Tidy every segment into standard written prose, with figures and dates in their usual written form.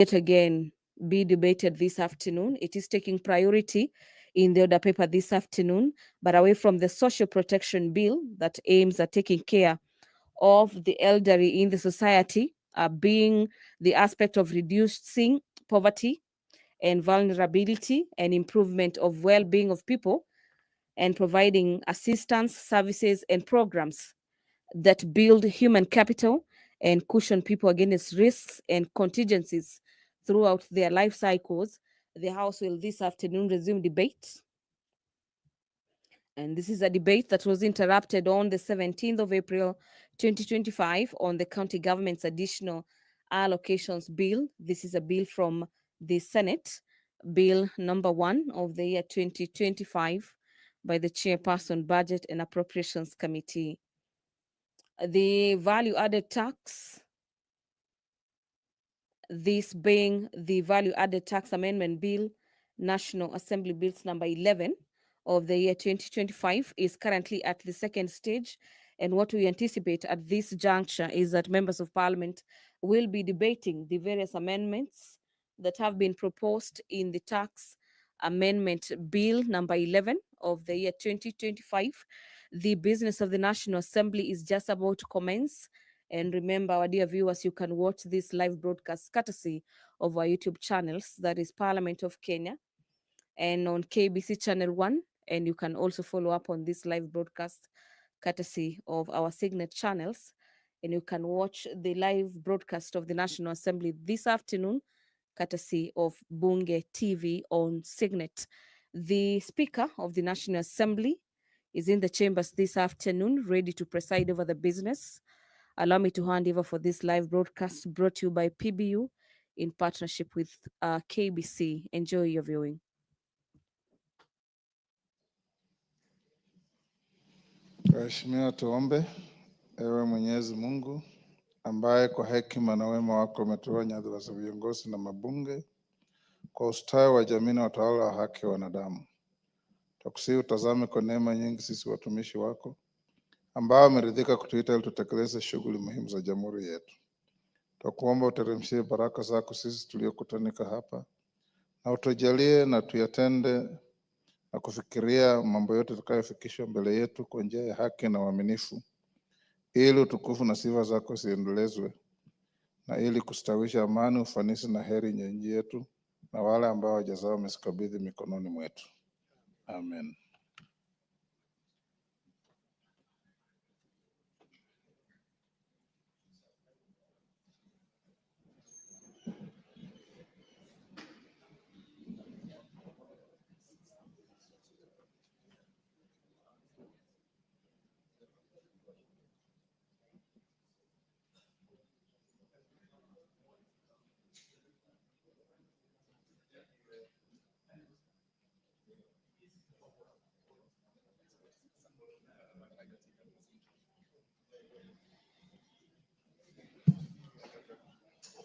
yet again be debated this afternoon. It is taking priority in the order paper this afternoon, but away from the social protection bill that aims at taking care of the elderly in the society, being the aspect of reducing poverty and vulnerability and improvement of well-being of people, and providing assistance, services, and programs that build human capital and cushion people against risks and contingencies throughout their life cycles. The House will this afternoon resume debate. And this is a debate that was interrupted on the 17th of April 2025 on the county government's additional allocations bill. This is a bill from the Senate, Bill number 1 of the year 2025 by the Chairperson Budget and Appropriations Committee. The value added tax, this being the Value Added Tax Amendment Bill, National Assembly Bills number 11 of the year 2025, is currently at the second stage. And what we anticipate at this juncture is that members of parliament will be debating the various amendments that have been proposed in the Tax Amendment Bill number 11 of the year 2025. The business of the National Assembly is just about to commence. And remember, our dear viewers, you can watch this live broadcast courtesy of our YouTube channels, that is Parliament of Kenya, and on KBC Channel 1. And you can also follow up on this live broadcast courtesy of our Signet channels. And you can watch the live broadcast of the National Assembly this afternoon, courtesy of Bunge TV on Signet. The Speaker of the National Assembly is in the chambers this afternoon, ready to preside over the business. Allow me to hand over for this live broadcast brought to you by PBU in partnership with KBC. Enjoy your viewing. Waheshimiwa, tuombe. Ewe Mwenyezi Mungu ambaye kwa hekima na wema wako umetoa nyadhifa za viongozi na mabunge kwa ustawi wa jamii na watawala wa haki wa wanadamu, tukusihi utazame kwa neema nyingi sisi watumishi wako ambao ameridhika kutuita ili tutekeleze shughuli muhimu za jamhuri yetu. Tukuomba uteremshie baraka zako sisi tuliokutanika hapa, na utujalie na tuyatende na kufikiria mambo yote tutakayofikishwa mbele yetu kwa njia ya haki na uaminifu, ili utukufu na sifa zako ziendelezwe, na ili kustawisha amani, ufanisi na heri nchi yetu na wale ambao wajazao wamesikabidhi mikononi mwetu. Amen.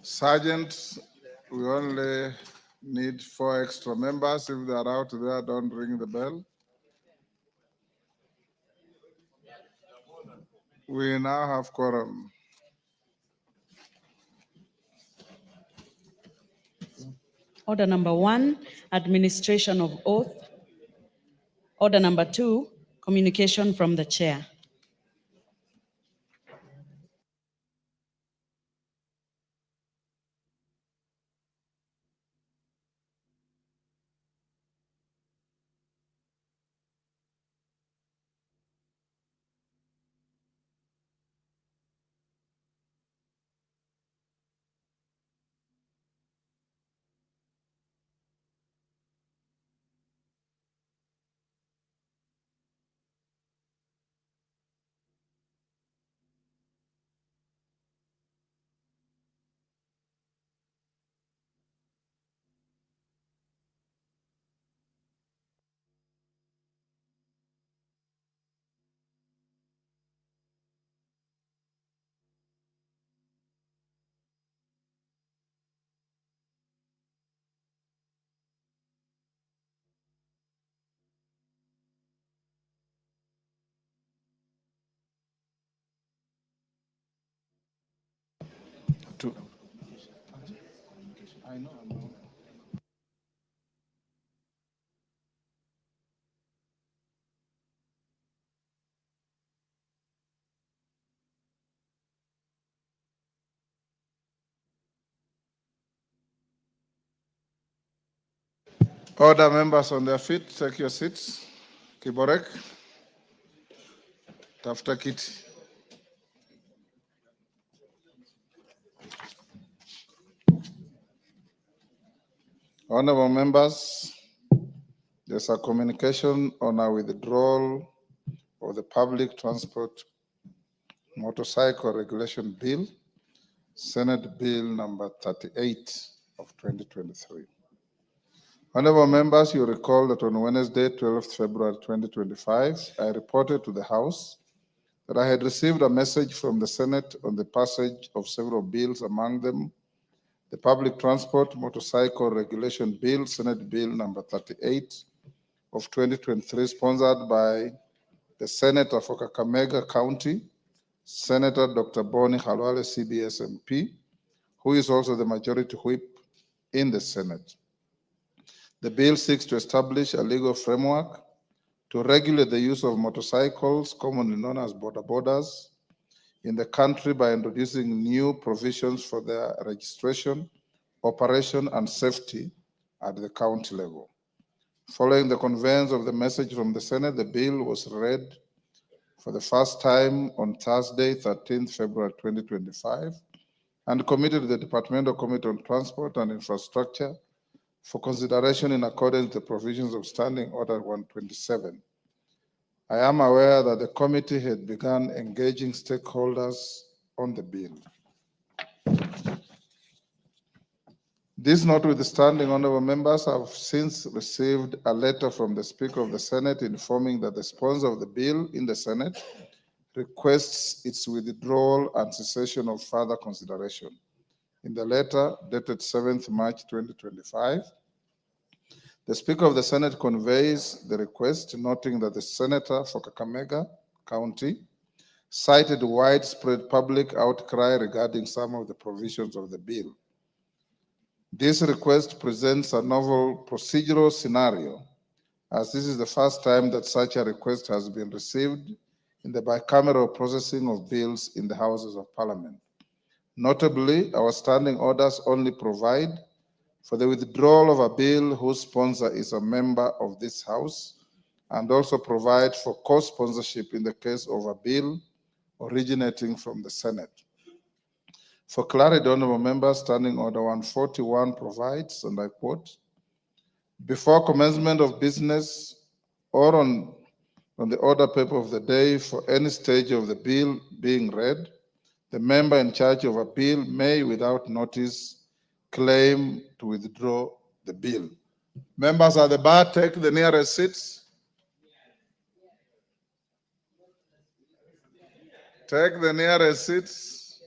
Sergeants, we only need 4 extra members. If they are out there, don't ring the bell. We now have quorum. Order number 1, administration of oath. Order number 2, communication from the chair. Order, members on their feet, take your seats. Kiborek, tafuta kiti. Honorable members, there's a communication on a withdrawal of the Public Transport Motorcycle Regulation Bill, Senate Bill number 38 of 2023. Honorable members, you recall that on Wednesday, 12th February 2025, I reported to the House that I had received a message from the Senate on the passage of several bills, among them the Public Transport Motorcycle Regulation Bill, Senate Bill number 38 of 2023, sponsored by the Senator for Kakamega County, Senator Dr. Boni Halwale, CBS MP, who is also the majority whip in the Senate. The bill seeks to establish a legal framework to regulate the use of motorcycles, commonly known as border borders, in the country by introducing new provisions for their registration, operation, and safety at the county level. Following the conveyance of the message from the Senate, the bill was read for the first time on Thursday, 13th February 2025, and committed to the Departmental Committee on Transport and Infrastructure for consideration in accordance with the provisions of Standing Order 127. I am aware that the committee had begun engaging stakeholders on the bill. This notwithstanding, honorable members, have since received a letter from the Speaker of the Senate informing that the sponsor of the bill in the Senate requests its withdrawal and cessation of further consideration. In the letter dated 7th March 2025, the Speaker of the Senate conveys the request, noting that the Senator for Kakamega County cited widespread public outcry regarding some of the provisions of the bill. This request presents a novel procedural scenario, as this is the first time that such a request has been received in the bicameral processing of bills in the Houses of Parliament. Notably, our standing orders only provide for the withdrawal of a bill whose sponsor is a member of this House, and also provide for co-sponsorship in the case of a bill originating from the Senate. For clarity, honorable members, Standing Order 141 provides, and I quote, before commencement of business or on the order paper of the day for any stage of the bill being read, the member in charge of a bill may, without notice, claim to withdraw the bill. Members at the bar, take the nearest seats. Take the nearest seats.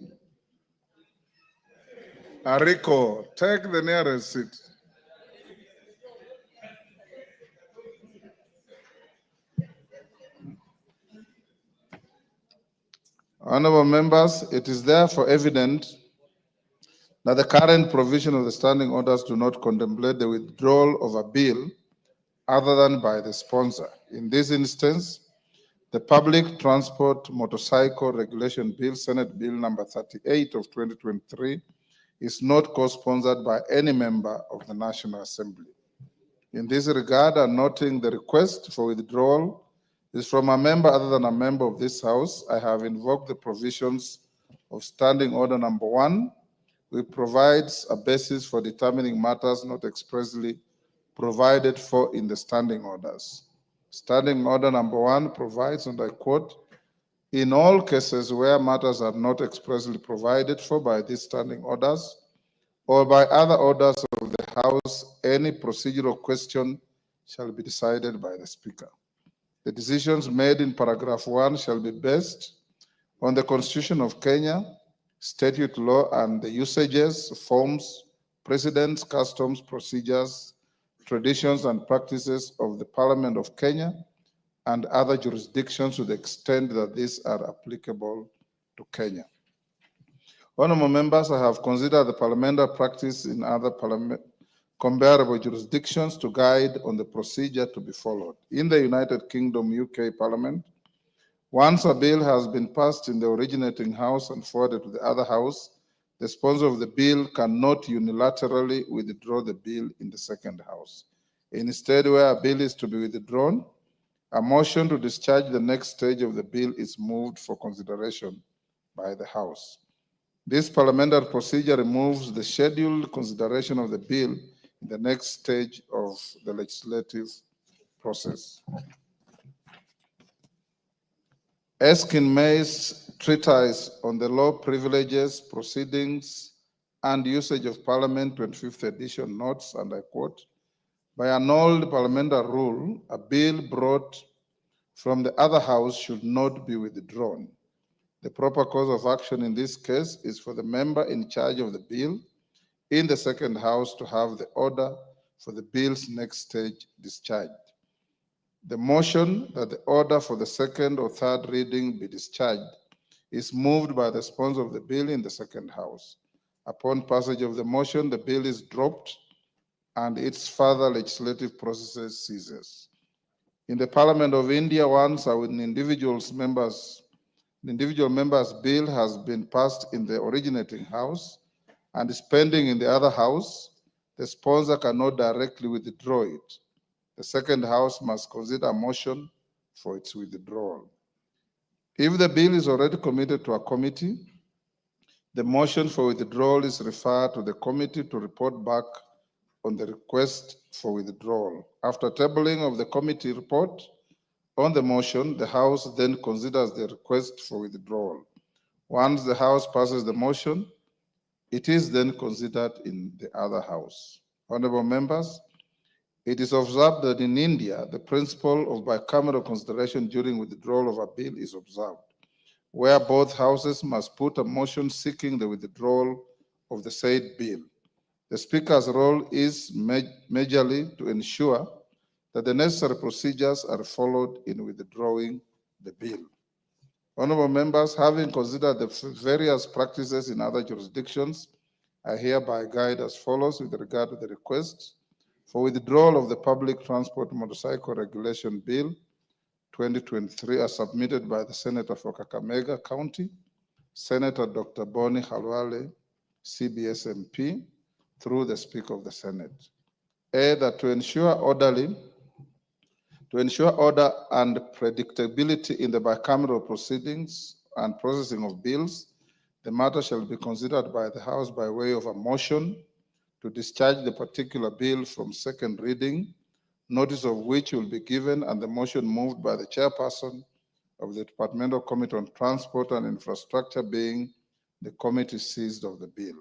Arico, take the nearest seat. Honorable members, it is therefore evident that the current provision of the standing orders do not contemplate the withdrawal of a bill other than by the sponsor. In this instance, the Public Transport Motorcycle Regulation Bill, Senate Bill number 38 of 2023, is not co-sponsored by any member of the National Assembly. In this regard, and noting the request for withdrawal is from a member other than a member of this House, I have invoked the provisions of Standing Order number 1, which provides a basis for determining matters not expressly provided for in the standing orders. Standing Order number 1 provides, and I quote, in all cases where matters are not expressly provided for by these standing orders or by other orders of the House, any procedural question shall be decided by the Speaker. The decisions made in paragraph 1 shall be based on the Constitution of Kenya, statute law, and the usages, forms, precedents, customs, procedures, traditions, and practices of the Parliament of Kenya and other jurisdictions to the extent that these are applicable to Kenya. Honorable members, I have considered the parliamentary practice in other comparable jurisdictions to guide on the procedure to be followed. In the United Kingdom, UK Parliament, once a bill has been passed in the originating house and forwarded to the other house, the sponsor of the bill cannot unilaterally withdraw the bill in the second house. Instead, where a bill is to be withdrawn, a motion to discharge the next stage of the bill is moved for consideration by the House. This parliamentary procedure removes the scheduled consideration of the bill in the next stage of the legislative process. Erskine May's treatise on the law, privileges, proceedings, and usage of Parliament, 25th edition, notes, and I quote, by an old parliamentary rule, a bill brought from the other house should not be withdrawn. The proper course of action in this case is for the member in charge of the bill in the second house to have the order for the bill's next stage discharged. The motion that the order for the second or third reading be discharged is moved by the sponsor of the bill in the second house. Upon passage of the motion, the bill is dropped and its further legislative processes ceases. In the Parliament of India, once an individual member's bill has been passed in the originating house and is pending in the other house, the sponsor cannot directly withdraw it. The second house must consider a motion for its withdrawal. If the bill is already committed to a committee, the motion for withdrawal is referred to the committee to report back on the request for withdrawal. After tabling of the committee report on the motion, the House then considers the request for withdrawal. Once the House passes the motion, it is then considered in the other House. Honorable members, it is observed that in India, the principle of bicameral consideration during withdrawal of a bill is observed, where both houses must put a motion seeking the withdrawal of the said bill. The Speaker's role is majorly to ensure that the necessary procedures are followed in withdrawing the bill. Honorable members, having considered the various practices in other jurisdictions, I hereby guide as follows with regard to the request for withdrawal of the Public Transport Motorcycle Regulation Bill 2023 as submitted by the Senator for Kakamega County, Senator Dr. Boni Halwale, CBS MP, through the Speaker of the Senate. A, that to ensure order and predictability in the bicameral proceedings and processing of bills, the matter shall be considered by the House by way of a motion to discharge the particular bill from second reading, notice of which will be given, and the motion moved by the chairperson of the Departmental Committee on Transport and Infrastructure being the committee seized of the bill.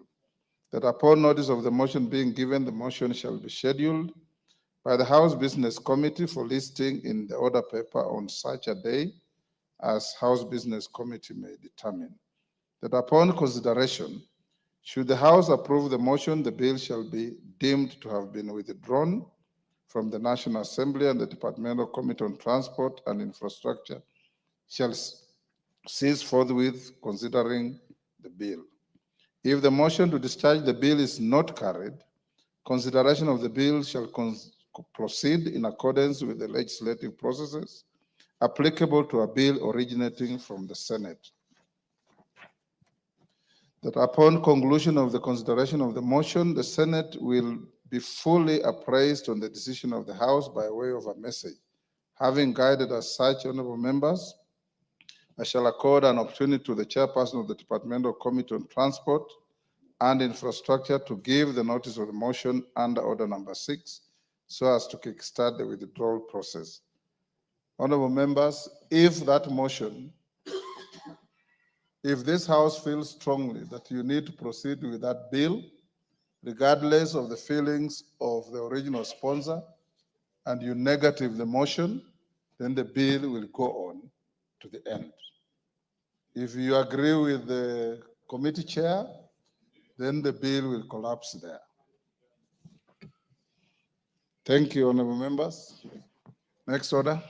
That upon notice of the motion being given, the motion shall be scheduled by the House Business Committee for listing in the order paper on such a day as House Business Committee may determine. That upon consideration, should the House approve the motion, the bill shall be deemed to have been withdrawn from the National Assembly, and the Departmental Committee on Transport and Infrastructure shall cease forthwith considering the bill. If the motion to discharge the bill is not carried, consideration of the bill shall proceed in accordance with the legislative processes applicable to a bill originating from the Senate. That upon conclusion of the consideration of the motion, the Senate will be fully appraised on the decision of the House by way of a message. Having guided as such, honorable members, I shall accord an opportunity to the chairperson of the Departmental Committee on Transport and Infrastructure to give the notice of the motion under order number 6 so as to kickstart the withdrawal process. Honorable members, if that motion, if this House feels strongly that you need to proceed with that bill, regardless of the feelings of the original sponsor, and you negative the motion, then the bill will go on to the end. If you agree with the committee chair, then the bill will collapse there. Thank you, honorable members. Next order.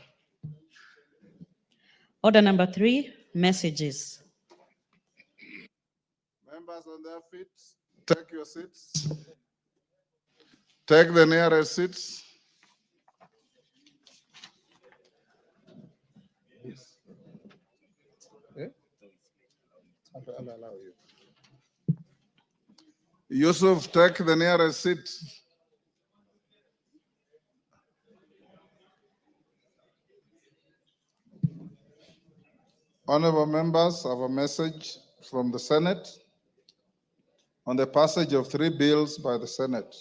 Order number 3, messages. members on their feet. Take your seats. Take the nearest seats. Yes. Eh? I'll allow you. Yusuf, take the nearest seat. Honorable members, I have a message from the Senate on the passage of 3 bills by the Senate.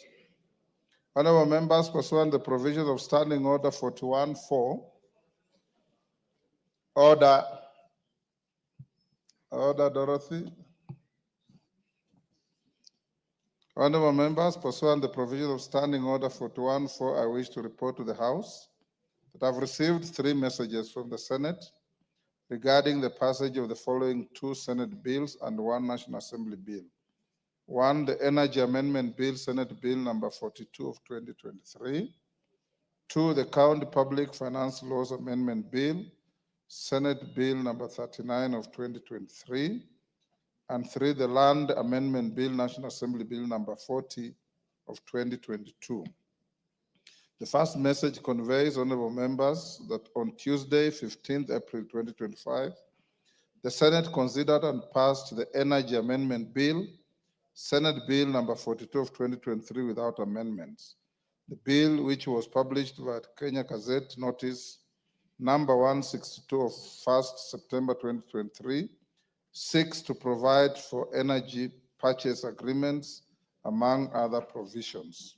Honorable members, pursuant to the provisions of Standing Order 41-4, Order, Dorothy. Honorable members, pursuant to the provisions of Standing Order 41-4, I wish to report to the House that I've received 3 messages from the Senate regarding the passage of the following 2 Senate bills and 1 National Assembly bill. 1, the Energy Amendment Bill, Senate Bill number 42 of 2023. 2, the County Public Finance Laws Amendment Bill, Senate Bill number 39 of 2023. And 3, the Land Amendment Bill, National Assembly Bill number 40 of 2022. The first message conveys, honorable members, that on Tuesday, 15th April 2025, the Senate considered and passed the Energy Amendment Bill, Senate Bill number 42 of 2023 without amendments. The bill, which was published by Kenya Gazette Notice number 162 of 1st September 2023, seeks to provide for energy purchase agreements, among other provisions.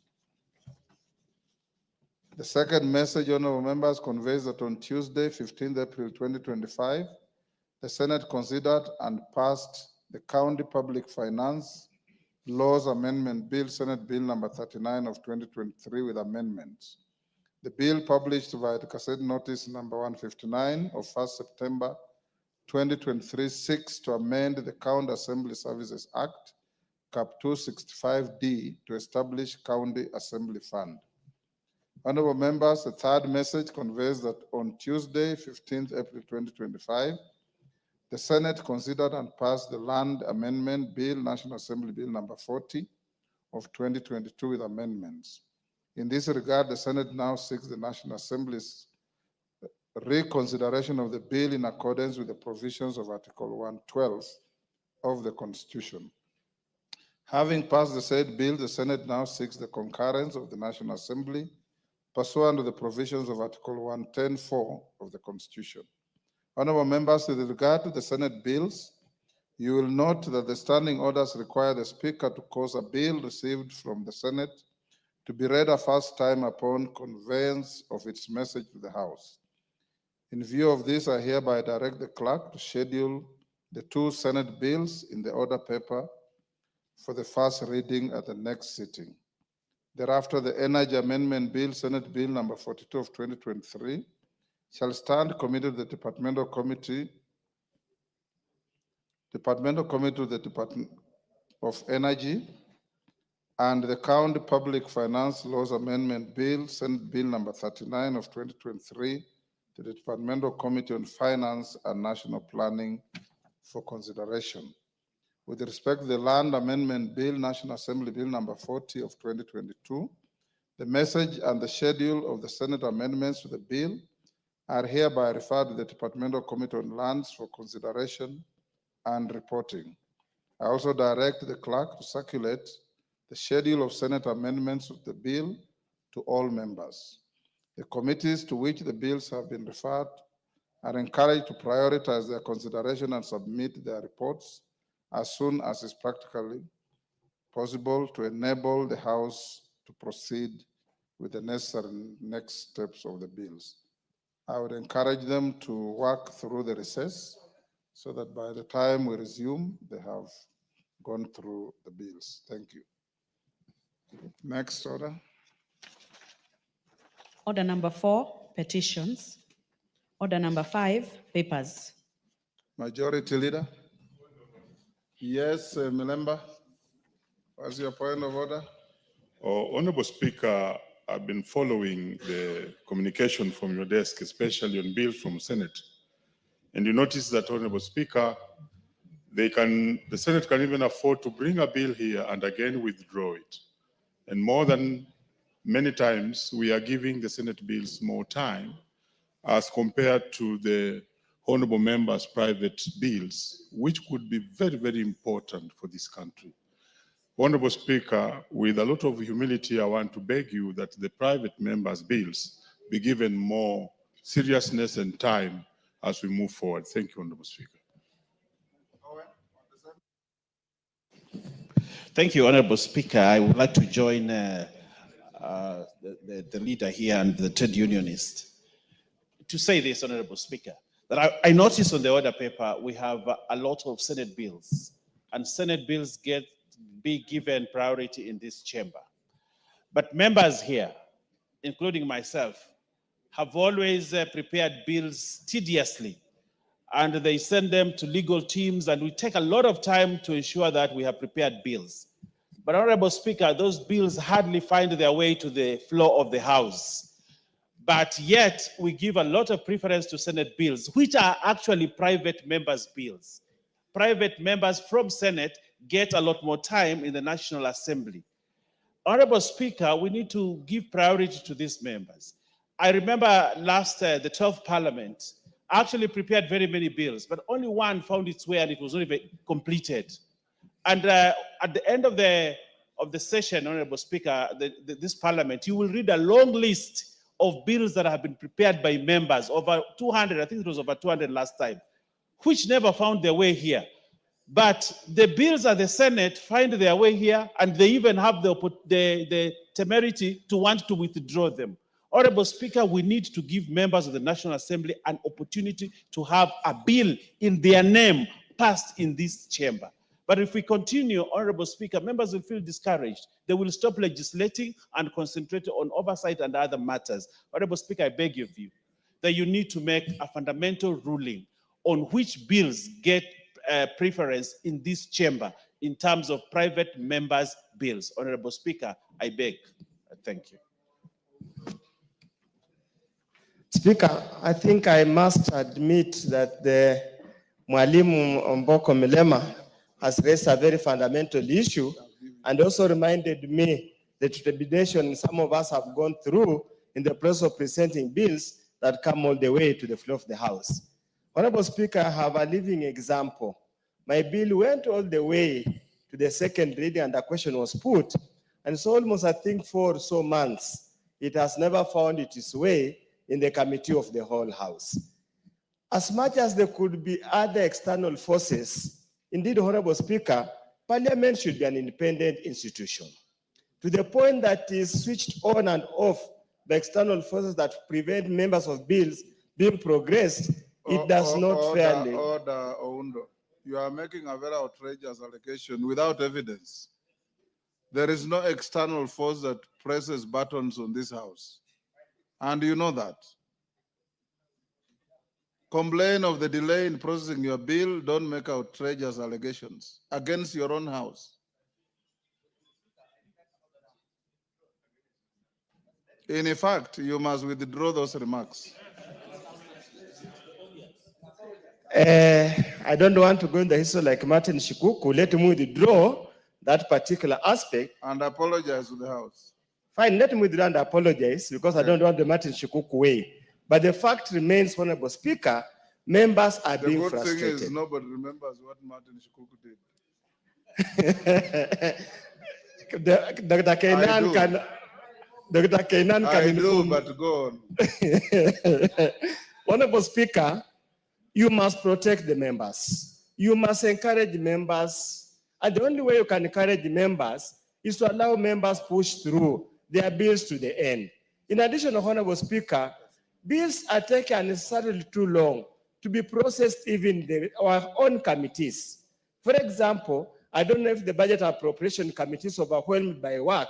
The second message, honorable members, conveys that on Tuesday, 15th April 2025, the Senate considered and passed the County Public Finance Laws Amendment Bill, Senate Bill number 39 of 2023 with amendments. The bill published by the Gazette Notice number 159 of 1st September 2023 seeks to amend the County Assembly Services Act, Cap 265D, to establish County Assembly Fund. Honorable members, the third message conveys that on Tuesday, 15th April 2025, the Senate considered and passed the Land Amendment Bill, National Assembly Bill number 40 of 2022 with amendments. In this regard, the Senate now seeks the National Assembly's reconsideration of the bill in accordance with the provisions of Article 112 of the Constitution. Having passed the said bill, the Senate now seeks the concurrence of the National Assembly pursuant to the provisions of Article 110(4) of the Constitution. Honorable members, with regard to the Senate bills, you will note that the standing orders require the Speaker to cause a bill received from the Senate to be read a first time upon conveyance of its message to the House. In view of this, I hereby direct the clerk to schedule the 2 Senate bills in the order paper for the first reading at the next sitting. Thereafter, the Energy Amendment Bill, Senate Bill number 42 of 2023, shall stand committed to the Departmental Committee to the Department of Energy, and the County Public Finance Laws Amendment Bill, Senate Bill number 39 of 2023, to the Departmental Committee on Finance and National Planning for consideration. With respect to the Land Amendment Bill, National Assembly Bill number 40 of 2022, the message and the schedule of the Senate amendments to the bill are hereby referred to the Departmental Committee on Lands for consideration and reporting. I also direct the clerk to circulate the schedule of Senate amendments of the bill to all members. The committees to which the bills have been referred are encouraged to prioritize their consideration and submit their reports as soon as is practically possible to enable the House to proceed with the necessary next steps of the bills. I would encourage them to work through the recess so that by the time we resume, they have gone through the bills. Thank you. Next order. Order number 4, petitions. Order number 5, papers. Majority Leader. Yes, Milemba. What's your point of order? Honorable Speaker, I've been following the communication from your desk, especially on bills from Senate. And you notice that, Honorable Speaker, The Senate can even afford to bring a bill here and again withdraw it. And more than many times, we are giving the Senate bills more time as compared to the honorable members' private bills, which could be very, very important for this country. Honorable Speaker, with a lot of humility, I want to beg you that the private members' bills be given more seriousness and time as we move forward. Thank you, Honorable Speaker. Thank you, Honorable Speaker. I would like to join the leader here and the trade unionist to say this, Honorable Speaker, that I noticed on the order paper we have a lot of Senate bills, and Senate bills be given priority in this chamber. But members here, including myself, have always prepared bills tediously, and they send them to legal teams, and we take a lot of time to ensure that we have prepared bills. But Honorable Speaker, those bills hardly find their way to the floor of the House. But yet we give a lot of preference to Senate bills, which are actually private members' bills. Private members from Senate get a lot more time in the National Assembly. Honorable Speaker, we need to give priority to these members. I remember the 12th Parliament actually prepared very many bills, but only one found its way and it was not even completed. And at the end of the session, Honorable Speaker, this Parliament, you will read a long list of bills that have been prepared by members, over 200, I think it was over 200 last time, which never found their way here. But the bills at the Senate find their way here, and they even have the temerity to want to withdraw them. Honorable Speaker, we need to give members of the National Assembly an opportunity to have a bill in their name passed in this chamber. But if we continue, Honorable Speaker, members will feel discouraged. They will stop legislating and concentrate on oversight and other matters. Honorable Speaker, I beg of you that you need to make a fundamental ruling on which bills get preference in this chamber in terms of private members' bills. Honorable Speaker, I beg. Thank you. Speaker, I think I must admit that the Mwalimu Omboko Milema has raised a very fundamental issue and also reminded me the trepidation some of us have gone through in the process of presenting bills that come all the way to the floor of the House. Honorable Speaker, I have a living example. My bill went all the way to the second reading and the question was put, and so almost I think 4 or so months, it has never found its way in the committee of the whole House. As much as there could be other external forces, indeed, Honorable Speaker, Parliament should be an independent institution. To the point that is switched on and off the external forces that prevent members of bills being progressed, it does not fairly. Order, Oundo. You are making a very outrageous allegation without evidence. There is no external force that presses buttons on this House. And you know that. Complain of the delay in processing your bill, don't make outrageous allegations against your own House. In fact, you must withdraw those remarks. I don't want to go in the history like Martin Shikuku. Let me withdraw that particular aspect. And apologize to the House. Fine, let me withdraw and apologize because I don't want the Martin Shikuku way. But the fact remains, Honorable Speaker, members are being frustrated. The good thing is nobody remembers what Martin Shikuku did. Dr. Kainan can... Dr. Kainan can inform. But go on. Honorable Speaker, you must protect the members. You must encourage members. And the only way you can encourage members is to allow members push through their bills to the end. In addition, Honorable Speaker, bills are taking unnecessarily too long to be processed even in our own committees. For example, I don't know if the Budget Appropriation Committee is overwhelmed by work.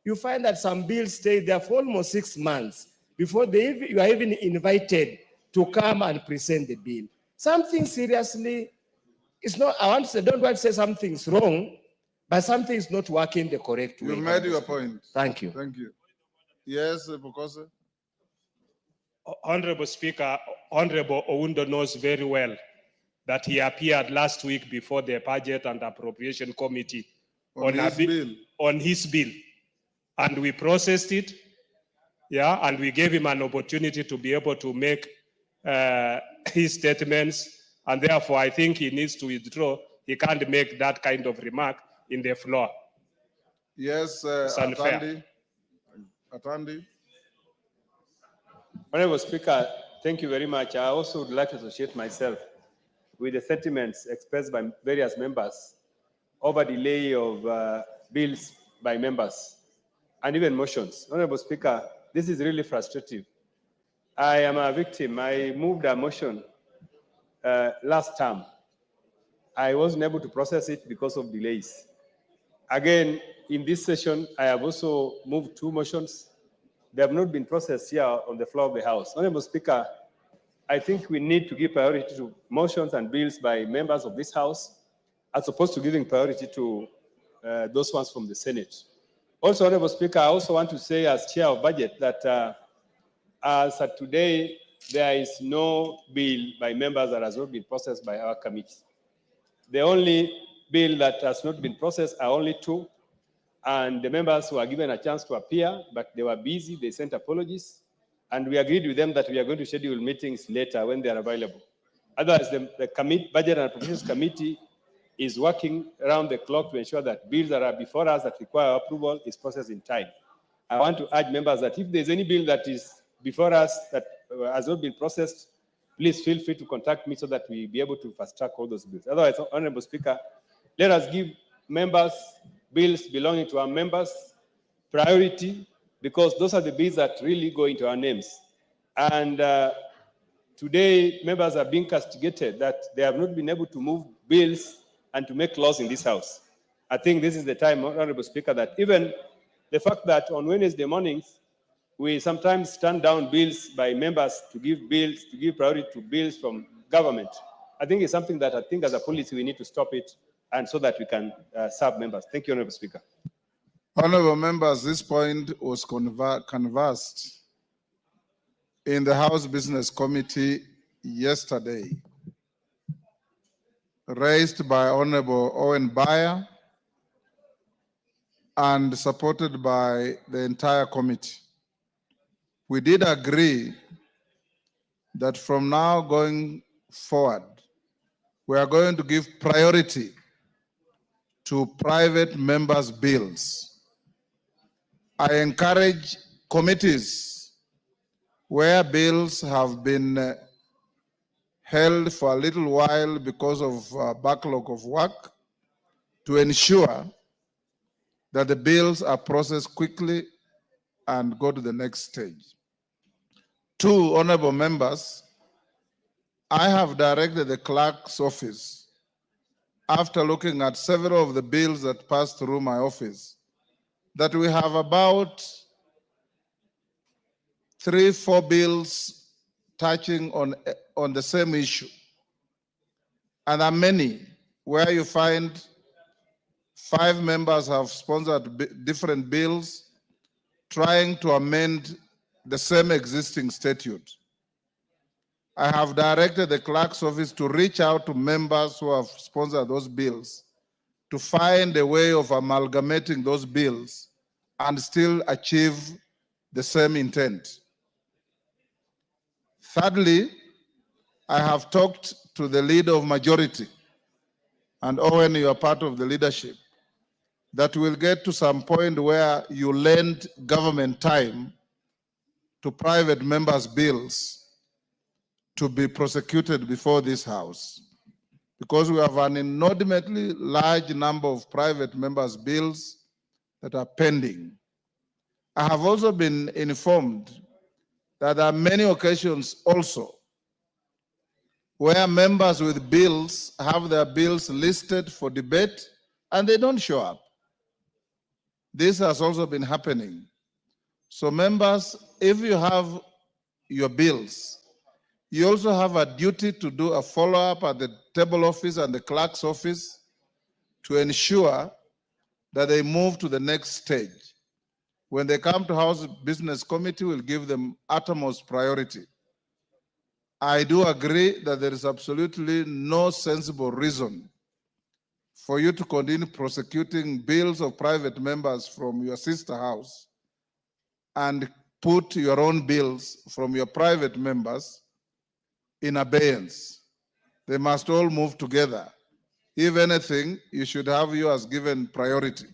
You find that some bills stay there for almost 6 months before you are even invited to come and present the bill. Something seriously is not, don't want to say something's wrong, but something is not working the correct way. You made your point. Thank you. Thank you. Yes, Bokose. Honorable Speaker, Honorable Oundo knows very well that he appeared last week before the Budget and Appropriation Committee On a his bill. on his bill. And we processed it, yeah, and we gave him an opportunity to be able to make his statements, and therefore I think he needs to withdraw. He can't make that kind of remark in the floor. Yes, It's unfair. Atandi. Honorable Speaker, thank you very much. I also would like to associate myself with the sentiments expressed by various members over delay of bills by members and even motions. Honorable Speaker, this is really frustrating. I am a victim. I moved a motion last term. I wasn't able to process it because of delays. Again, in this session, I have also moved 2 motions. They have not been processed here on the floor of the House. Honorable Speaker, I think we need to give priority to motions and bills by members of this House, as opposed to giving priority to those ones from the Senate. Also, Honorable Speaker, I also want to say as Chair of Budget that as of today, there is no bill by members that has not been processed by our committee. The only bill that has not been processed are only 2, and the members who are given a chance to appear, but they were busy, they sent apologies, and we agreed with them that we are going to schedule meetings later when they are available. Otherwise, the Budget and Appropriations Committee is working around the clock to ensure that bills that are before us that require approval is processed in time. I want to urge members that if there's any bill that is before us that has not been processed, please feel free to contact me so that we be able to fast track all those bills. Otherwise, Honorable Speaker, let us give members bills belonging to our members priority, because those are the bills that really go into our names. And today, members are being castigated that they have not been able to move bills and to make laws in this House. I think this is the time, Honorable Speaker, that even the fact that on Wednesday mornings, we sometimes stand down bills by members to give priority to bills from government. I think it's something that I think as a policy we need to stop it, and so that we can serve members. Thank you, Honorable Speaker. Honorable members, this point was canvassed in the House Business Committee yesterday, raised by Honorable Owen Bayer and supported by the entire committee. We did agree that from now going forward, we are going to give priority to private members' bills. I encourage committees where bills have been held for a little while because of a backlog of work to ensure that the bills are processed quickly and go to the next stage. 2, honorable members, I have directed the clerk's office, after looking at several of the bills that passed through my office, that we have about 3-4 bills touching on the same issue. And there are many where you find 5 members have sponsored different bills trying to amend the same existing statute. I have directed the clerk's office to reach out to members who have sponsored those bills to find a way of amalgamating those bills and still achieve the same intent. Thirdly, I have talked to the leader of majority, and Owen, you are part of the leadership, that we'll get to some point where you lend government time to private members' bills to be prosecuted before this House, because we have an inordinately large number of private members' bills that are pending. I have also been informed that there are many occasions also where members with bills have their bills listed for debate and they don't show up. This has also been happening. So members, if you have your bills, you also have a duty to do a follow-up at the table office and the clerk's office to ensure that they move to the next stage. When they come to House Business Committee, we'll give them utmost priority. I do agree that there is absolutely no sensible reason for you to continue prosecuting bills of private members from your sister house and put your own bills from your private members in abeyance. They must all move together. If anything, you should have yours given priority.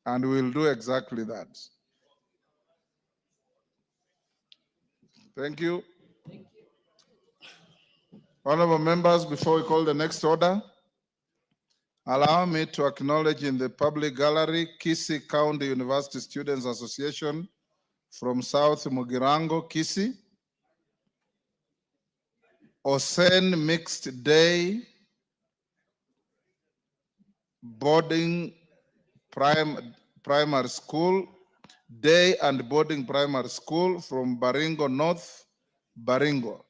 And we'll do exactly that. Thank you. Honorable members, before we call the next order, allow me to acknowledge in the public gallery Kisii County University Students Association from South Mugirango, Kisii, Osen Mixed Day Boarding Primary School, Day and Boarding Primary School from Baringo North, Baringo.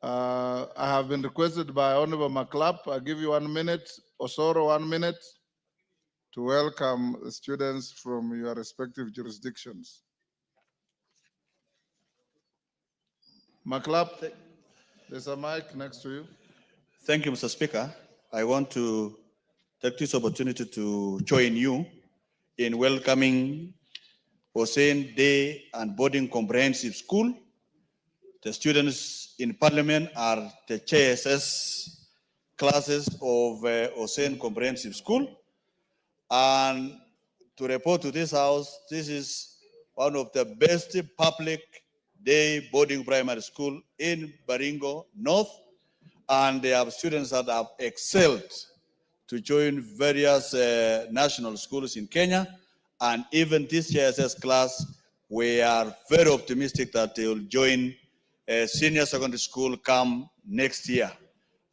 I have been requested by Honorable McClap. I'll give you 1 minute, Osoro 1 minute, to welcome the students from your respective jurisdictions. McClap, there's a mic next to you. Thank you, Mr. Speaker. I want to take this opportunity to join you in welcoming Hussein Day and Boarding Comprehensive School. The students in Parliament are the JSS classes of Hussein Comprehensive School. And to report to this House, this is one of the best public day boarding primary school in Baringo North. And they have students that have excelled to join various national schools in Kenya. And even this JSS class, we are very optimistic that they will join senior secondary school come next year.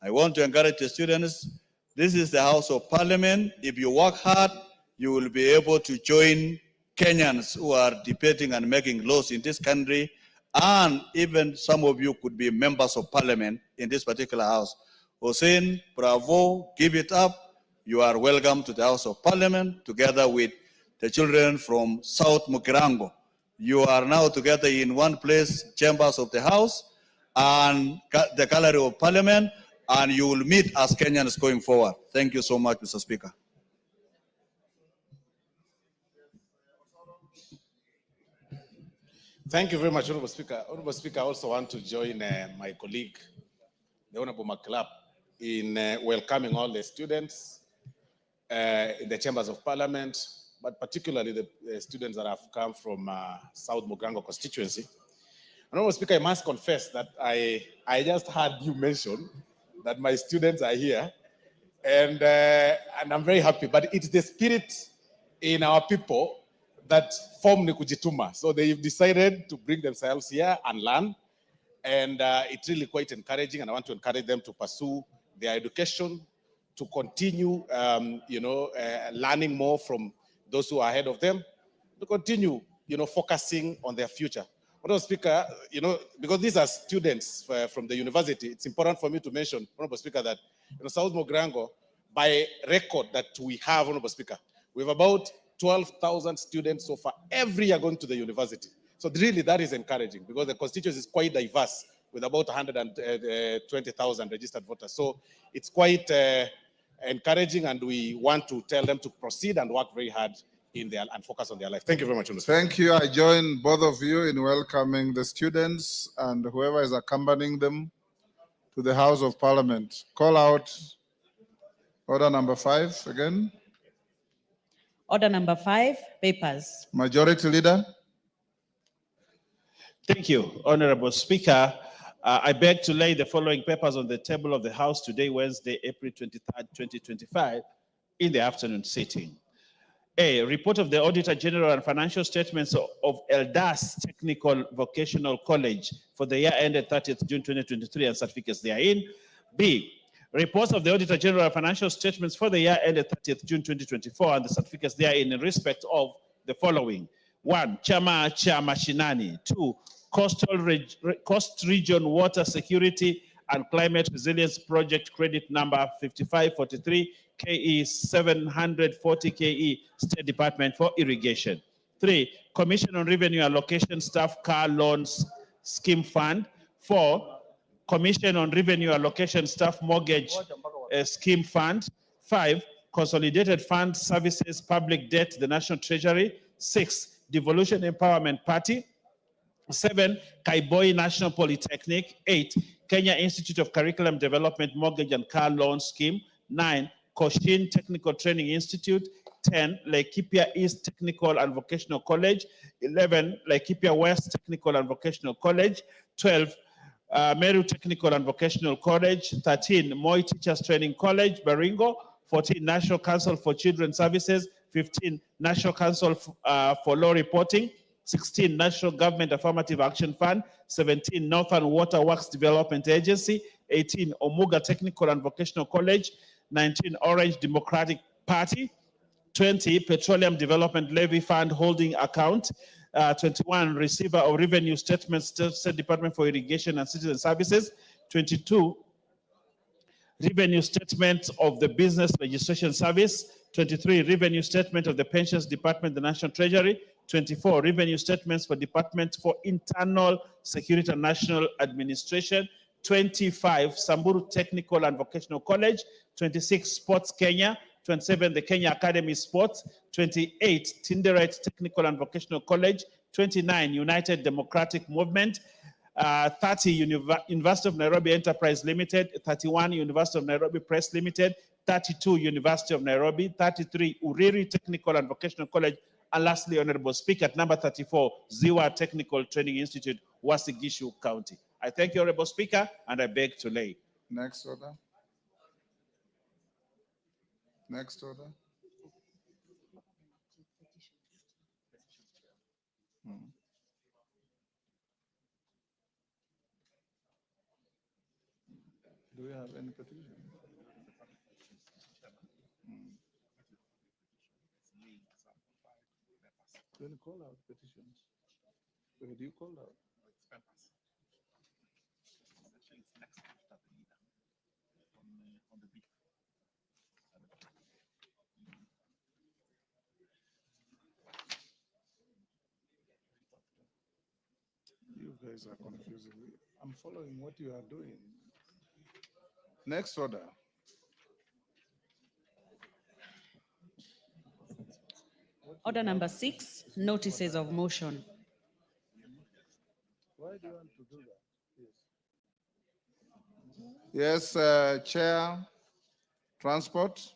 I want to encourage the students, this is the House of Parliament. If you work hard, you will be able to join Kenyans who are debating and making laws in this country. And even some of you could be members of Parliament in this particular House. Hussein, bravo, give it up. You are welcome to the House of Parliament together with the children from South Mugirango. You are now together in one place, chambers of the House and the Gallery of Parliament, and you will meet as Kenyans going forward. Thank you so much, Mr. Speaker. Thank you very much, Honorable Speaker. Honorable Speaker, I also want to join my colleague, the Honorable McClap, in welcoming all the students in the chambers of Parliament, but particularly the students that have come from South Mugirango constituency. Honorable Speaker, I must confess that I just heard you mention that my students are here, and I'm very happy. But it's the spirit in our people that form ni kujituma. So they've decided to bring themselves here and learn, and it's really quite encouraging. And I want to encourage them to pursue their education, to continue, learning more from those who are ahead of them, to continue, focusing on their future. Honorable Speaker, because these are students from the university, it's important for me to mention, Honorable Speaker, that South Mugirango, by record that we have, Honorable Speaker, we have about 12,000 students so far every year going to the university. So really that is encouraging because the constituency is quite diverse with about 120,000 registered voters. So it's quite encouraging, and we want to tell them to proceed and work very hard in their and focus on their life. Thank you very much. Thank you. I join both of you in welcoming the students and whoever is accompanying them to the House of Parliament. Call out order number 5 again. Order number 5, papers. Majority Leader. Thank you, Honorable Speaker. I beg to lay the following papers on the table of the House today, Wednesday, April 23rd, 2025, in the afternoon sitting. A, report of the Auditor General and financial statements of Eldas Technical Vocational College for the year ended 30th June 2023 and certificates therein. B, reports of the Auditor General and financial statements for the year ended 30th June 2024 and the certificates therein in respect of the following. 1, Chama cha Mashinani. 2, Coast Region Water Security and Climate Resilience Project Credit Number 5543 KE 740 KE State Department for Irrigation. 3, Commission on Revenue Allocation Staff Car Loans Scheme Fund 4, Commission on Revenue Allocation Staff Mortgage Scheme Fund. 5, Consolidated Fund Services Public Debt, the National Treasury. 6, Devolution Empowerment Party. 7, Kaiboi National Polytechnic. 8, Kenya Institute of Curriculum Development Mortgage and Car Loan Scheme. 9, Cochin Technical Training Institute. 10, Laikipia East Technical and Vocational College. 11, Laikipia West Technical and Vocational College. 12, Meru Technical and Vocational College. 13, Moi Teachers Training College, Baringo. 14, National Council for Children's Services. 15, National Council for Law Reporting. 16, National Government Affirmative Action Fund. 17, Northern Water Works Development Agency. 18, Omuga Technical and Vocational College. 19, Orange Democratic Party. 20, Petroleum Development Levy Fund Holding Account. 21, Receiver of Revenue Statements, State Department for Irrigation and Citizen Services. 22, Revenue Statement of the Business Registration Service. 23, Revenue Statement of the Pensions Department, the National Treasury. 24, Revenue Statements for Department for Internal Security and National Administration. 25, Samburu Technical and Vocational College. 26, Sports Kenya. 27, the Kenya Academy Sports. 28, Tinderet Technical and Vocational College. 29, United Democratic Movement. 30, University of Nairobi Enterprise Limited. 31, University of Nairobi Press Limited. 32, University of Nairobi. 33, Uriri Technical and Vocational College. And lastly, Honorable Speaker, at number 34, Ziwa Technical Training Institute, Wasigishu County. I thank you, Honorable Speaker, and I beg to lay. Next order. Next order. Do we have any petition? Then call out petitions. Where do you call out? You guys are confusing me. I'm following what you are doing. Next order. Order number 6, notices of motion. Why do you want to do that? Yes, Chair, Transport.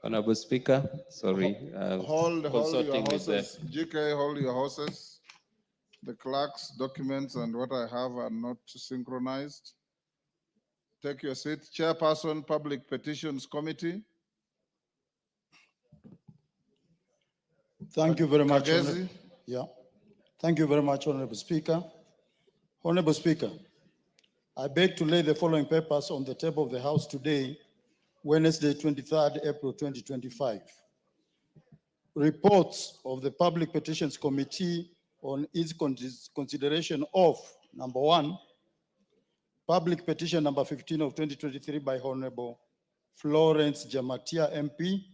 Honorable Speaker, sorry. Hold your consulting with the horses. GK, hold your horses. The clerk's documents and what I have are not synchronized. Take your seat. Chairperson, Public Petitions Committee. Thank you very much. Kagezi. Yeah. Thank you very much, Honorable Speaker. Honorable Speaker, I beg to lay the following papers on the table of the House today, Wednesday, 23rd April 2025. Reports of the Public Petitions Committee on its consideration of, number 1, Public Petition number 15 of 2023 by Honorable Florence Jamatia MP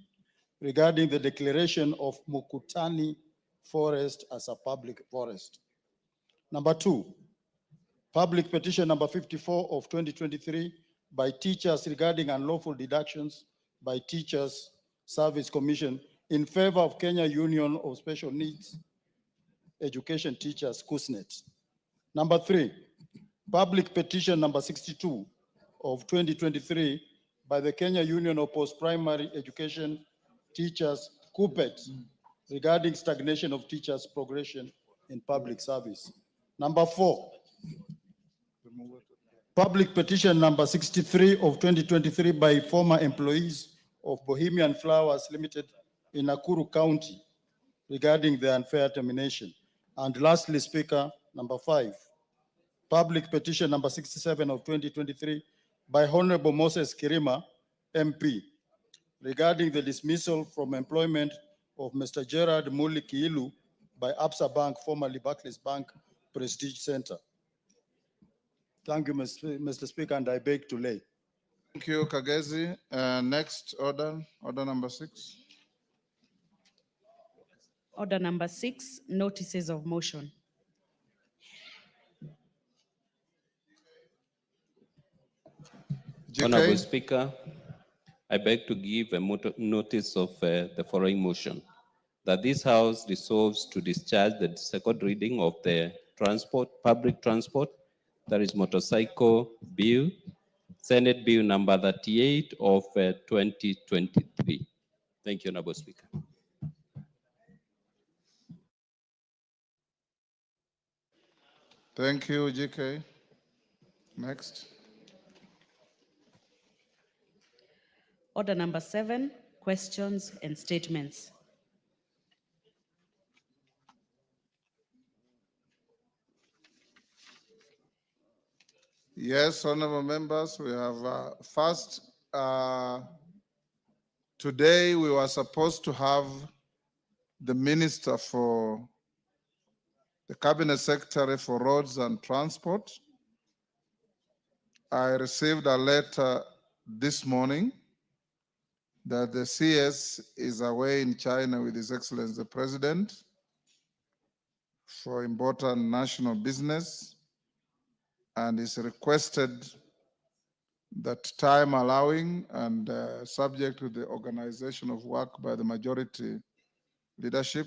regarding the declaration of Mukutani Forest as a public forest. Number 2, Public Petition number 54 of 2023 by teachers regarding unlawful deductions by Teachers Service Commission in favor of Kenya Union of Special Needs Education Teachers, KUSNET. Number 3, Public Petition number 62 of 2023 by the Kenya Union of Post-Primary Education Teachers, KUPPET, regarding stagnation of teachers' progression in public service. Number 4, Public Petition number 63 of 2023 by former employees of Bohemian Flowers Limited in Nakuru County regarding the unfair termination. And lastly, Speaker, number 5, Public Petition number 67 of 2023 by Honorable Moses Kirima, MP, regarding the dismissal from employment of Mr. Gerard Muli Kiilu by Absa Bank, formerly Barclays Bank Prestige Center. Thank you, Mr. Speaker, and I beg to lay. Thank you, Kagezi. Next order number 6. Order number 6, notices of motion. Honorable GK, Speaker, I beg to give a notice of the following motion, that this House resolves to discharge the second reading of the public transport, that is motorcycle bill, Senate Bill number 38 of 2023. Thank you, Honorable Speaker. thank you, GK. Next. Order number 7, questions and statements. Yes, honorable members, we have first, today we were supposed to have the Minister for the Cabinet Secretary for Roads and Transport. I received a letter this morning that the CS is away in China with His Excellency the President for important national business, and is requested that time allowing and subject to the organization of work by the majority leadership,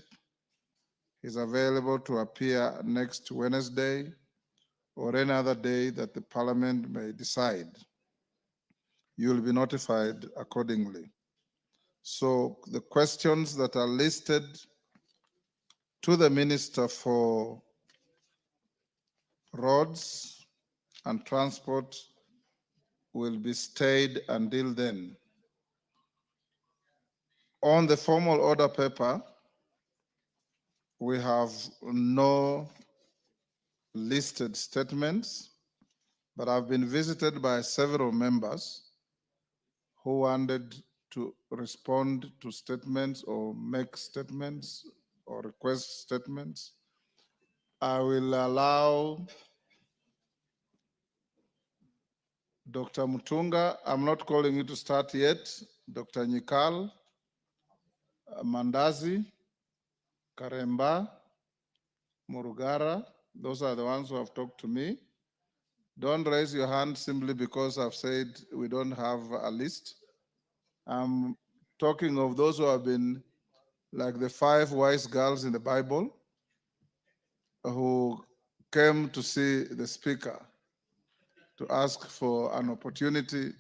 is available to appear next Wednesday or any other day that the Parliament may decide. You will be notified accordingly. So the questions that are listed to the Minister for Roads and Transport will be stayed until then. On the formal order paper, we have no listed statements, but I've been visited by several members who wanted to respond to statements or make statements or request statements. I will allow Dr. Mutunga. I'm not calling you to start yet. Dr. Nyikal, Mandazi, Karemba, Murugara, those are the ones who have talked to me. Don't raise your hand simply because I've said we don't have a list. I'm talking of those who have been like the 5 wise girls in the Bible who came to see the speaker to ask for an opportunity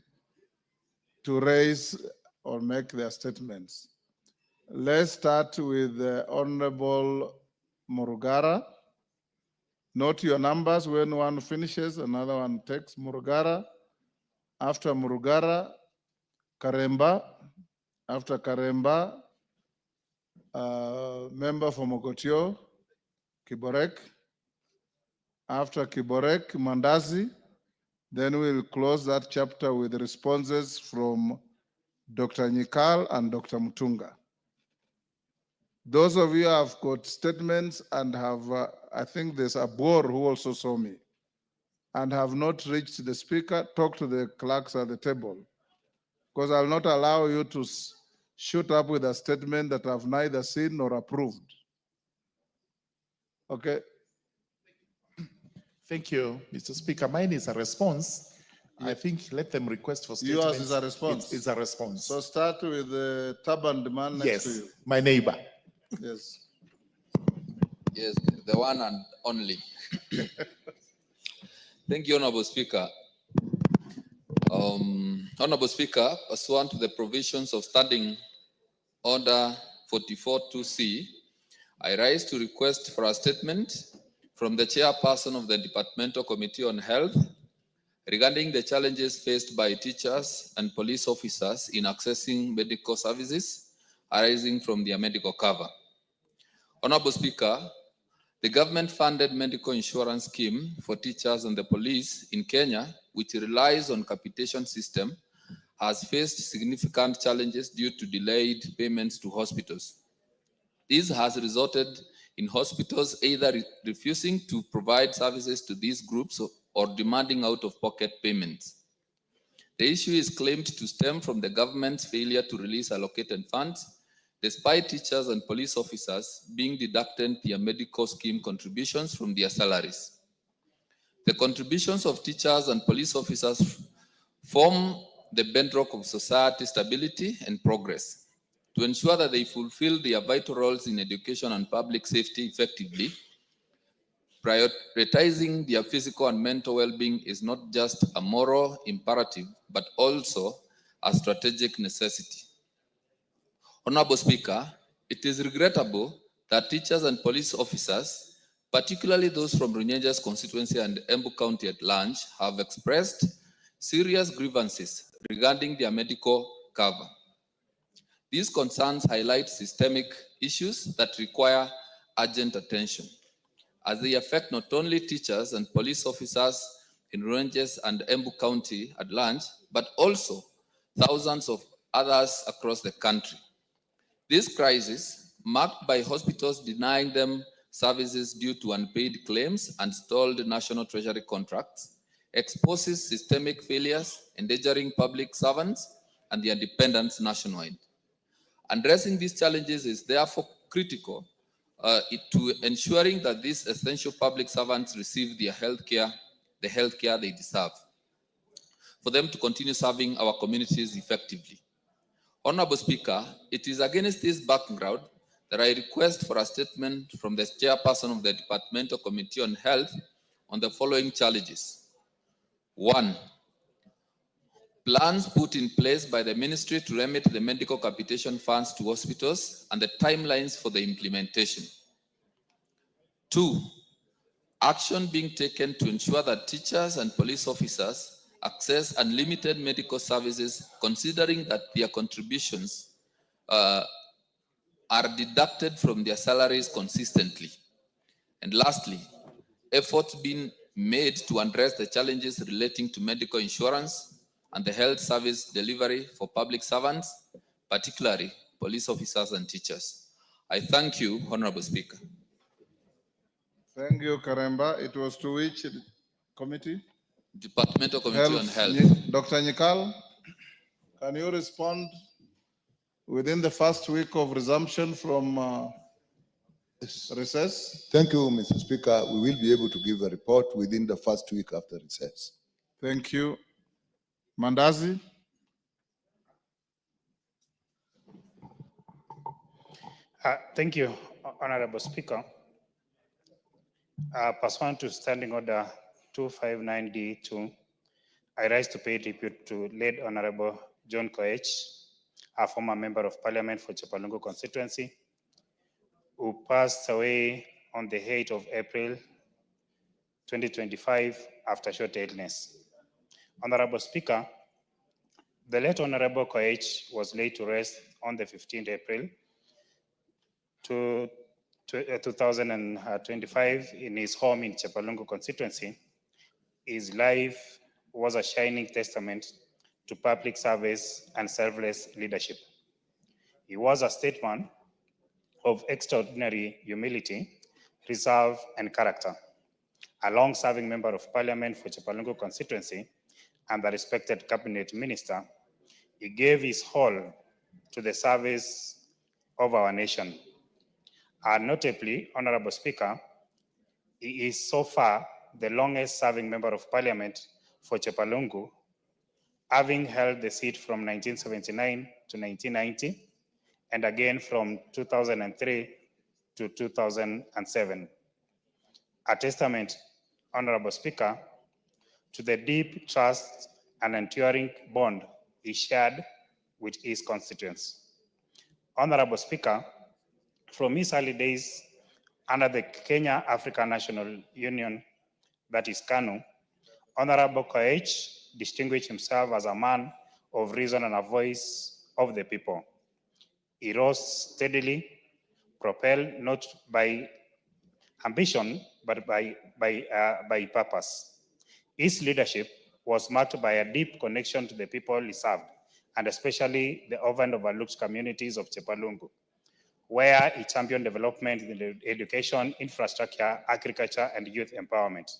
to raise or make their statements. Let's start with the Honorable Murugara. Note your numbers. When one finishes, another one takes. Murugara. After Murugara, Karemba. After Karemba, member for Mogotio, Kiborek. After Kiborek, Mandazi. Then we'll close that chapter with responses from Dr. Nyikal and Dr. Mutunga. Those of you who have got statements and have, I think there's a Boer who also saw me, and have not reached the speaker, talk to the clerks at the table, because I'll not allow you to shoot up with a statement that I've neither seen nor approved. Okay. Thank you, Mr. Speaker. Mine is a response. I think let them request for statements. Yours is a response. It's a response. So start with the turbaned man next to Yes, you. my neighbor. Yes. Yes, the one and only. Thank you, Honorable Speaker. Honorable Speaker, pursuant to the provisions of Standing Order 44-2C, I rise to request for a statement from the chairperson of the Departmental Committee on Health regarding the challenges faced by teachers and police officers in accessing medical services arising from their medical cover. Honorable Speaker, the government-funded medical insurance scheme for teachers and the police in Kenya, which relies on capitation system, has faced significant challenges due to delayed payments to hospitals. This has resulted in hospitals, either refusing to provide services to these groups or demanding out-of-pocket payments. The issue is claimed to stem from the government's failure to release allocated funds, despite teachers and police officers being deducted their medical scheme contributions from their salaries. The contributions of teachers and police officers form the bedrock of society stability and progress. To ensure that they fulfill their vital roles in education and public safety effectively, prioritizing their physical and mental well-being is not just a moral imperative, but also a strategic necessity. Honorable Speaker, it is regrettable that teachers and police officers, particularly those from Runyenja's constituency and Embu County at large, have expressed serious grievances regarding their medical cover. These concerns highlight systemic issues that require urgent attention, as they affect not only teachers and police officers in Runyenjes and Embu County at large, but also thousands of others across the country. This crisis, marked by hospitals denying them services due to unpaid claims and stalled National Treasury contracts, exposes systemic failures endangering public servants and their dependents nationwide. Addressing these challenges is therefore critical to ensuring that these essential public servants receive the healthcare they deserve, for them to continue serving our communities effectively. Honorable Speaker, it is against this background that I request for a statement from the chairperson of the Departmental Committee on Health on the following challenges. 1. Plans put in place by the ministry to remit the medical capitation funds to hospitals and the timelines for the implementation. 2. Action being taken to ensure that teachers and police officers access unlimited medical services, considering that their contributions are deducted from their salaries consistently. And lastly, efforts being made to address the challenges relating to medical insurance and the health service delivery for public servants, particularly police officers and teachers. I thank you, Honorable Speaker. Thank you, Karemba. It was to which committee? Departmental Committee on Health. Dr. Nyikal, can you respond within the first week of resumption from recess? Thank you, Mr. Speaker. We will be able to give a report within the first week after recess. Thank you. Mandazi? Thank you, Honorable Speaker. Pursuant to Standing Order 259D2, I rise to pay tribute to late Honorable John Koech, a former Member of Parliament for Chepalungu constituency, who passed away on the 8th of April 2025 after short illness. Honorable Speaker, the late Honorable Koech was laid to rest on the 15th April 2025 in his home in Chepalungu constituency. His life was a shining testament to public service and selfless leadership. He was a statesman of extraordinary humility, reserve, and character. A long-serving Member of Parliament for Chepalungu constituency and a respected cabinet minister, he gave his all to the service of our nation. Notably, Honorable Speaker, he is so far the longest serving Member of Parliament for Chepalungu, having held the seat from 1979 to 1990, and again from 2003 to 2007. A testament, Honorable Speaker, to the deep trust and enduring bond he shared with his constituents. Honorable Speaker, from his early days under the Kenya African National Union, that is KANU, Honorable Koech distinguished himself as a man of reason and a voice of the people. He rose steadily, propelled not by ambition, but by purpose. His leadership was marked by a deep connection to the people he served, and especially the often overlooked communities of Chepalungu. where he championed development in the education, infrastructure, agriculture, and youth empowerment.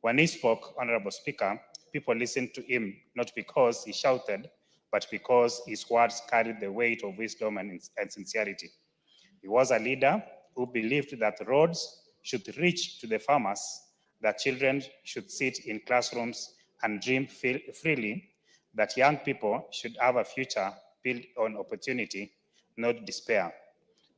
When he spoke, Honorable Speaker, people listened to him not because he shouted, but because his words carried the weight of wisdom and sincerity. He was a leader who believed that roads should reach to the farmers, that children should sit in classrooms and dream freely, that young people should have a future built on opportunity, not despair.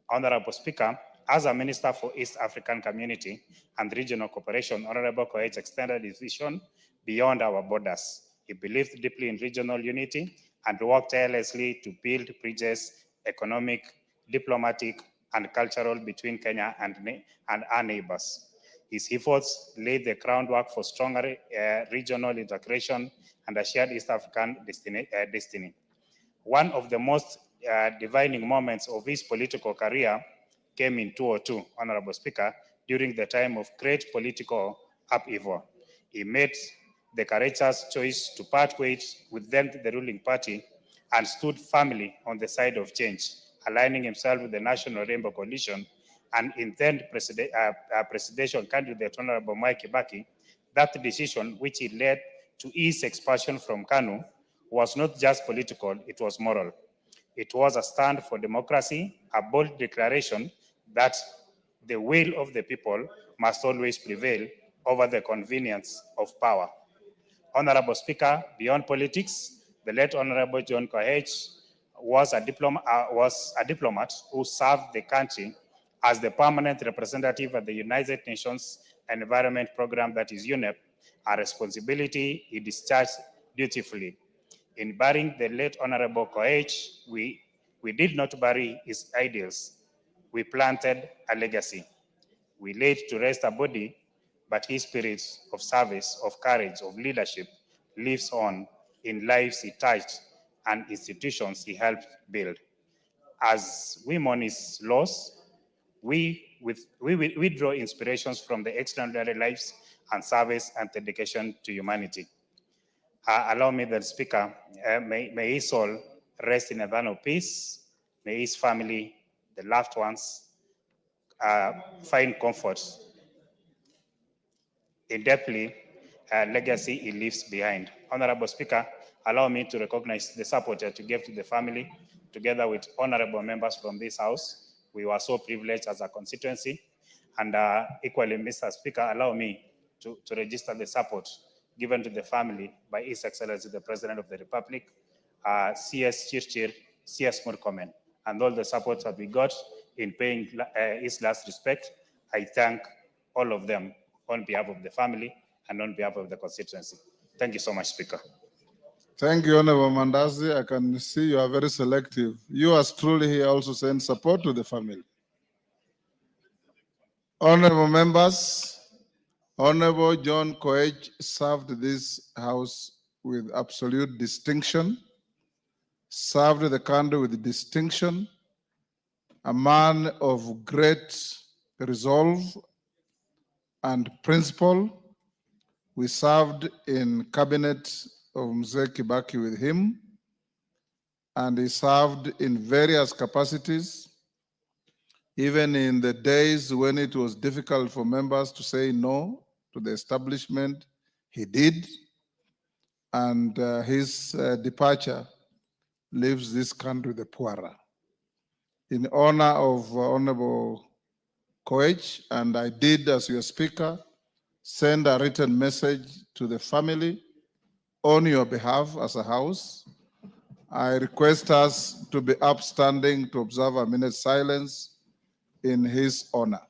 Honorable Speaker, as a Minister for East African Community and Regional Cooperation, Honorable Koech extended his vision beyond our borders. He believed deeply in regional unity and worked tirelessly to build bridges, economic, diplomatic, and cultural between Kenya and our neighbors. His efforts laid the groundwork for stronger regional integration and a shared East African destiny. One of the most defining moments of his political career came in 2002, Honorable Speaker, during the time of great political upheaval. He made the courageous choice to part ways with then the ruling party and stood firmly on the side of change, aligning himself with the National Rainbow Coalition and in then presidential candidate Honorable Mike Kibaki. That decision, which he led to his expulsion from KANU, was not just political, it was moral. It was a stand for democracy, a bold declaration that the will of the people must always prevail over the convenience of power. Honorable Speaker, beyond politics, the late Honorable John Koech was a diplomat who served the country as the permanent representative at the United Nations Environment Program, that is UNEP, a responsibility he discharged dutifully. In burying the late Honorable Koech, we did not bury his ideals. We planted a legacy. We laid to rest a body, but his spirit of service, of courage, of leadership lives on in lives he touched and institutions he helped build. As we mourn his loss, we draw inspirations from the extraordinary lives and service and dedication to humanity. Allow me, the Speaker, may his soul rest in eternal peace. May his family, the loved ones, find comfort in deeply legacy he leaves behind. Honorable Speaker, allow me to recognize the support that you gave to the family, together with honorable members from this House. We were so privileged as a constituency. And equally, Mr. Speaker, allow me to register the support given to the family by His Excellency the President of the Republic, CS Chirchir, CS Murkomen, and all the support that we got in paying his last respect. I thank all of them on behalf of the family and on behalf of the constituency. Thank you so much, Speaker. Thank you, Honorable Mandazi. I can see you are very selective. You as truly here also send support to the family. Honorable members, Honorable John Koech served this House with absolute distinction, served the country with distinction, a man of great resolve and principle. We served in cabinet of Mzee Kibaki with him, and he served in various capacities, even in the days when it was difficult for members to say no to the establishment. He did, and his departure leaves this country the poorer. In honor of Honorable Koech, and I did, as your speaker, send a written message to the family on your behalf as a House. I request us to be upstanding to observe a minute's silence in his honor.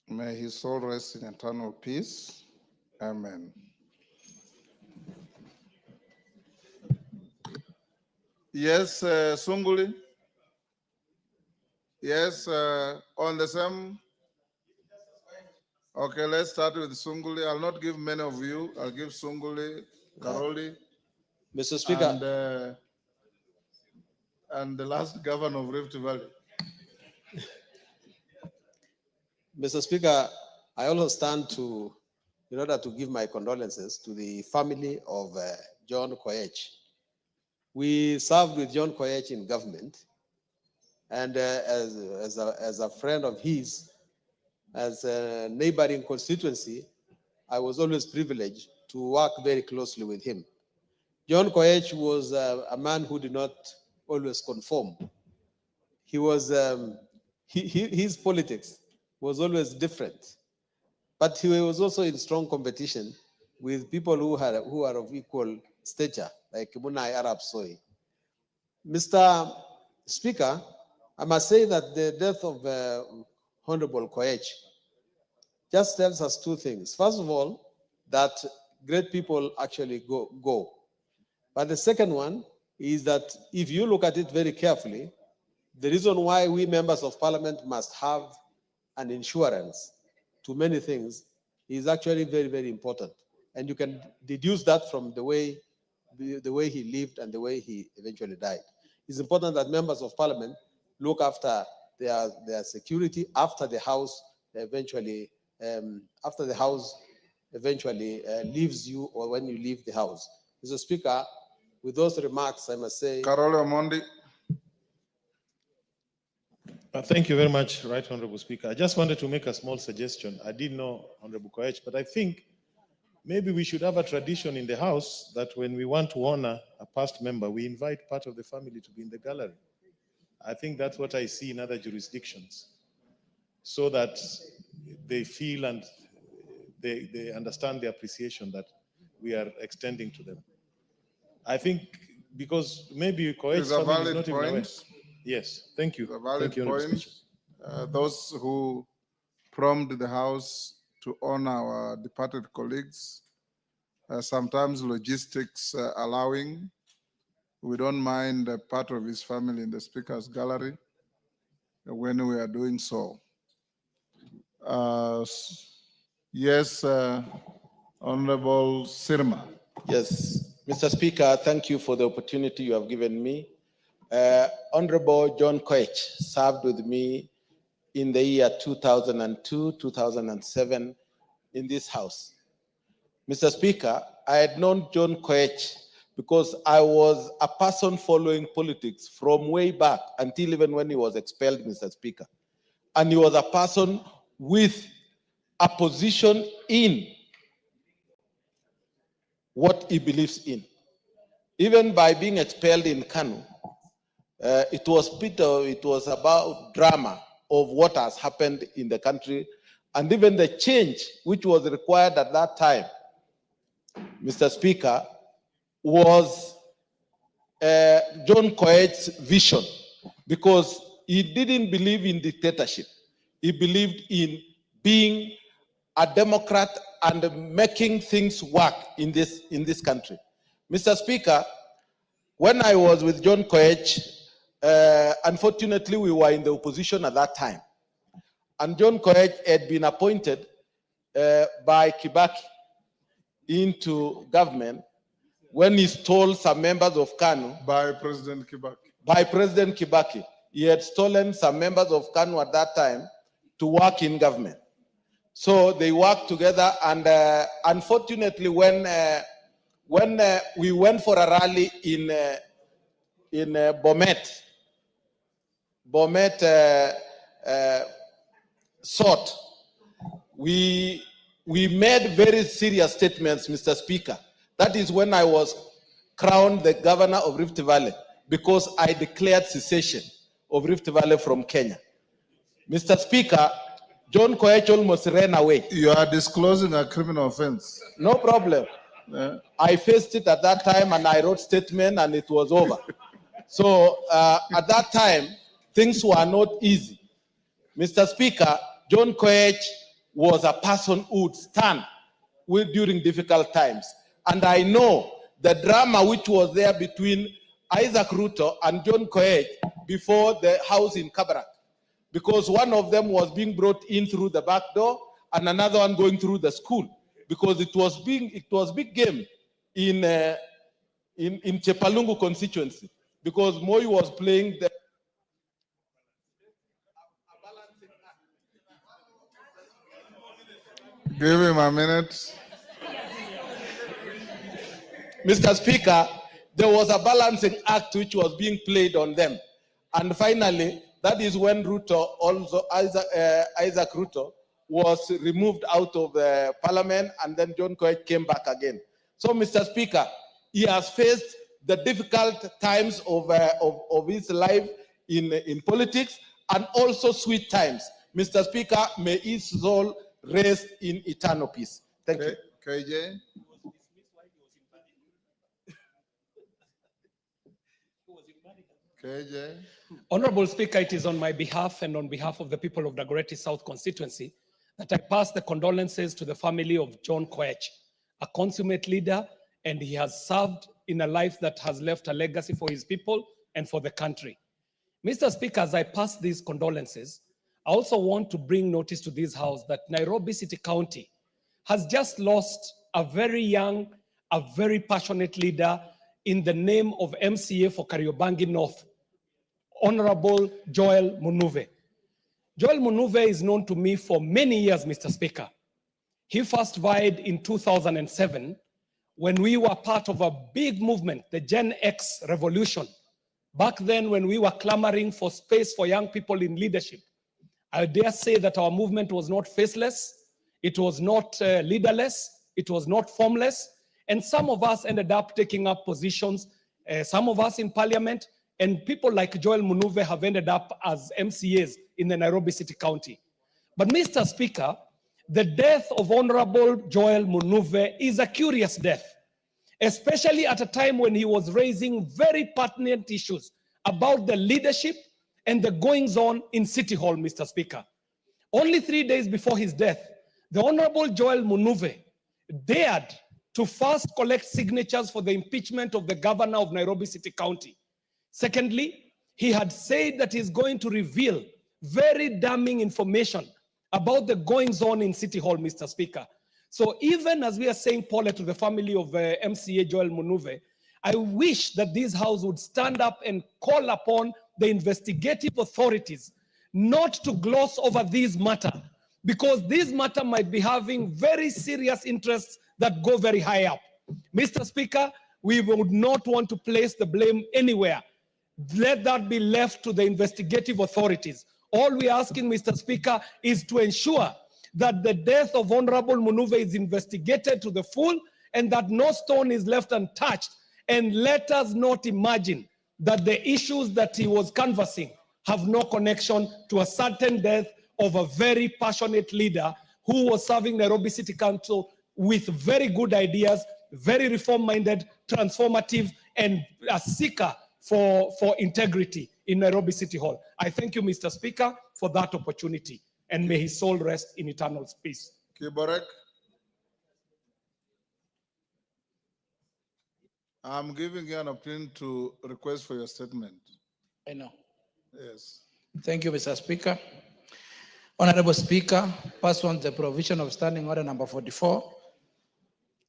May his soul rest in eternal peace. Amen. Yes, Sunguli. Yes, on the same. Okay, let's start with Sunguli. I'll not give many of you. I'll give Sunguli Karoli, Mr. Speaker, and the last governor of Rift Valley. Mr. Speaker, I also stand in order to give my condolences to the family of John Koech. We served with John Koech in government, and as a friend of his, as a neighboring constituency, I was always privileged to work very closely with him. John Koech was a man who did not always conform. He was his politics was always different, but he was also in strong competition with people who are of equal stature, like Munai Arab Soy. Mr. Speaker, I must say that the death of Honorable Koech just tells us two things. First of all, that great people actually go. But the second one is that if you look at it very carefully, the reason why we members of parliament must have an insurance to many things is actually very, very important. And you can deduce that from the way he lived and the way he eventually died. It's important that members of parliament look after their security after the house eventually leaves you, or when you leave the house. Mr. Speaker, with those remarks, I must say. Karoli Omondi. Thank you very much, Right Honorable Speaker. I just wanted to make a small suggestion. I didn't know Honorable Koech, but I think maybe we should have a tradition in the House that when we want to honor a past member, we invite part of the family to be in the gallery. I think that's what I see in other jurisdictions, so that they feel and they understand the appreciation that we are extending to them. I think because maybe Koech's family is not even aware. Yes, thank you. It's a valid Thank you, Honorable point. Speaker. Those who prompt the House to honor our departed colleagues, sometimes logistics allowing, we don't mind a part of his family in the Speaker's gallery when we are doing so. Yes, Honorable Sirma. Yes, Mr. Speaker, thank you for the opportunity you have given me. Honorable John Koech served with me in the year 2002, 2007 in this House. Mr. Speaker, I had known John Koech because I was a person following politics from way back until even when he was expelled, Mr. Speaker. And he was a person with a position in what he believes in. Even by being expelled in Kanu, it was about drama of what has happened in the country, and even the change which was required at that time, Mr. Speaker, was John Koech's vision, because he didn't believe in dictatorship. He believed in being a Democrat and making things work in this country. Mr. Speaker, when I was with John Koech, unfortunately, we were in the opposition at that time. And John Koech had been appointed by Kibaki into government when he stole some members of KANU. By President Kibaki. By President Kibaki. He had stolen some members of KANU at that time to work in government. So they worked together, and unfortunately, when we went for a rally in Bomet sought, we made very serious statements, Mr. Speaker. That is when I was crowned the governor of Rift Valley, because I declared secession of Rift Valley from Kenya. Mr. Speaker, John Koech almost ran away. You are disclosing a criminal offense. No problem. Yeah. I faced it at that time, and I wrote statement, and it was over. So at that time, things were not easy. Mr. Speaker, John Koech was a person who would stand during difficult times. And I know the drama which was there between Isaac Ruto and John Koech before the house in Kabarak, because one of them was being brought in through the back door and another one going through the school, because it was big game in Chepalungu constituency, because Moi was playing the Give him a minute. Mr. Speaker, there was a balancing act which was being played on them. And finally, that is when Ruto, also Isaac Ruto, was removed out of parliament, and then John Koech came back again. So, Mr. Speaker, he has faced the difficult times of his life in politics, and also sweet times. Mr. Speaker, may his soul rest in eternal peace. Thank you. KJ? KJ? Honorable Speaker, it is on my behalf and on behalf of the people of the Dagoretti South constituency that I pass the condolences to the family of John Koech, a consummate leader, and he has served in a life that has left a legacy for his people and for the country. Mr. Speaker, as I pass these condolences, I also want to bring notice to this House that Nairobi City County has just lost a very young, a very passionate leader in the name of MCA for Kariobangi North, Honorable Joel Munuve. Joel Munuve is known to me for many years, Mr. Speaker. He first vied in 2007 when we were part of a big movement, the Gen X revolution. Back then, when we were clamoring for space for young people in leadership, I dare say that our movement was not faceless, it was not leaderless, it was not formless, and some of us ended up taking up positions, some of us in parliament, and people like Joel Munuve have ended up as MCAs in the Nairobi City County. But Mr. Speaker, the death of Honorable Joel Munuve is a curious death, especially at a time when he was raising very pertinent issues about the leadership and the goings-on in City Hall, Mr. Speaker. Only 3 days before his death, the Honorable Joel Munuve dared to first collect signatures for the impeachment of the governor of Nairobi City County. Secondly, he had said that he's going to reveal very damning information about the goings-on in City Hall, Mr. Speaker. So even as we are saying Paula to the family of MCA Joel Munuve, I wish that this House would stand up and call upon the investigative authorities not to gloss over this matter, because this matter might be having very serious interests that go very high up. Mr. Speaker, we would not want to place the blame anywhere. Let that be left to the investigative authorities. All we're asking, Mr. Speaker, is to ensure that the death of Honorable Munuve is investigated to the full and that no stone is left untouched. And let us not imagine that the issues that he was canvassing have no connection to a certain death of a very passionate leader who was serving Nairobi City Council with very good ideas, very reform-minded, transformative, and a seeker for integrity in Nairobi City Hall. I thank you, Mr. Speaker, for that opportunity, and may his soul rest in eternal peace. Kiborek? I'm giving you an opportunity to request for your statement. I know. Yes. Thank you, Mr. Speaker. Honorable Speaker, pursuant to the provision of Standing Order number 44,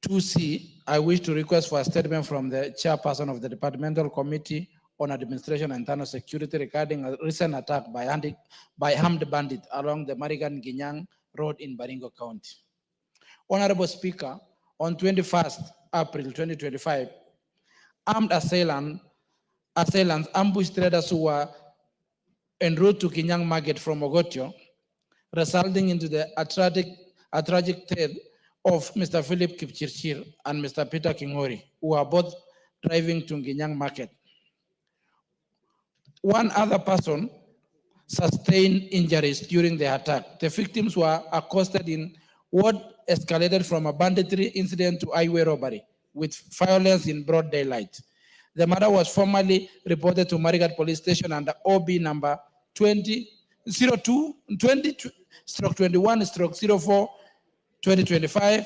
2C, I wish to request for a statement from the chairperson of the Departmental Committee on Administration and Internal Security regarding a recent attack by armed bandits along the Marigan-Ginyang Road in Baringo County. Honorable Speaker, on 21st April 2025, armed assailants ambushed traders who were en route to Ginyang Market from Ogotio, resulting into a tragic death of Mr. Philip Kipchirchir and Mr. Peter Kingori, who are both driving to Ginyang Market. One other person sustained injuries during the attack. The victims were accosted in what escalated from a banditry incident to highway robbery with violence in broad daylight. The matter was formally reported to Marigat Police Station under OB number 20-21-04-2025,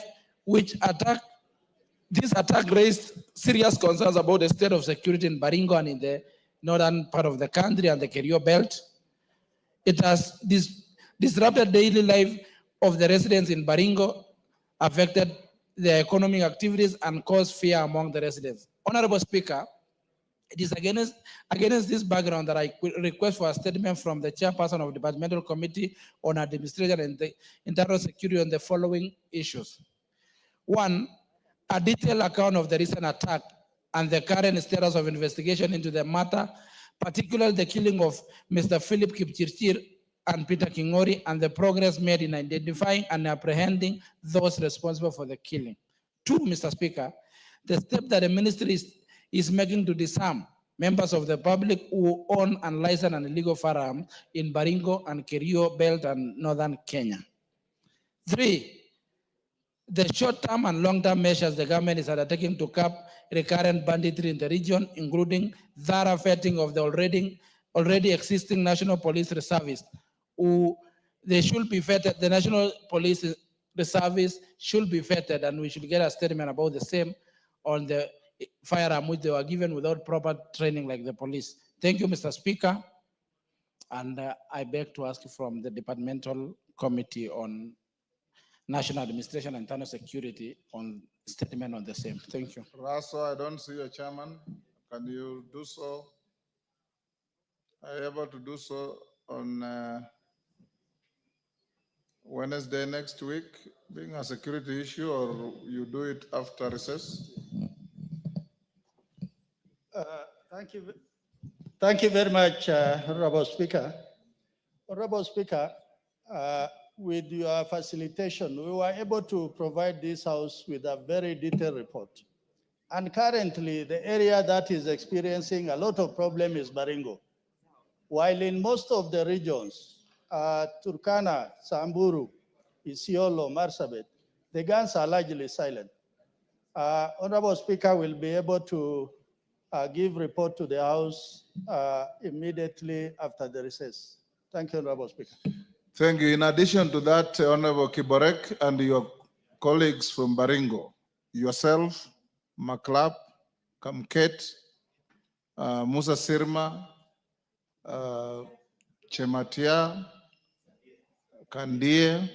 this attack raised serious concerns about the state of security in Baringo and in the northern part of the country and the Kerio Belt. It has disrupted daily life of the residents in Baringo, affected their economic activities and cause fear among the residents. Honorable Speaker, it is against this background that I request for a statement from the chairperson of the Departmental Committee on Administration and the Internal Security on the following issues. One, a detailed account of the recent attack and the current status of investigation into the matter, particularly the killing of Mr. Philip Kipchirchir and Peter Kingori, and the progress made in identifying and apprehending those responsible for the killing. Two, Mr. Speaker, the step that the ministry is making to disarm members of the public who own and license an illegal firearm in Baringo and Kerio Belt and northern Kenya. Three, the short-term and long-term measures the government is undertaking to curb recurrent banditry in the region, including thorough vetting of the already existing National Police Reservists, who they should be vetted. The National Police Reservists should be vetted, and we should get a statement about the same on the firearm which they were given without proper training like the police. Thank you, Mr. Speaker. And I beg to ask from the Departmental Committee on National Administration and Internal Security on statement on the same. Thank you. Raso, I don't see your chairman. Can you do so? Are you able to do so on Wednesday next week, being a security issue, or you do it after recess? Thank you. Thank you very much, Honorable Speaker. Honorable Speaker, with your facilitation, we were able to provide this House with a very detailed report. And currently, the area that is experiencing a lot of problem is Baringo. While in most of the regions, Turkana, Samburu, Isiolo, Marsabit, the guns are largely silent. Honorable Speaker will be able to give report to the House immediately after the recess. Thank you, Honorable Speaker. Thank you. In addition to that, Honorable Kiborek and your colleagues from Baringo, yourself, Maklap, Kamket, Musa Sirma, Chematia, Kandie,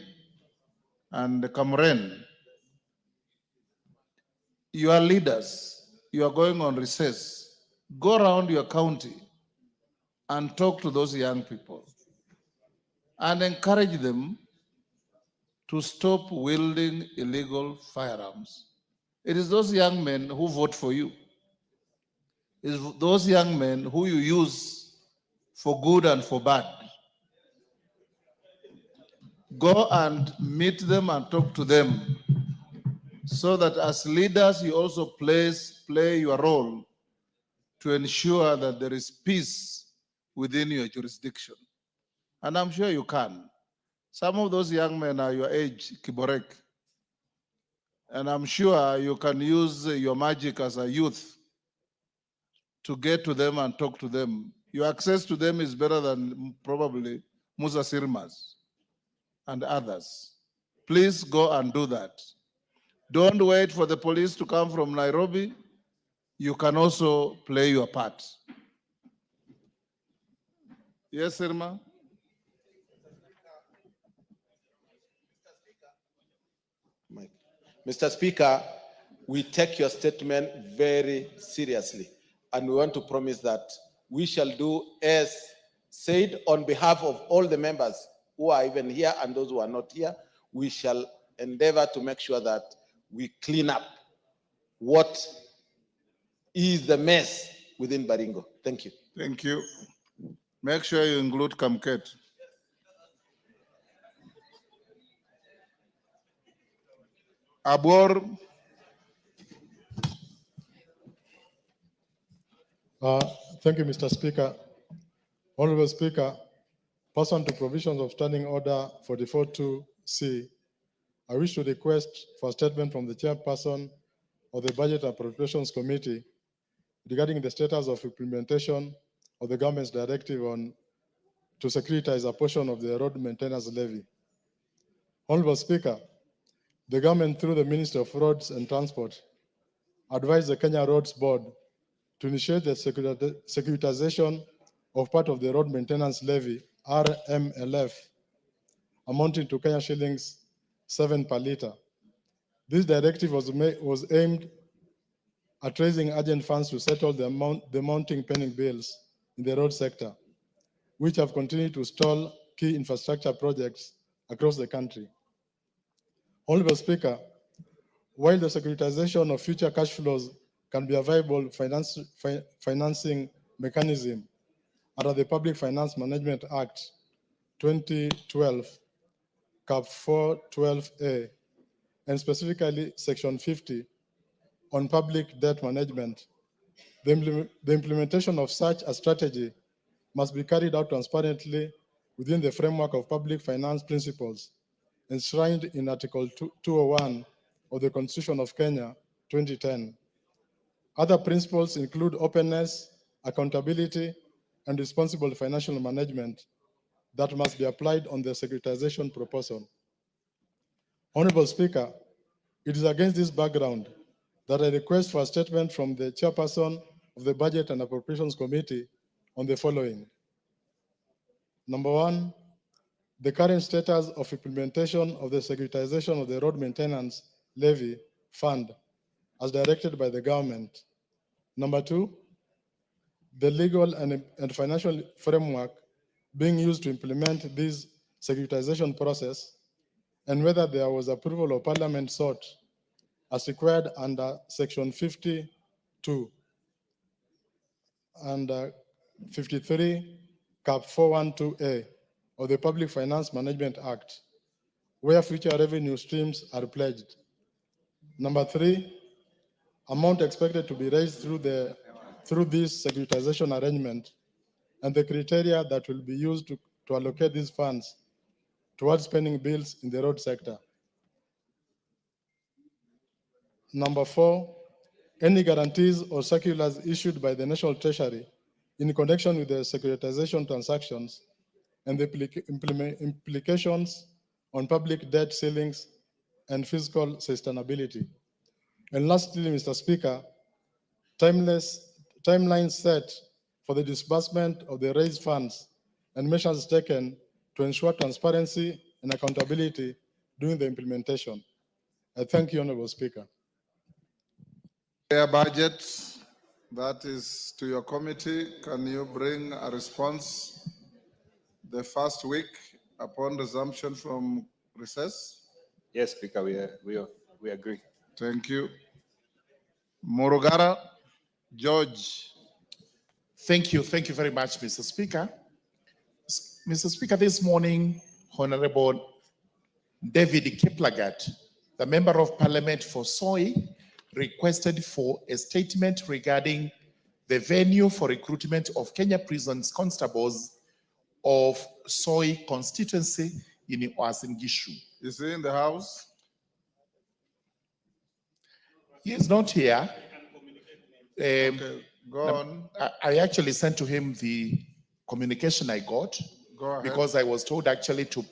and Kamren, you are leaders. You are going on recess. Go around your county and talk to those young people and encourage them to stop wielding illegal firearms. It is those young men who vote for you. It is those young men who you use for good and for bad. Go and meet them and talk to them so that as leaders, you also play your role to ensure that there is peace within your jurisdiction. And I'm sure you can. Some of those young men are your age, Kiborek. And I'm sure you can use your magic as a youth to get to them and talk to them. Your access to them is better than probably Musa Sirmas and others. Please go and do that. Don't wait for the police to come from Nairobi. You can also play your part. Yes, Sirma? Mr. Speaker, we take your statement very seriously, and we want to promise that we shall do as said on behalf of all the members who are even here and those who are not here. We shall endeavor to make sure that we clean up what is the mess within Baringo. Thank you. Thank you. Make sure you include Kamket. Abor. Thank you, Mr. Speaker. Honorable Speaker, pursuant to provisions of Standing Order 44.2C, I wish to request for a statement from the chairperson of the Budget and Appropriations Committee regarding the status of implementation of the government's directive on to securitize a portion of the road maintenance levy. Honorable Speaker, the government through the Ministry of Roads and Transport advised the Kenya Roads Board to initiate the securitization of part of the road maintenance levy, RMLF, amounting to Kenya shillings 7 per litre, This directive was aimed at raising urgent funds to settle the mounting pending bills in the road sector, which have continued to stall key infrastructure projects across the country. Honorable Speaker, while the securitization of future cash flows can be a viable financing mechanism under the Public Finance Management Act 2012, Cap 412A, and specifically Section 50 on public debt management, the implementation of such a strategy must be carried out transparently within the framework of public finance principles enshrined in Article 201 of the Constitution of Kenya, 2010. Other principles include openness, accountability, and responsible financial management that must be applied on the securitization proposal. Honorable Speaker, it is against this background that I request for a statement from the chairperson of the Budget and Appropriations Committee on the following. Number one, the current status of implementation of the securitization of the road maintenance levy fund as directed by the government. Number two, the legal and financial framework being used to implement this securitization process, and whether there was approval of Parliament sought as required under Section 52 and 53, Cap 412A of the Public Finance Management Act, where future revenue streams are pledged. Number three, amount expected to be raised through this securitization arrangement and the criteria that will be used to allocate these funds towards spending bills in the road sector. Number four, any guarantees or circulars issued by the National Treasury in connection with the securitization transactions and the implications on public debt ceilings and fiscal sustainability. And lastly, Mr. Speaker, timelines set for the disbursement of the raised funds and measures taken to ensure transparency and accountability during the implementation. I thank you, Honorable Speaker. Budget, that is to your committee. Can you bring a response the first week upon resumption from recess? Yes, Speaker, we agree. Thank you. Morogara, George. Thank you very much, Mr. Speaker. Mr. Speaker, this morning, Honorable David Kiplagat, the Member of Parliament for Soy, requested for a statement regarding the venue for recruitment of Kenya Prisons constables of Soy constituency in Uasin Gishu. Is he in the house? He is not here. Okay, go on. I actually sent to him the communication I got. Go ahead. Because I was told actually to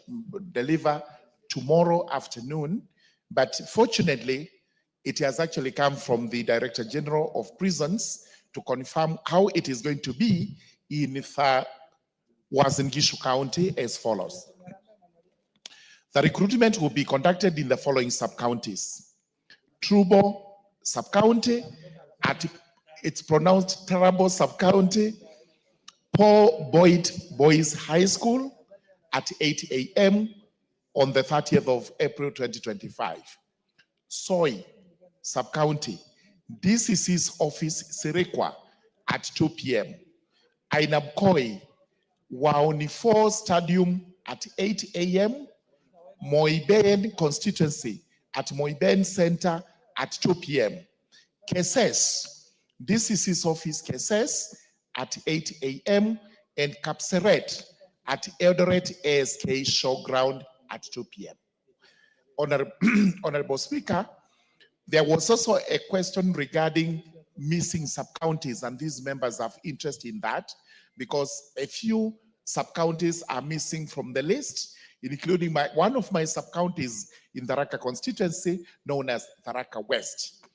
deliver tomorrow afternoon. But fortunately, it has actually come from the Director General of Prisons to confirm how it is going to be in Uasin Gishu County as follows. The recruitment will be conducted in the following sub-counties. Trubo sub-county, it's pronounced Tarabo sub-county, Paul Boyd Boys High School at 8 a.m. on the 30th of April 2025. Soy sub-county, DCC's office Sirekwa at 2 p.m. Ainabkoi, Waonifo Stadium at 8 a.m. Moiben constituency at Moiben Center at 2 p.m. Keses, DCC's office Keses at 8 a.m. and Kapseret at Eldoret ASK Showground at 2 p.m. Honorable Speaker, there was also a question regarding missing sub-counties, and these members have interest in that because a few sub-counties are missing from the list, including one of my sub-counties in the Tharaka constituency known as Tharaka West.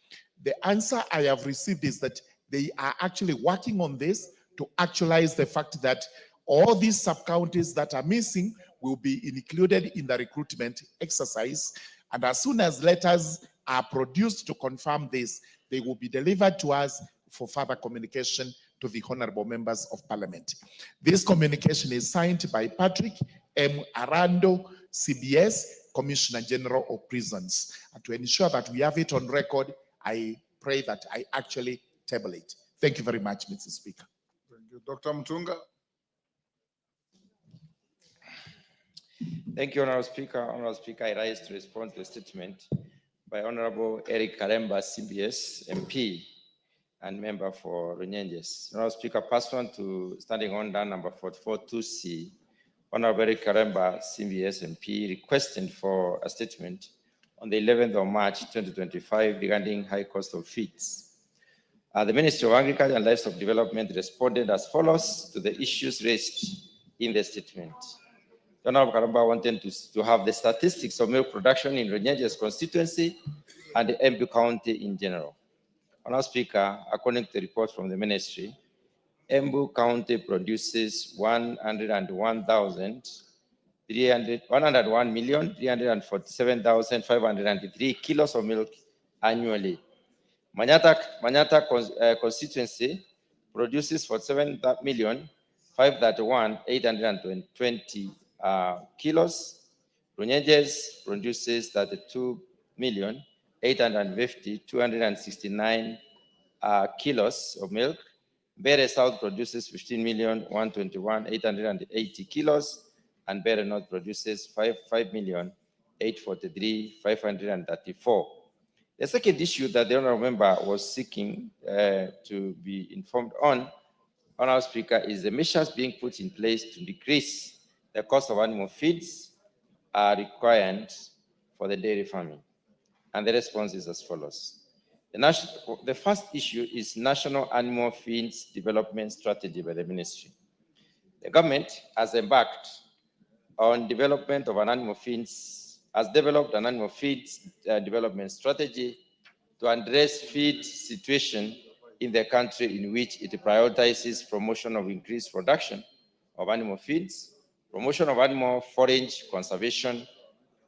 The answer I have received is that they are actually working on this to actualize the fact that all these sub-counties that are missing will be included in the recruitment exercise. And as soon as letters are produced to confirm this, they will be delivered to us for further communication to the honorable members of parliament. This communication is signed by Patrick M. Arando, CBS, Commissioner General of Prisons. And to ensure that we have it on record, I pray that I actually table it. Thank you very much, Mr. Speaker. Thank you. Dr. Mutunga. Thank you, Honorable Speaker. Honorable Speaker, I rise to respond to a statement by Honorable Eric Karemba, CBS MP and member for Runyenjes. Honorable Speaker, pursuant to Standing Order number 44-2C, Honorable Eric Karemba, CBS MP, requesting for a statement on the 11th of March 2025 regarding high cost of feeds. The Ministry of Agriculture and Livestock Development responded as follows to the issues raised in the statement. Honorable Karemba wanted to have the statistics of milk production in Runyenjes constituency and the Embu County in general. Honorable Speaker, according to the report from the ministry, Embu County produces 101,347,503 kilos of milk annually. Manyata constituency produces 47,531,820 kilos. Runyenjes produces 32,850,269 kilos of milk. Bere South produces 15,121,880 kilos, and Bere North produces 5,843,534. The second issue that the honorable member was seeking to be informed on, Honorable Speaker, is the measures being put in place to decrease the cost of animal feeds are required for the dairy farming. And the response is as follows. The first issue is National Animal Feeds Development Strategy by the ministry. The government has embarked on development of an animal feeds, has developed an animal feeds development strategy to address feed situation in the country, in which it prioritizes promotion of increased production of animal feeds, promotion of animal forage conservation,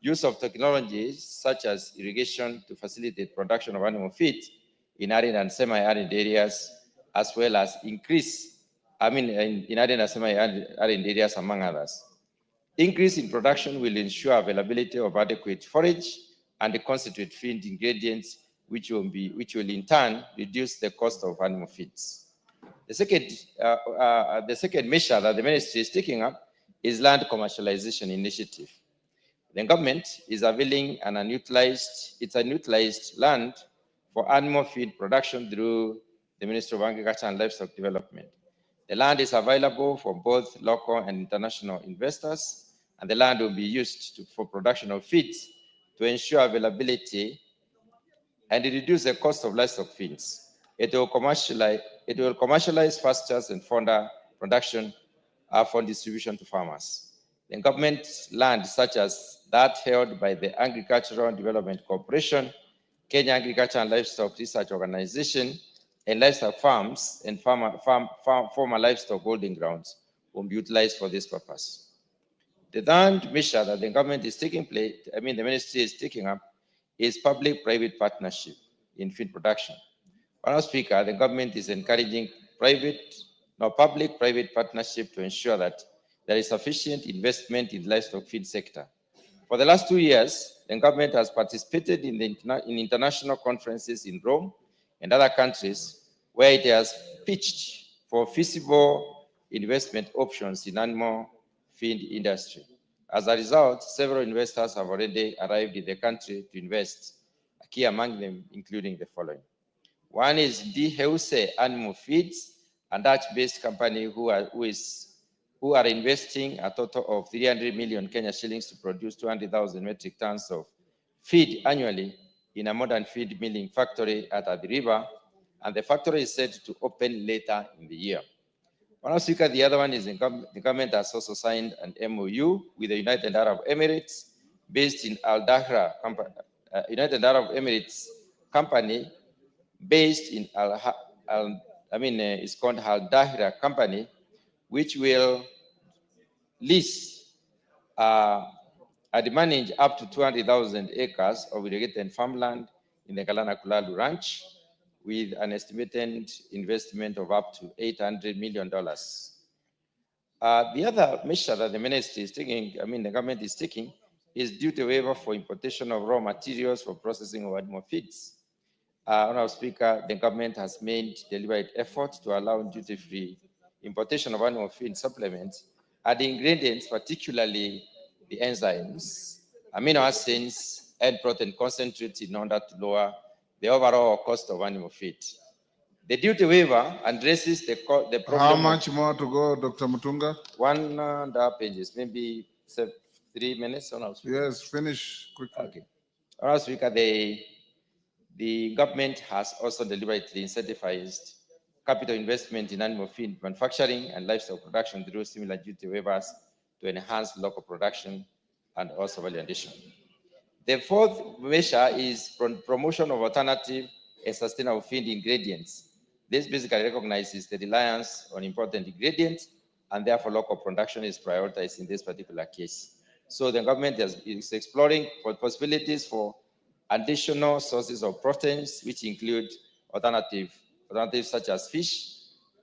use of technologies such as irrigation to facilitate production of animal feed in arid and semi-arid areas, as well as in arid and semi-arid areas, among others. Increase in production will ensure availability of adequate forage and the constituent feed ingredients, which will in turn reduce the cost of animal feeds. The second measure that the ministry is taking up is land commercialization initiative. The government is availing an unutilized land for animal feed production through the Ministry of Agriculture and Livestock Development. The land is available for both local and international investors, and the land will be used for production of feeds to ensure availability and reduce the cost of livestock feeds. It will commercialize pastures and fodder production for distribution to farmers. The government land, such as that held by the Agricultural Development Corporation, Kenya Agriculture and Livestock Research Organization, and livestock farms and former livestock holding grounds, will be utilized for this purpose. The third measure that the government is the ministry is taking up, is public-private partnership in feed production. Honorable Speaker, the government is encouraging public-private partnership to ensure that there is sufficient investment in the livestock feed sector. For the last 2 years, the government has participated in international conferences in Rome and other countries where it has pitched for feasible investment options in animal feed industry. As a result, several investors have already arrived in the country to invest, key among them including the following. One is DHeuse Animal Feeds, a Dutch-based company who are investing a total of 300 million Kenya shillings to produce 200,000 metric tons of feed annually in a modern feed milling factory at Athi River, and the factory is set to open later in the year. Honorable Speaker, the other one is the government has also signed an MOU with the United Arab Emirates, based in Al Dahra, United Arab Emirates company, based in it's called Al Dahra Company, which will lease and manage up to 200,000 acres of irrigated farmland in the Galana Kulalu Ranch with an estimated investment of up to $800 million. The other measure that the ministry is taking, the government is taking, is duty waiver for importation of raw materials for processing of animal feeds. Honorable Speaker, the government has made deliberate efforts to allow duty-free importation of animal feed supplements and the ingredients, particularly the enzymes, amino acids, and protein concentrates in order to lower the overall cost of animal feed. The duty waiver addresses the problem. How much more to go, Dr. Mutunga? 1.5 pages, maybe 3 minutes. Honorable Speaker. Yes, finish quickly. Okay. Honorable Speaker, the government has also deliberately incentivized capital investment in animal feed manufacturing and livestock production through similar duty waivers to enhance local production and also value addition. The fourth measure is promotion of alternative and sustainable feed ingredients. This basically recognizes the reliance on important ingredients, and therefore local production is prioritized in this particular case. So the government is exploring possibilities for additional sources of proteins, which include alternatives such as fish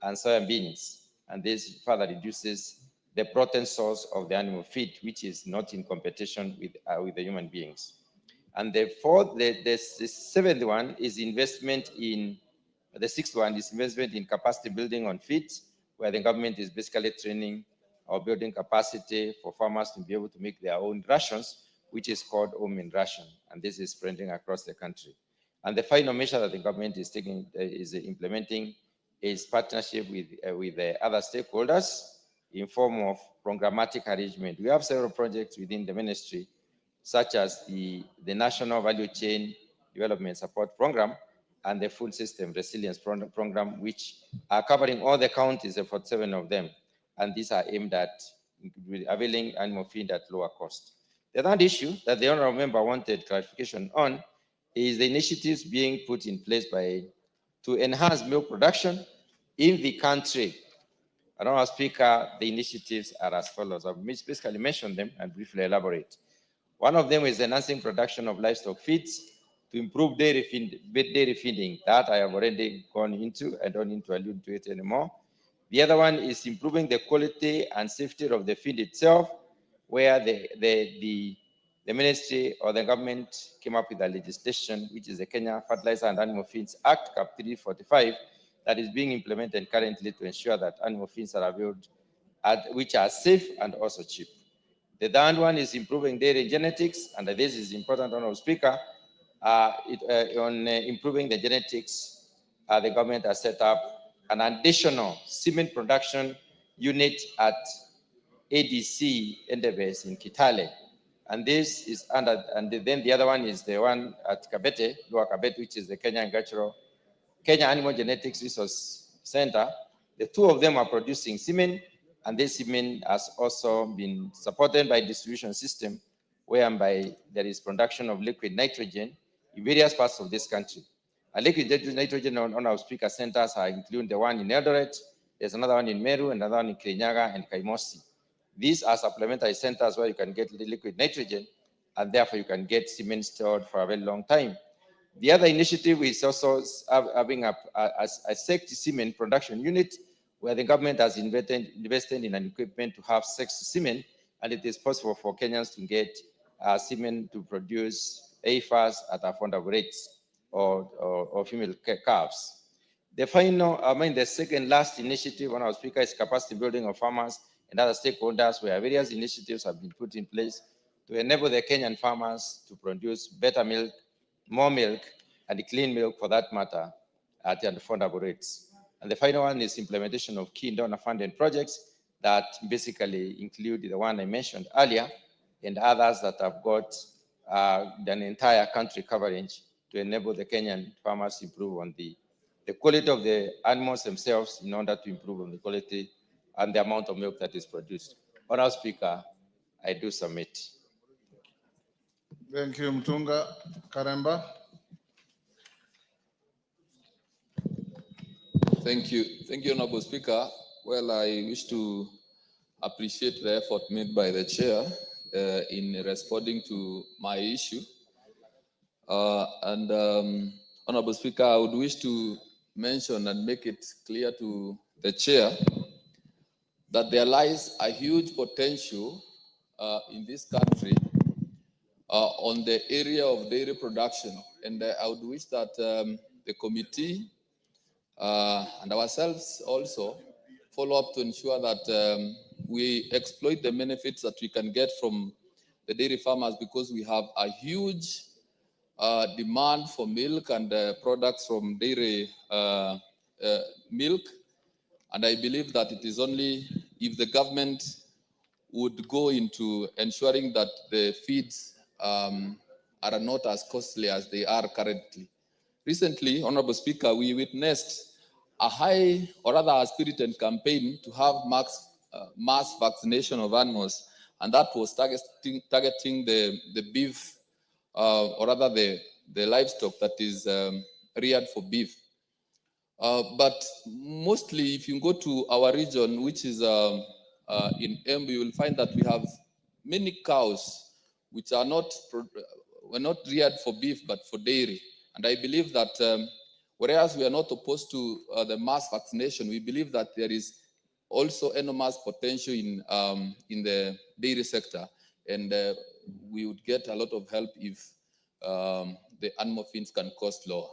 and soybeans, and this further reduces the protein source of the animal feed, which is not in competition with the human beings. And the seventh one is investment in, the sixth one is investment in capacity building on feeds, where the government is basically training or building capacity for farmers to be able to make their own rations, which is called home in ration, and this is spreading across the country. And the final measure that the government is taking, is implementing, is partnership with the other stakeholders in form of programmatic arrangement. We have several projects within the ministry, such as the National Value Chain Development Support Program and the Food System Resilience Program, which are covering all the counties, 47 of them, and these are aimed at availing animal feed at lower cost. The third issue that the honorable member wanted clarification on is the initiatives being put in place to enhance milk production in the country. Honorable Speaker, the initiatives are as follows. I've basically mentioned them and briefly elaborate. One of them is enhancing production of livestock feeds to improve dairy feeding. That I have already gone into. I don't need to allude to it anymore. The other one is improving the quality and safety of the feed itself, where the ministry or the government came up with a legislation, which is the Kenya Fertilizer and Animal Feeds Act, Cap 345, that is being implemented currently to ensure that animal feeds are available, which are safe and also cheap. The third one is improving dairy genetics, and this is important, Honorable Speaker. On improving the genetics, the government has set up an additional semen production unit at ADC Endebess in Kitale. And this is under, and then the other one is the one at Kabete, Lower Kabete, which is the Kenya Animal Genetics Resource Center. The two of them are producing semen, and this semen has also been supported by distribution system, whereby there is production of liquid nitrogen in various parts of this country. And liquid nitrogen on our speaker centers are including the one in Eldoret, there's another one in Meru, another one in Kirinyaga and Kaimosi. These are supplementary centers where you can get liquid nitrogen, and therefore you can get semen stored for a very long time. The other initiative is also having a sexed semen production unit, where the government has invested in an equipment to have sexed semen, and it is possible for Kenyans to get semen to produce AFAs at affordable rates or female calves. The final, the second last initiative on our speaker is capacity building of farmers and other stakeholders, where various initiatives have been put in place to enable the Kenyan farmers to produce better milk, more milk, and clean milk for that matter at affordable rates. And the final one is implementation of key donor-funded projects that basically include the one I mentioned earlier and others that have got an entire country coverage to enable the Kenyan farmers to improve on the quality of the animals themselves in order to improve on the quality and the amount of milk that is produced. Honorable Speaker, I do submit. Thank you, Mutunga. Karemba. Thank you, Honorable Speaker. Well, I wish to appreciate the effort made by the chair in responding to my issue. Honorable Speaker, I would wish to mention and make it clear to the chair that there lies a huge potential in this country on the area of dairy production. And I would wish that the committee and ourselves also follow up to ensure that we exploit the benefits that we can get from the dairy farmers, because we have a huge demand for milk and products from dairy milk. And I believe that it is only if the government would go into ensuring that the feeds are not as costly as they are currently. Recently, Honorable Speaker, we witnessed a high, or rather a spirited campaign to have mass vaccination of animals, and that was targeting the beef, or rather the livestock that is reared for beef. But mostly, if you go to our region, which is in Embu, you will find that we have many cows which are were not reared for beef, but for dairy. And I believe that whereas we are not opposed to the mass vaccination, we believe that there is also enormous potential in the dairy sector, and we would get a lot of help if the animal feeds can cost lower.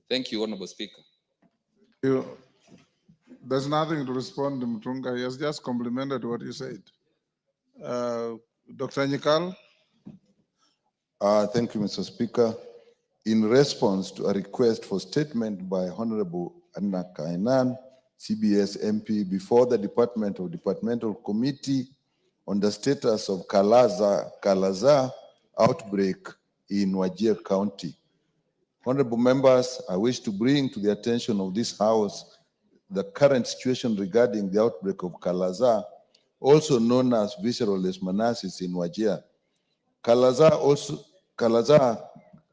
Thank you, Honorable Speaker. There's nothing to respond to Mutunga. He has just complimented what you said. Dr. Nyikal? Thank you, Mr. Speaker. In response to a request for statement by Honorable Anna Kainan, CBS MP, before the Departmental Committee on the status of Kalaza outbreak in Wajir County. Honorable members, I wish to bring to the attention of this House the current situation regarding the outbreak of Kalaza, also known as visceral leishmaniasis in Wajir. Kalaza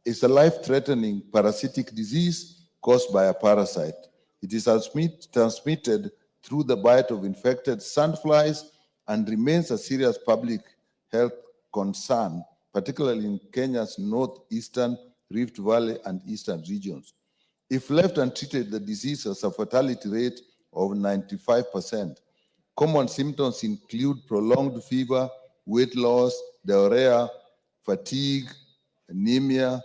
is a life-threatening parasitic disease caused by a parasite. It is transmitted through the bite of infected sandflies and remains a serious public health concern, particularly in Kenya's northeastern, Rift Valley, and eastern regions. If left untreated, the disease has a fatality rate of 95%. Common symptoms include prolonged fever, weight loss, diarrhea, fatigue, anemia,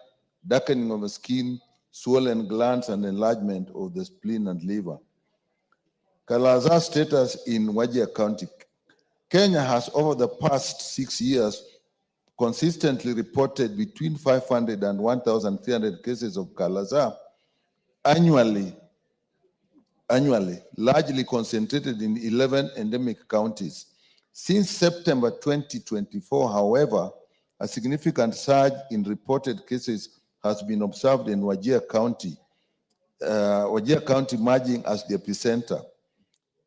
darkening of the skin, swollen glands, and enlargement of the spleen and liver. Kalaza status in Wajir County. Kenya has, over the past 6 years, consistently reported between 500 and 1,300 cases of Kalaza annually, largely concentrated in 11 endemic counties. Since September 2024, however, a significant surge in reported cases has been observed in Wajir County, emerging as the epicenter.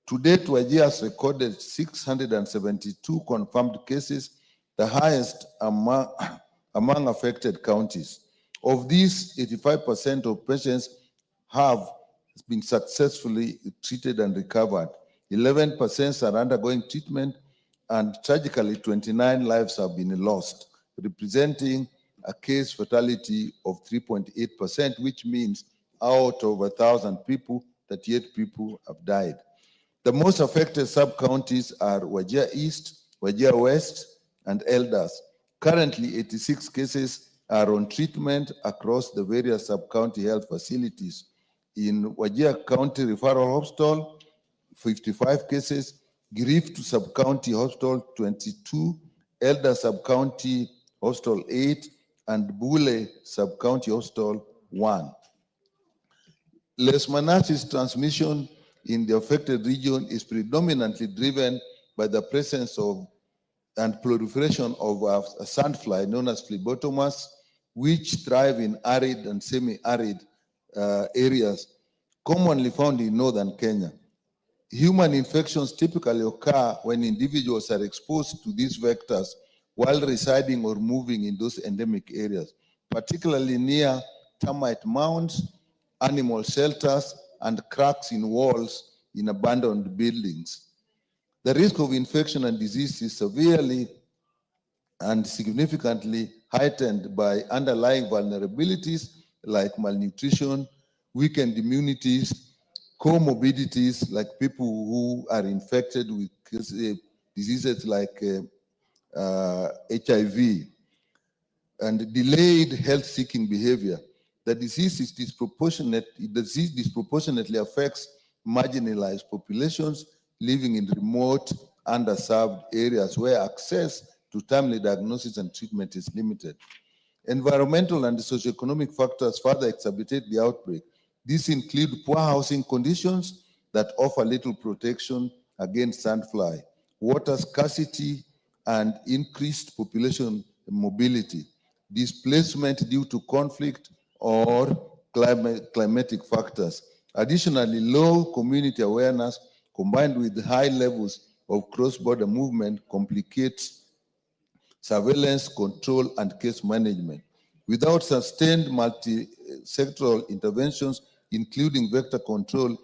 To date, Wajir has recorded 672 confirmed cases, the highest among affected counties. Of these, 85% of patients have been successfully treated and recovered. 11% are undergoing treatment, and tragically, 29 lives have been lost, representing a case fatality of 3.8%, which means out of 1,000 people, 38 people have died. The most affected sub-counties are Wajir East, Wajir West, and Elders. Currently, 86 cases are on treatment across the various sub-county health facilities. In Wajir County Referral Hospital, 55 cases, Grift Sub-County Hospital, 22, Elder Sub-County Hospital, 8, and Bule Sub-County Hospital, 1. Leishmaniasis transmission in the affected region is predominantly driven by the presence of and proliferation of a sandfly known as phlebotomas, which thrive in arid and semi-arid areas commonly found in northern Kenya. Human infections typically occur when individuals are exposed to these vectors while residing or moving in those endemic areas, particularly near termite mounds, animal shelters, and cracks in walls in abandoned buildings. The risk of infection and disease is severely and significantly heightened by underlying vulnerabilities like malnutrition, weakened immunities, comorbidities like people who are infected with diseases like HIV, and delayed health-seeking behavior. The disease disproportionately affects marginalized populations living in remote, underserved areas where access to timely diagnosis and treatment is limited. Environmental and socioeconomic factors further exacerbate the outbreak. These include poor housing conditions that offer little protection against sandfly, water scarcity, and increased population mobility, displacement due to conflict or climatic factors. Additionally, low community awareness combined with high levels of cross-border movement complicates surveillance, control, and case management. Without sustained multi-sectoral interventions, including vector control,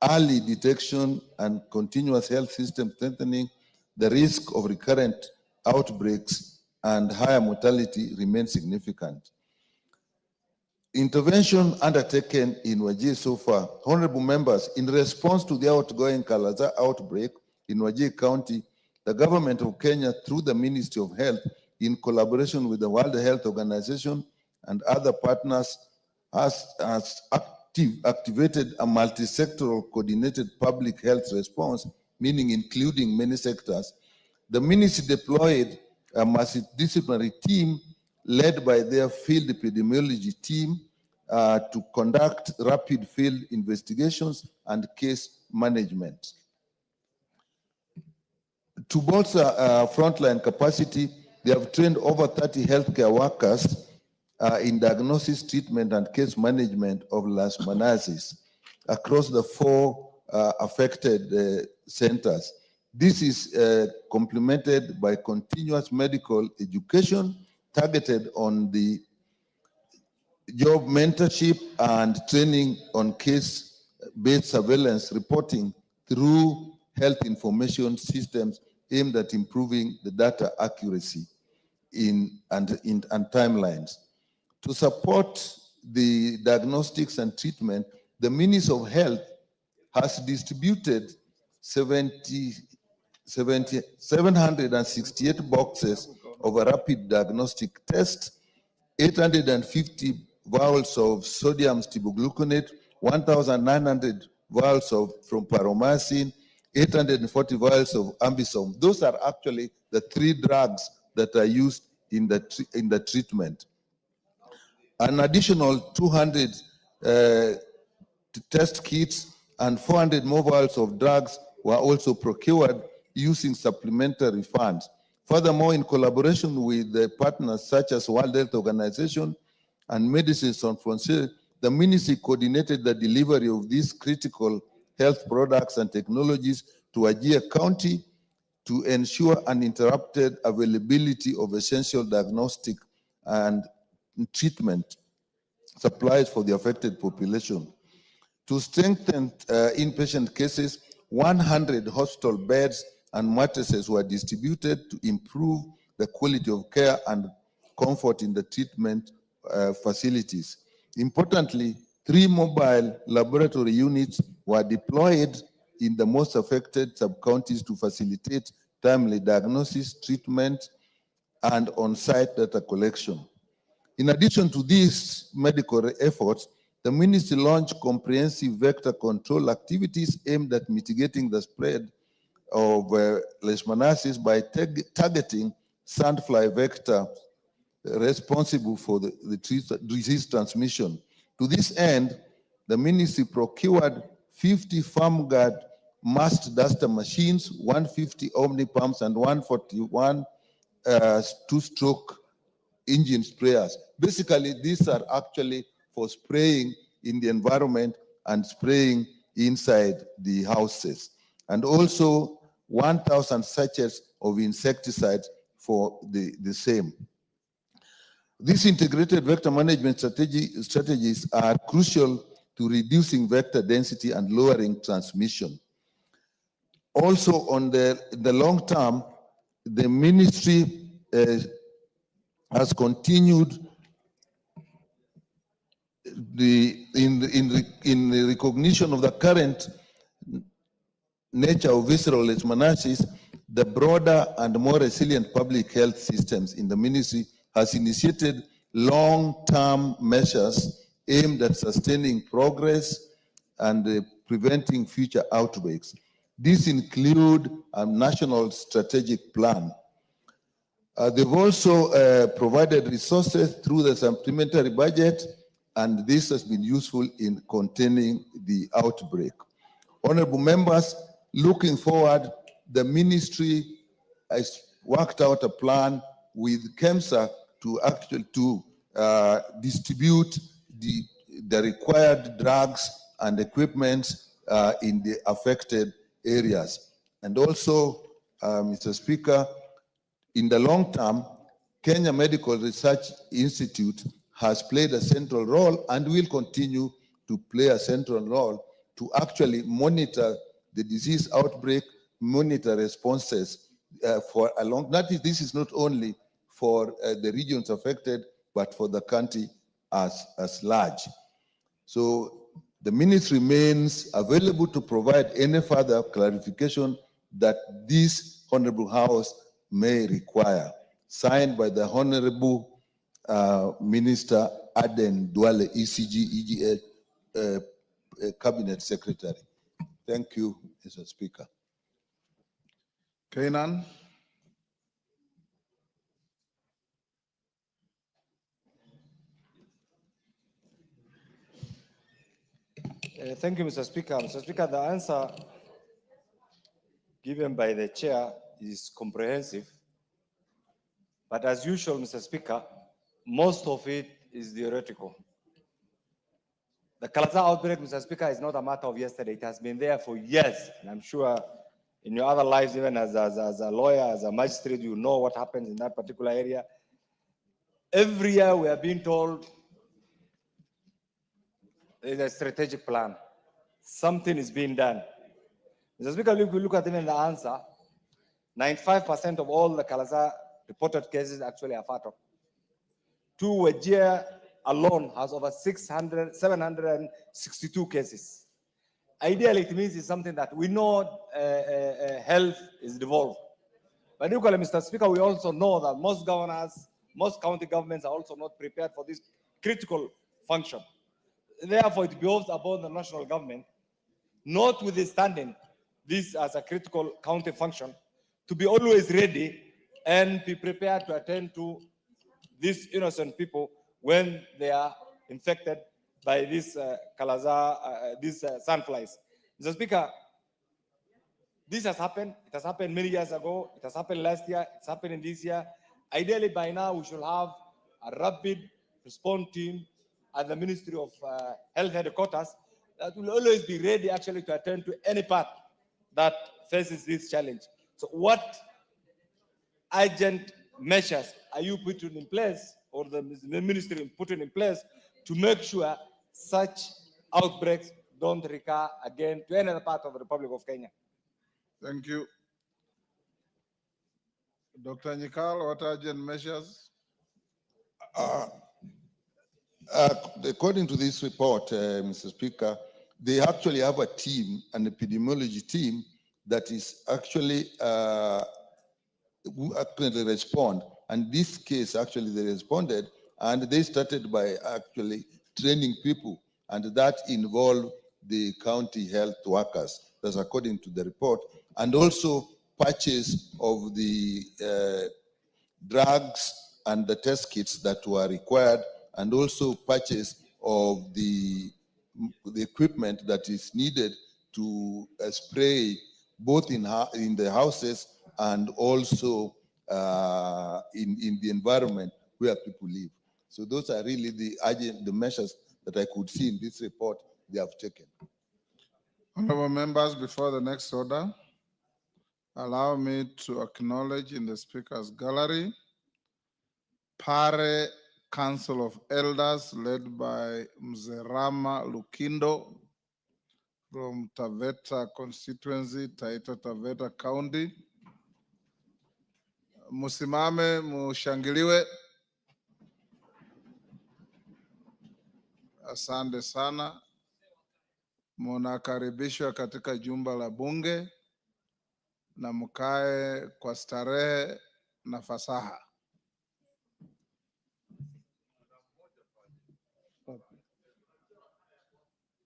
early detection, and continuous health system strengthening, the risk of recurrent outbreaks and higher mortality remains significant. Intervention undertaken in Wajir so far. Honorable members, in response to the outgoing Kalaza outbreak in Wajir County, the government of Kenya, through the Ministry of Health, in collaboration with the World Health Organization and other partners, has activated a multi-sectoral coordinated public health response, meaning including many sectors. The ministry deployed a multidisciplinary team led by their field epidemiology team to conduct rapid field investigations and case management. To bolster frontline capacity, they have trained over 30 healthcare workers in diagnosis, treatment, and case management of leishmaniasis across the 4 affected centers. This is complemented by continuous medical education targeted on the job mentorship and training on case-based surveillance reporting through health information systems aimed at improving the data accuracy and timelines. To support the diagnostics and treatment, the Ministry of Health has distributed 768 boxes of a rapid diagnostic test, 850 vials of sodium stibogluconate, 1,900 vials from paromycin, 840 vials of ambisome. Those are actually the 3 drugs that are used in the treatment. An additional 200 test kits and 400 more vials of drugs were also procured using supplementary funds. Furthermore, in collaboration with the partners such as World Health Organization and Medicines Sans Frontières, the ministry coordinated the delivery of these critical health products and technologies to Wajir County to ensure uninterrupted availability of essential diagnostic and treatment supplies for the affected population. To strengthen inpatient cases, 100 hospital beds and mattresses were distributed to improve the quality of care and comfort in the treatment facilities. Importantly, 3 mobile laboratory units were deployed in the most affected sub-counties to facilitate timely diagnosis, treatment, and on-site data collection. In addition to these medical efforts, the ministry launched comprehensive vector control activities aimed at mitigating the spread of leishmaniasis by targeting sandfly vector responsible for the disease transmission. To this end, the ministry procured 50 farm guard masked duster machines, 150 omni pumps, and 141 2-stroke engine sprayers. Basically, these are actually for spraying in the environment and spraying inside the houses. And also 1,000 sachets of insecticides for the same. These integrated vector management strategies are crucial to reducing vector density and lowering transmission. Also, on the long term, the ministry has continued in the recognition of the current nature of visceral leishmaniasis, the broader and more resilient public health systems in the ministry has initiated long-term measures aimed at sustaining progress and preventing future outbreaks. These include a national strategic plan. They've also provided resources through the supplementary budget, and this has been useful in containing the outbreak. Honorable members, looking forward, the ministry has worked out a plan with KEMSA to distribute the required drugs and equipment in the affected areas. And also, Mr. Speaker, in the long term, Kenya Medical Research Institute has played a central role and will continue to play a central role to actually monitor the disease outbreak, monitor responses for a long. This is not only for the regions affected, but for the country as large. So the ministry remains available to provide any further clarification that this Honorable House may require. Signed by the Honorable Minister Aden Duale, ECG, EGL, Cabinet Secretary. Thank you, Mr. Speaker. Kainan. Thank you, Mr. Speaker. Mr. Speaker, the answer given by the chair is comprehensive. But as usual, Mr. Speaker, most of it is theoretical. The Kalaza outbreak, Mr. Speaker, is not a matter of yesterday. It has been there for years. And I'm sure in your other lives, even as a lawyer, as a magistrate, you know what happens in that particular area. Every year we are being told there's a strategic plan. Something is being done. Mr. Speaker, if we look at even the answer, 95% of all the Kalaza reported cases actually are fatal. 2 Wajir alone has over 762 cases. Ideally, it means it's something that we know health is devolved. But equally, Mr. Speaker, we also know that most governors, most county governments are also not prepared for this critical function. Therefore, it behoves upon the national government, notwithstanding this as a critical county function, to be always ready and be prepared to attend to these innocent people when they are infected by this these sandflies. Mr. Speaker, this has happened. It has happened many years ago. It has happened last year. It's happening this year. Ideally, by now, we should have a rapid response team at the Ministry of Health headquarters that will always be ready actually to attend to any part that faces this challenge. So what urgent measures are you putting in place, or the ministry putting in place, to make sure such outbreaks don't recur again to any other part of the Republic of Kenya? Thank you. Dr. Nyikal, what urgent measures? According to this report, Mr. Speaker, they actually have a team, an epidemiology team, that is actually who actually respond. And this case, actually, they responded, and they started by actually training people, and that involved the county health workers. That's according to the report, and also purchase of the drugs and the test kits that were required, and also purchase of the equipment that is needed to spray both in the houses and also in the environment where people live. So those are really the measures that I could see in this report they have taken. Honorable members, before the next order, allow me to acknowledge in the Speaker's gallery Pare Council of Elders led by Mzerama Lukindo from Taveta constituency, Taita Taveta County. Musimame, mushangiliwe. Asante sana. Munakaribishwa katika jumba la bunge na mkae kwa starehe na fasaha.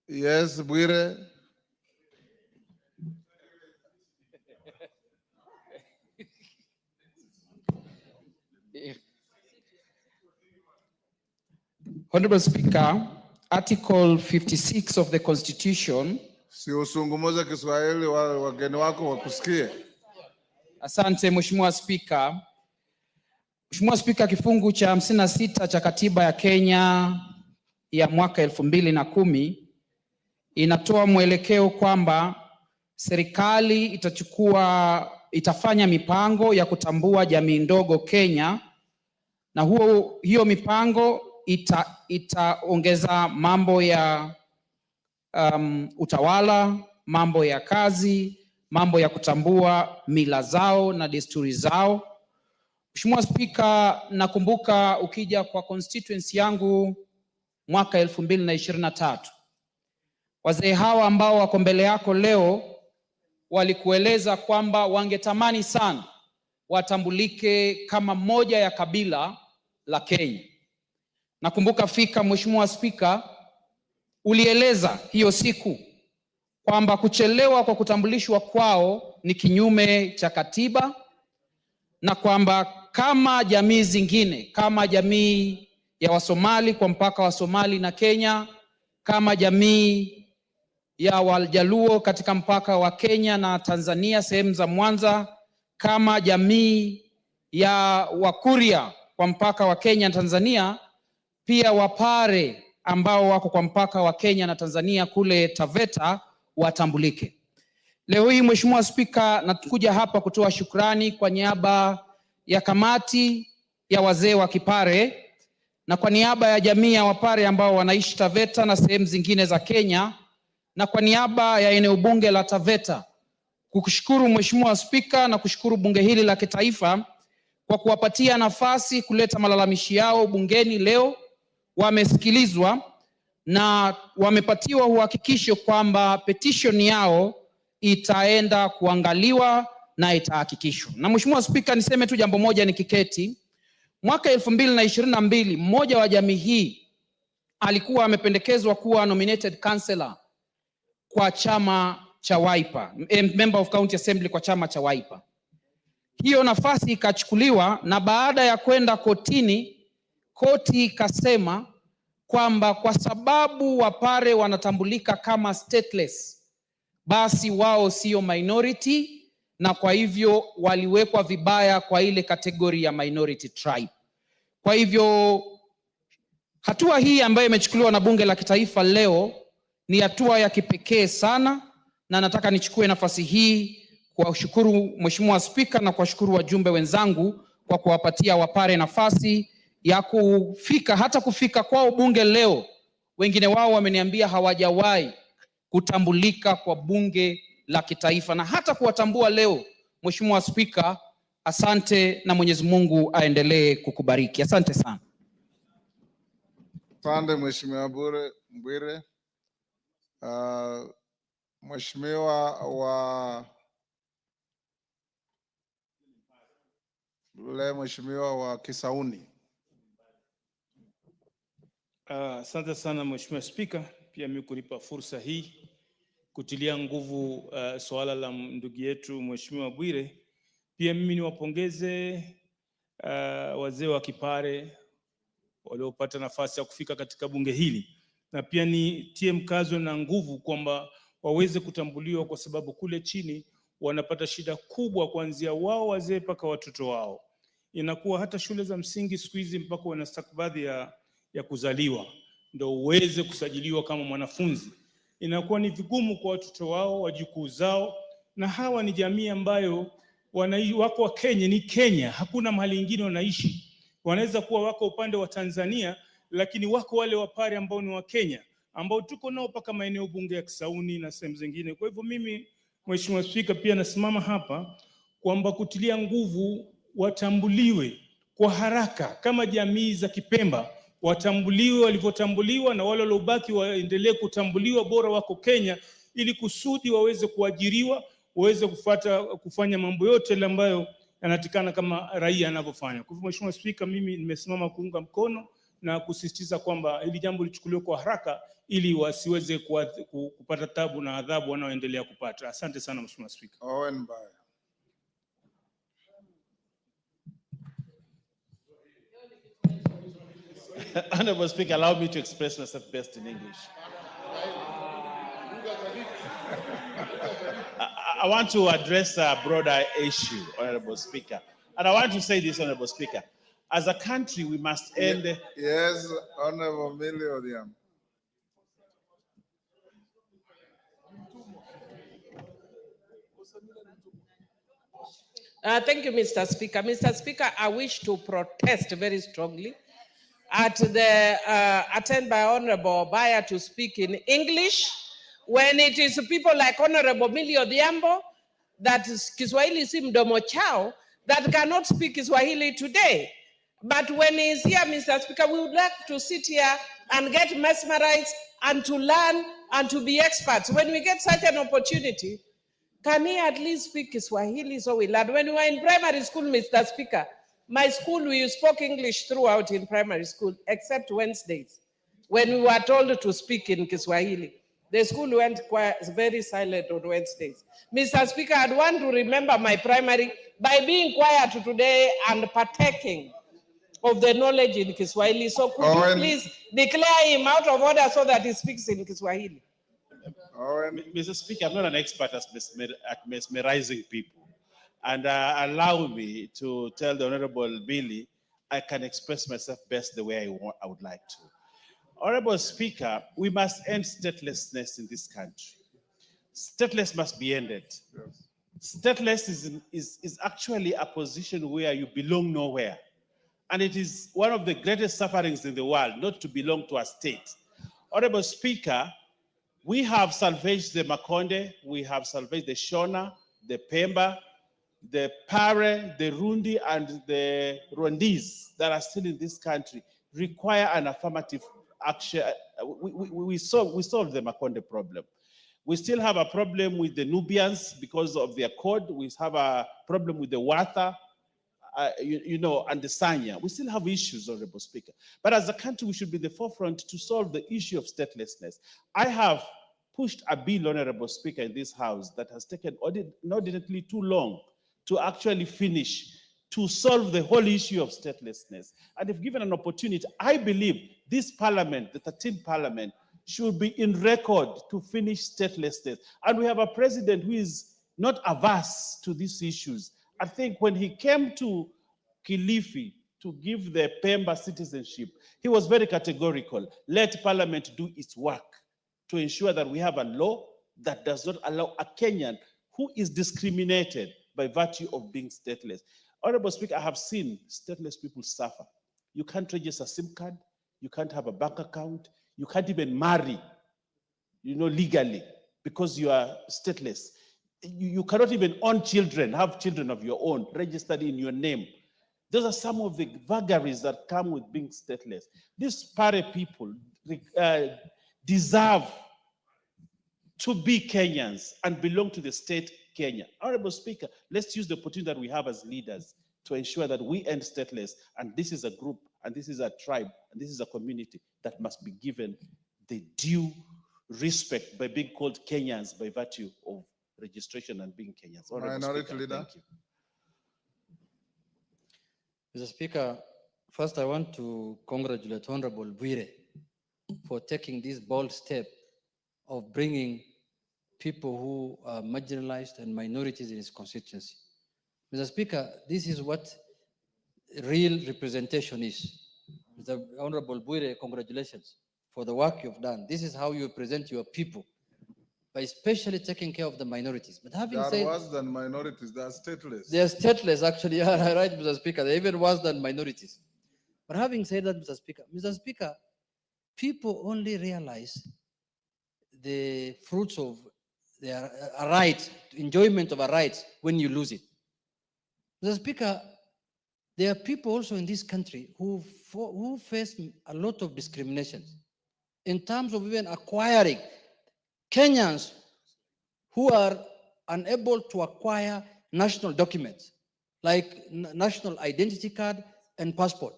Yes, Bwire. Honorable Speaker, Article 56 of the Constitution. Si usungumuze Kiswahili wageni wako wakusikie. Asante Mheshimiwa Spika. Mheshimiwa Spika, kifungu cha 56 cha katiba ya Kenya ya mwaka 2010 inatoa mwelekeo kwamba serikali itafanya mipango ya kutambua jamii ndogo Kenya, na hiyo mipango itaongeza mambo ya utawala, mambo ya kazi, mambo ya kutambua mila zao na desturi zao. Mheshimiwa Spika, nakumbuka ukija kwa constituency yangu mwaka 2023, wazee hawa ambao wako mbele yako leo walikueleza kwamba wangetamani sana watambulike kama moja ya kabila la Kenya. Nakumbuka fika Mheshimiwa Spika, ulieleza hiyo siku kwamba kuchelewa kwa kutambulishwa kwao ni kinyume cha katiba, na kwamba kama jamii zingine, kama jamii ya Wasomali kwa mpaka wa Somali na Kenya, kama jamii ya Wajaluo katika mpaka wa Kenya na Tanzania sehemu za Mwanza, kama jamii ya Wakuria kwa mpaka wa Kenya na Tanzania, pia Wapare ambao wako kwa mpaka wa Kenya na Tanzania kule Taveta watambulike. Leo hii Mheshimiwa Spika, nakuja hapa kutoa shukrani kwa niaba ya kamati ya wazee wa Kipare na kwa niaba ya jamii ya Wapare ambao wanaishi Taveta na sehemu zingine za Kenya, na kwa niaba ya eneo bunge la Taveta kukushukuru Mheshimiwa Spika na kushukuru bunge hili la kitaifa kwa kuwapatia nafasi kuleta malalamishi yao bungeni leo. Wamesikilizwa na wamepatiwa uhakikisho kwamba petition yao itaenda kuangaliwa na itahakikishwa. Na Mheshimiwa Spika, niseme tu jambo moja nikiketi. Mwaka 2022 mmoja wa jamii hii alikuwa amependekezwa kuwa nominated councillor kwa chama cha Wiper, member of county assembly kwa chama cha Wiper. Hiyo nafasi ikachukuliwa, na baada ya kwenda kotini, koti ikasema kwamba kwa sababu Wapare wanatambulika kama stateless, basi wao sio minority, na kwa hivyo waliwekwa vibaya kwa ile kategori ya minority tribe. Kwa hivyo hatua hii ambayo imechukuliwa na bunge la kitaifa leo ni hatua ya kipekee sana, na nataka nichukue nafasi hii kuwashukuru Mheshimiwa Spika na kuwashukuru wajumbe wenzangu kwa kuwapatia Wapare nafasi ya kufika kwao bunge leo. Wengine wao wameniambia hawajawahi kutambulika kwa bunge la kitaifa, na hata kuwatambua leo. Mheshimiwa Spika, asante na Mwenyezi Mungu aendelee kukubariki. Asante sana. Asante Mheshimiwa Bwire. Mheshimiwa wa Kisauni. Asante sana Mheshimiwa Spika, pia mimi kunipa fursa hii kutilia nguvu swala la ndugu yetu Mheshimiwa Bwire. Pia mimi niwapongeze wazee wa Kipare waliopata nafasi ya kufika katika bunge hili, na pia nitie mkazo na nguvu kwamba waweze kutambuliwa, kwa sababu kule chini wanapata shida kubwa, kuanzia wao wazee mpaka watoto wao. Inakuwa hata shule za msingi siku hizi mpaka wana stakabadhi ya kuzaliwa ndio uweze kusajiliwa kama mwanafunzi. Inakuwa ni vigumu kwa watoto wao, wajukuu zao, na hawa ni jamii ambayo wako wa Kenya, ni Kenya, hakuna mahali ingine wanaishi. Wanaweza kuwa wako upande wa Tanzania, lakini wako wale Wapare ambao ni wa Kenya, ambao tuko nao paka maeneo bunge ya Kisauni na sehemu zingine. Kwa hivyo mimi Mheshimiwa Spika, pia nasimama hapa kwamba kutilia nguvu watambuliwe kwa haraka kama jamii za Kipemba watambuliwe walivyotambuliwa, na wale waliobaki waendelee kutambuliwa, bora wako Kenya, ili kusudi waweze kuajiriwa, waweze kufanya mambo yote yale ambayo yanatikana kama raia anavyofanya. Kwa hivyo, Mheshimiwa Spika, mimi nimesimama kuunga mkono na kusisitiza kwamba hili jambo lichukuliwe kwa haraka ili wasiweze kupata tabu na adhabu wanaoendelea kupata. Asante sana Mheshimiwa Spika. Owen Baya. Honorable Speaker, allow me to express myself best in English. I want to address a broader issue, Honorable Speaker. And I want to say this, Honorable Speaker. As a country, we must end... Yes, Honorable Millie Odiam. Thank you, Mr. Speaker. Mr. Speaker, I wish to protest very strongly at the attempt by Honorable Baya to speak in English when it is people like Honorable Millie Odhiambo, that is Kiswahili si mdomo chao, that cannot speak Kiswahili today. But when he's here, Mr. Speaker, we would like to sit here and get mesmerized and to learn and to be experts. When we get such an opportunity, can he at least speak Kiswahili so we learn? When we were in primary school, Mr. Speaker, my school, we spoke English throughout in primary school, except Wednesdays, when we were told to speak in Kiswahili. The school went very silent on Wednesdays. Mr. Speaker, I'd want to remember my primary by being quiet today and partaking of the knowledge in Kiswahili. So could you please declare him out of order so that he speaks in Kiswahili? Mr. Speaker, I'm not an expert at mesmerizing people. And allow me to tell the Honorable Billy, I can express myself best the way I would like to. Honorable Speaker, we must end statelessness in this country. Stateless must be ended. Yes. Stateless is actually a position where you belong nowhere. And it is one of the greatest sufferings in the world, not to belong to a state. Honorable Speaker, we have salvaged the Makonde, we have salvaged the Shona, the Pemba, the Pare, the Rundi, and the Rwandese that are still in this country require an affirmative action. We solved the Makonde problem. We still have a problem with the Nubians because of their code. We have a problem with the Watha, and the Sanya. We still have issues, Honorable Speaker. But as a country, we should be the forefront to solve the issue of statelessness. I have pushed a bill, Honorable Speaker, in this House that has taken inordinately too long to actually finish, to solve the whole issue of statelessness. And if given an opportunity, I believe this Parliament, the 13th Parliament, should be in record to finish statelessness. And we have a president who is not averse to these issues. I think when he came to Kilifi to give the Pemba citizenship, he was very categorical. Let Parliament do its work to ensure that we have a law that does not allow a Kenyan who is discriminated by virtue of being stateless. Honorable Speaker, I have seen stateless people suffer. You can't register a SIM card, you can't have a bank account, you can't even marry, legally because you are stateless. You cannot even own children, have children of your own, registered in your name. Those are some of the vagaries that come with being stateless. These Pare people deserve to be Kenyans and belong to the state Kenya. Honorable Speaker, let's use the opportunity that we have as leaders to ensure that we end stateless. And this is a group, and this is a tribe, and this is a community that must be given the due respect by being called Kenyans by virtue of registration and being Kenyans. Minority Leader. Thank you. Mr. Speaker, first I want to congratulate Honorable Bwire for taking this bold step of bringing people who are marginalized and minorities in his constituency. Mr. Speaker, this is what real representation is. Mr. Honorable Bwire, congratulations for the work you've done. This is how you represent your people, by especially taking care of the minorities. But having They said, are worse than minorities, they are stateless. they are stateless, actually. You are right, Mr. Speaker. They're even worse than minorities. But having said that, Mr. Speaker, people only realize the fruits of their a right, enjoyment of a right, when you lose it. Mr. Speaker, There are people also in this country who face a lot of discrimination in terms of even acquiring. Kenyans who are unable to acquire national documents like national identity card and passport.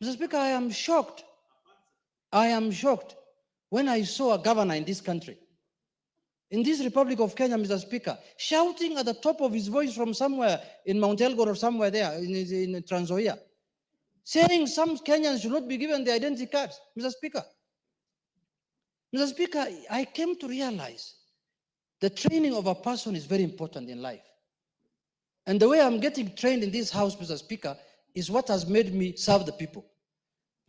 Mr. Speaker, I am shocked. I am shocked when I saw a governor in this country, in this Republic of Kenya, Mr. Speaker, shouting at the top of his voice from somewhere in Mount Elgon or somewhere there in Trans Nzoia, saying some Kenyans should not be given the identity cards. Mr. Speaker, I came to realize the training of a person is very important in life. And the way I'm getting trained in this house, Mr. Speaker, is what has made me serve the people.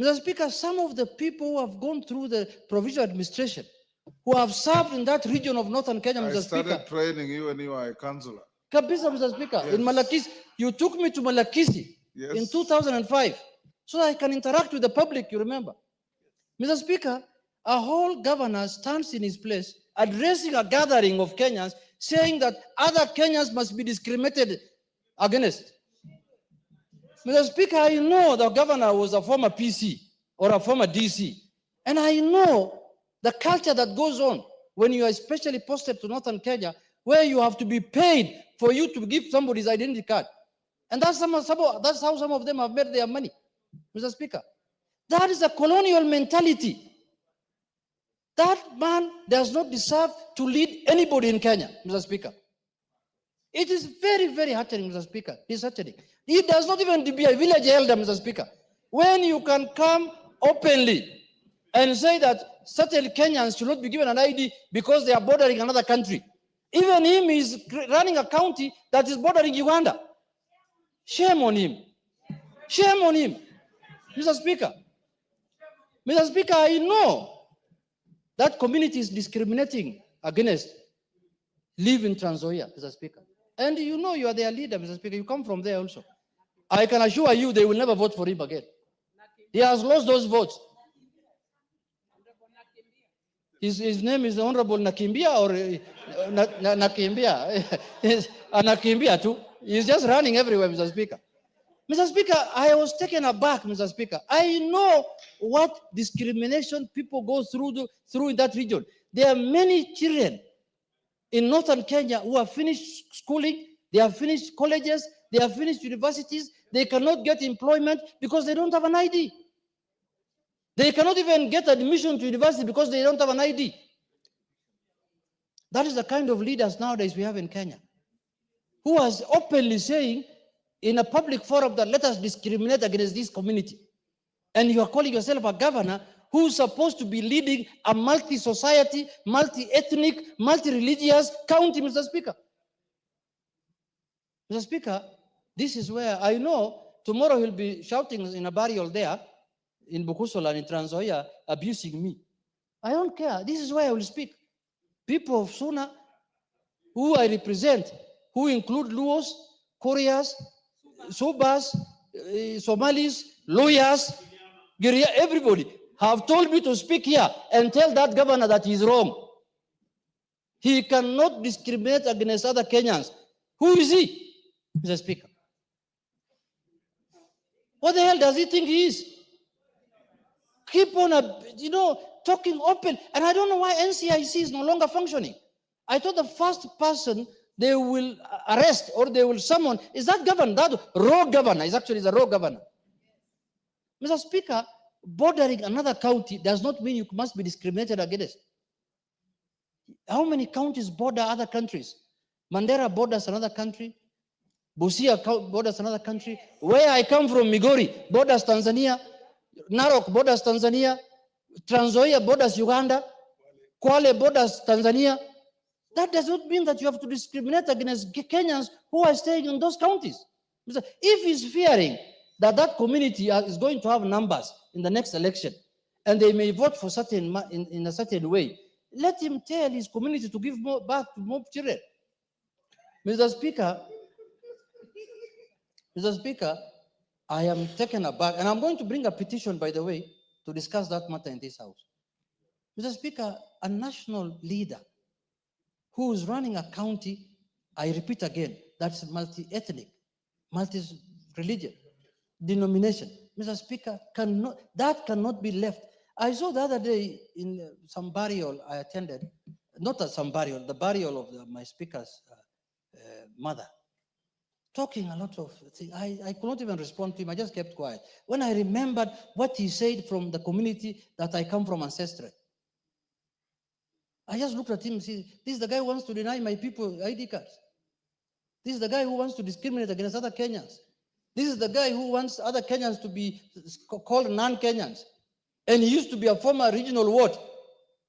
Mr. Speaker, some of the people who have gone through the provincial administration, who have served in that region of Northern Kenya, Mr. I started Speaker. training you when you were a councillor. Kabisa, Mr. Speaker, Yes. in Malakisi, you took me to Malakisi Yes. in 2005 so that I can interact with the public, you remember. Mr. Speaker, a whole governor stands in his place addressing a gathering of Kenyans saying that other Kenyans must be discriminated against. Mr. Speaker, I know the governor was a former PC or a former DC, and I know the culture that goes on when you are especially posted to Northern Kenya, where you have to be paid for you to give somebody's identity card. And that's how some of them have made their money, Mr. Speaker. That is a colonial mentality. That man does not deserve to lead anybody in Kenya, Mr. Speaker. It is very, very heartening, Mr. Speaker. It's heartening. He does not even be a village elder, Mr. Speaker. When you can come openly and say that certain Kenyans should not be given an ID because they are bordering another country. Even him is running a county that is bordering Uganda. Shame on him. Shame on him, Mr. Speaker. Mr. Speaker, I know that community is discriminating against live in Trans Nzoia, Mr. Speaker. And you know you are their leader, Mr. Speaker. You come from there also. I can assure you they will never vote for him again. He has lost those votes. His name is Honorable Nakimbia or Nakimbia. Nakimbia too. He's just running everywhere, Mr. Speaker. Mr. Speaker, I was taken aback, Mr. Speaker. I know what discrimination people go through in that region. There are many children in Northern Kenya who have finished schooling, they have finished colleges, they have finished universities, they cannot get employment because they don't have an ID. They cannot even get admission to university because they don't have an ID. That is the kind of leaders nowadays we have in Kenya, who is openly saying in a public forum that let us discriminate against this community. And you are calling yourself a governor who's supposed to be leading a multi-society, multi-ethnic, multi-religious county, Mr. Speaker. Mr. Speaker, this is where I know tomorrow he'll be shouting in a burial there in Bukusola and in Trans Nzoia, abusing me. I don't care. This is where I will speak. People of Suna, who I represent, who include Luos, Koreas, Subas, Somalis, lawyers, Guerrilla, everybody have told me to speak here and tell that governor that he's wrong. He cannot discriminate against other Kenyans. Who is he, Mr. Speaker? What the hell does he think he is? Keep on, talking open. And I don't know why NCIC is no longer functioning. I thought the first person they will arrest or they will summon is that governor, that rogue governor is actually the rogue governor. Mr. Speaker, bordering another county does not mean you must be discriminated against. How many counties border other countries? Mandera borders another country. Busia borders another country. Where I come from, Migori, borders Tanzania. Narok borders Tanzania. Trans Nzoia borders Uganda. Kwale borders Tanzania. That does not mean that you have to discriminate against Kenyans who are staying in those counties. If he's fearing that that community is going to have numbers in the next election and they may vote for in a certain way, let him tell his community to give more back to more children. Mr. Speaker, I am taken aback, and I'm going to bring a petition, by the way, to discuss that matter in this house. Mr. Speaker, a national leader who is running a county, I repeat again, that's multi-ethnic, multi-religion, denomination. Mr. Speaker, that cannot be left. I saw the other day in some burial I attended, not at some burial, the burial of my speaker's mother, talking a lot of things. I could not even respond to him. I just kept quiet. When I remembered what he said from the community that I come from ancestry, I just looked at him and said, this is the guy who wants to deny my people ID cards. This is the guy who wants to discriminate against other Kenyans. This is the guy who wants other Kenyans to be called non-Kenyans. And he used to be a former regional ward,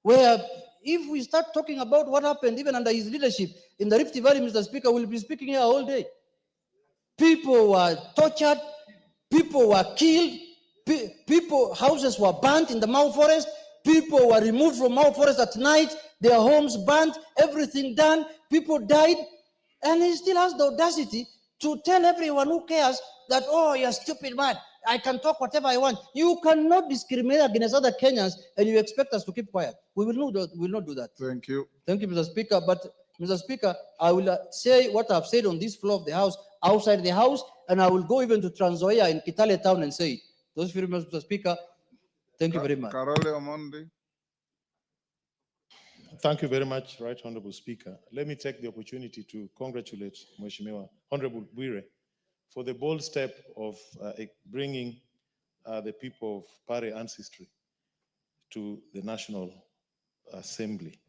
where if we start talking about what happened even under his leadership in the Rift Valley, Mr. Speaker, we'll be speaking here all day. People were tortured, people were killed, houses were burnt in the Mau Forest, people were removed from Mau Forest at night, their homes burnt, everything done, people died, and he still has the audacity to tell everyone who cares that, oh, you're stupid man, I can talk whatever I want. You cannot discriminate against other Kenyans and you expect us to keep quiet. We will not do that. Thank you. Thank you, Mr. Speaker. But, Mr. Speaker, I will say what I've said on this floor of the House, outside the House, and I will go even to Trans Nzoia in Kitale Town and say it. Those few remarks, Mr. Speaker. Thank you very much. Karole Omondi. Thank you very much, Right Honorable Speaker. Let me take the opportunity to congratulate Mheshimiwa Honorable Bwire for the bold step of bringing the people of Pare ancestry to the National Assembly.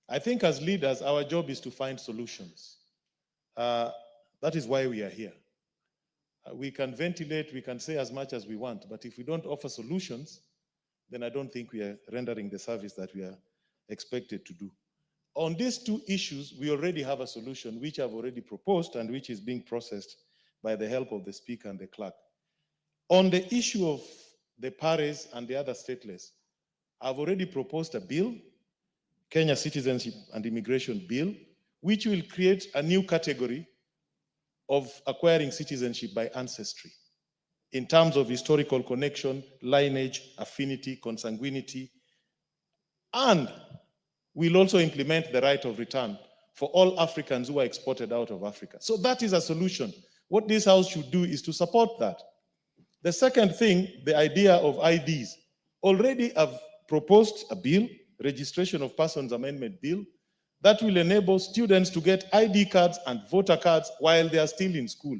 I think as leaders, our job is to find solutions. That is why we are here. We can ventilate, we can say as much as we want, but if we don't offer solutions, then I don't think we are rendering the service that we are expected to do. On these two issues, we already have a solution which I've already proposed and which is being processed by the help of the Speaker and the Clerk. On the issue of the Pares and the other stateless, I've already proposed a bill, Kenya Citizenship and Immigration Bill, which will create a new category of acquiring citizenship by ancestry in terms of historical connection, lineage, affinity, consanguinity, and we'll also implement the right of return for all Africans who are exported out of Africa. So that is a solution. What this House should do is to support that. The second thing, the idea of IDs. Already I've proposed a bill, Registration of Persons Amendment Bill, that will enable students to get ID cards and voter cards while they are still in school.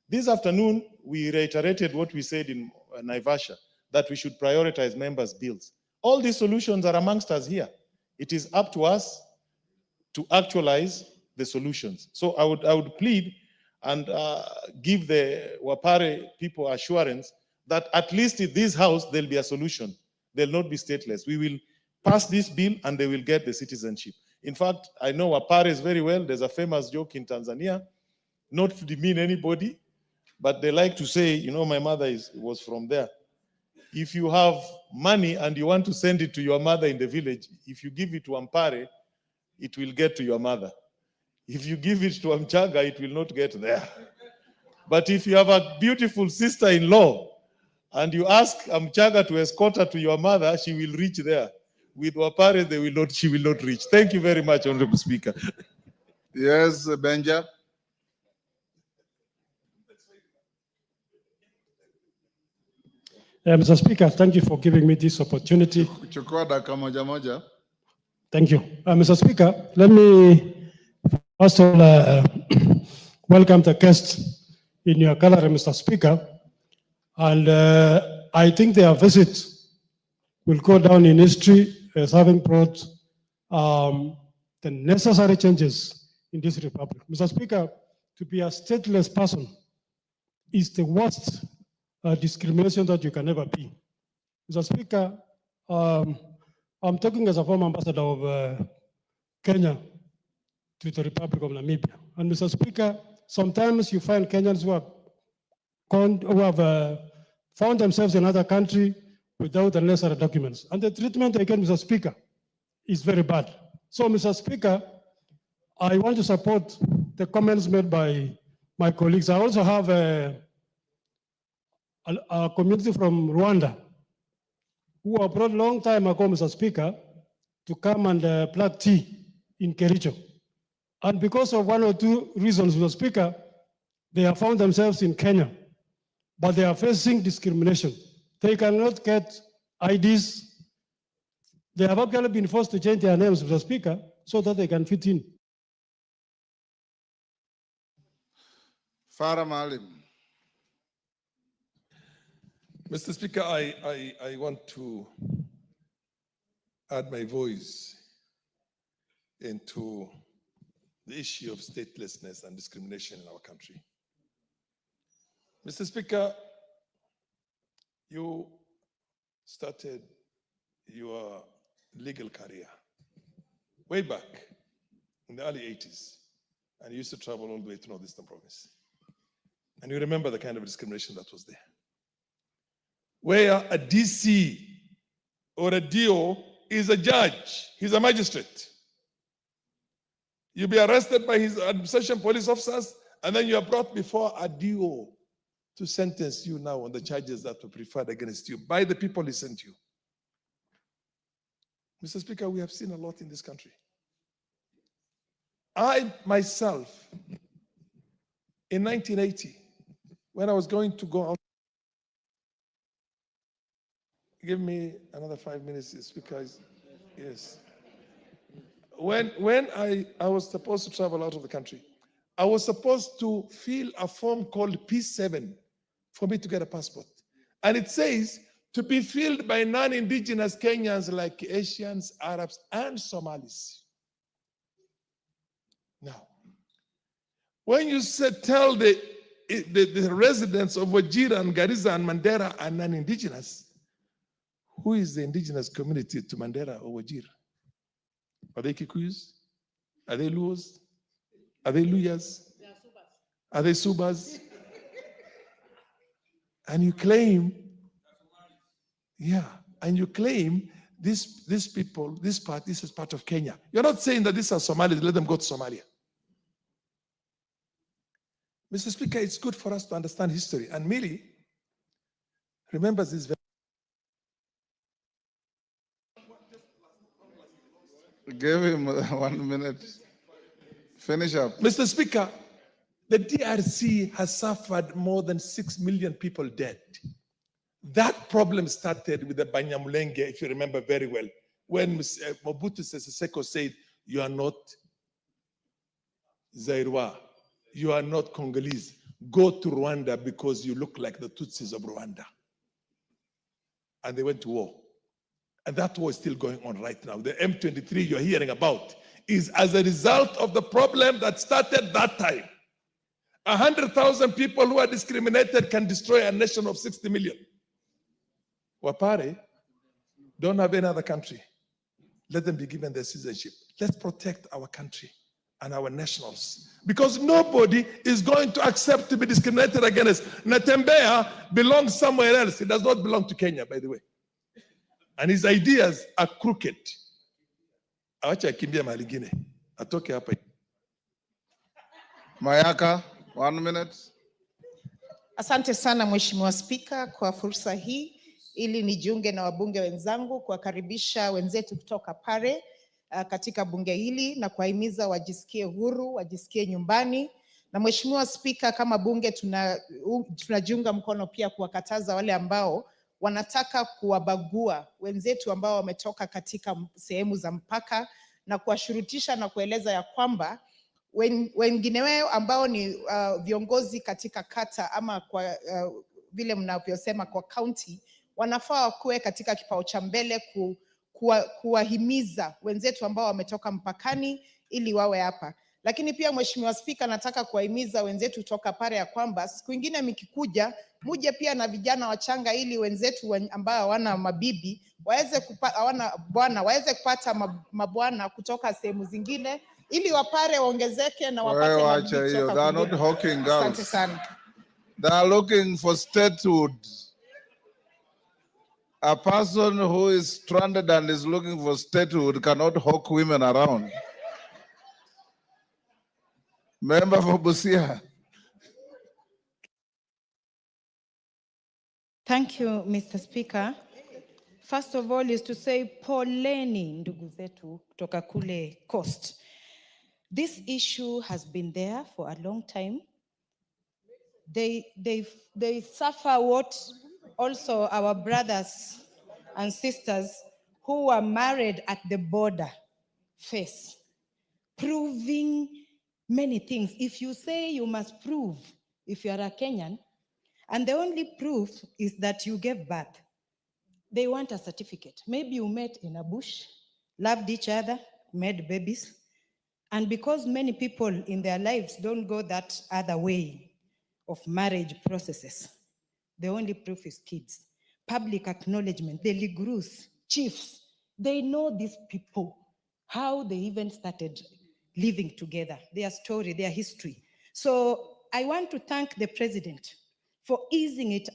This afternoon, we reiterated what we said in Naivasha, that we should prioritize members' bills. All these solutions are amongst us here. It is up to us to actualize the solutions. So I would plead and give the Wapare people assurance that at least in this House, there'll be a solution. They'll not be stateless. We will pass this bill and they will get the citizenship. In fact, I know Wapares very well. There's a famous joke in Tanzania, not to demean anybody, but they like to say, you know, my mother was from there. If you have money and you want to send it to your mother in the village, if you give it to Ampare, it will get to your mother. If you give it to Amchaga, it will not get there. But if you have a beautiful sister-in-law and you ask Amchaga to escort her to your mother, she will reach there. With Wapare, she will not reach. Thank you very much, Honorable Speaker. Yes, Benja. Mr. Speaker, thank you for giving me this opportunity. Chukua dakika moja moja. Thank you. Mr. Speaker, let me first of all welcome the guests in your gallery, Mr. Speaker. And I think their visit will go down in history as having brought the necessary changes in this republic. Mr. Speaker, to be a stateless person is the worst discrimination that you can ever be. Mr. Speaker, I'm talking as a former ambassador of Kenya to the Republic of Namibia. And Mr. Speaker, sometimes you find Kenyans who have found themselves in another country without the necessary documents. And the treatment they get, Mr. Speaker, is very bad. So, Mr. Speaker, I want to support the comments made by my colleagues. I also have a community from Rwanda who were brought a long time ago, Mr. Speaker, to come and plant tea in Kericho. And because of one or two reasons, Mr. Speaker, they have found themselves in Kenya. but they are facing discrimination. They cannot get IDs. They have actually been forced to change their names, Mr. Speaker, so that they can fit in. Farah Maalim. Mr. Speaker, I want to add my voice into the issue of statelessness and discrimination in our country. Mr. Speaker, you started your legal career way back in the early 80s, and you used to travel all the way to Northeastern Province. And you remember the kind of discrimination that was there, where a DC or a DO is a judge, he's a magistrate. You'll be arrested by his administration police officers, and then you are brought before a DO to sentence you now on the charges that were preferred against you by the people he sent you. Mr. Speaker, we have seen a lot in this country. I myself, in 1980, when I was going to go out, give me another 5 minutes, Speaker. Yes. When I was supposed to travel out of the country, I was supposed to fill a form called P7 for me to get a passport. And it says to be filled by non-indigenous Kenyans like Asians, Arabs, and Somalis. Now, when you tell the residents of Wajir and Garissa and Mandera are non-indigenous, who is the indigenous community to Mandera or Wajir? Are they Kikuyus? Are they Luos? Are they Luyas? Are they Subas? And you claim, and you claim these people, this is part of Kenya. You're not saying that these are Somalis, let them go to Somalia. Mr. Speaker, it's good for us to understand history. And Millie remembers this very. Give him 1 minute. Finish up. Mr. Speaker, the DRC has suffered more than 6 million people dead. That problem started with the Banyamulenge, if you remember very well, when Mobutu Sese Seko said, you are not Zairwa, you are not Congolese. Go to Rwanda because you look like the Tutsis of Rwanda. And they went to war. And that war is still going on right now. The M23 you're hearing about is as a result of the problem that started that time. 100,000 people who are discriminated can destroy a nation of 60 million. Wapare don't have any other country. Let them be given their citizenship. Let's protect our country and our nationals, because nobody is going to accept to be discriminated against. Natembeya belongs somewhere else. It does not belong to Kenya, by the way. And his ideas are crooked. Awacha akimbia mahali ingine. Atoke hapa. Mayaka, 1 minute. Asante sana Mheshimiwa Spika kwa fursa hii ili nijiunge na wabunge wenzangu kuwakaribisha wenzetu kutoka Pare katika bunge hili na kuwahimiza wajisikie huru, wajisikie nyumbani. Na Mheshimiwa Spika, kama bunge tunajiunga mkono pia kuwakataza wale ambao wanataka kuwabagua wenzetu ambao wametoka katika sehemu za mpaka na kuwashurutisha na kueleza ya kwamba wengine wao ambao ni viongozi katika kata ama kwa vile mnavyosema kwa county wanafaa kuwe katika kipao cha mbele kuwahimiza wenzetu ambao wametoka mpakani ili wawe hapa. Lakini pia Mheshimiwa Spika, nataka kuwahimiza wenzetu kutoka Pare ya kwamba siku ingine mkikuja muje pia na vijana wachanga ili wenzetu ambao hawana mabibi waweze kupata mabwana kutoka sehemu zingine ili Wapare waongezeke na wapate mabibi kutoka They are not hawking girls. Asante sana. They are looking for statehood. A person who is stranded and is looking for statehood cannot hawk women around. Member for Busia. Thank you, Mr. Speaker. First of all is to say poleni ndugu zetu kutoka kule coast. This issue has been there for a long time. they suffer what also our brothers and sisters who were married at the border face, proving many things. If you say you must prove if you are a Kenyan, and the only proof is that you gave birth, they want a certificate. Maybe you met in a bush, loved each other, made babies, and because many people in their lives don't go that other way of marriage processes, the only proof is kids. Public acknowledgement, the Ligrus, chiefs, they know these people, how they even started living together, their story, their history. So I want to thank the president for easing it.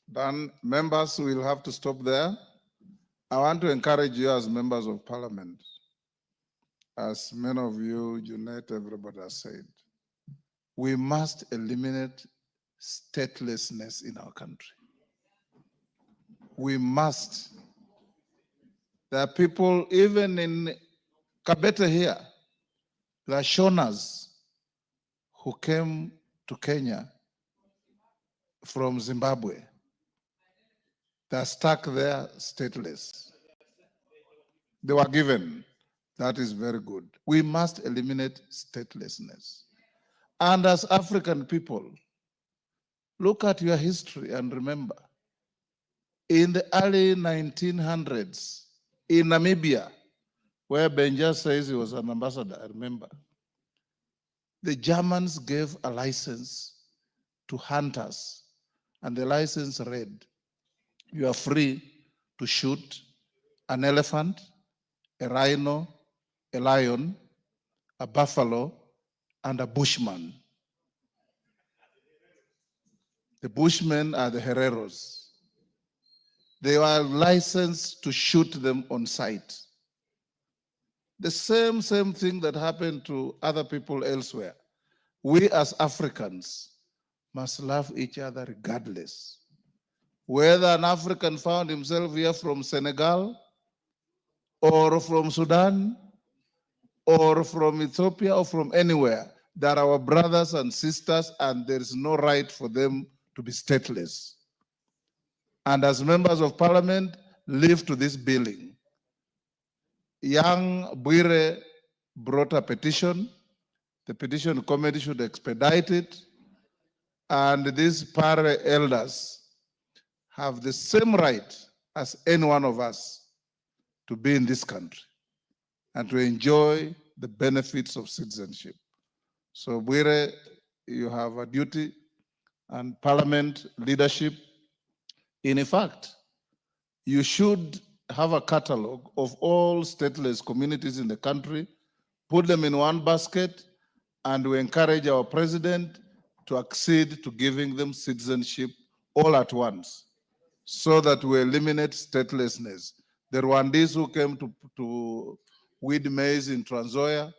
Then members will have to stop there. I want to encourage you as members of parliament, as many of you, Junet, everybody has said, we must eliminate statelessness in our country. We must. There are people, even in Kabete here, there are Shonas who came to Kenya from Zimbabwe. They are stuck there stateless. They were given. That is very good. We must eliminate statelessness. And as African people, look at your history and remember, in the early 1900s, in Namibia, where Benja says he was an ambassador, I remember, the Germans gave a license to hunters, and the license read, you are free to shoot an elephant, a rhino, a lion, a buffalo, and a bushman. The bushmen are the hereros. They were licensed to shoot them on sight. The same thing that happened to other people elsewhere. We as Africans must love each other regardless. Whether an African found himself here from Senegal, or from Sudan, or from Ethiopia, or from anywhere, they're our brothers and sisters, and there is no right for them to be stateless. And as members of parliament, live to this billing. Young Bwire brought a petition. The petition committee should expedite it. And these para elders have the same right as any one of us to be in this country and to enjoy the benefits of citizenship. So Bwire, you have a duty, and parliament leadership. In fact, you should have a catalog of all stateless communities in the country, put them in one basket, and we encourage our president to accede to giving them citizenship all at once, so that we eliminate statelessness. The Rwandese who came to weed maize in Trans Nzoia,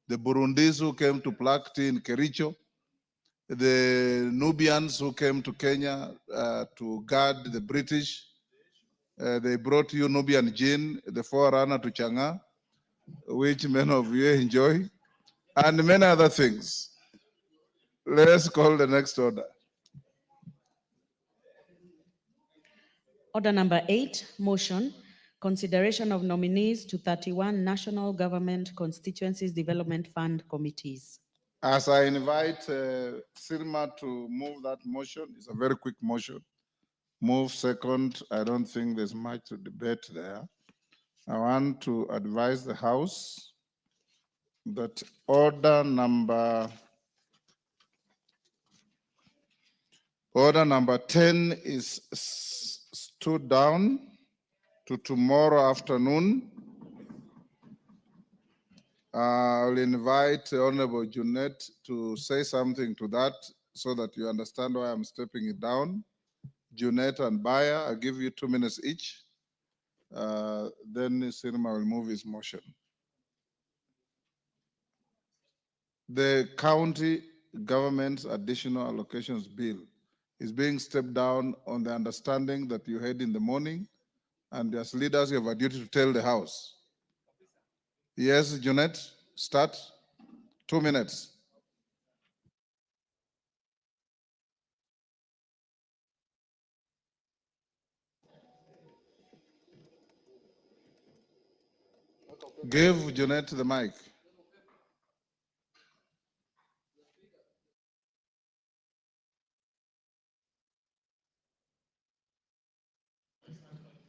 the Burundese who came to pluck tea in Kericho, the Nubians who came to Kenya to guard the British. They brought you Nubian gin, the forerunner to Changa, which many of you enjoy, and many other things. Let's call the next order. Order number 8, motion, consideration of nominees to 31 National Government Constituencies Development Fund committees. As I invite Sirma to move that motion, it's a very quick motion. Move second. I don't think there's much to debate there. I want to advise the House that order number 10 is stood down to tomorrow afternoon. I'll invite Honorable Junet to say something to that so that you understand why I'm stepping it down. Junet and Baya, I'll give you 2 minutes each. Then Sirma will move his motion. The county government's additional allocations bill is being stepped down on the understanding that you had in the morning, and as leaders, you have a duty to tell the House. Yes, Junet, start. 2 minutes. Give Junet the mic.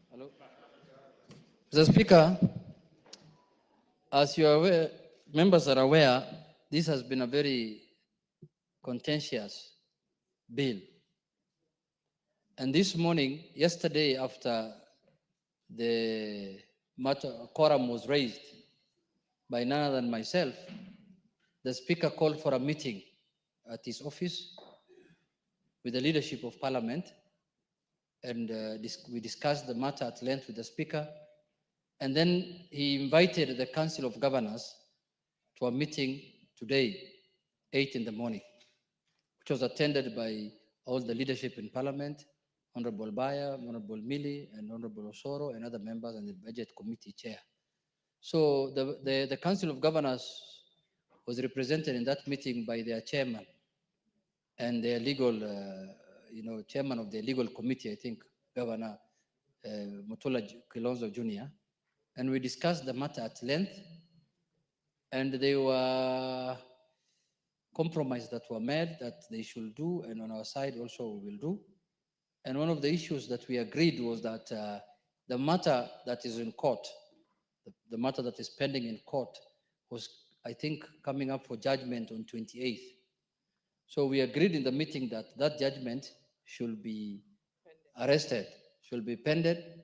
Hello. Mr. Speaker, as you are aware, members are aware, this has been a very contentious bill. And this morning, yesterday, after the matter quorum was raised by none other than myself, the Speaker called for a meeting at his office with the leadership of Parliament, and we discussed the matter at length with the Speaker, and then he invited the Council of Governors to a meeting today, 8 in the morning, which was attended by all the leadership in Parliament, Honorable Baya, Honorable Mili, and Honorable Osoro, and other members, and the Budget Committee Chair. So the Council of Governors was represented in that meeting by their chairman and their legal, chairman of the legal committee, I think, Governor Mutula Kilonzo Jr. And we discussed the matter at length, and they were compromises that were made that they should do, and on our side also we will do. And one of the issues that we agreed was that the matter that is in court, the matter that is pending in court was, I think, coming up for judgment on 28th. So we agreed in the meeting that that judgment should be arrested, should be pended.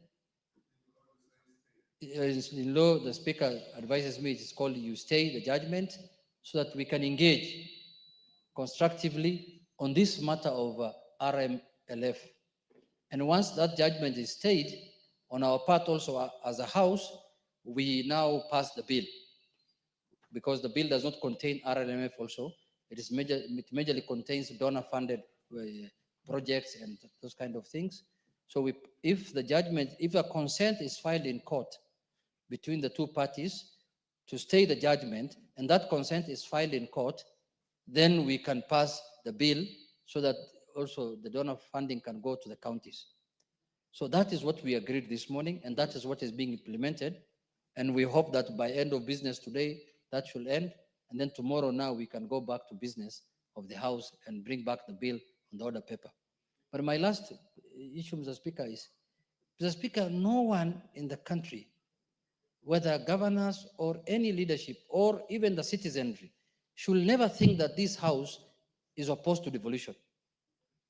In law, the Speaker advises me, it is called you stay the judgment, so that we can engage constructively on this matter of RMLF. And once that judgment is stayed, on our part also as a House, we now pass the bill, because the bill does not contain RLMF also. It majorly contains donor-funded projects and those kind of things. So if a consent is filed in court between the two parties to stay the judgment, and that consent is filed in court, then we can pass the bill so that also the donor funding can go to the counties. So that is what we agreed this morning, and that is what is being implemented. And we hope that by end of business today, that should end. And then tomorrow now we can go back to business of the House and bring back the bill on the order paper. But my last issue, Mr. Speaker, is, Mr. Speaker, no one in the country, whether governors or any leadership or even the citizenry, should never think that this House is opposed to devolution.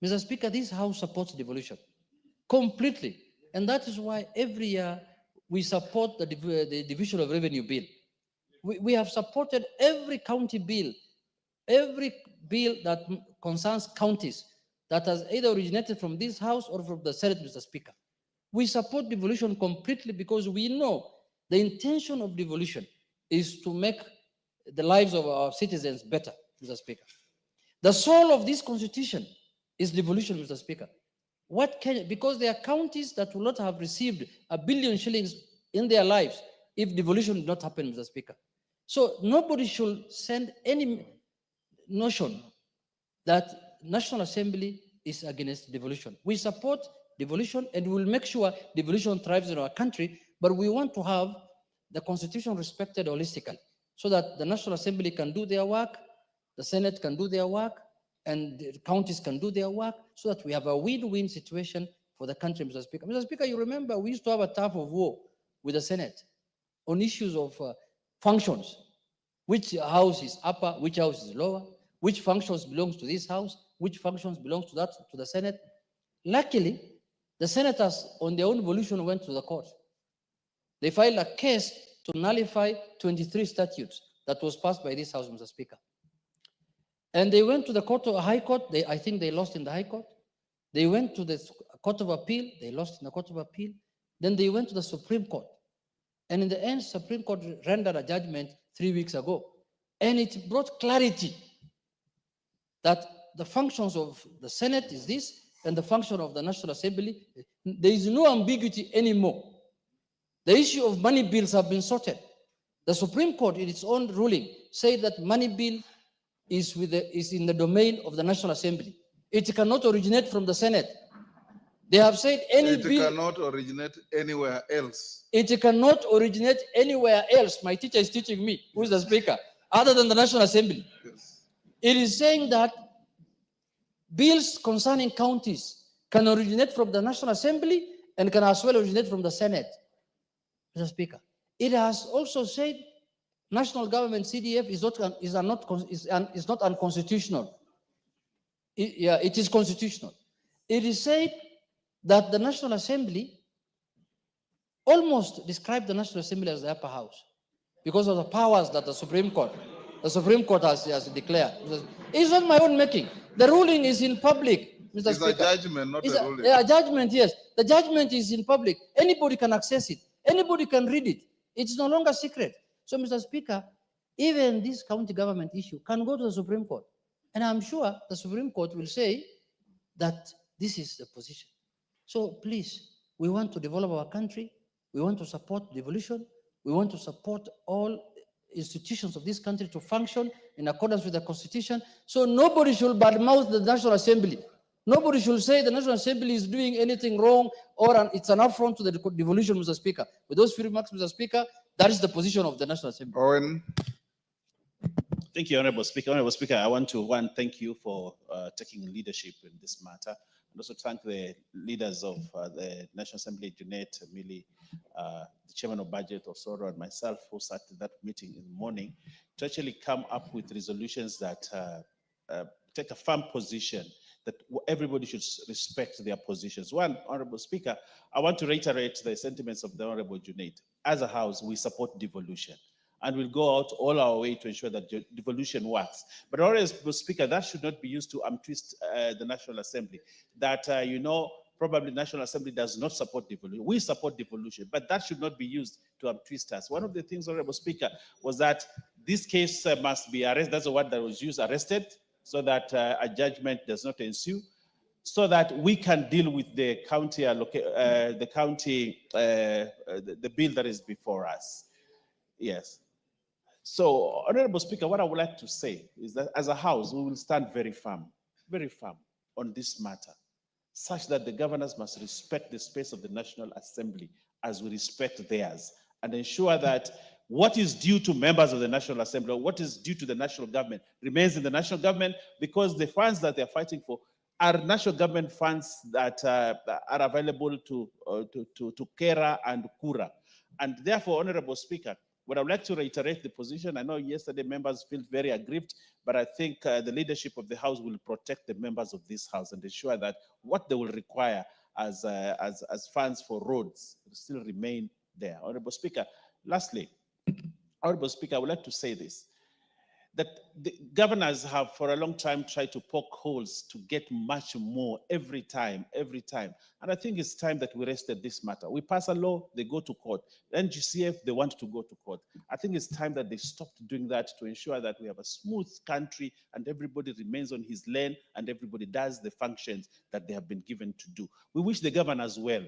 Mr. Speaker, this House supports devolution completely. And that is why every year we support the division of revenue bill. We have supported every county bill, every bill that concerns counties that has either originated from this House or from the Senate, Mr. Speaker. We support devolution completely because we know the intention of devolution is to make the lives of our citizens better, Mr. Speaker. The soul of this constitution is devolution, Mr. Speaker. Because there are counties that will not have received 1 billion shillings in their lives if devolution did not happen, Mr. Speaker. So nobody should send any notion that National Assembly is against devolution. We support devolution, and we will make sure devolution thrives in our country, but we want to have the Constitution respected holistically so that the National Assembly can do their work, the Senate can do their work, and the counties can do their work, so that we have a win-win situation for the country, Mr. Speaker. Mr. Speaker, you remember we used to have a tug of war with the Senate on issues of functions. Which house is upper, which house is lower, which functions belongs to this house, which functions belongs to the Senate. Luckily, the senators on their own volition went to the court. They filed a case to nullify 23 statutes that was passed by this House, Mr. Speaker. And they went to the High Court. I think they lost in the High Court. They went to the Court of Appeal. They lost in the Court of Appeal. Then they went to the Supreme Court. And in the end, Supreme Court rendered a judgment 3 weeks ago. And it brought clarity that the functions of the Senate is this, and the function of the National Assembly, there is no ambiguity anymore. The issue of money bills have been sorted. The Supreme Court, in its own ruling, said that money bill is in the domain of the National Assembly. It cannot originate from the Senate. They have said any It bill, cannot originate anywhere else. it cannot originate anywhere else. My teacher is teaching me, who is the speaker, other than the National Assembly. Yes. It is saying that bills concerning counties can originate from the National Assembly and can as well originate from the Senate, Mr. Speaker. It has also said national government CDF is not unconstitutional. It is constitutional. It is said that the National Assembly almost described the National Assembly as the upper house because of the powers that the Supreme Court has declared. It's not my own making. The ruling is in public, Mr. It's Speaker. a judgment, not It's a ruling. a judgment, yes. The judgment is in public. Anybody can access it. Anybody can read it. It's no longer secret. So, Mr. Speaker, even this county government issue can go to the Supreme Court. And I'm sure the Supreme Court will say that this is the position. So please, we want to develop our country. We want to support devolution. We want to support all institutions of this country to function in accordance with the Constitution. So nobody should badmouth the National Assembly. Nobody should say the National Assembly is doing anything wrong or it's an affront to the devolution, Mr. Speaker. With those few remarks, Mr. Speaker, that is the position of the National Assembly. Owen. Thank you, Honorable Speaker. Honorable Speaker, I want to thank you for taking leadership in this matter, and also thank the leaders of the National Assembly, Junet, Mili, the Chairman of Budget, Osoro, and myself, who sat in that meeting in the morning, to actually come up with resolutions that take a firm position that everybody should respect their positions. One, Honorable Speaker, I want to reiterate the sentiments of the Honorable Junet. As a House, we support devolution, and we'll go out all our way to ensure that devolution works. But Honorable Speaker, that should not be used to twist the National Assembly. That, probably the National Assembly does not support devolution. We support devolution, but that should not be used to twist us. One of the things, Honorable Speaker, was that this case must be arrested. That's the word that was used, arrested, so that a judgment does not ensue, so that we can deal with the county, the bill that is before us. Yes. So, Honorable Speaker, what I would like to say is that as a House, we will stand very firm on this matter, such that the governors must respect the space of the National Assembly as we respect theirs, and ensure that what is due to members of the National Assembly, or what is due to the national government, remains in the national government, because the funds that they're fighting for are national government funds that are available to KERA and KURA. And therefore, Honorable Speaker, what I would like to reiterate the position, I know yesterday members felt very aggrieved, but I think the leadership of the House will protect the members of this House and ensure that what they will require as funds for roads will still remain there. Honorable Speaker, lastly, Honorable Speaker, I would like to say this, that the governors have for a long time tried to poke holes to get much more every time. And I think it's time that we rested this matter. We pass a law, they go to court. NGCF, they want to go to court. I think it's time that they stopped doing that to ensure that we have a smooth country and everybody remains on his lane and everybody does the functions that they have been given to do. We wish the governors well.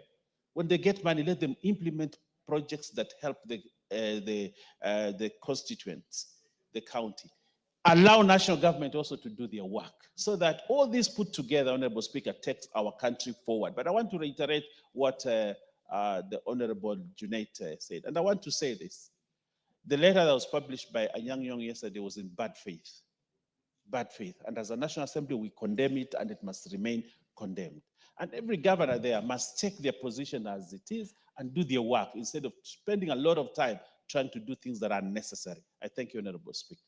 When they get money, let them implement projects that help the constituents, the county. Allow national government also to do their work, so that all this put together, Honorable Speaker, takes our country forward. But I want to reiterate what the Honorable Junet said. And I want to say this. The letter that was published by Anyang' Nyong'o yesterday was in bad faith. Bad faith. And as a National Assembly, we condemn it, and it must remain condemned. And every governor there must take their position as it is and do their work instead of spending a lot of time trying to do things that are necessary. I thank you, Honorable Speaker.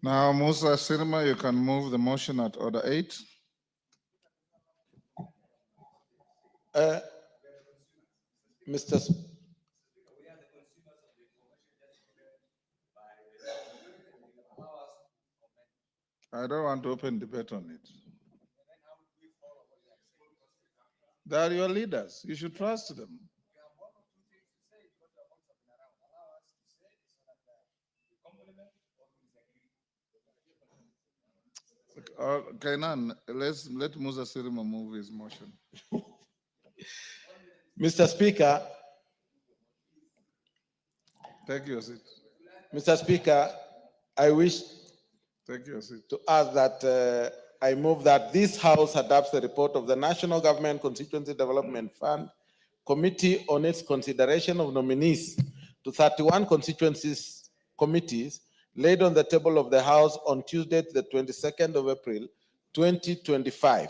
Now, Musa Sirma, you can move the motion at order 8. Mr. I don't want to open debate on it. They are your leaders. You should trust them. Kainan, let Musa Sirima move his motion. Mr. Speaker. Take your seat. Mr. Speaker, I wish Take your seat. to ask that I move that this House adopts the report of the National Government Constituency Development Fund Committee on its consideration of nominees to 31 constituencies committees laid on the table of the House on Tuesday, the 22nd of April, 2025,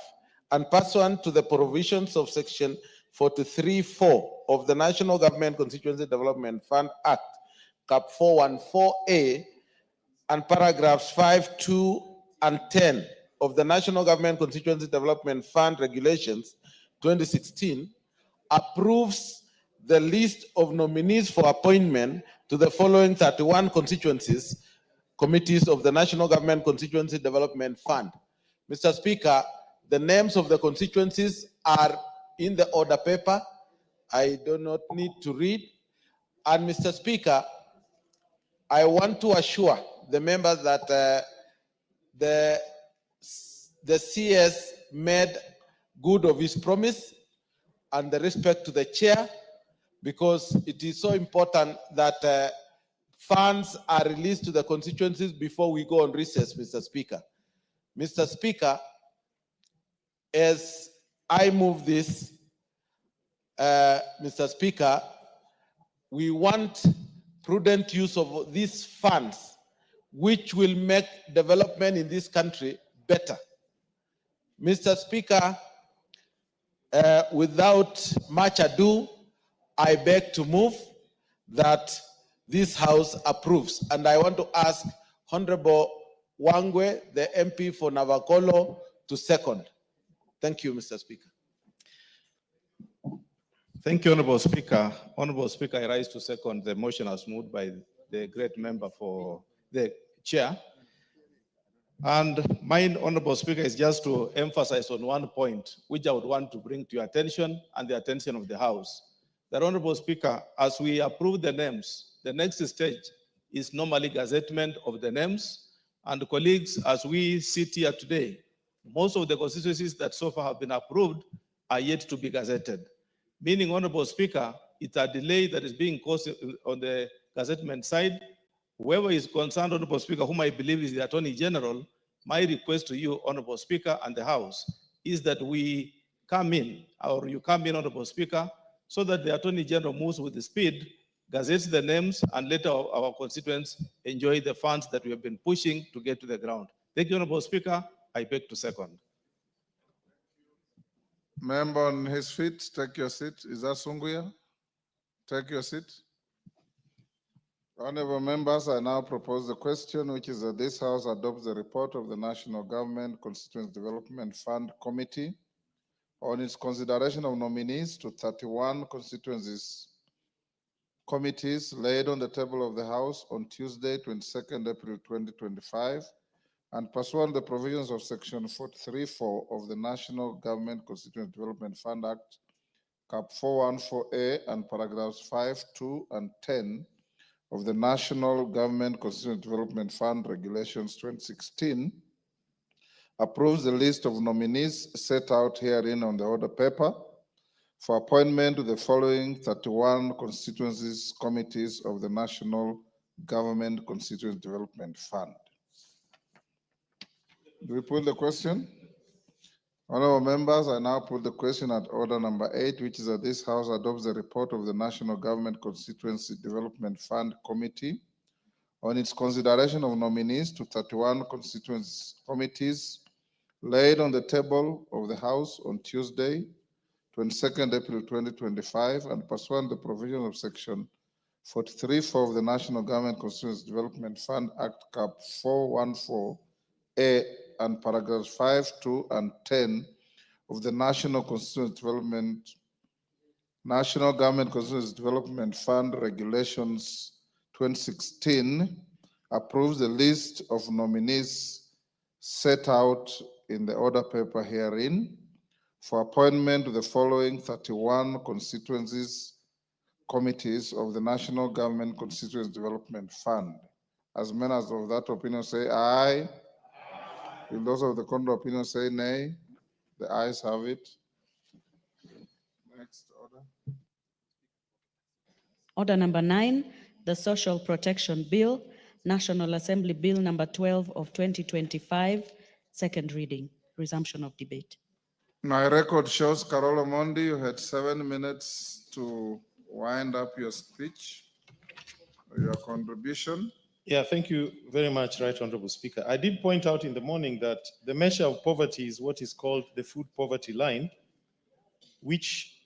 and pursuant to the provisions of Section 43(4) of the National Government Constituency Development Fund Act, Cap 414A, and paragraphs 5, 2, and 10 of the National Government Constituency Development Fund Regulations 2016, approves the list of nominees for appointment to the following 31 constituencies committees of the National Government Constituency Development Fund. Mr. Speaker, the names of the constituencies are in the order paper. I do not need to read. And Mr. Speaker, I want to assure the members that the CS made good of his promise and the respect to the chair, because it is so important that funds are released to the constituencies before we go on recess, Mr. Speaker. Mr. Speaker, as I move this, Mr. Speaker, we want prudent use of these funds, which will make development in this country better. Mr. Speaker, without much ado, I beg to move that this House approves. And I want to ask Honorable Wangwe, the MP for Navakolo, to second. Thank you, Mr. Speaker. Thank you, Honorable Speaker. Honorable Speaker, I rise to second the motion as moved by the great member for the chair. And mine, Honorable Speaker, is just to emphasize on one point, which I would want to bring to your attention and the attention of the House. That, Honorable Speaker, as we approve the names, the next stage is normally gazettement of the names. And colleagues, as we sit here today, most of the constituencies that so far have been approved are yet to be gazetted. Meaning, Honorable Speaker, it's a delay that is being caused on the gazettement side. Whoever is concerned, Honorable Speaker, whom I believe is the Attorney General, my request to you, Honorable Speaker, and the House, is that we come in, or you come in, Honorable Speaker, so that the Attorney General moves with the speed, gazettes the names, and let our constituents enjoy the funds that we have been pushing to get to the ground. Thank you, Honorable Speaker. I beg to second. Member on his feet, take your seat. Is that Sunguya? Take your seat. Honorable members, I now propose the question, which is that this House adopts the report of the National Government Constituency Development Fund Committee on its consideration of nominees to 31 constituencies committees laid on the table of the House on Tuesday, 22nd April 2025, and pursuant to the provisions of Section 43(4) of the National Government Constituency Development Fund Act, Cap 414A, and paragraphs 5, 2, and 10 of the National Government Constituency Development Fund Regulations 2016, approves the list of nominees set out herein on the order paper for appointment to the following 31 constituencies committees of the National Government Constituency Development Fund. Do we put the question? Honorable members, I now put the question at order number 8, which is that this House adopts the report of the National Government Constituency Development Fund Committee on its consideration of nominees to 31 constituency committees laid on the table of the House on Tuesday, 22nd April 2025, and pursuant to the provision of Section 43(4) of the National Government Constituency Development Fund Act, Cap 414A, and paragraphs 5, 2, and 10 of the National Government Constituency Development Fund Regulations 2016, approves the list of nominees set out in the order paper herein for appointment to the following 31 constituencies committees of the National Government Constituency Development Fund. As members of that opinion say aye. Will those of the contrary opinion say nay? The ayes have it. Next order. Order number 9, the Social Protection Bill, National Assembly Bill number 12 of 2025, second reading. resumption of debate. My record shows, Carola Mondi, you had 7 minutes to wind up your speech, your contribution. Yeah, thank you very much, Right Honorable Speaker. I did point out in the morning that the measure of poverty is what is called the food poverty line, which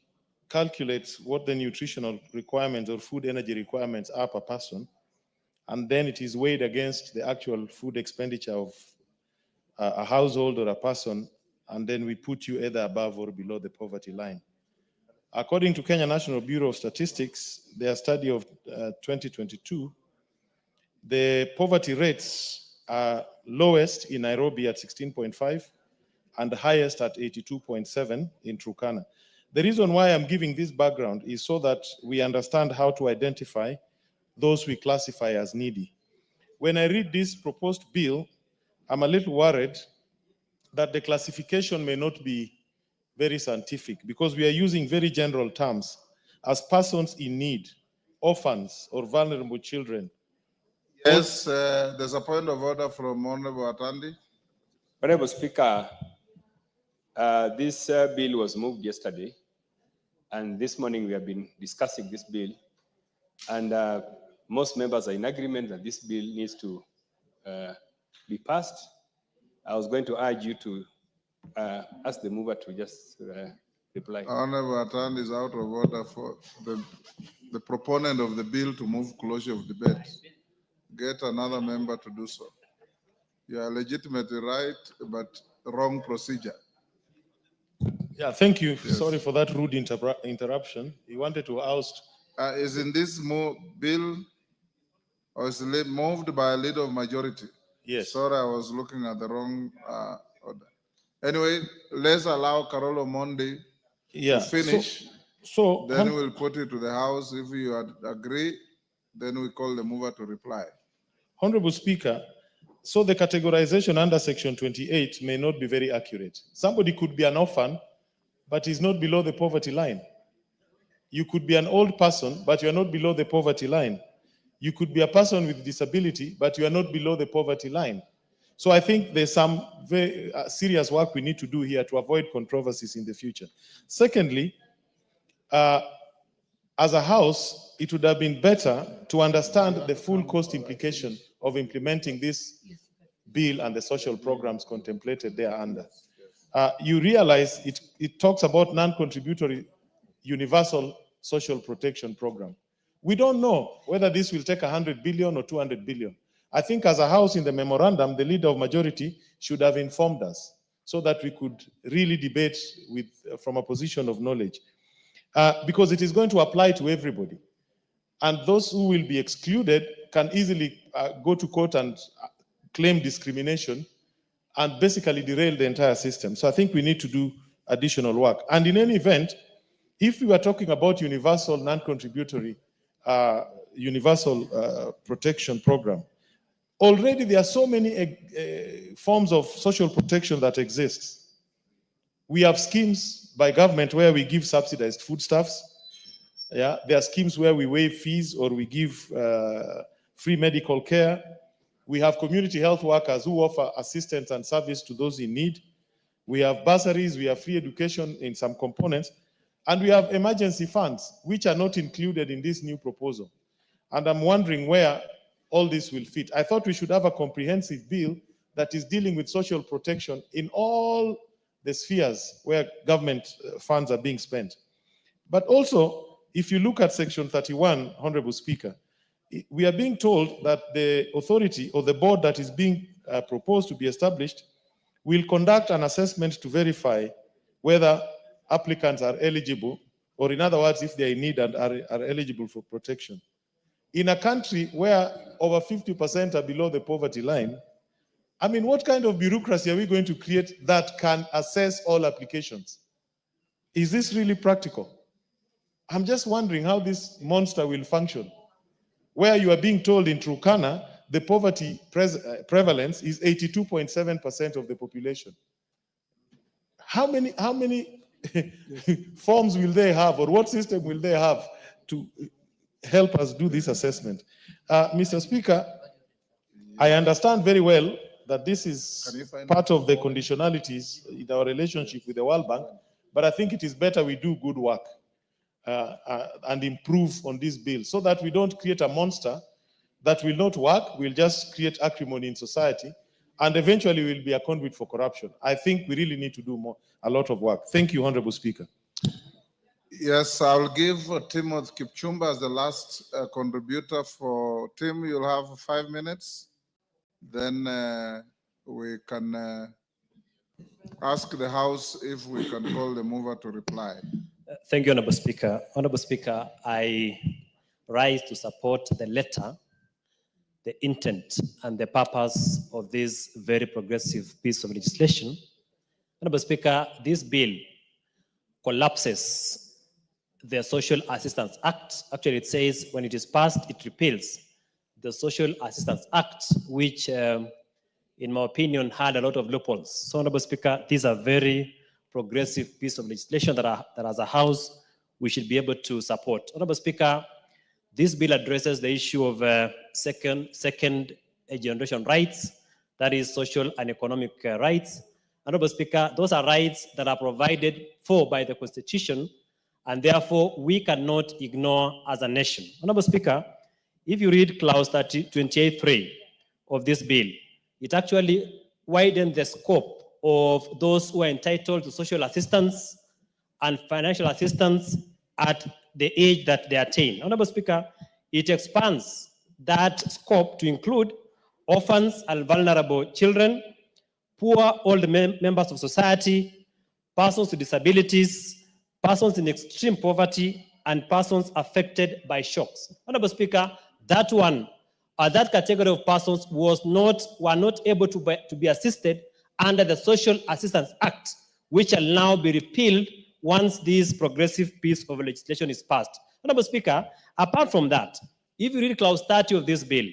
calculates what the nutritional requirements or food energy requirements are per person. And then it is weighed against the actual food expenditure of a household or a person. And then we put you either above or below the poverty line. According to Kenya National Bureau of Statistics, their study of 2022, the poverty rates are lowest in Nairobi at 16.5 and the highest at 82.7 in Turkana. The reason why I'm giving this background is so that we understand how to identify those we classify as needy. When I read this proposed bill, I'm a little worried that the classification may not be very scientific because we are using very general terms as persons in need, orphans or vulnerable children. Yes, there's a point of order from Honorable Atandi. Honorable Speaker, this bill was moved yesterday, and this morning we have been discussing this bill, and most members are in agreement that this bill needs to be passed. I was going to urge you to ask the mover to just reply. Honorable Atandi is out of order for the proponent of the bill to move closure of debate. Get another member to do so. You are legitimately right, but wrong procedure. Yeah, thank you. Yes. Sorry for that rude interruption. He wanted to oust. Is in this bill, or is it moved by a leader of majority? Yes. Sorry, I was looking at the wrong order. Anyway, let's allow Carola Mondi to finish. So then we'll put it to the House. If you agree, then we call the mover to reply. Honorable Speaker, so the categorization under Section 28 may not be very accurate. Somebody could be an orphan, but is not below the poverty line. You could be an old person, but you are not below the poverty line. You could be a person with disability, but you are not below the poverty line. So I think there's some very serious work we need to do here to avoid controversies in the future. Secondly, as a House, it would have been better to understand the full cost implication of implementing this bill and the social programs contemplated thereunder. You realize it talks about non-contributory universal social protection program. We don't know whether this will take 100 billion or 200 billion. I think as a House in the memorandum, the leader of majority should have informed us so that we could really debate from a position of knowledge. Because it is going to apply to everybody. And those who will be excluded can easily go to court and claim discrimination and basically derail the entire system. So I think we need to do additional work. And in any event, if we are talking about universal non-contributory universal protection program, already there are so many forms of social protection that exist. We have schemes by government where we give subsidized foodstuffs. Yeah, there are schemes where we waive fees or we give free medical care. We have community health workers who offer assistance and service to those in need. We have bursaries, we have free education in some components, and we have emergency funds, which are not included in this new proposal. And I'm wondering where all this will fit. I thought we should have a comprehensive bill that is dealing with social protection in all the spheres where government funds are being spent. But also, if you look at Section 31, Honorable Speaker, we are being told that the authority or the board that is being proposed to be established will conduct an assessment to verify whether applicants are eligible, or in other words, if they are in need and are eligible for protection. In a country where over 50% are below the poverty line, I mean, what kind of bureaucracy are we going to create that can assess all applications? Is this really practical? I'm just wondering how this monster will function, where you are being told in Turkana, the poverty prevalence is 82.7% of the population. How many forms will they have, or what system will they have to help us do this assessment? Mr. Speaker, I understand very well that this is Can you find part out of the more? conditionalities in our relationship with the World Bank, but I think it is better we do good work and improve on this bill so that we don't create a monster that will not work, will just create acrimony in society, and eventually will be a conduit for corruption. I think we really need to do a lot of work. Thank you, Honorable Speaker. Yes, I'll give Timothy Kipchumba as the last contributor. For Tim, you'll have 5 minutes. Then we can ask the House if we can call the mover to reply. Thank you, Honorable Speaker. Honorable Speaker, I rise to support the letter, the intent, and the purpose of this very progressive piece of legislation. Honorable Speaker, this bill collapses the Social Assistance Act. Actually, it says when it is passed, it repeals the Social Assistance Act, which, in my opinion, had a lot of loopholes. So, Honorable Speaker, these are very progressive piece of legislation that as a House, we should be able to support. Honorable Speaker, this bill addresses the issue of second generation rights, that is social and economic rights. Honorable Speaker, those are rights that are provided for by the Constitution, and therefore we cannot ignore as a nation. Honorable Speaker, if you read clause 28.3 of this bill, it actually widens the scope of those who are entitled to social assistance and financial assistance at the age that they attain. Honorable Speaker, it expands that scope to include orphans and vulnerable children, poor old members of society, persons with disabilities, persons in extreme poverty, and persons affected by shocks. Honorable Speaker, that category of persons were not able to be assisted under the Social Assistance Act, which shall now be repealed once this progressive piece of legislation is passed. Honorable Speaker, apart from that, if you read clause 30 of this bill,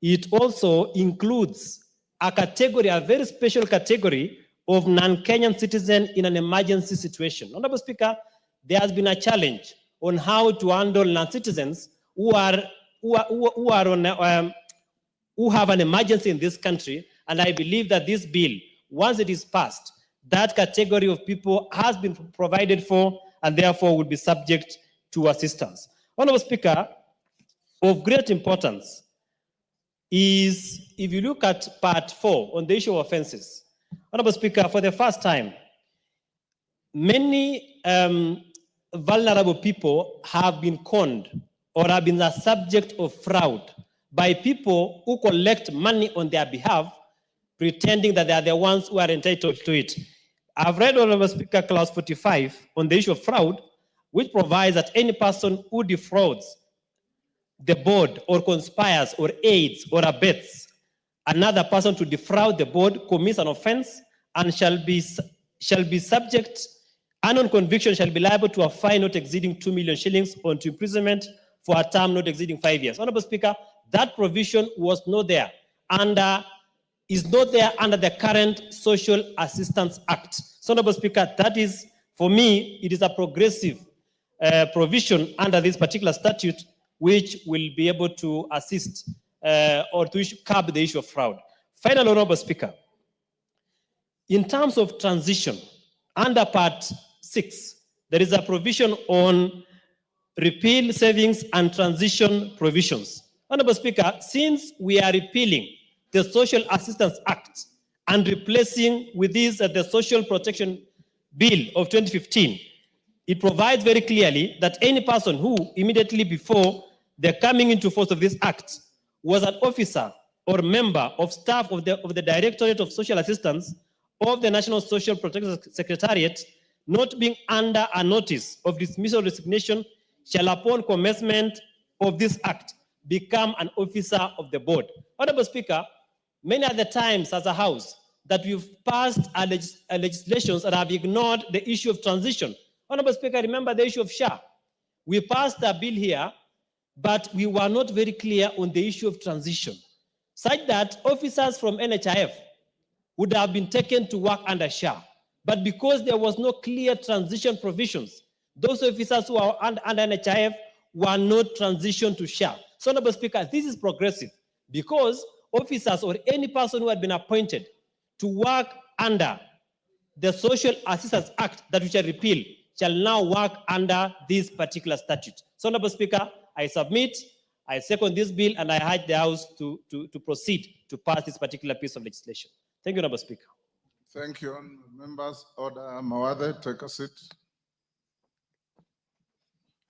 it also includes a category, a very special category of non-Kenyan citizens in an emergency situation. Honorable Speaker, there has been a challenge on how to handle non-citizens who have an emergency in this country, and I believe that this bill, once it is passed, that category of people has been provided for and therefore will be subject to assistance. Honorable Speaker, of great importance is, if you look at part 4 on the issue of offenses, Honorable Speaker, for the first time, many vulnerable people have been conned or have been the subject of fraud by people who collect money on their behalf, pretending that they are the ones who are entitled to it. I've read, Honorable Speaker, clause 45 on the issue of fraud, which provides that any person who defrauds the board or conspires or aids or abets another person to defraud the board commits an offense and shall be subject, and on conviction shall be liable to a fine not exceeding 2 million shillings or to imprisonment for a term not exceeding 5 years. Honorable Speaker, that provision was not there is not there under the current Social Assistance Act. So, Honorable Speaker, that is, for me, it is a progressive provision under this particular statute, which will be able to assist or to curb the issue of fraud. Finally, Honorable Speaker, in terms of transition, under Part 6, there is a provision on repeal savings and transition provisions. Honorable Speaker, since we are repealing the Social Assistance Act and replacing with this the Social Protection Bill of 2015, it provides very clearly that any person who immediately before the coming into force of this act was an officer or member of staff of the Directorate of Social Assistance of the National Social Protection Secretariat, not being under a notice of dismissal or resignation, shall upon commencement of this act become an officer of the board. Honorable Speaker, many other times as a House that we've passed legislations that have ignored the issue of transition. Honorable Speaker, remember the issue of SHA. We passed a bill here, but we were not very clear on the issue of transition, such that officers from NHIF would have been taken to work under SHA. But because there was no clear transition provisions, those officers who are under NHIF were not transitioned to SHA. So, Honorable Speaker, this is progressive because officers or any person who had been appointed to work under the Social Assistance Act that we shall repeal shall now work under this particular statute. So, Honorable Speaker, I submit, I second this bill, and I urge the House to proceed to pass this particular piece of legislation. Thank you, Honorable Speaker. Thank you, members. Order Mawade, take a seat.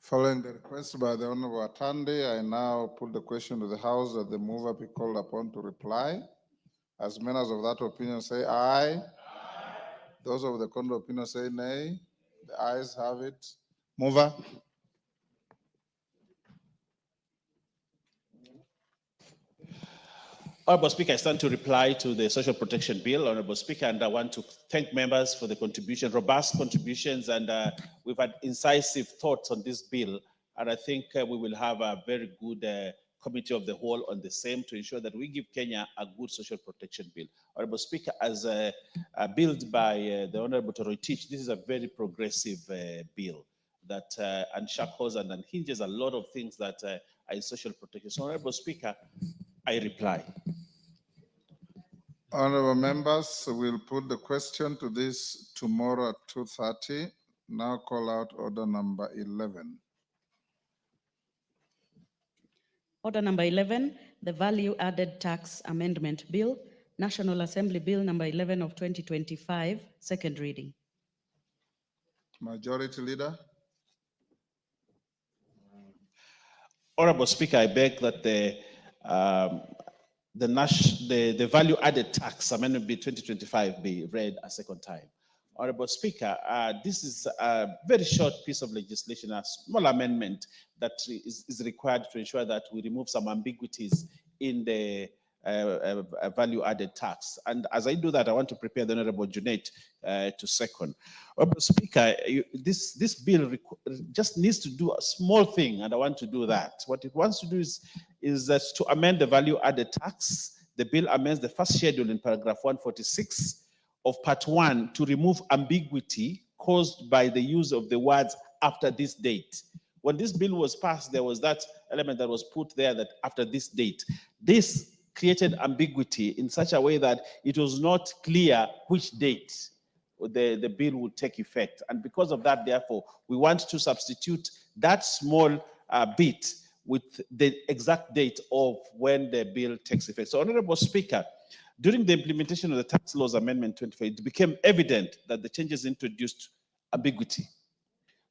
Following the request by the Honorable Atande, I now put the question to the House that the mover be called upon to reply. As members of that opinion say aye. Those of the contrary opinion say nay. The ayes have it. Mover. Honorable Speaker, I stand to reply to the Social Protection Bill, Honorable Speaker, and I want to thank members for the contribution, robust contributions, and we've had incisive thoughts on this bill, and I think we will have a very good committee of the whole on the same to ensure that we give Kenya a good social protection bill. Honorable Speaker, as billed by the Honorable Toroitich, this is a very progressive bill that unshackles and unhinges a lot of things that are in social protection. So, Honorable Speaker, I reply. Honorable members, we'll put the question to this tomorrow at 2:30. Now call out order number 11. Order number 11, the Value Added Tax Amendment Bill, National Assembly Bill number 11 of 2025, second reading. Majority Leader. Honorable Speaker, I beg that the value added tax amendment bill 2025 be read a second time. Honorable Speaker, this is a very short piece of legislation, a small amendment that is required to ensure that we remove some ambiguities in the value added tax. And as I do that, I want to prepare the Honorable Junet to second. Honorable Speaker, this bill just needs to do a small thing, and I want to do that. What it wants to do is that to amend the value added tax. The bill amends the first schedule in paragraph 146 of part 1 to remove ambiguity caused by the use of the words after this date. When this bill was passed, there was that element that was put there that after this date. This created ambiguity in such a way that it was not clear which date the bill would take effect. And because of that, therefore, we want to substitute that small bit with the exact date of when the bill takes effect. So, Honorable Speaker, during the implementation of the Tax Laws Amendment 25, it became evident that the changes introduced ambiguity.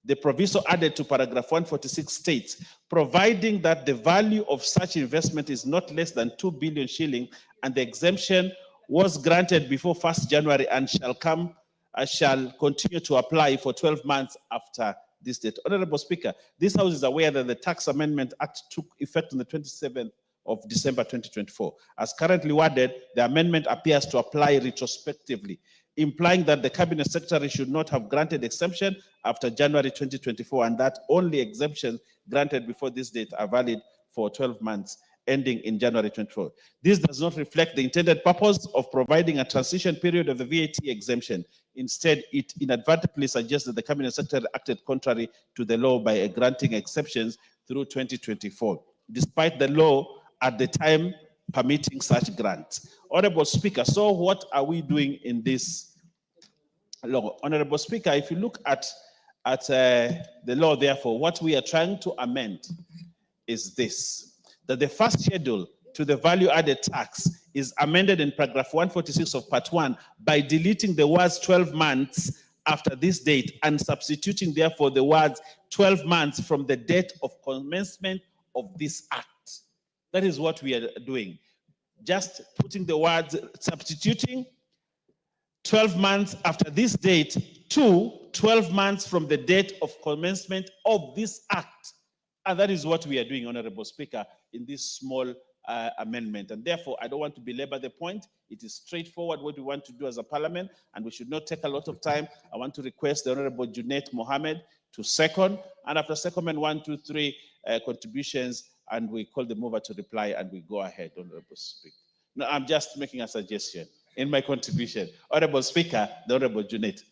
The proviso added to paragraph 146 states, providing that the value of such investment is not less than 2 billion shilling, and the exemption was granted before 1st January and shall continue to apply for 12 months after this date. Honorable Speaker, this House is aware that the Tax Amendment Act took effect on the 27th of December 2024. As currently worded, the amendment appears to apply retrospectively, implying that the Cabinet Secretary should not have granted exemption after January 2024, and that only exemptions granted before this date are valid for 12 months, ending in January 24. This does not reflect the intended purpose of providing a transition period of the VAT exemption. Instead, it inadvertently suggests that the Cabinet Secretary acted contrary to the law by granting exceptions through 2024, despite the law at the time permitting such grants. Honorable Speaker, so what are we doing in this law? Honorable Speaker, if you look at the law, therefore, what we are trying to amend is this, that the first schedule to the value added tax is amended in paragraph 146 of part 1 by deleting the words 12 months after this date and substituting therefore the words 12 months from the date of commencement of this act. That is what we are doing. Just putting the words, substituting 12 months after this date to 12 months from the date of commencement of this act. And that is what we are doing, Honorable Speaker, in this small amendment. And therefore, I don't want to belabor the point. It is straightforward what we want to do as a parliament, and we should not take a lot of time. I want to request the Honorable Junet Mohammed to second. And after secondment, 1, 2, 3 contributions, and we call the mover to reply, and we go ahead, Honorable Speaker. No, I'm just making a suggestion in my contribution. Honorable Speaker, the Honorable Junet.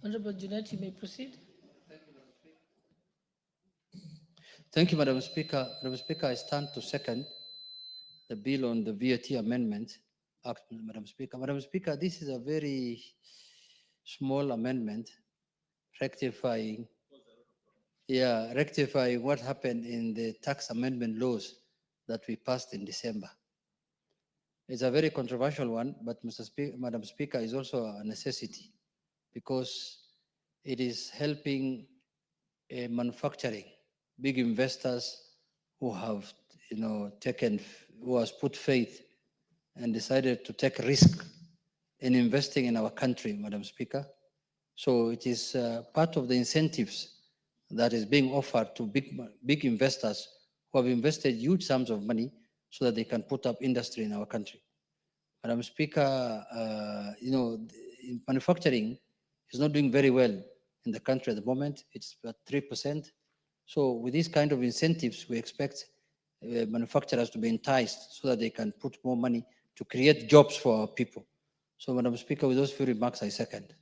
Honorable Junet, you may proceed. Thank you, Madam Speaker. Madam Speaker, I stand to second the bill on the VAT Amendment Act, Madam Speaker. Madam Speaker, this is a very small amendment rectifying what happened in the tax amendment laws that we passed in December. It's a very controversial one, but Madam Speaker, is also a necessity because it is helping manufacturing, big investors who have, who has put faith and decided to take risk in investing in our country, Madam Speaker. So it is part of the incentives that is being offered to big investors who have invested huge sums of money so that they can put up industry in our country. Madam Speaker, manufacturing is not doing very well in the country at the moment. It's about 3%. So with these kind of incentives, we expect manufacturers to be enticed so that they can put more money to create jobs for our people. So, Madam Speaker, with those few remarks, I second.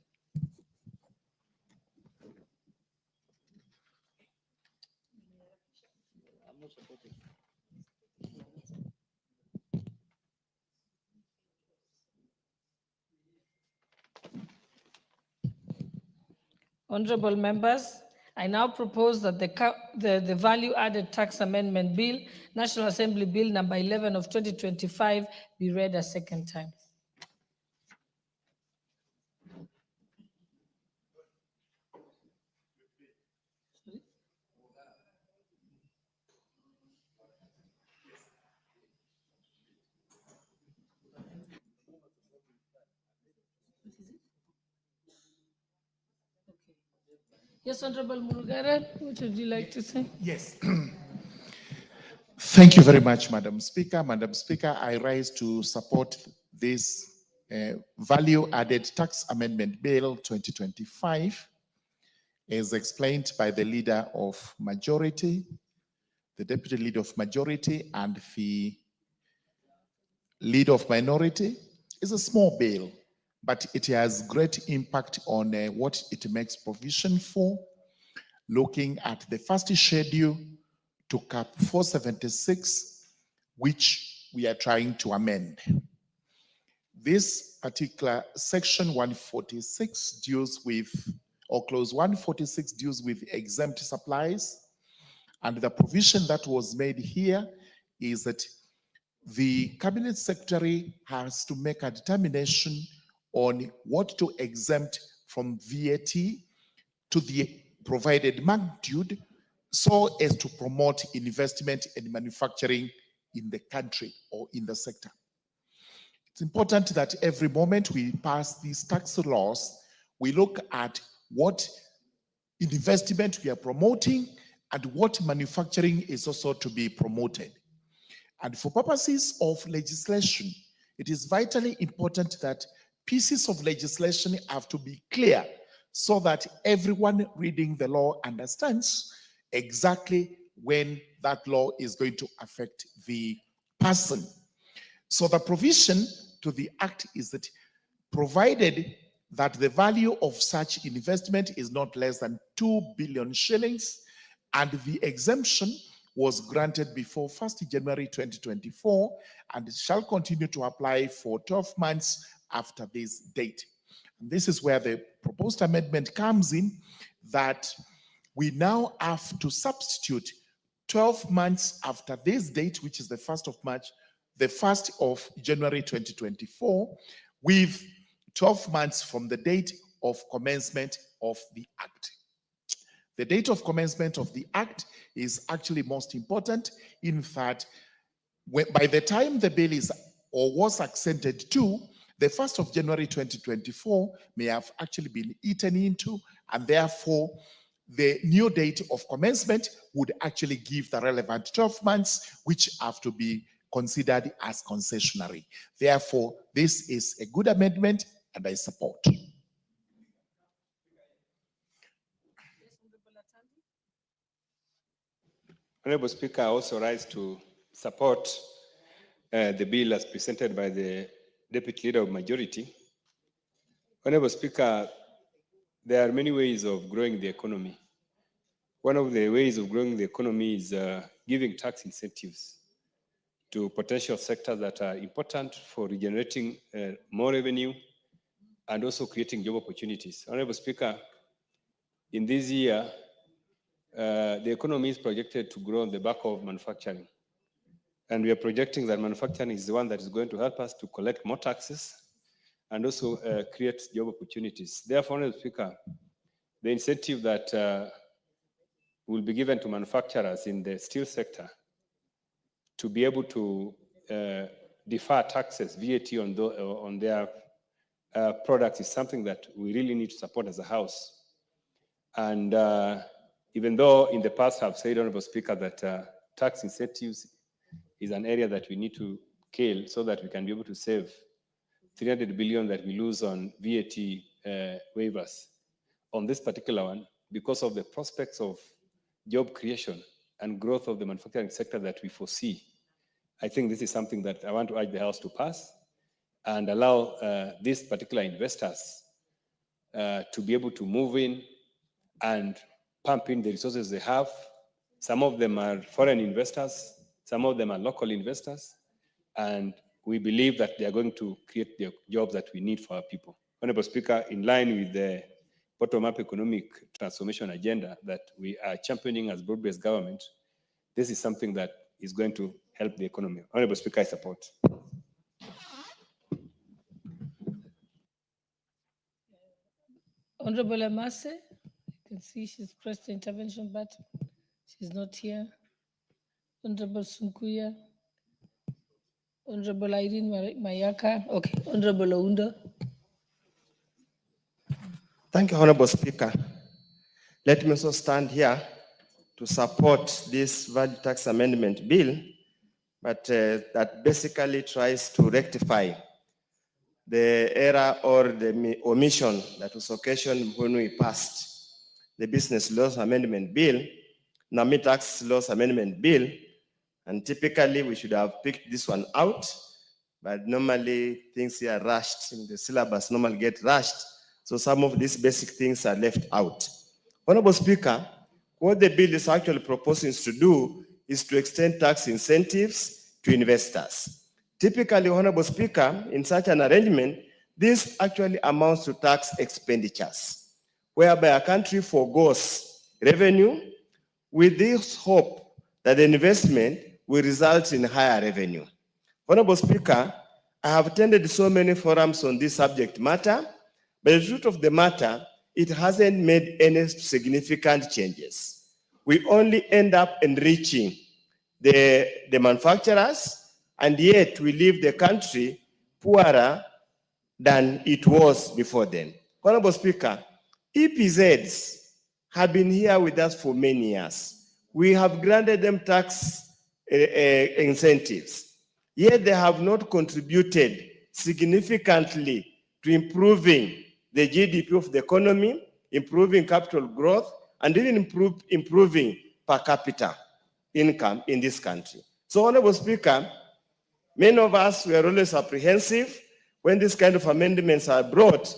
Honorable members, I now propose that the Value Added Tax Amendment Bill, National Assembly Bill number 11 of 2025, be read a second time. Yes, Honorable Mulugara, what would you like to say? Yes. Thank you very much, Madam Speaker. Madam Speaker, I rise to support this Value Added Tax Amendment Bill 2025 as explained by the Leader of Majority, the Deputy Leader of Majority, and the Leader of Minority. It's a small bill, but it has great impact on what it makes provision for, looking at the first schedule to Cap 476, which we are trying to amend. This particular section 146 deals with, or clause 146 deals with exempt supplies. And the provision that was made here is that the Cabinet Secretary has to make a determination on what to exempt from VAT to the provided magnitude so as to promote investment and manufacturing in the country or in the sector. It's important that every moment we pass these tax laws, we look at what investment we are promoting and what manufacturing is also to be promoted. And for purposes of legislation, it is vitally important that pieces of legislation have to be clear so that everyone reading the law understands exactly when that law is going to affect the person. So the provision to the act is that provided that the value of such investment is not less than 2 billion shillings and the exemption was granted before 1st January 2024 and it shall continue to apply for 12 months after this date. And this is where the proposed amendment comes in, that we now have to substitute 12 months after this date, which is the 1st of March, the 1st of January 2024, with 12 months from the date of commencement of the Act. The date of commencement of the Act is actually most important in that by the time the bill is or was accented to, the 1st of January 2024 may have actually been eaten into, and therefore the new date of commencement would actually give the relevant 12 months, which have to be considered as concessionary. Therefore, this is a good amendment and I support. Honorable Speaker, I also rise to support the bill as presented by the Deputy Leader of Majority. Honorable Speaker, there are many ways of growing the economy. One of the ways of growing the economy is giving tax incentives to potential sectors that are important for regenerating more revenue and also creating job opportunities. Honorable Speaker, in this year, the economy is projected to grow on the back of manufacturing. And we are projecting that manufacturing is the one that is going to help us to collect more taxes and also create job opportunities. Therefore, Honorable Speaker, the incentive that will be given to manufacturers in the steel sector to be able to defer taxes, VAT on their products is something that we really need to support as a House. And even though in the past I've said, Honorable Speaker, that tax incentives is an area that we need to kill so that we can be able to save 300 billion that we lose on VAT waivers. On this particular one, because of the prospects of job creation and growth of the manufacturing sector that we foresee, I think this is something that I want to urge the House to pass and allow these particular investors to be able to move in and pump in the resources they have. Some of them are foreign investors, some of them are local investors, and we believe that they are going to create the jobs that we need for our people. Honorable Speaker, in line with the bottom-up economic transformation agenda that we are championing as broad-based government, this is something that is going to help the economy. Honorable Speaker, I support. Honorable Amase, you can see she's pressed the intervention button. She's not here. Honorable Sunkuya. Honorable Irene Mayaka. Okay, Honorable Ounda. Thank you, Honorable Speaker. Let me also stand here to support this value tax amendment bill, but that basically tries to rectify the error or the omission that was occasioned when we passed the Business Laws Amendment Bill, NAMI Tax Laws Amendment Bill, and typically we should have picked this one out, but normally things here are rushed, in the syllabus normally get rushed, so some of these basic things are left out. Honorable Speaker, what the bill is actually proposing to do is to extend tax incentives to investors. Typically, Honorable Speaker, in such an arrangement, this actually amounts to tax expenditures, whereby a country forgoes revenue with this hope that the investment will result in higher revenue. Honorable Speaker, I have attended so many forums on this subject matter, but the truth of the matter, it hasn't made any significant changes. We only end up enriching the manufacturers, and yet we leave the country poorer than it was before then. Honorable Speaker, EPZs have been here with us for many years. We have granted them tax incentives, yet they have not contributed significantly to improving the GDP of the economy, improving capital growth, and even improving per capita income in this country. So, Honorable Speaker, many of us were always apprehensive when these kind of amendments are brought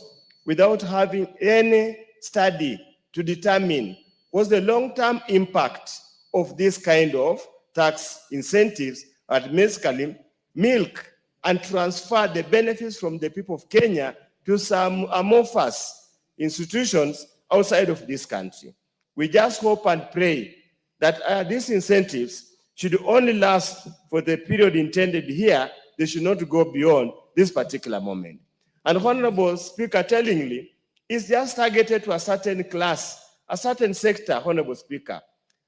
without having any study to determine what's the long-term impact of this kind of tax incentives at basically milk and transfer the benefits from the people of Kenya to some amorphous institutions outside of this country. We just hope and pray that these incentives should only last for the period intended here. They should not go beyond this particular moment. And Honorable Speaker, tellingly, it's just targeted to a certain class, a certain sector, Honorable Speaker.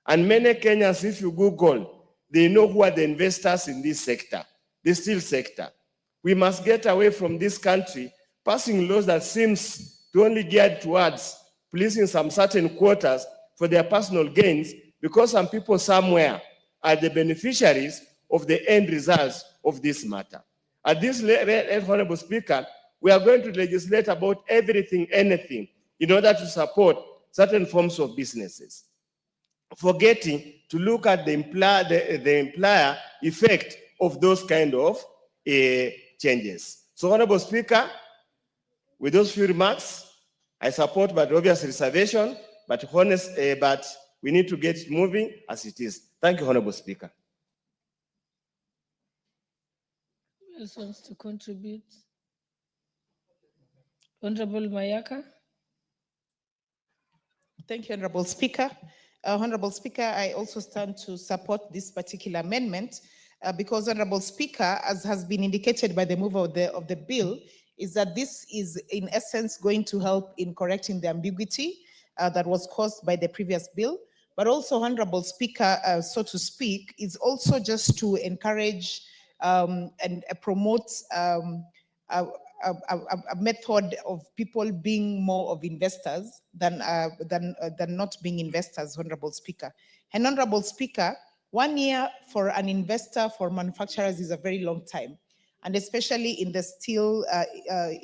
And many Kenyans, if you Google, they know who are the investors in this sector, the steel sector. We must get away from this country passing laws that seems to only geared towards pleasing some certain quotas for their personal gains, because some people somewhere are the beneficiaries of the end results of this matter. At this Honorable Speaker, we are going to legislate about everything, anything, in order to support certain forms of businesses, forgetting to look at the employer effect of those kind of changes. So, Honorable Speaker, with those few remarks, I support, but obvious reservation, but honest, but we need to get it moving as it is. Thank you, Honorable Speaker. Who else wants to contribute? Honorable Mayaka? Thank you, Honorable Speaker. Honorable Speaker, I also stand to support this particular amendment because, Honorable Speaker, as has been indicated by the mover of the bill, is that this is in essence going to help in correcting the ambiguity that was caused by the previous bill. But also, Honorable Speaker, so to speak, is also just to encourage and promote a method of people being more of investors than not being investors, Honorable Speaker. And Honorable Speaker, 1 year for an investor, for manufacturers, is a very long time, and especially in the steel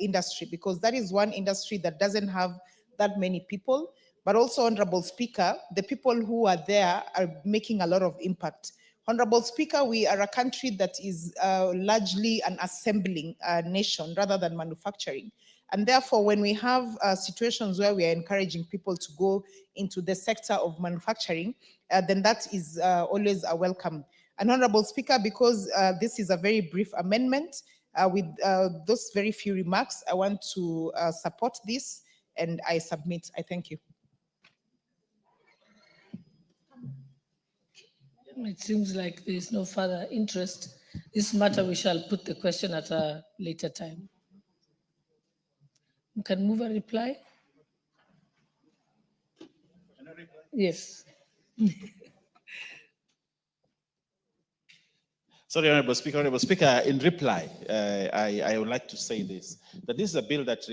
industry, because that is one industry that doesn't have that many people. But also, Honorable Speaker, the people who are there are making a lot of impact. Honorable Speaker, we are a country that is largely an assembling nation rather than manufacturing. And therefore, when we have situations where we are encouraging people to go into the sector of manufacturing, then that is always a welcome. And Honorable Speaker, because this is a very brief amendment, with those very few remarks, I want to support this, and I submit. I thank you. It seems like there is no further interest. This matter, we shall put the question at a later time. You can move a reply? Yes. Sorry, Honorable Speaker, in reply, I would like to say this, that this is a bill that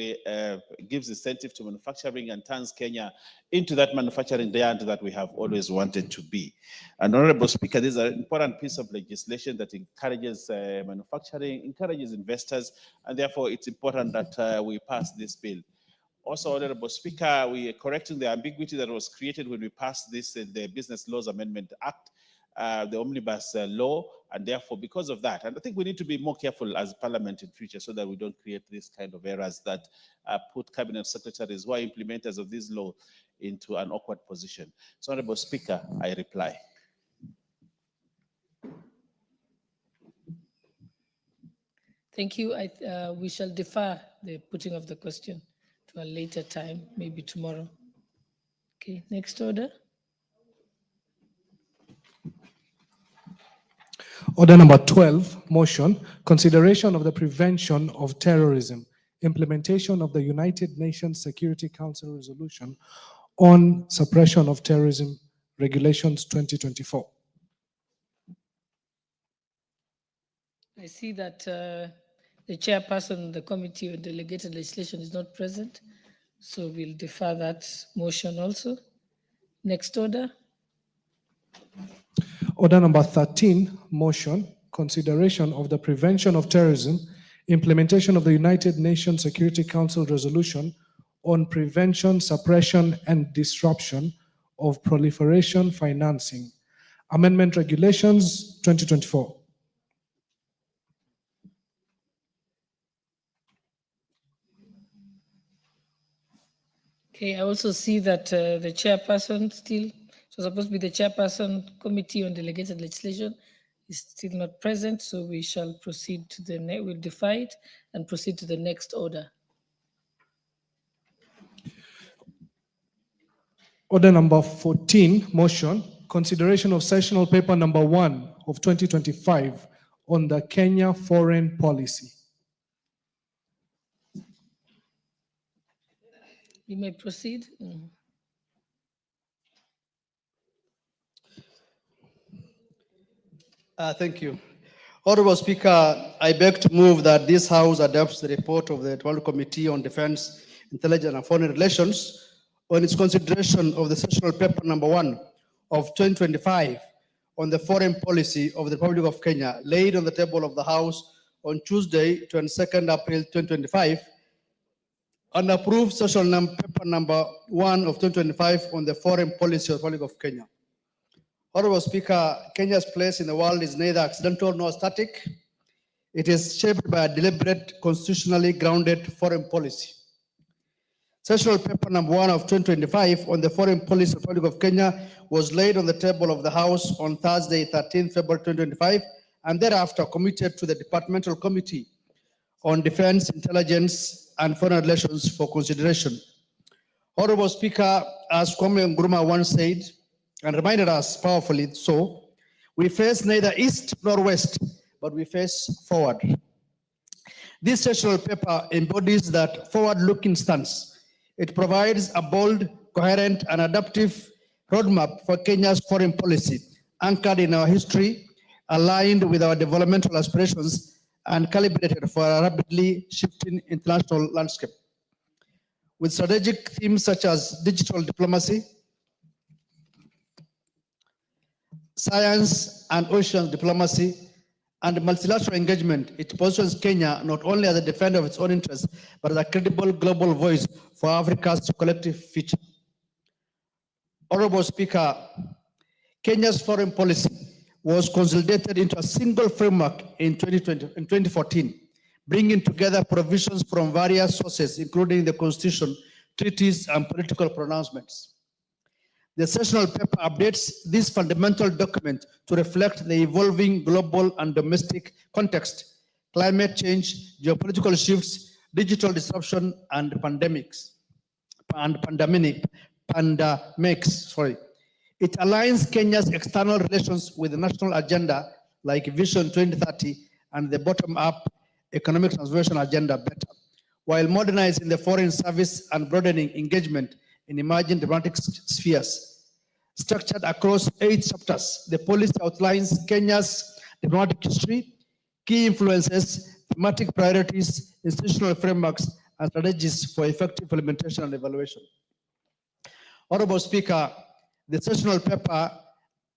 gives incentive to manufacturing and turns Kenya into that manufacturing giant that we have always wanted to be. And Honorable Speaker, this is an important piece of legislation that encourages manufacturing, encourages investors, and therefore it's important that we pass this bill. Also, Honorable Speaker, we are correcting the ambiguity that was created when we passed this in the Business Laws Amendment Act, the omnibus law, and therefore because of that, and I think we need to be more careful as Parliament in future so that we don't create this kind of errors that put cabinet secretaries who are implementers of this law into an awkward position. So, Honorable Speaker, I reply. Thank you. We shall defer the putting of the question to a later time, maybe tomorrow. Okay, next order. Order number 12, motion, consideration of the prevention of terrorism, implementation of the United Nations Security Council resolution on suppression of terrorism regulations 2024. I see that the chairperson of the Committee on Delegated Legislation is not present, so we'll defer that motion also. Next order. Order number 13, motion, consideration of the prevention of terrorism, implementation of the United Nations Security Council resolution on prevention, suppression, and disruption of proliferation financing, amendment regulations 2024. Okay, I also see that the chairperson still, so supposed to be the chairperson Committee on Delegated Legislation, is still not present, so we shall proceed to the next, we'll defer it and proceed to the next order. Order number 14, motion, consideration of sessional paper number 1 of 2025 on the Kenya foreign policy. You may proceed. Thank you. Honorable Speaker, I beg to move that this House adopts the report of the Twelve Committee on Defense, Intelligence and Foreign Relations on its consideration of the sessional paper number 1 of 2025 on the foreign policy of the Republic of Kenya, laid on the table of the House on Tuesday, 22nd April 2025, and approved sessional paper number 1 of 2025 on the foreign policy of the Republic of Kenya. Honorable Speaker, Kenya's place in the world is neither accidental nor static. It is shaped by a deliberate, constitutionally grounded foreign policy. Sessional paper number 1 of 2025 on the Foreign Policy Republic of Kenya was laid on the table of the House on Thursday, 13 February 2025, and thereafter committed to the Departmental Committee on Defense, Intelligence, and Foreign Relations for consideration. Honorable Speaker, as Kwame Nkrumah once said, and reminded us powerfully so, we face neither east nor west, but we face forward. This sessional paper embodies that forward-looking stance. It provides a bold, coherent, and adaptive roadmap for Kenya's foreign policy, anchored in our history, aligned with our developmental aspirations, and calibrated for a rapidly shifting international landscape. With strategic themes such as digital diplomacy, science and ocean diplomacy, and multilateral engagement, it positions Kenya not only as a defender of its own interests, but as a credible global voice for Africa's collective future. Honorable Speaker, Kenya's foreign policy was consolidated into a single framework in 2014, bringing together provisions from various sources, including the Constitution, treaties, and political pronouncements. The sessional paper updates this fundamental document to reflect the evolving global and domestic context, climate change, geopolitical shifts, digital disruption, and pandemics. It aligns Kenya's external relations with the national agenda like Vision 2030 and the bottom-up economic transformation agenda better, while modernizing the foreign service and broadening engagement in emerging diplomatic spheres. Structured across 8 chapters, the policy outlines Kenya's diplomatic history, key influences, thematic priorities, institutional frameworks, and strategies for effective implementation and evaluation. Honorable Speaker, the sessional paper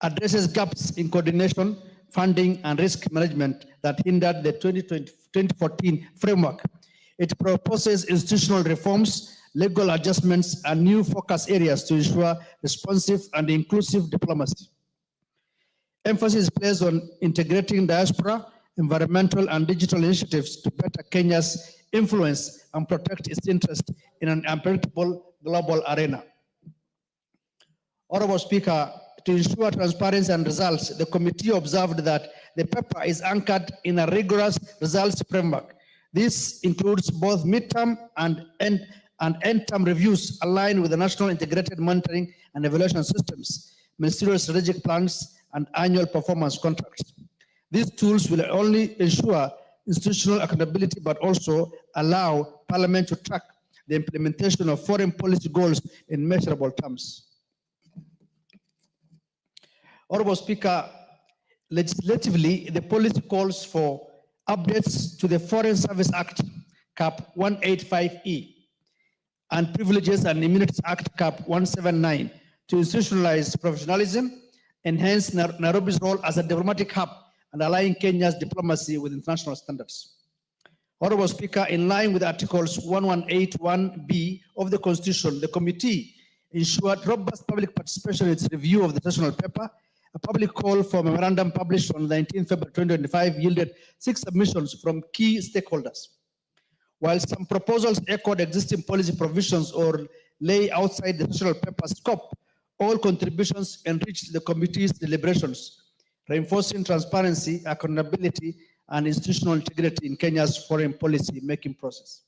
addresses gaps in coordination, funding, and risk management that hindered the 2014 framework. It proposes institutional reforms, legal adjustments, and new focus areas to ensure responsive and inclusive diplomacy. Emphasis is placed on integrating diaspora, environmental, and digital initiatives to better Kenya's influence and protect its interest in an unpredictable global arena. Honorable Speaker, to ensure transparency and results, the committee observed that the paper is anchored in a rigorous results framework. This includes both midterm and end-term reviews aligned with the National Integrated Monitoring and Evaluation Systems, ministerial strategic plans, and annual performance contracts. These tools will only ensure institutional accountability, but also allow Parliament to track the implementation of foreign policy goals in measurable terms. Honorable Speaker, legislatively, the policy calls for updates to the Foreign Service Act, Cap 185E, and Privileges and Immunities Act, Cap 179, to institutionalize professionalism, enhance Nairobi's role as a diplomatic hub, and align Kenya's diplomacy with international standards. Honorable Speaker, in line with Articles 1181B of the Constitution, the committee ensured robust public participation in its review of the sessional paper. A public call for memorandum published on 19 February 2025 yielded 6 submissions from key stakeholders. While some proposals echoed existing policy provisions or lay outside the sessional paper scope, all contributions enriched the committee's deliberations, reinforcing transparency, accountability, and institutional integrity in Kenya's foreign policy making process.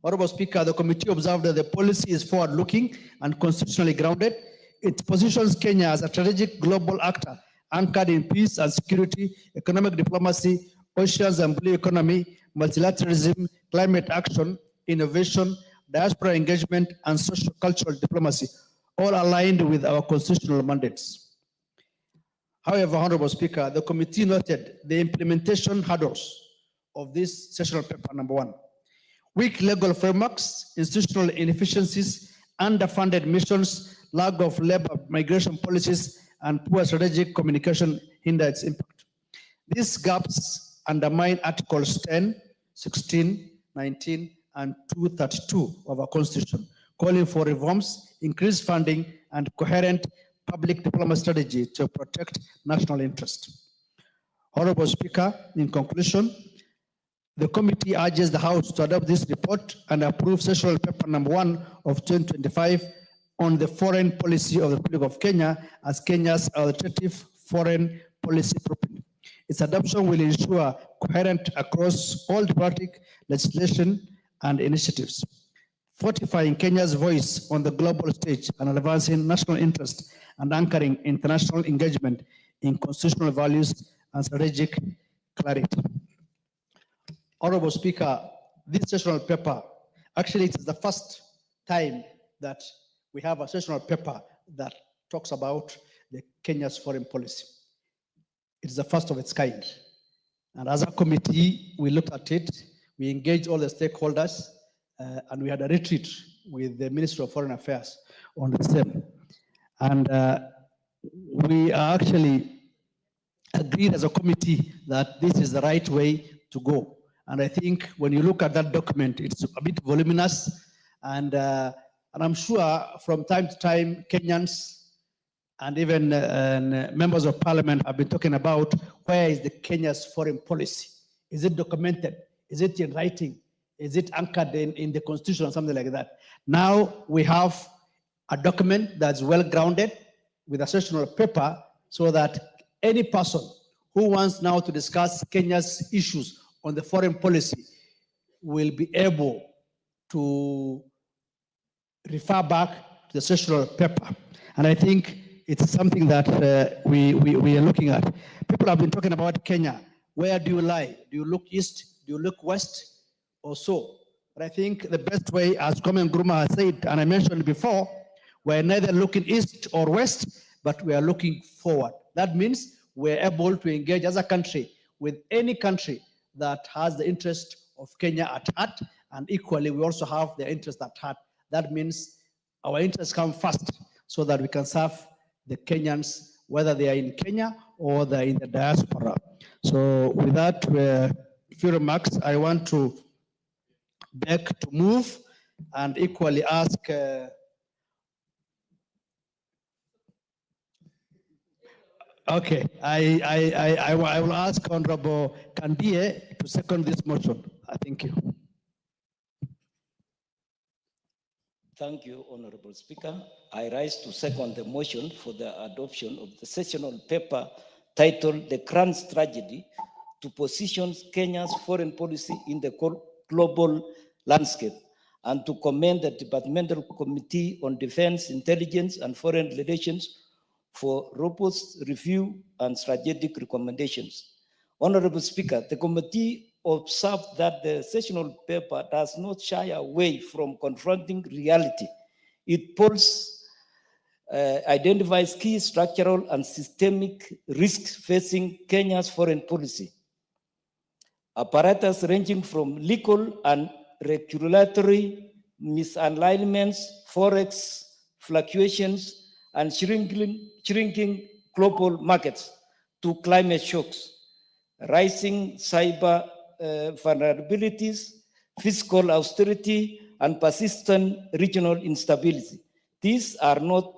Honorable Speaker, the committee observed that the policy is forward-looking and constitutionally grounded. It positions Kenya as a strategic global actor anchored in peace and security, economic diplomacy, oceans and blue economy, multilateralism, climate action, innovation, diaspora engagement, and social cultural diplomacy, all aligned with our constitutional mandates. However, Honorable Speaker, the committee noted the implementation hurdles of this sessional paper number 1. Weak legal frameworks, institutional inefficiencies, underfunded missions, lack of labor migration policies, and poor strategic communication hinder its impact. These gaps undermine Articles 10, 16, 19, and 232 of our Constitution, calling for reforms, increased funding, and coherent public diplomacy strategy to protect national interest. Honorable Speaker, in conclusion, The committee urges the House to adopt this report and approve sessional paper number 1 of 2025 on the foreign policy of the Republic of Kenya as Kenya's alternative foreign policy blueprint. Its adoption will ensure coherent across all diplomatic legislation and initiatives, fortifying Kenya's voice on the global stage and advancing national interest and anchoring international engagement in constitutional values and strategic clarity. Honorable Speaker, this sessional paper, actually it is the first time that we have a sessional paper that talks about the Kenya's foreign policy. It's the first of its kind. And as a committee, we looked at it, we engaged all the stakeholders, and we had a retreat with the Ministry of Foreign Affairs on the same. And we are actually agreed as a committee that this is the right way to go. And I think when you look at that document, it's a bit voluminous, and I'm sure from time to time, Kenyans and even members of parliament have been talking about where is the Kenya's foreign policy? Is it documented? Is it in writing? Is it anchored in the constitution or something like that? Now we have a document that's well grounded with a sessional paper so that any person who wants now to discuss Kenya's issues on the foreign policy will be able to refer back to the sessional paper. And I think it's something that we are looking at. People have been talking about Kenya. Where do you lie? Do you look east? Do you look west? Or so? But I think the best way, as Komen Nkrumah has said, and I mentioned before, we're neither looking east or west, but we are looking forward. That means we're able to engage as a country with any country that has the interest of Kenya at heart, and equally we also have their interest at heart. That means our interests come first so that we can serve the Kenyans, whether they are in Kenya or they're in the diaspora. So with that few remarks, I want to beg to move and equally ask okay, I will ask Honorable Kandie to second this motion. Thank you. Thank you, Honorable Speaker. I rise to second the motion for the adoption of the sessional paper titled The Current Tragedy to Position Kenya's Foreign Policy in the Global Landscape, and to commend the Departmental Committee on Defense, Intelligence, and Foreign Relations for robust review and strategic recommendations. Honorable Speaker, the committee observed that the sessional paper does not shy away from confronting reality. It identifies key structural and systemic risks facing Kenya's foreign policy. Apparatus ranging from legal and regulatory misalignments, forex fluctuations, and shrinking global markets to climate shocks, rising cyber vulnerabilities, fiscal austerity, and persistent regional instability. These are not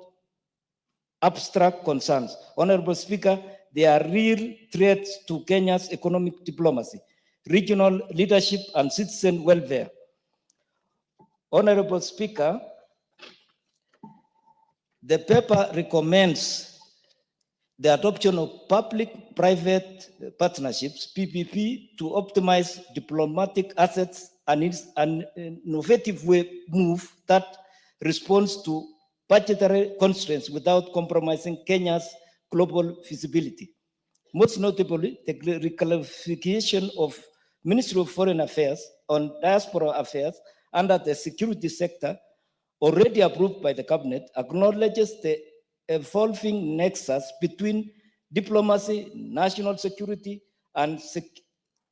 abstract concerns. Honorable Speaker, they are real threats to Kenya's economic diplomacy, regional leadership, and citizen welfare. Honorable Speaker, the paper recommends the adoption of public-private partnerships, PPP, to optimize diplomatic assets, and it's an innovative move that responds to budgetary constraints without compromising Kenya's global visibility. Most notably, the reclassification of Ministry of Foreign Affairs on diaspora affairs under the security sector, already approved by the cabinet, acknowledges the evolving nexus between diplomacy, national security, and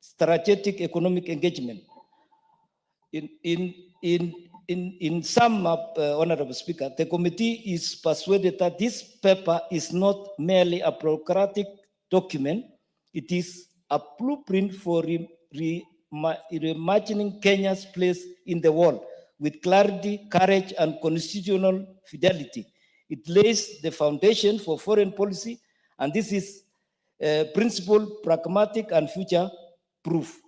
strategic economic engagement. In sum up, Honorable Speaker, the committee is persuaded that this paper is not merely a bureaucratic document. It is a blueprint for reimagining Kenya's place in the world with clarity, courage, and constitutional fidelity. It lays the foundation for foreign policy, and this is principled, pragmatic, and future-proof.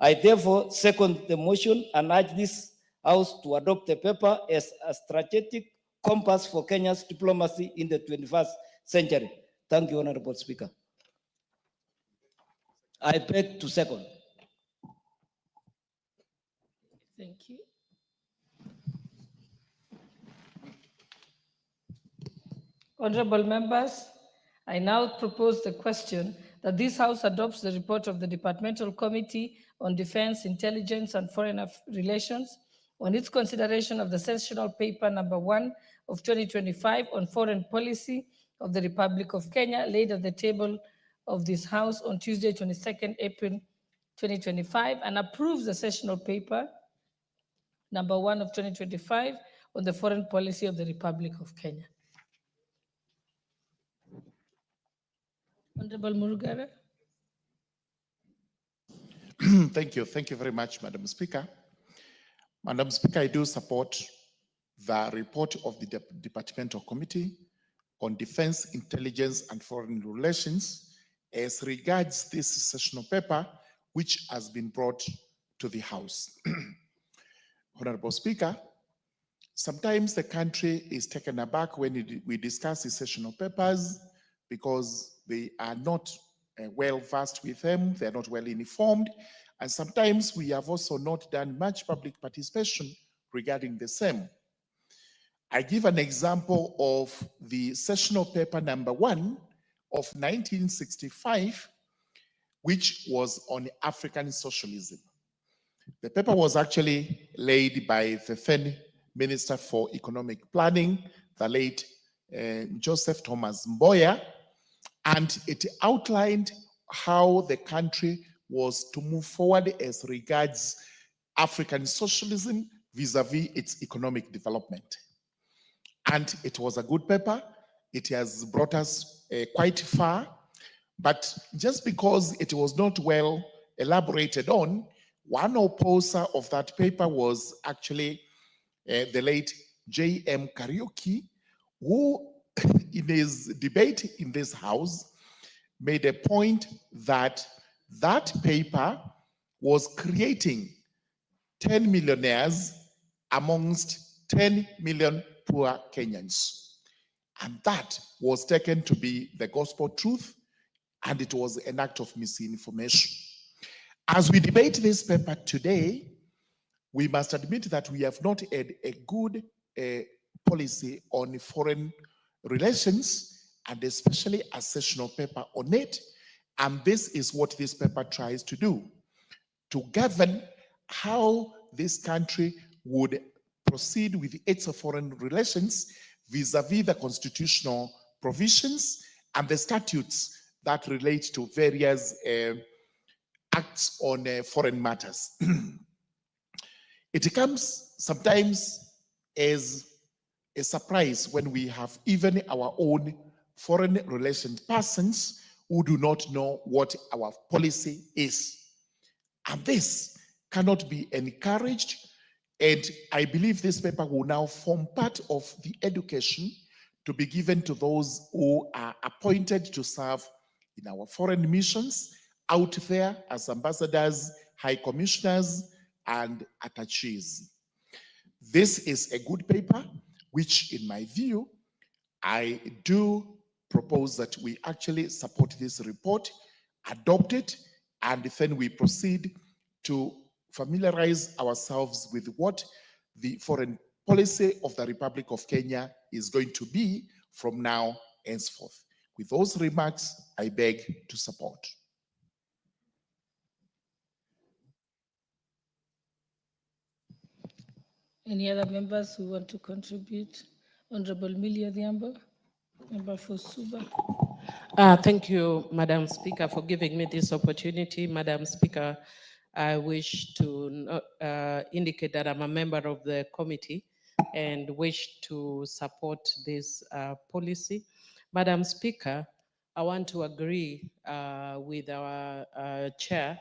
I therefore second the motion and urge this House to adopt the paper as a strategic compass for Kenya's diplomacy in the 21st century. Thank you, Honorable Speaker. I beg to second. Thank you. Honorable members, I now propose the question that this House adopts the report of the Departmental Committee on Defense, Intelligence and Foreign Relations on its consideration of the sessional paper number 1 of 2025 on foreign policy of the Republic of Kenya, laid at the table of this House on Tuesday, 22nd April 2025, and approves the sessional paper number 1 of 2025 on the foreign policy of the Republic of Kenya. Honorable Murugara. Thank you. Thank you very much, Madam Speaker. Madam Speaker, I do support the report of the Departmental Committee on Defense, Intelligence and Foreign Relations as regards this sessional paper, which has been brought to the House. Honorable Speaker, sometimes the country is taken aback when we discuss the sessional papers because they are not well versed with them, they're not well informed, and sometimes we have also not done much public participation regarding the same. I give an example of the sessional paper number 1 of 1965, which was on African socialism. The paper was actually laid by the then Minister for Economic Planning, the late Joseph Thomas Mboya, and it outlined how the country was to move forward as regards African socialism vis-a-vis its economic development. And it was a good paper. It has brought us quite far, but just because it was not well elaborated on, one opposer of that paper was actually the late J.M. Kariuki, who in his debate in this House made a point that that paper was creating 10 millionaires amongst 10 million poor Kenyans. And that was taken to be the gospel truth, and it was an act of misinformation. As we debate this paper today, we must admit that we have not had a good policy on foreign relations, and especially a sessional paper on it. And this is what this paper tries to do, to govern how this country would proceed with its foreign relations vis-a-vis the constitutional provisions and the statutes that relate to various acts on foreign matters. It comes sometimes as a surprise when we have even our own foreign relations persons who do not know what our policy is. And this cannot be encouraged. And I believe this paper will now form part of the education to be given to those who are appointed to serve in our foreign missions out there as ambassadors, high commissioners, and attaches. This is a good paper, which in my view, I do propose that we actually support this report, adopt it, and then we proceed to familiarize ourselves with what the foreign policy of the Republic of Kenya is going to be from now henceforth. With those remarks, I beg to support. Any other members who want to contribute? Honorable Millie Odhiambo, member for Suba. Thank you, Madam Speaker, for giving me this opportunity. Madam Speaker, I wish to indicate that I'm a member of the committee and wish to support this policy. Madam Speaker, I want to agree with our chair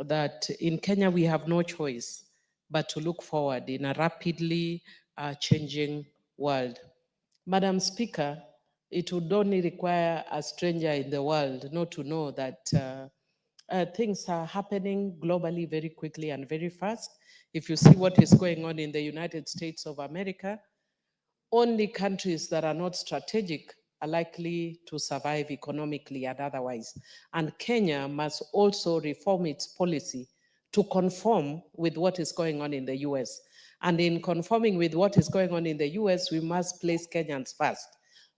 that in Kenya we have no choice but to look forward in a rapidly changing world. Madam Speaker, it would only require a stranger in the world not to know that things are happening globally very quickly and very fast. If you see what is going on in the United States of America, only countries that are not strategic are likely to survive economically and otherwise. And Kenya must also reform its policy to conform with what is going on in the US. And in conforming with what is going on in the US, we must place Kenyans first.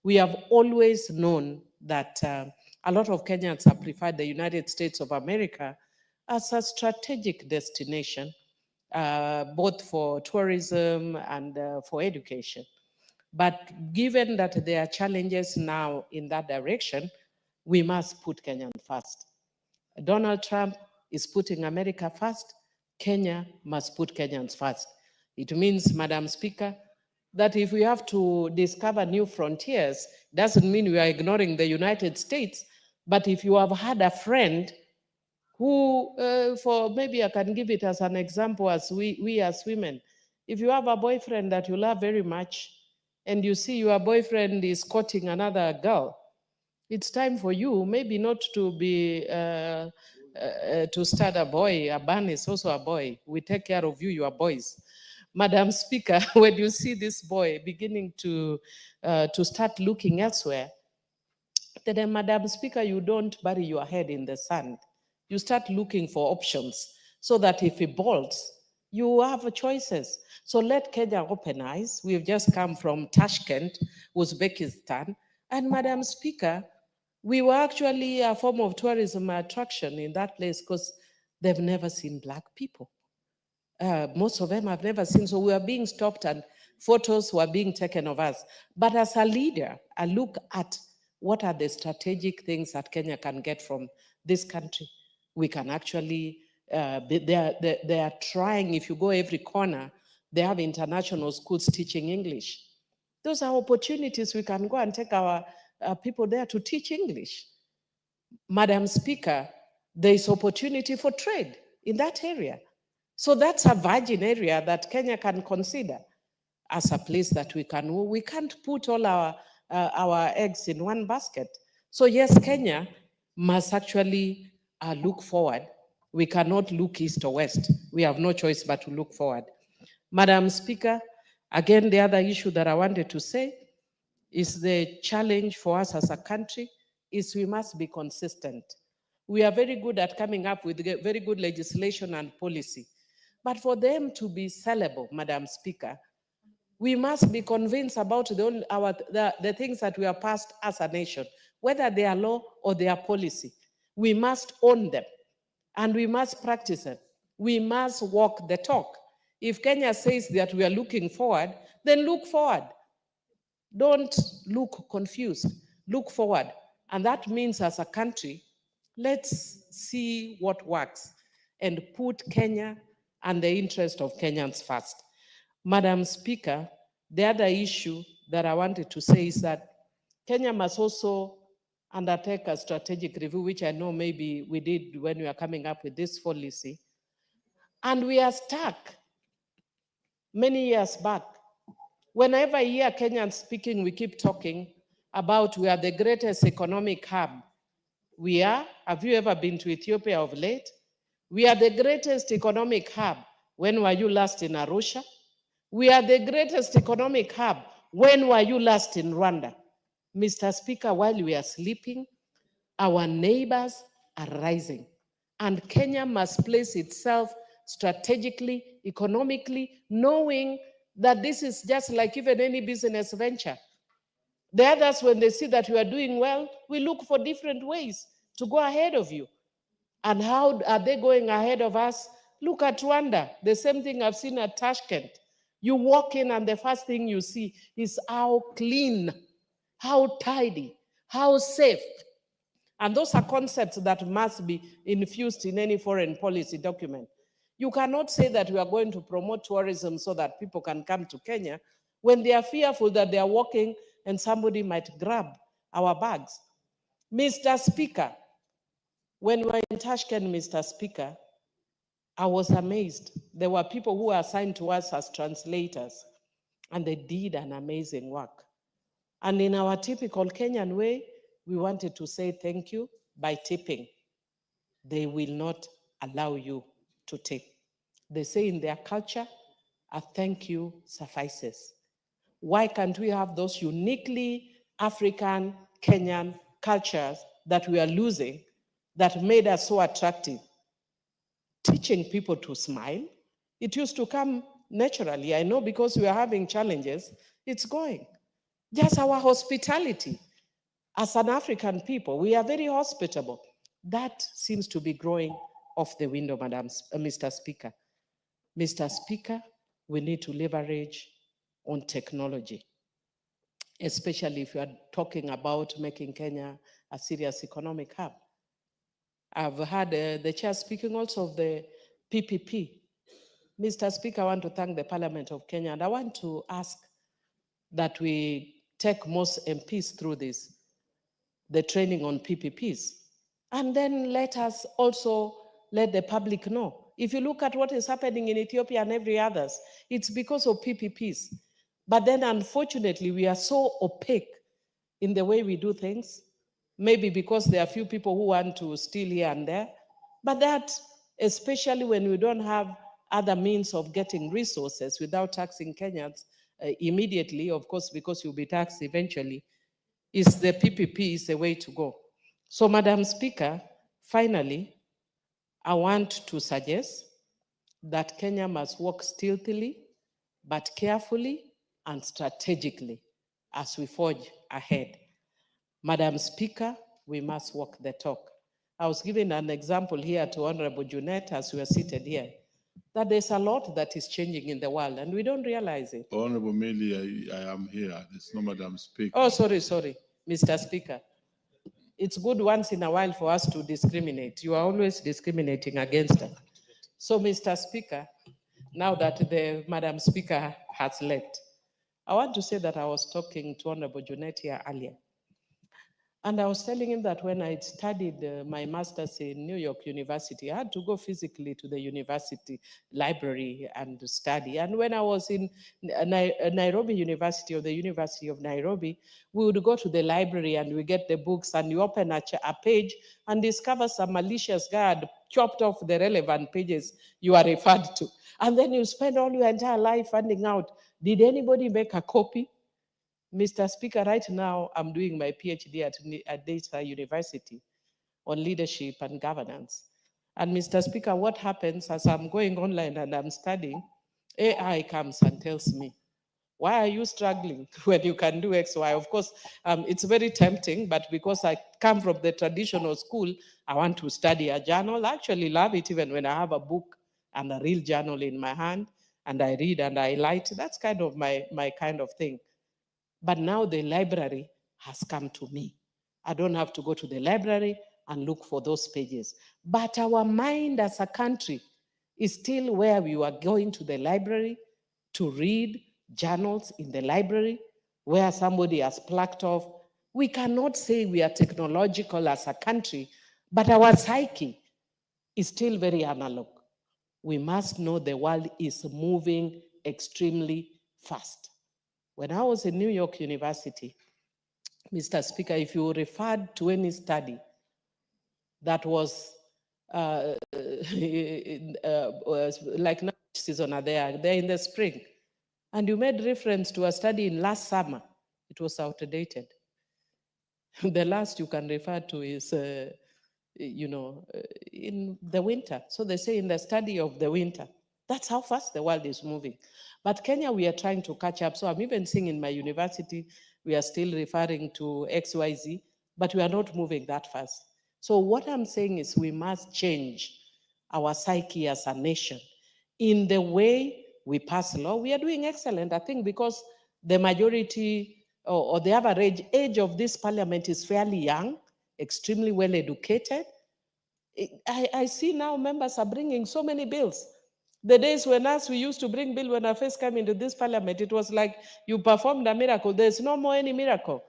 We have always known that a lot of Kenyans have preferred the United States of America as a strategic destination, both for tourism and for education. But given that there are challenges now in that direction, we must put Kenya first. Donald Trump is putting America first. Kenya must put Kenyans first. It means, Madam Speaker, that if we have to discover new frontiers, doesn't mean we are ignoring the United States. But if you have had a friend who, for maybe I can give it as an example, as we as women, if you have a boyfriend that you love very much, and you see your boyfriend is courting another girl, it's time for you maybe not to be to start a boy. A man is also a boy. We take care of you, you are boys. Madam Speaker, when you see this boy beginning to start looking elsewhere, then Madam Speaker, you don't bury your head in the sand. You start looking for options so that if he bolts, you have choices. So let Kenya open eyes. We've just come from Tashkent, Uzbekistan. And Madam Speaker, we were actually a form of tourism attraction in that place because they've never seen Black people. Most of them have never seen, so we are being stopped and photos were being taken of us. But as a leader, I look at what are the strategic things that Kenya can get from this country. We can actually, they are trying, if you go every corner, they have international schools teaching English. Those are opportunities we can go and take our people there to teach English. Madam Speaker, there is opportunity for trade in that area. So that's a virgin area that Kenya can consider as a place that we can't put all our eggs in one basket. So yes, Kenya must actually look forward. We cannot look east or west. We have no choice but to look forward. Madam Speaker, again, the other issue that I wanted to say is the challenge for us as a country is we must be consistent. We are very good at coming up with very good legislation and policy. But for them to be sellable, Madam Speaker, we must be convinced about the things that we have passed as a nation, whether they are law or they are policy. We must own them and we must practice them. We must walk the talk. If Kenya says that we are looking forward, then look forward. Don't look confused, look forward. And that means as a country, let's see what works and put Kenya and the interest of Kenyans first. Madam Speaker, the other issue that I wanted to say is that Kenya must also undertake a strategic review, which I know maybe we did when we were coming up with this policy. And we are stuck many years back. Whenever I hear Kenyans speaking, we keep talking about we are the greatest economic hub. We are. Have you ever been to Ethiopia of late? We are the greatest economic hub. When were you last in Arusha? We are the greatest economic hub. When were you last in Rwanda? Mr. Speaker, while we are sleeping, our neighbors are rising. And Kenya must place itself strategically, economically, knowing that this is just like even any business venture. The others, when they see that you are doing well, we look for different ways to go ahead of you. And how are they going ahead of us? Look at Rwanda, the same thing I've seen at Tashkent. You walk in and the first thing you see is how clean, how tidy, how safe. And those are concepts that must be infused in any foreign policy document. You cannot say that we are going to promote tourism so that people can come to Kenya when they are fearful that they are walking and somebody might grab our bags. Mr. Speaker, when we were in Tashkent, Mr. Speaker, I was amazed. There were people who were assigned to us as translators, and they did an amazing work. And in our typical Kenyan way, we wanted to say thank you by tipping. they will not allow you to take. They say in their culture, a thank you suffices. Why can't we have those uniquely African, Kenyan cultures that we are losing that made us so attractive? Teaching people to smile. It used to come naturally. I know because we are having challenges, it's going. Just our hospitality. As an African people, we are very hospitable. That seems to be growing off the window, Mr. Speaker. Mr. Speaker, we need to leverage on technology, especially if you are talking about making Kenya a serious economic hub. I've heard the chair speaking also of the PPP. Mr. Speaker, I want to thank the Parliament of Kenya, and I want to ask that we take most MPs through this, the training on PPPs, and then let us also let the public know. If you look at what is happening in Ethiopia and every others, it's because of PPPs. But then unfortunately, we are so opaque in the way we do things, maybe because there are few people who want to steal here and there, but that, especially when we don't have other means of getting resources without taxing Kenyans immediately, of course, because you'll be taxed eventually, is the PPP is the way to go. So, Madam Speaker, finally, I want to suggest that Kenya must work stealthily, but carefully and strategically as we forge ahead. Madam Speaker, we must walk the talk. I was giving an example here to Honorable Junet as we are seated here, that there's a lot that is changing in the world and we don't realize it. Honorable Millie, I am here. It's not Madam Speaker. Oh, sorry, Mr. Speaker. It's good once in a while for us to discriminate. You are always discriminating against us. So, Mr. Speaker, now that the Madam Speaker has left, I want to say that I was talking to Honorable Junet here earlier. And I was telling him that when I studied my master's in New York University, I had to go physically to the university library and study. And when I was in Nairobi University, or the University of Nairobi, we would go to the library and we get the books and you open a page and discover some malicious guy had chopped off the relevant pages you are referred to. And then you spend all your entire life finding out, did anybody make a copy? Mr. Speaker, right now I'm doing my PhD at Data University on leadership and governance. And Mr. Speaker, what happens as I'm going online and I'm studying, AI comes and tells me, why are you struggling when you can do X, Y? Of course, it's very tempting, but because I come from the traditional school, I want to study a journal. I actually love it even when I have a book and a real journal in my hand and I read and I light. That's kind of my kind of thing. But now the library has come to me. I don't have to go to the library and look for those pages. But our mind as a country is still where we were going to the library to read journals in the library, where somebody has plucked off. We cannot say we are technological as a country, but our psyche is still very analog. We must know the world is moving extremely fast. When I was in New York University, Mr. Speaker, if you referred to any study that was like now season are there, they're in the spring, and you made reference to a study in last summer, it was outdated. The last you can refer to is, in the winter. So they say in the study of the winter. That's how fast the world is moving. But Kenya, we are trying to catch up. So I'm even seeing in my university, we are still referring to XYZ, but we are not moving that fast. So what I'm saying is we must change our psyche as a nation. In the way we pass law, we are doing excellent, I think, because the majority or the average age of this parliament is fairly young, extremely well educated. I see now members are bringing so many bills. The days when we used to bring bill when I first came into this parliament, it was like you performed a miracle. There's no more any miracle.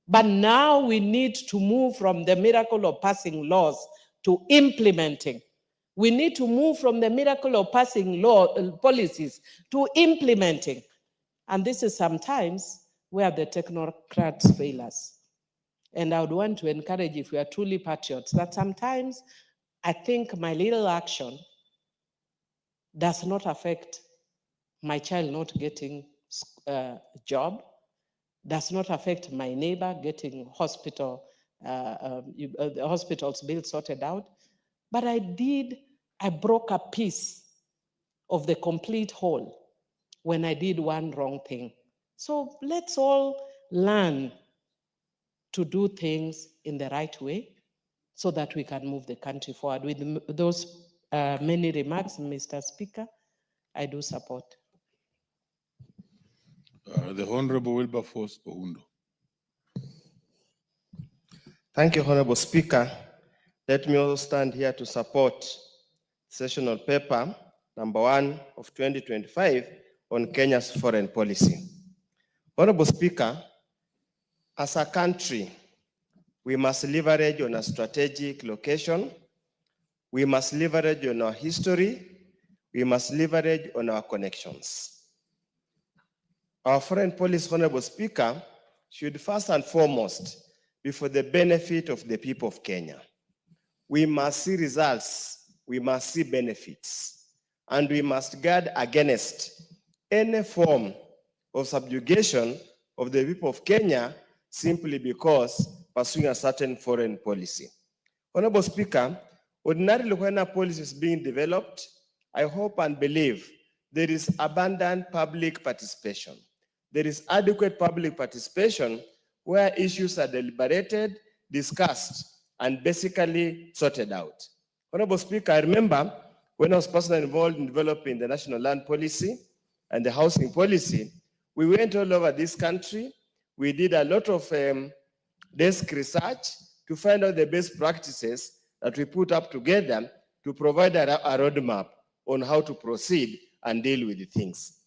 But now we need to move from the miracle of passing laws to implementing. We need to move from the miracle of passing policies to implementing. And this is sometimes where the technocrats fail us. And I would want to encourage, if we are truly patriots, that sometimes I think my little action does not affect my child not getting a job, does not affect my neighbor getting the hospital's bill sorted out. But I broke a piece of the complete whole when I did one wrong thing. So let's all learn to do things in the right way so that we can move the country forward. With those many remarks, Mr. Speaker, I do support. The Honorable Wilberforce Oundo. Thank you, Honorable Speaker. Let me also stand here to support sessional paper number 1 of 2025 on Kenya's foreign policy. Honorable Speaker, as a country, we must leverage on a strategic location. We must leverage on our history. We must leverage on our connections. Our foreign policy, Honorable Speaker, should first and foremost be for the benefit of the people of Kenya. We must see results, we must see benefits, and we must guard against any form of subjugation of the people of Kenya simply because pursuing a certain foreign policy. Honorable Speaker, ordinarily when a policy is being developed, I hope and believe there is abundant public participation. There is adequate public participation where issues are deliberated, discussed, and basically sorted out. Honorable Speaker, I remember when I was personally involved in developing the national land policy and the housing policy, we went all over this country. We did a lot of desk research to find out the best practices that we put up together to provide a roadmap on how to proceed and deal with the things.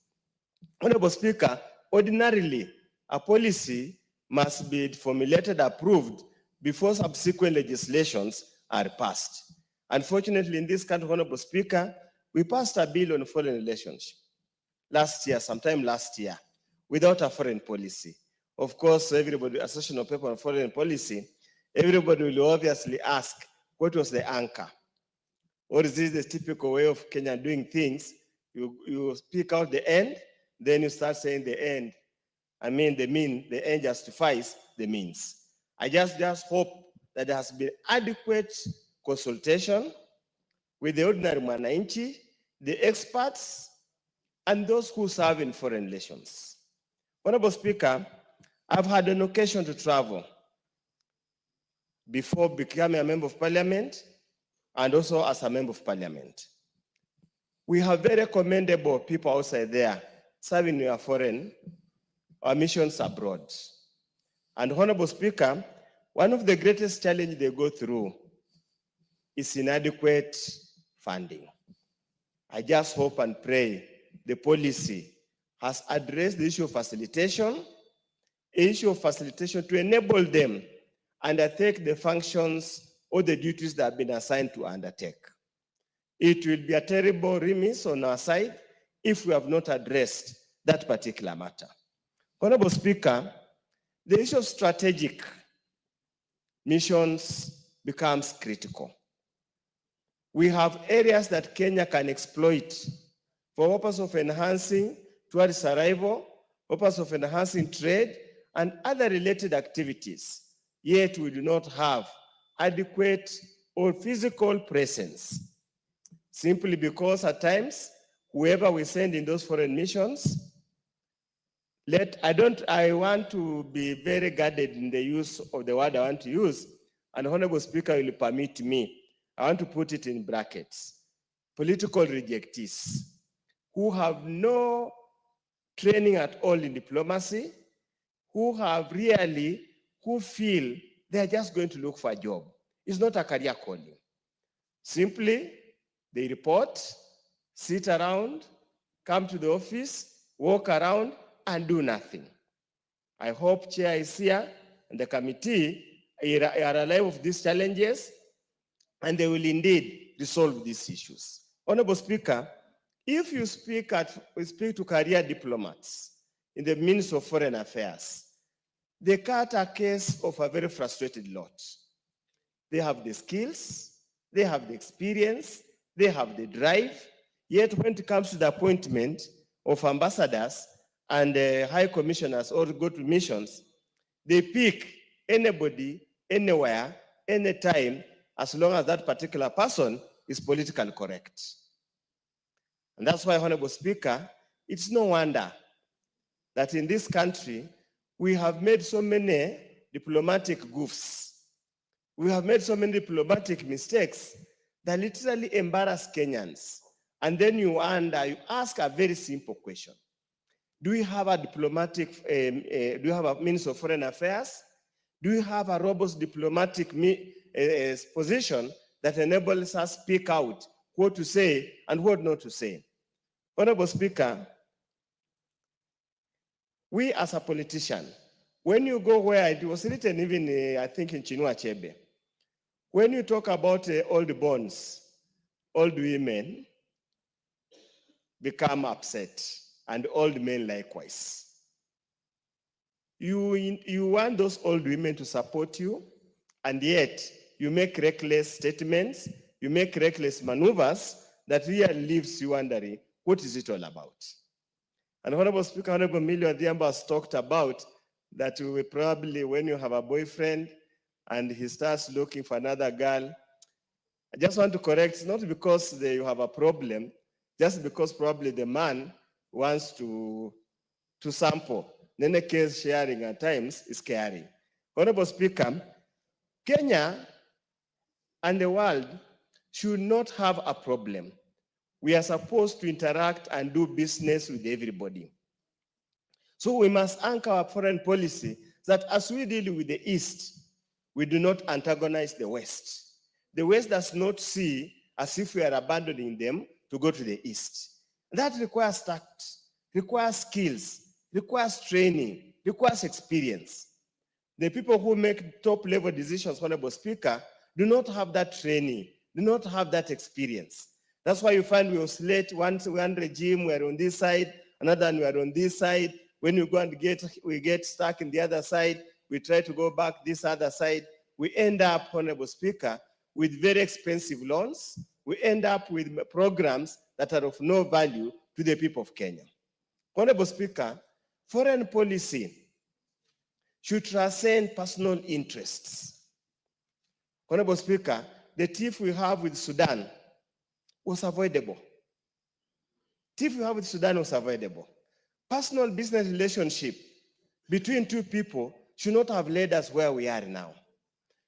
Honorable Speaker, ordinarily, a policy must be formulated, approved before subsequent legislations are passed. Unfortunately, in this country, Honorable Speaker, we passed a bill on foreign relations sometime last year, without a foreign policy. Of course, everybody, a session of paper on foreign policy, everybody will obviously ask, what was the anchor? Or is this the typical way of Kenya doing things? You speak out the end, then you start saying the end. The end justifies the means. I just hope that there has been adequate consultation with the ordinary mwananchi, the experts, and those who serve in foreign relations. Honorable Speaker, I've had an occasion to travel before becoming a member of parliament and also as a member of parliament. We have very commendable people outside there serving in our missions abroad. And Honorable Speaker, one of the greatest challenges they go through is inadequate funding. I just hope and pray the policy has addressed the issue of facilitation to enable them undertake the functions or the duties that have been assigned to undertake. It will be a terrible remiss on our side if we have not addressed that particular matter. Honorable Speaker, the issue of strategic missions becomes critical. We have areas that Kenya can exploit for purpose of enhancing tourist arrival, purpose of enhancing trade, and other related activities, yet we do not have adequate or physical presence. Simply because at times, whoever we send in those foreign missions, I want to be very guarded in the use of the word I want to use, and Honorable Speaker will permit me. I want to put it in brackets. Political rejectees who have no training at all in diplomacy, who feel they're just going to look for a job. It's not a career calling. Simply, they report, sit around, come to the office, walk around, and do nothing. I hope Chair is here and the committee are alive of these challenges, and they will indeed resolve these issues. Honorable Speaker, if you speak to career diplomats in the Ministry of Foreign Affairs, they cut a case of a very frustrated lot. They have the skills, they have the experience, they have the drive. Yet when it comes to the appointment of ambassadors and high commissioners or go to missions, they pick anybody, anywhere, anytime, as long as that particular person is politically correct. And that's why, Honorable Speaker, it's no wonder that in this country, we have made so many diplomatic goofs. We have made so many diplomatic mistakes that literally embarrass Kenyans. And then you ask a very simple question. Do we have a diplomatic, do you have a Minister of Foreign Affairs? Do you have a robust diplomatic position that enables us to speak out what to say and what not to say? Honorable Speaker, we as a politician, when you go where it was written even, I think in Chinua Achebe, when you talk about old bonds, old women become upset, and old men likewise. You want those old women to support you, and yet you make reckless statements, you make reckless maneuvers that really leaves you wondering, what is it all about? And Honorable Speaker, Honorable Millie Odhiambo has talked about that we probably, when you have a boyfriend and he starts looking for another girl, I just want to correct, not because you have a problem, just because probably the man wants to sample. In any case, sharing at times is caring. Honorable Speaker, Kenya and the world should not have a problem. We are supposed to interact and do business with everybody. So we must anchor our foreign policy that as we deal with the East, we do not antagonize the West. The West does not see as if we are abandoning them to go to the East. That requires tact, requires skills, requires training, requires experience. The people who make top-level decisions, Honorable Speaker, do not have that training, do not have that experience. That's why you find we oscillate one regime, we're on this side, another one we're on this side. When you go and we get stuck in the other side, we try to go back this other side. We end up, Honorable Speaker, with very expensive loans. We end up with programs that are of no value to the people of Kenya. Honorable Speaker, foreign policy should transcend personal interests. Honorable Speaker, the tiff we have with Sudan was avoidable. Tiff we have with Sudan was avoidable. Personal business relationship between two people should not have led us where we are now.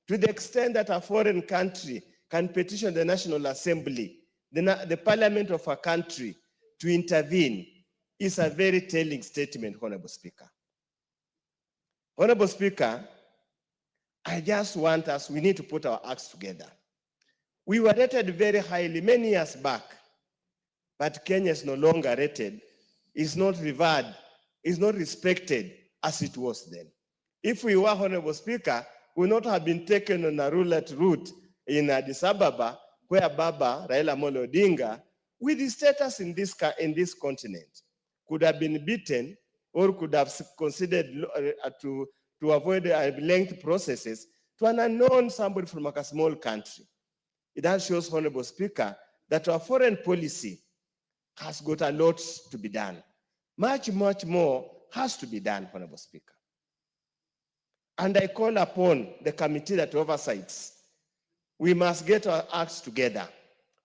To the extent that a foreign country can petition the National Assembly, the parliament of a country, to intervene is a very telling statement, Honorable Speaker. Honorable Speaker, I just want us, we need to put our acts together. We were rated very highly many years back, but Kenya is no longer rated, is not revered, is not respected as it was then. If we were, Honorable Speaker, we would not have been taken on a roulette route in Addis Ababa, where Baba, Raila Amolo Odinga, with his status in this continent, could have been beaten or could have considered to avoid lengthy processes to an unknown somebody from a small country. It that shows, Honorable Speaker, that our foreign policy has got a lot to be done. Much, much more has to be done, Honorable Speaker. And I call upon the committee that oversights. We must get our acts together.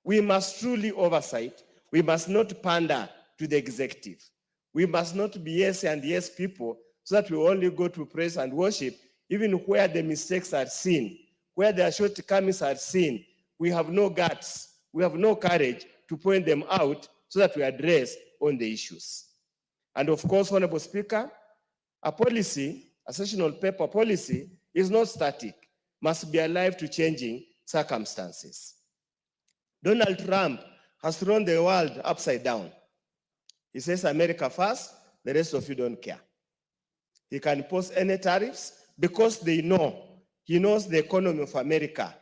We must truly oversight. We must not pander to the executive. We must not be yes and yes people so that we only go to praise and worship, even where the mistakes are seen, where the shortcomings are seen. We have no guts, we have no courage to point them out so that we address on the issues. And of course, Honorable Speaker, a policy, a sessional paper policy is not static, must be alive to changing circumstances. Donald Trump has thrown the world upside down. He says America first, the rest of you don't care. He can impose any tariffs because he knows the economy of America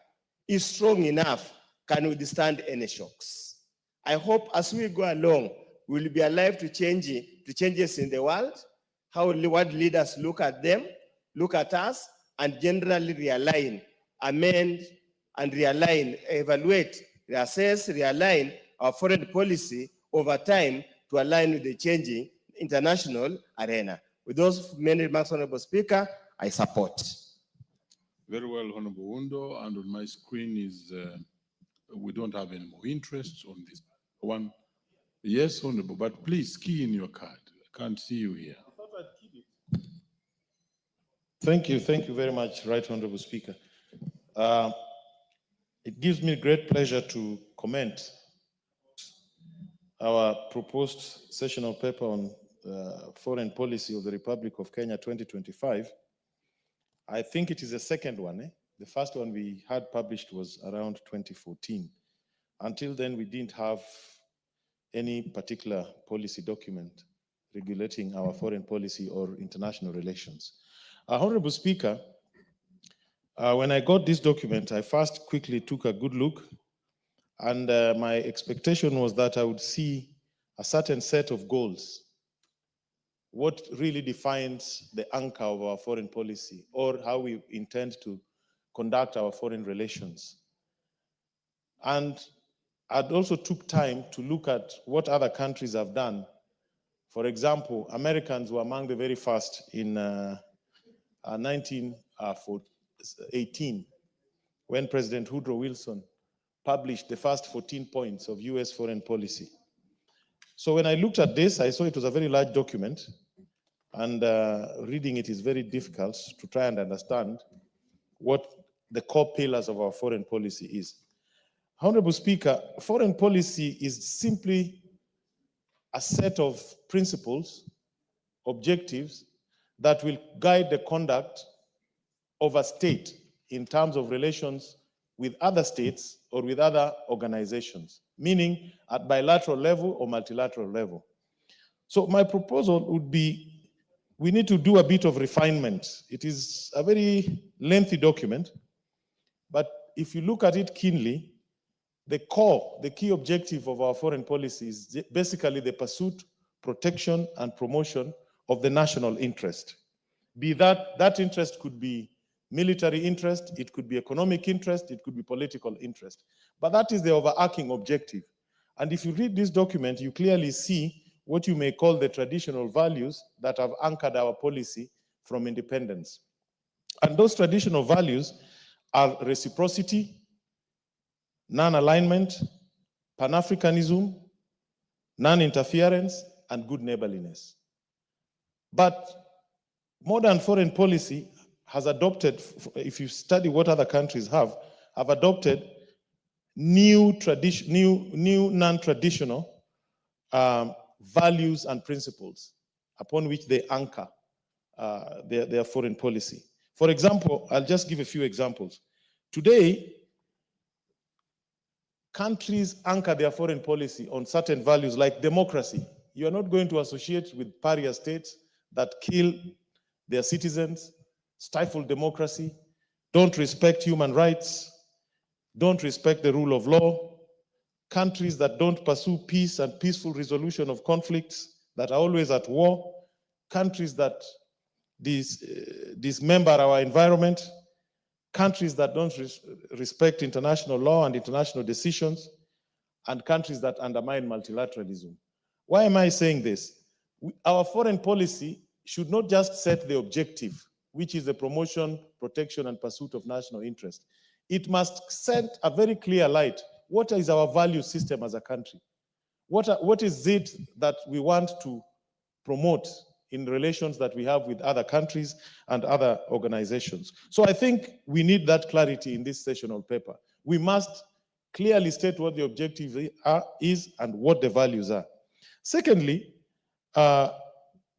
is strong enough, can withstand any shocks. I hope as we go along, we'll be alive to changes in the world, how world leaders look at them, look at us, and generally realign, amend, and realign, evaluate, reassess, realign our foreign policy over time to align with the changing international arena. With those many remarks, Honorable Speaker, I support. Very well, Honorable Wundo, and on my screen is, we don't have any more interest on this one. Yes, Honorable, but please key in your card. I can't see you here. Thank you very much, Right Honorable Speaker. It gives me great pleasure to comment our proposed sessional paper on foreign policy of the Republic of Kenya 2025. I think it is the second one. The first one we had published was around 2014. Until then, we didn't have any particular policy document regulating our foreign policy or international relations. Honorable Speaker, when I got this document, I first quickly took a good look, and my expectation was that I would see a certain set of goals, what really defines the anchor of our foreign policy, or how we intend to conduct our foreign relations. And I'd also took time to look at what other countries have done. For example, Americans were among the very first in 1918, when President Woodrow Wilson published the first 14 points of US foreign policy. So when I looked at this, I saw it was a very large document, and reading it is very difficult to try and understand what the core pillars of our foreign policy is. Honorable Speaker, foreign policy is simply a set of principles, objectives that will guide the conduct of a state in terms of relations with other states or with other organizations, meaning at bilateral level or multilateral level. So my proposal would be, we need to do a bit of refinement. It is a very lengthy document, but if you look at it keenly, the core, the key objective of our foreign policy is basically the pursuit, protection, and promotion of the national interest. Be that interest could be military interest, it could be economic interest, it could be political interest. But that is the overarching objective. And if you read this document, you clearly see what you may call the traditional values that have anchored our policy from independence. And those traditional values are reciprocity, non-alignment, Pan-Africanism, non-interference, and good neighborliness. But modern foreign policy has adopted, if you study what other countries have adopted new non-traditional values and principles upon which they anchor their foreign policy. For example, I'll just give a few examples. Today, countries anchor their foreign policy on certain values like democracy. You are not going to associate with pariah states that kill their citizens, stifle democracy, don't respect human rights, don't respect the rule of law, countries that don't pursue peace and peaceful resolution of conflicts, that are always at war, countries that dismember our environment, countries that don't respect international law and international decisions, and countries that undermine multilateralism. Why am I saying this? Our foreign policy should not just set the objective, which is the promotion, protection, and pursuit of national interest. It must set a very clear light. What is our value system as a country? What is it that we want to promote in relations that we have with other countries and other organizations? So I think we need that clarity in this sessional paper. We must clearly state what the objective is and what the values are. Secondly, I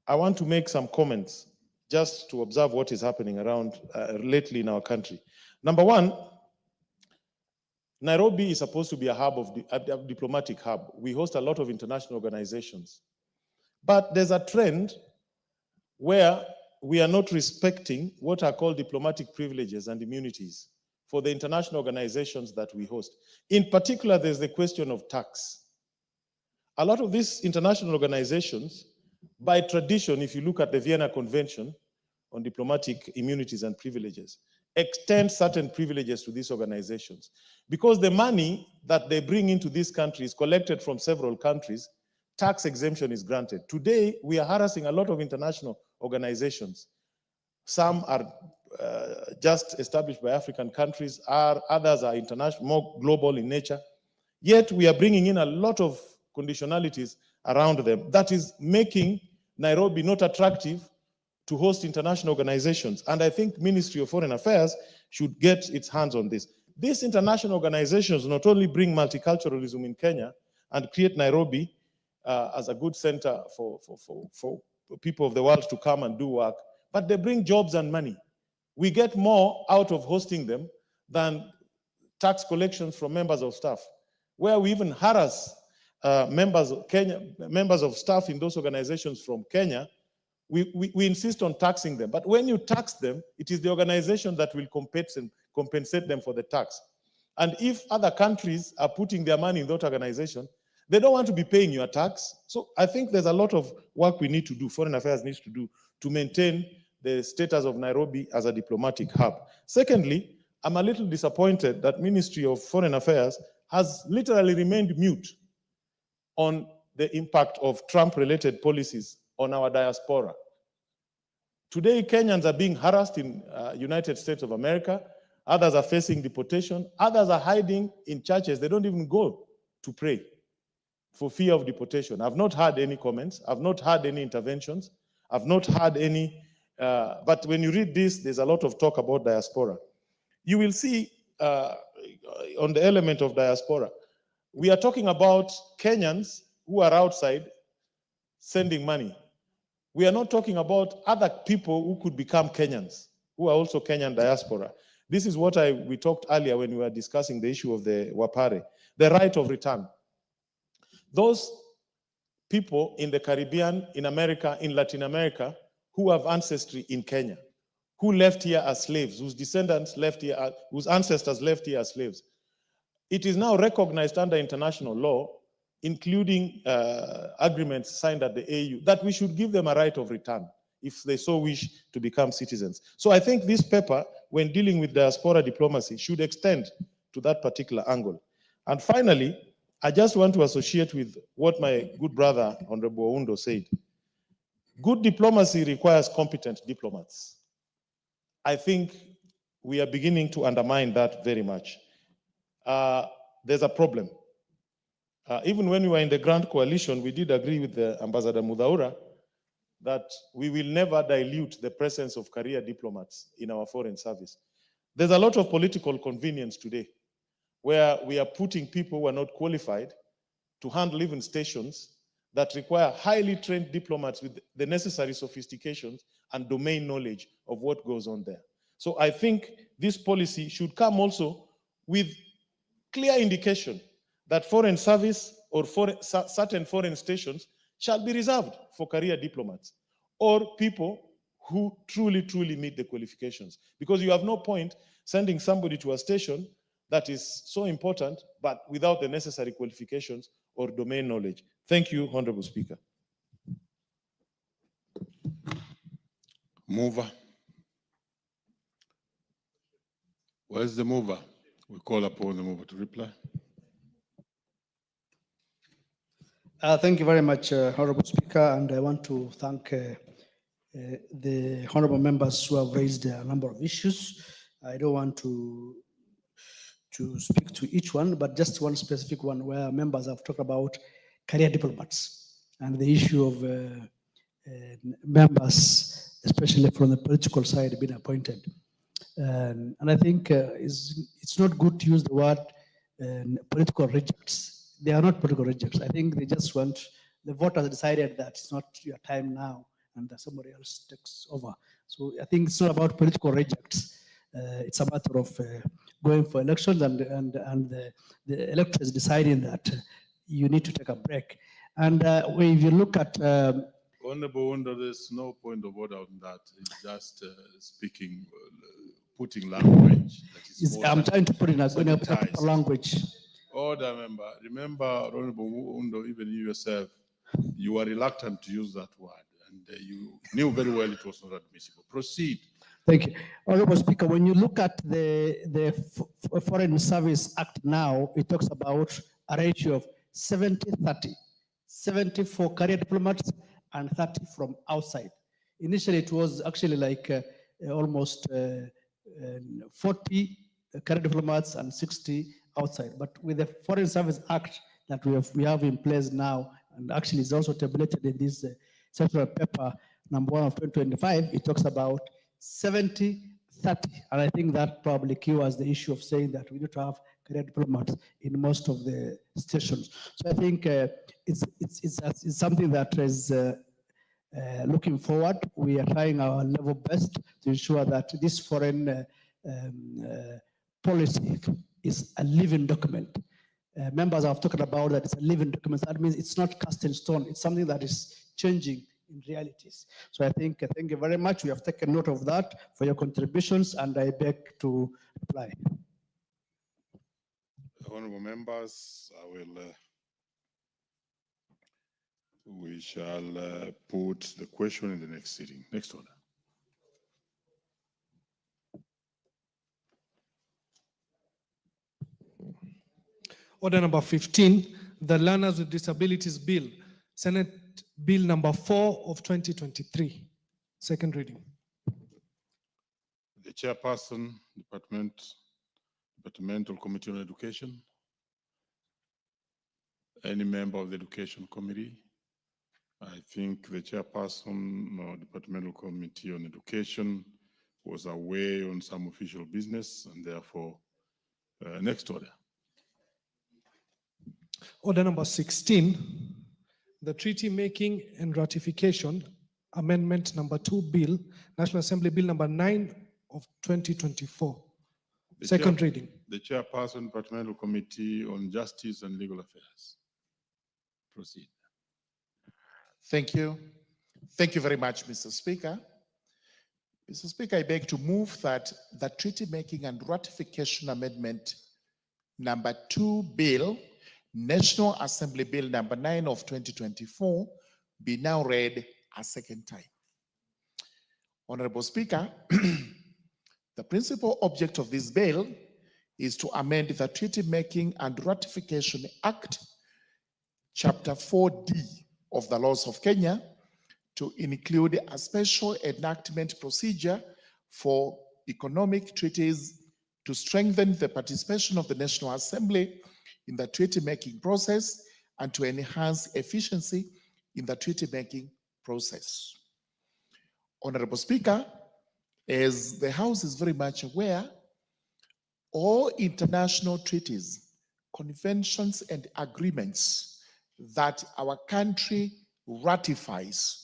want to make some comments just to observe what is happening around lately in our country. Number one, Nairobi is supposed to be a hub of a diplomatic hub. We host a lot of international organizations. But there's a trend where we are not respecting what are called diplomatic privileges and immunities for the international organizations that we host. In particular, there's the question of tax. A lot of these international organizations, by tradition, if you look at the Vienna Convention on diplomatic immunities and privileges, extend certain privileges to these organizations. Because the money that they bring into this country is collected from several countries, tax exemption is granted. Today, we are harassing a lot of international organizations. Some are just established by African countries, others are international, more global in nature. Yet we are bringing in a lot of conditionalities around them that is making Nairobi not attractive to host international organizations. And I think Ministry of Foreign Affairs should get its hands on this. These international organizations not only bring multiculturalism in Kenya and create Nairobi as a good center for people of the world to come and do work, but they bring jobs and money. We get more out of hosting them than tax collections from members of staff, where we even harass members of staff in those organizations from Kenya. We insist on taxing them. But when you tax them, it is the organization that will compensate them for the tax. And if other countries are putting their money in that organization, they don't want to be paying your tax. So I think there's a lot of work we need to do, Foreign Affairs needs to do, to maintain the status of Nairobi as a diplomatic hub. Secondly, I'm a little disappointed that Ministry of Foreign Affairs has literally remained mute on the impact of Trump-related policies on our diaspora. Today, Kenyans are being harassed in United States of America. Others are facing deportation. Others are hiding in churches. They don't even go to pray for fear of deportation. I've not had any comments. I've not had any interventions. I've not had any, but when you read this, there's a lot of talk about diaspora. You will see on the element of diaspora, we are talking about Kenyans who are outside sending money. We are not talking about other people who could become Kenyans, who are also Kenyan diaspora. This is what we talked earlier when we were discussing the issue of the Wapare, the right of return. Those people in the Caribbean, in America, in Latin America, who have ancestry in Kenya, who left here as slaves, whose descendants left here, whose ancestors left here as slaves. It is now recognized under international law, including agreements signed at the AU, that we should give them a right of return if they so wish to become citizens. So I think this paper, when dealing with diaspora diplomacy, should extend to that particular angle. And finally, I just want to associate with what my good brother, Honorable Oundo, said. Good diplomacy requires competent diplomats. I think we are beginning to undermine that very much. There's a problem. Even when we were in the Grand Coalition, we did agree with the Ambassador Mudaura that we will never dilute the presence of career diplomats in our foreign service. There's a lot of political convenience today where we are putting people who are not qualified to handle even stations that require highly trained diplomats with the necessary sophistications and domain knowledge of what goes on there. So I think this policy should come also with clear indication that foreign service or certain foreign stations shall be reserved for career diplomats or people who truly meet the qualifications. Because you have no point sending somebody to a station that is so important, but without the necessary qualifications or domain knowledge. Thank you, Honorable Speaker. Mover. Where's the mover? We call upon the mover to reply. Thank you very much, Honorable Speaker, and I want to thank the honorable members who have raised a number of issues. I don't want to speak to each one, but just one specific one where members have talked about career diplomats and the issue of members, especially from the political side, being appointed. And I think it's not good to use the word political rejects. They are not political rejects. I think they just want, the voters decided that it's not your time now and that somebody else takes over. So I think it's not about political rejects. It's a matter of going for elections and the electors deciding that you need to take a break. And if you look at Honorable Oundo, there's no point of order on that. It's just speaking, putting language. That is I'm trying to put in a language. Order, member. Remember, Honorable Oundo, even you yourself, you were reluctant to use that word, and you knew very well it was not admissible. Proceed. Thank you. Honorable Speaker, when you look at the Foreign Service Act now, it talks about a ratio of 70-30, 70 for career diplomats and 30 from outside. Initially, it was actually like almost 40 career diplomats and 60 outside. But with the Foreign Service Act that we have in place now, and actually is also tabulated in this central paper number 1 of 2025, it talks about 70-30. And I think that probably cures the issue of saying that we need to have career diplomats in most of the stations. So I think it's something that is looking forward. We are trying our level best to ensure that this foreign policy is a living document. Members have talked about that it's a living document. That means it's not cast in stone. It's something that is changing in realities. So I think, thank you very much. We have taken note of that for your contributions, and I beg to reply. Honorable members, we shall put the question in the next sitting. Next order. Order number 15, the Learners with Disabilities Bill, Senate Bill number 4 of 2023. Second reading. The chairperson, Departmental Committee on Education. Any member of the Education Committee? I think the chairperson or Departmental Committee on Education was away on some official business, and therefore, next order. Order number 16, the Treaty Making and Ratification Amendment number 2 Bill, National Assembly Bill number 9 of 2024. Second reading. The chairperson, Departmental Committee on Justice and Legal Affairs. Proceed. Thank you. Thank you very much, Mr. Speaker. Mr. Speaker, I beg to move that the Treaty Making and Ratification Amendment number 2 Bill, National Assembly Bill number 9 of 2024, be now read a second time. Honorable Speaker, the principal object of this bill is to amend the Treaty Making and Ratification Act, Chapter 4D of the laws of Kenya, to include a special enactment procedure for economic treaties to strengthen the participation of the National Assembly in the treaty-making process and to enhance efficiency in the treaty-making process. Honorable Speaker, as the House is very much aware, all international treaties, conventions, and agreements that our country ratifies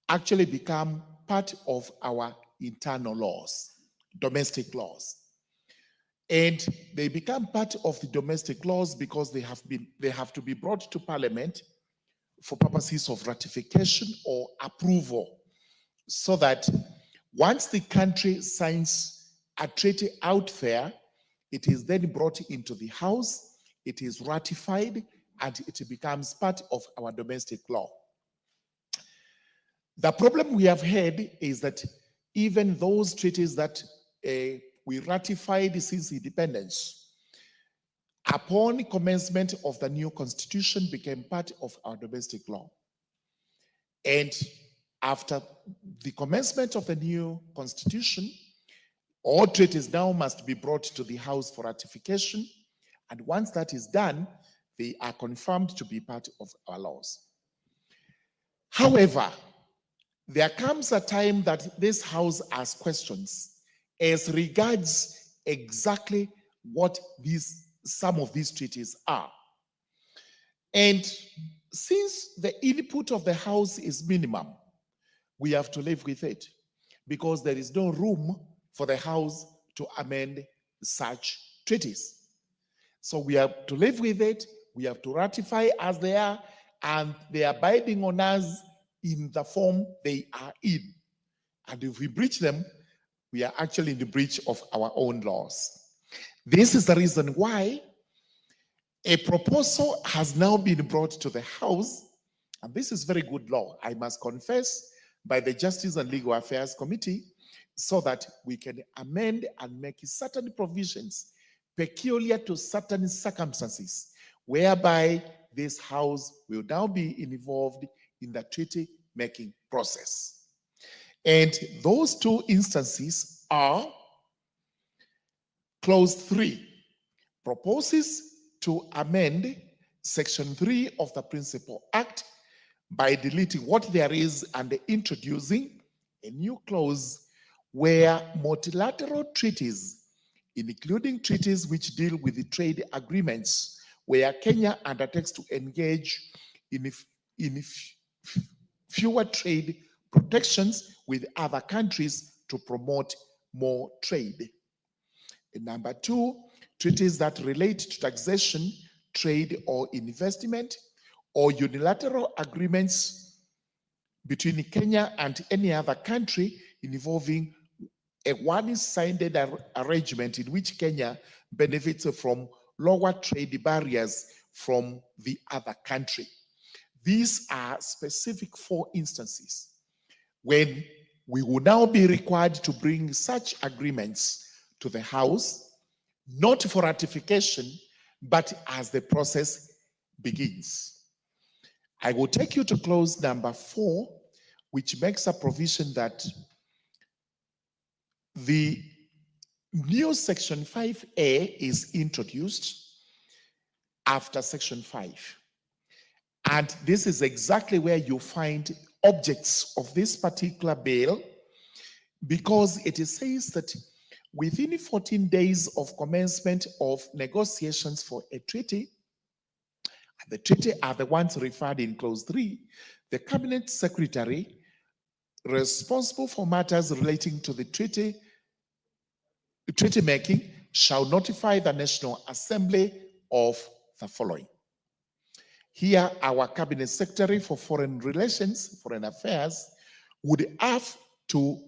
actually become part of our internal laws, domestic laws. And they become part of the domestic laws because they have to be brought to Parliament for purposes of ratification or approval, so that once the country signs a treaty out there, it is then brought into the House, it is ratified, and it becomes part of our domestic law. The problem we have had is that even those treaties that we ratified since independence, upon commencement of the new constitution, became part of our domestic law. And after the commencement of the new constitution, all treaties now must be brought to the House for ratification. And once that is done, they are confirmed to be part of our laws. However, there comes a time that this House asks questions as regards exactly what some of these treaties are. And since the input of the House is minimum, we have to live with it because there is no room for the House to amend such treaties. So we have to live with it, we have to ratify as they are, and they are binding on us in the form they are in. And if we breach them, we are actually in the breach of our own laws. This is the reason why a proposal has now been brought to the House, and this is very good law, I must confess, by the Justice and Legal Affairs Committee, so that we can amend and make certain provisions peculiar to certain circumstances, whereby this House will now be involved in the treaty making process. And those two instances are Clause 3 proposes to amend Section 3 of the Principal Act by deleting what there is and introducing a new clause where multilateral treaties, including treaties which deal with the trade agreements, where Kenya undertakes to engage in fewer trade protections with other countries to promote more trade. And number 2, treaties that relate to taxation, trade, or investment, or unilateral agreements between Kenya and any other country involving a one-sided arrangement in which Kenya benefits from lower trade barriers from the other country. These are specific 4 instances when we will now be required to bring such agreements to the House, not for ratification, but as the process begins. I will take you to clause number 4, which makes a provision that the new Section 5A is introduced after Section 5. And this is exactly where you find objects of this particular bill, because it says that within 14 days of commencement of negotiations for a treaty, the treaty are the ones referred in clause 3, the cabinet secretary responsible for matters relating to the treaty making shall notify the National Assembly of the following. Here, our cabinet secretary for foreign relations, foreign affairs, would have to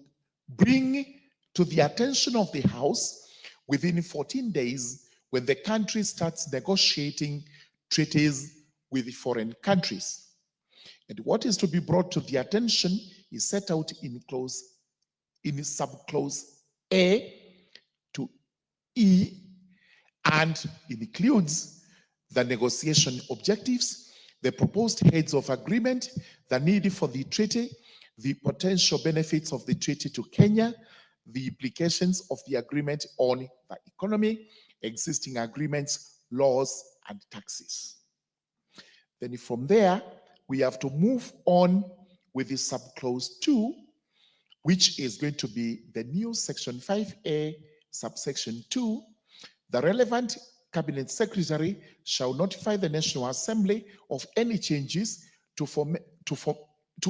bring to the attention of the House within 14 days when the country starts negotiating treaties with foreign countries. And what is to be brought to the attention is set out in subclause A to E, and includes the negotiation objectives, the proposed heads of agreement, the need for the treaty, the potential benefits of the treaty to Kenya, the implications of the agreement on the economy, existing agreements, laws, and taxes. Then from there, we have to move on with the subclause 2, which is going to be the new Section 5A, subsection 2. The relevant cabinet secretary shall notify the National Assembly of any changes to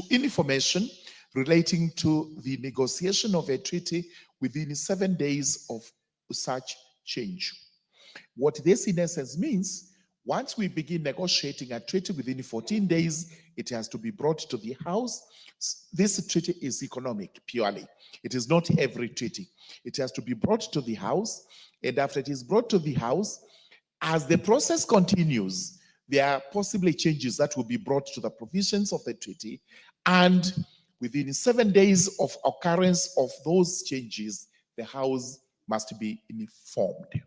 information relating to the negotiation of a treaty within 7 days of such change. What this in essence means, once we begin negotiating a treaty within 14 days, it has to be brought to the House. This treaty is economic purely. It is not every treaty. It has to be brought to the House, and after it is brought to the House, as the process continues, there are possibly changes that will be brought to the provisions of the treaty, and within 7 days of occurrence of those changes, the House must be informed.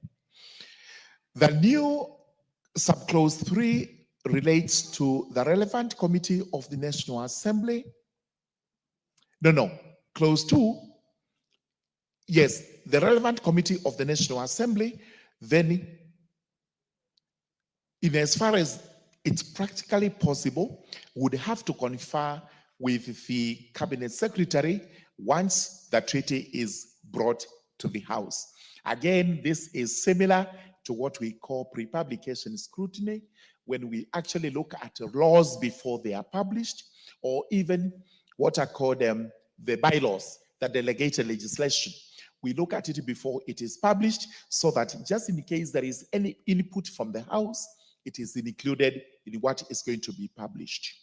The new subclause 3 relates to the relevant committee of the National Assembly. Clause 2, yes, the relevant committee of the National Assembly, then in as far as it's practically possible, would have to confer with the cabinet secretary once the treaty is brought to the House. Again, this is similar to what we call pre-publication scrutiny, when we actually look at laws before they are published, or even what are called the bylaws, the delegated legislation. We look at it before it is published, so that just in case there is any input from the House, it is included in what is going to be published.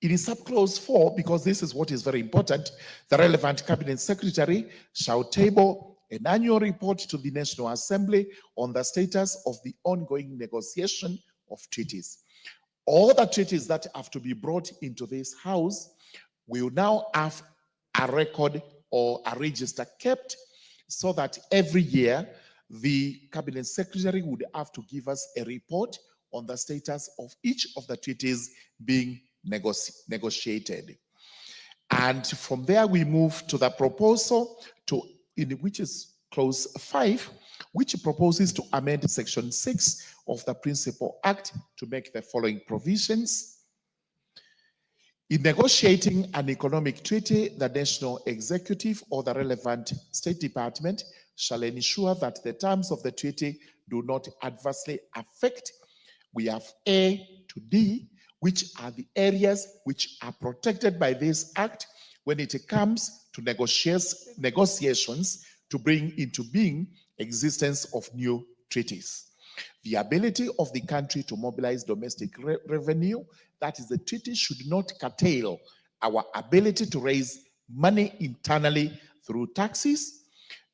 In subclause 4, because this is what is very important, the relevant cabinet secretary shall table an annual report to the National Assembly on the status of the ongoing negotiation of treaties. All the treaties that have to be brought into this House will now have a record or a register kept so that every year the cabinet secretary would have to give us a report on the status of each of the treaties being negotiated. And from there, we move to the proposal which is clause 5, which proposes to amend section 6 of the Principal Act to make the following provisions. In negotiating an economic treaty, the national executive or the relevant State Department shall ensure that the terms of the treaty do not adversely affect. We have A to D, which are the areas which are protected by this act when it comes to negotiations to bring into being existence of new treaties. The ability of the country to mobilize domestic revenue, that is, the treaty should not curtail our ability to raise money internally through taxes.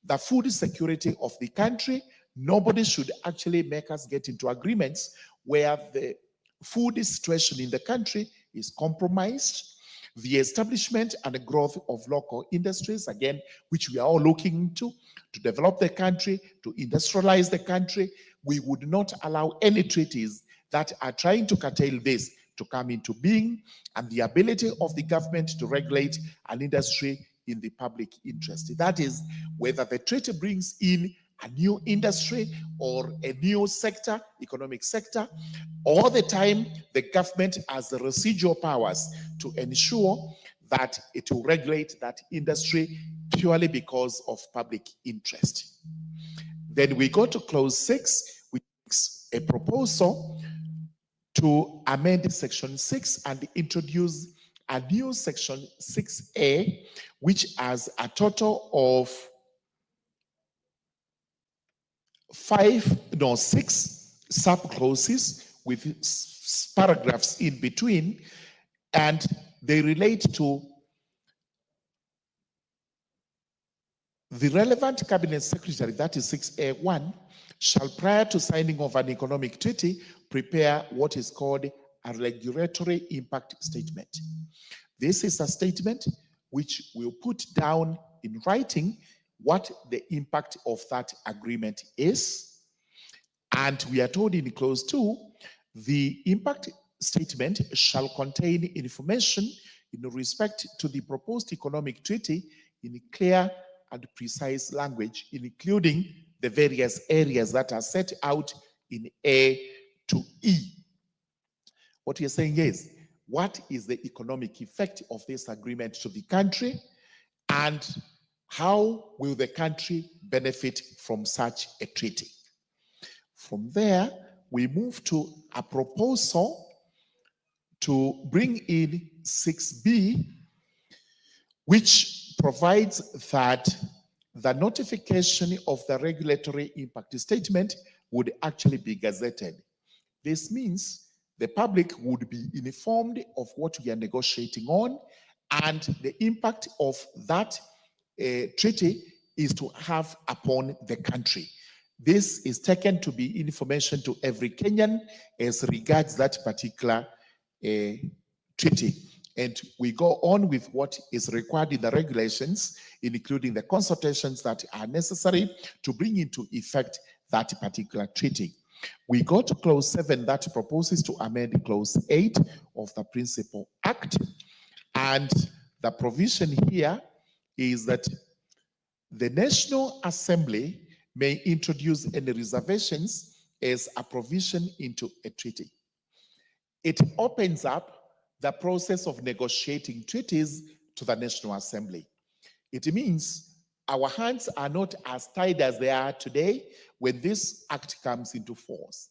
The food security of the country, nobody should actually make us get into agreements where the food situation in the country is compromised. The establishment and the growth of local industries, again, which we are all looking into to develop the country, to industrialize the country. We would not allow any treaties that are trying to curtail this to come into being, and the ability of the government to regulate an industry in the public interest. That is, whether the treaty brings in a new industry or a new sector, economic sector, all the time the government has the residual powers to ensure that it will regulate that industry purely because of public interest. Then we go to clause 6, which is a proposal to amend section 6 and introduce a new section 6A, which has a total of 6 subclauses with paragraphs in between, and they relate to the relevant cabinet secretary, that is 6A1, shall, prior to signing of an economic treaty, prepare what is called a regulatory impact statement. This is a statement which will put down in writing what the impact of that agreement is. And we are told in clause 2, the impact statement shall contain information in respect to the proposed economic treaty in clear and precise language, including the various areas that are set out in A to E. What we are saying is, what is the economic effect of this agreement to the country, and how will the country benefit from such a treaty? From there, we move to a proposal to bring in 6B, which provides that the notification of the regulatory impact statement would actually be gazetted. This means the public would be informed of what we are negotiating on, and the impact of that treaty is to have upon the country. This is taken to be information to every Kenyan as regards that particular treaty. And we go on with what is required in the regulations, including the consultations that are necessary to bring into effect that particular treaty. We go to clause 7 that proposes to amend clause 8 of the Principal Act. And the provision here is that the National Assembly may introduce any reservations as a provision into a treaty. It opens up the process of negotiating treaties to the National Assembly. It means our hands are not as tied as they are today when this act comes into force.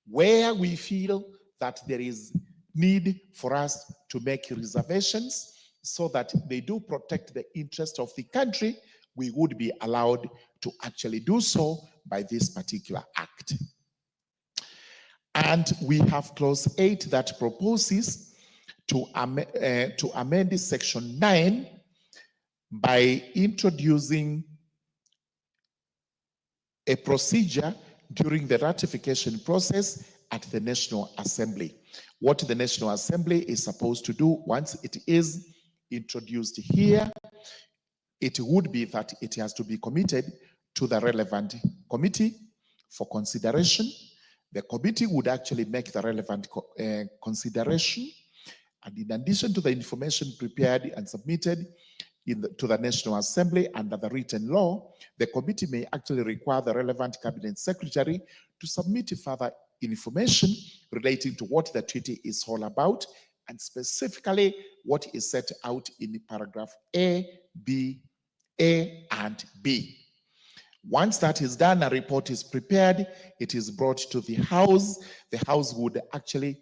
Where we feel that there is need for us to make reservations so that they do protect the interest of the country, we would be allowed to actually do so by this particular act. And we have clause 8 that proposes to amend section 9 by introducing a procedure during the ratification process at the National Assembly. What the National Assembly is supposed to do once it is introduced here, it would be that it has to be committed to the relevant committee for consideration. The committee would actually make the relevant consideration. And in addition to the information prepared and submitted to the National Assembly under the written law, the committee may actually require the relevant cabinet secretary to submit further information relating to what the treaty is all about, and specifically what is set out in paragraph A, and B. Once that is done, a report is prepared, it is brought to the House. The House would actually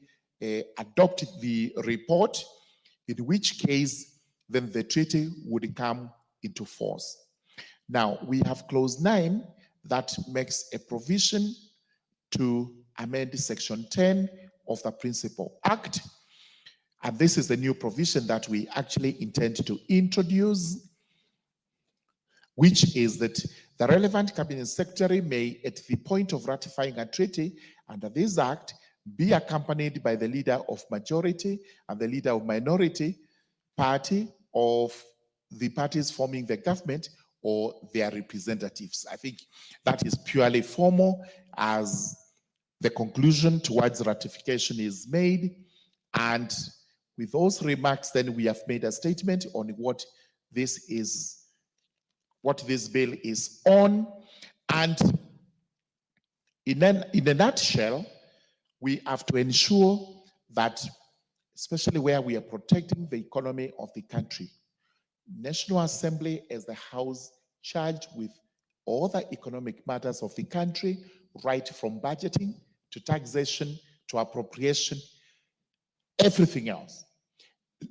adopt the report, in which case then the treaty would come into force. Now, we have clause 9 that makes a provision to amend section 10 of the Principal Act. And this is the new provision that we actually intend to introduce, which is that the relevant cabinet secretary may, at the point of ratifying a treaty under this act, be accompanied by the leader of majority and the leader of minority party of the parties forming the government or their representatives. I think that is purely formal as the conclusion towards ratification is made. And with those remarks, then we have made a statement on what this bill is on. And in a nutshell, we have to ensure that, especially where we are protecting the economy of the country, National Assembly as the house charged with all the economic matters of the country, right from budgeting to taxation to appropriation, everything else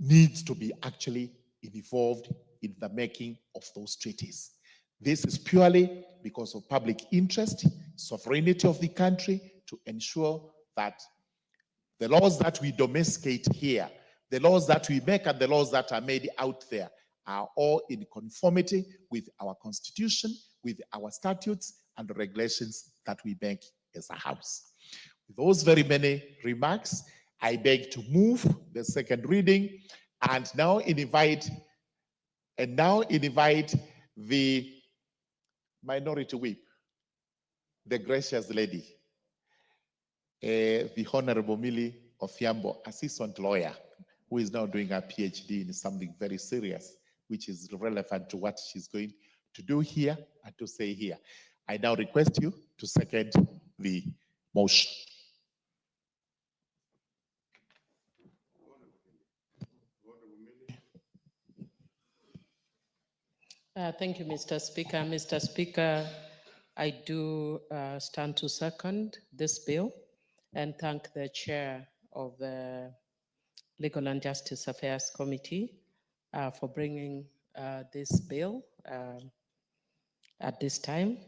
needs to be actually involved in the making of those treaties. This is purely because of public interest, sovereignty of the country, to ensure that the laws that we domesticate here, the laws that we make and the laws that are made out there are all in conformity with our constitution, with our statutes and regulations that we make as a house. With those very many remarks, I beg to move the second reading and now invite the minority whip, the gracious lady, the Honorable Millie Othiambo, assistant lawyer, who is now doing a PhD in something very serious, which is relevant to what she's going to do here and to say here. I now request you to second the motion. Thank you, Mr. Speaker. Mr. Speaker, I do stand to second this bill and thank the chair of the Legal and Justice Affairs Committee for bringing this bill at this time.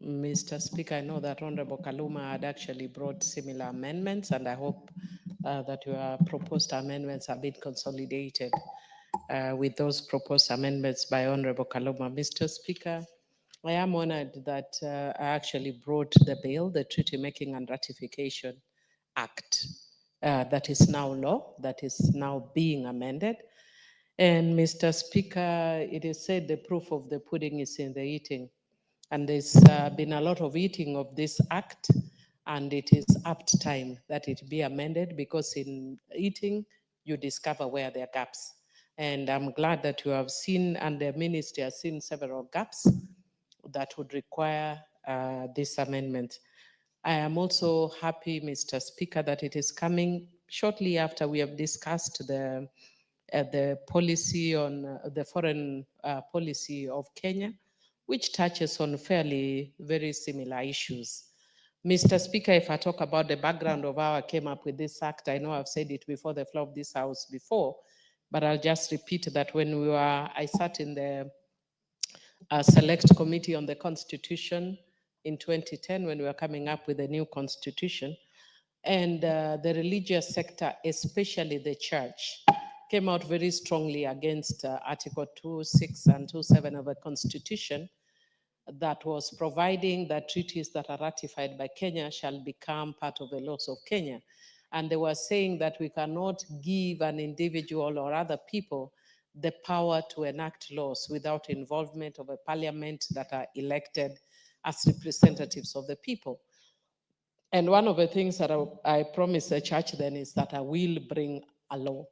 Mr. Speaker, I know that Honorable Kaluma had actually brought similar amendments, and I hope that your proposed amendments have been consolidated with those proposed amendments by Honorable Kaluma. Mr. Speaker, I am honored that I actually brought the bill, the Treaty Making and Ratification Act, that is now law, that is now being amended. And Mr. Speaker, it is said the proof of the pudding is in the eating. And there's been a lot of eating of this act, and it is apt time that it be amended, because in eating, you discover where there are gaps. And I'm glad that you have seen, and the ministry has seen several gaps that would require this amendment. I am also happy, Mr. Speaker, that it is coming shortly after we have discussed the policy on the foreign policy of Kenya, which touches on fairly very similar issues. Mr. Speaker, if I talk about the background of how I came up with this act, I know I've said it before the floor of this house before, but I'll just repeat that when I sat in the select committee on the Constitution in 2010 when we were coming up with a new constitution, and the religious sector, especially the church, came out very strongly against Article 2.6 and 2.7 of the Constitution that was providing that treaties that are ratified by Kenya shall become part of the laws of Kenya. And they were saying that we cannot give an individual or other people the power to enact laws without involvement of a parliament that are elected as representatives of the people. And one of the things that I promised the church then is that I will bring a law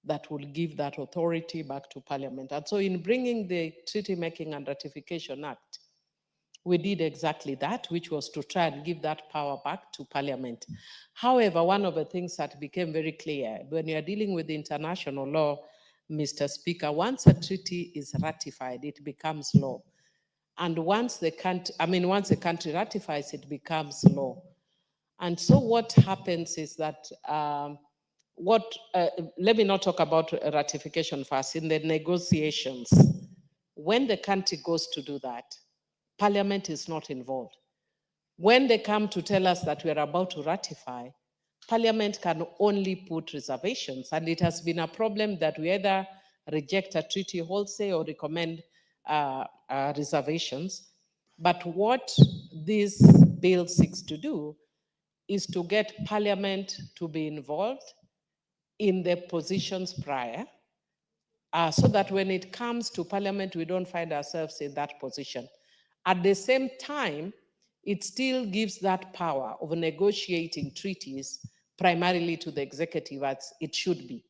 that will give that authority back to Parliament. And so in bringing the Treaty Making and Ratification Act, we did exactly that, which was to try and give that power back to Parliament. However, one of the things that became very clear, when you are dealing with international law, Mr. Speaker, once a treaty is ratified, it becomes law. And once the country ratifies, it becomes law. And so what happens is that, let me not talk about ratification first. In the negotiations, when the country goes to do that, Parliament is not involved. When they come to tell us that we are about to ratify, Parliament can only put reservations. And it has been a problem that we either reject a treaty wholesale or recommend reservations. But what this bill seeks to do is to get Parliament to be involved in the positions prior, so that when it comes to Parliament, we don't find ourselves in that position. At the same time, it still gives that power of negotiating treaties primarily to the executive, as it should be,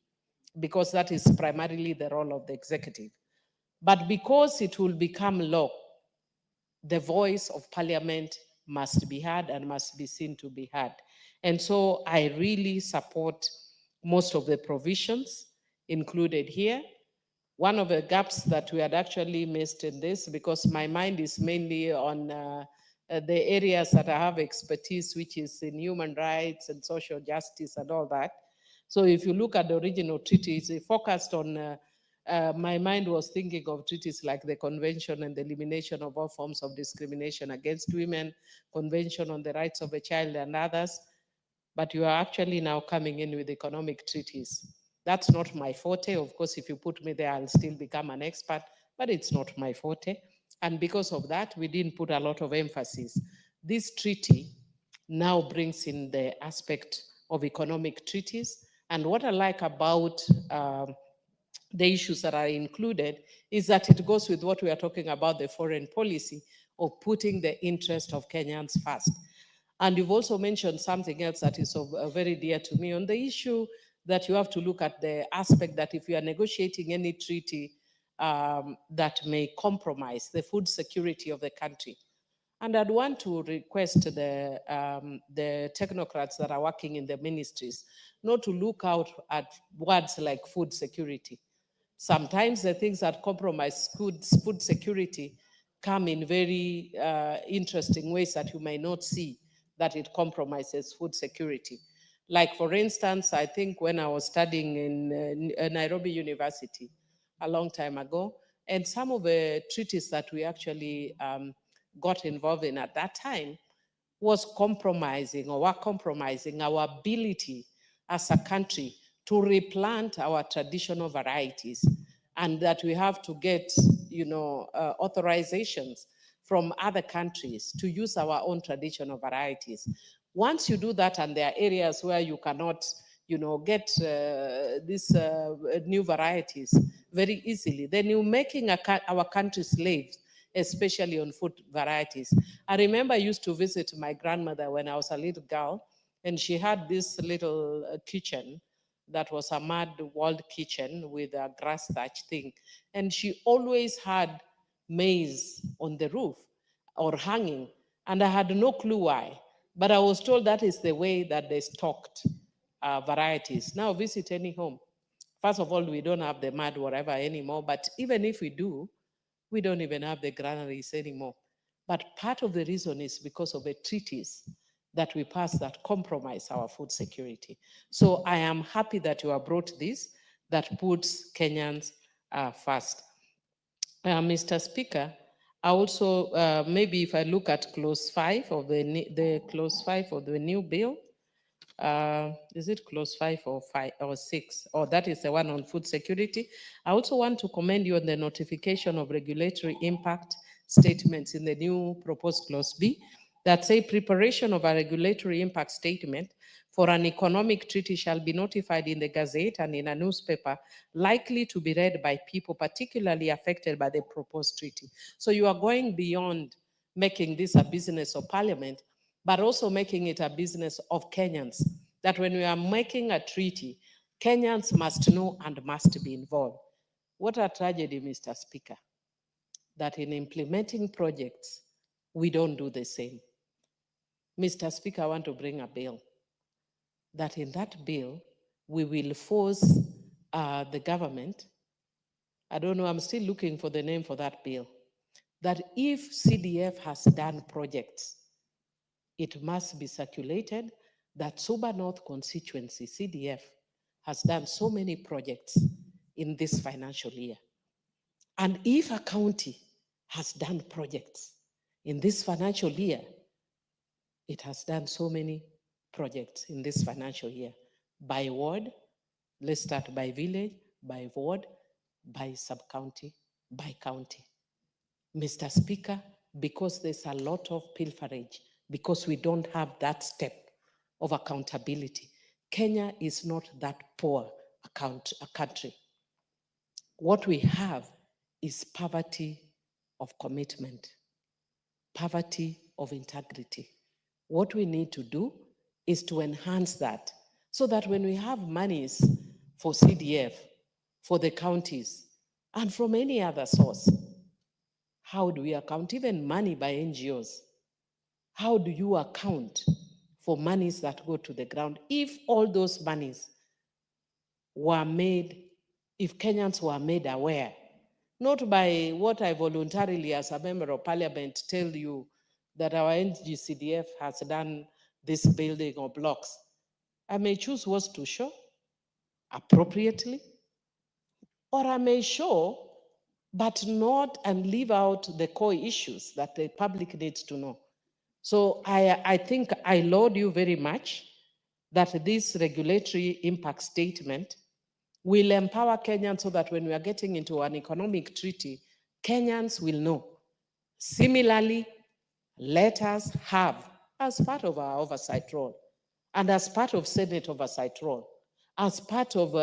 because that is primarily the role of the executive. But because it will become law, the voice of Parliament must be heard and must be seen to be heard. And so I really support most of the provisions included here. One of the gaps that we had actually missed in this, because my mind is mainly on the areas that I have expertise, which is in human rights and social justice and all that. So if you look at the original treaties, it focused on, my mind was thinking of treaties like the Convention on the Elimination of All Forms of Discrimination Against Women, Convention on the Rights of the Child and others. But you are actually now coming in with economic treaties. That's not my forte. Of course, if you put me there, I'll still become an expert, but it's not my forte. And because of that, we didn't put a lot of emphasis. This treaty now brings in the aspect of economic treaties. And what I like about the issues that are included is that it goes with what we are talking about, the foreign policy of putting the interest of Kenyans first. And you've also mentioned something else that is very dear to me on the issue that you have to look at the aspect that if you are negotiating any treaty that may compromise the food security of the country. And I'd want to request the technocrats that are working in the ministries not to look out at words like food security. Sometimes the things that compromise food security come in very interesting ways that you may not see that it compromises food security. Like, for instance, I think when I was studying in Nairobi University a long time ago, and some of the treaties that we actually got involved in at that time was compromising or were compromising our ability as a country to replant our traditional varieties, and that we have to get, authorizations from other countries to use our own traditional varieties. Once you do that, and there are areas where you cannot, get these new varieties very easily, then you're making our country slaves, especially on food varieties. I remember I used to visit my grandmother when I was a little girl, and she had this little kitchen that was a mud walled kitchen with a grass thatch thing. And she always had maize on the roof or hanging. And I had no clue why. But I was told that is the way that they stocked varieties. Now visit any home. First of all, we don't have the mud whatever anymore. But even if we do, we don't even have the granaries anymore. But part of the reason is because of the treaties that we passed that compromise our food security. So I am happy that you have brought this that puts Kenyans first. Mr. Speaker, I also, maybe if I look at clause 5 of the clause 5 of the new bill, is it clause 5 or 5 or 6? Oh, that is the one on food security. I also want to commend you on the notification of regulatory impact statements in the new proposed clause B. that say preparation of a regulatory impact statement for an economic treaty shall be notified in the Gazette and in a newspaper likely to be read by people particularly affected by the proposed treaty. So you are going beyond making this a business of parliament, but also making it a business of Kenyans, that when we are making a treaty, Kenyans must know and must be involved. What a tragedy, Mr. Speaker, that in implementing projects, we don't do the same. Mr. Speaker, I want to bring a bill that in that bill, we will force the government, I don't know, I'm still looking for the name for that bill, that if CDF has done projects, it must be circulated that Suba North constituency, CDF, has done so many projects in this financial year. And if a county has done projects in this financial year, it has done so many projects in this financial year. By ward, let's start by village, by ward, by sub-county, by county. Mr. Speaker, because there's a lot of pilferage, because we don't have that step of accountability, Kenya is not that poor a country. What we have is poverty of commitment, poverty of integrity. What we need to do is to enhance that so that when we have monies for CDF, for the counties, and from any other source, how do we account even money by NGOs? How do you account for monies that go to the ground if all those monies were made, if Kenyans were made aware, not by what I voluntarily as a member of parliament tell you that our NGCDF has done this building or blocks. I may choose what to show appropriately, or I may show but not and leave out the core issues that the public needs to know. So I think I laud you very much that this regulatory impact statement will empower Kenyans so that when we are getting into an economic treaty, Kenyans will know. Similarly, let us have, as part of our oversight role, and as part of Senate oversight role, as part of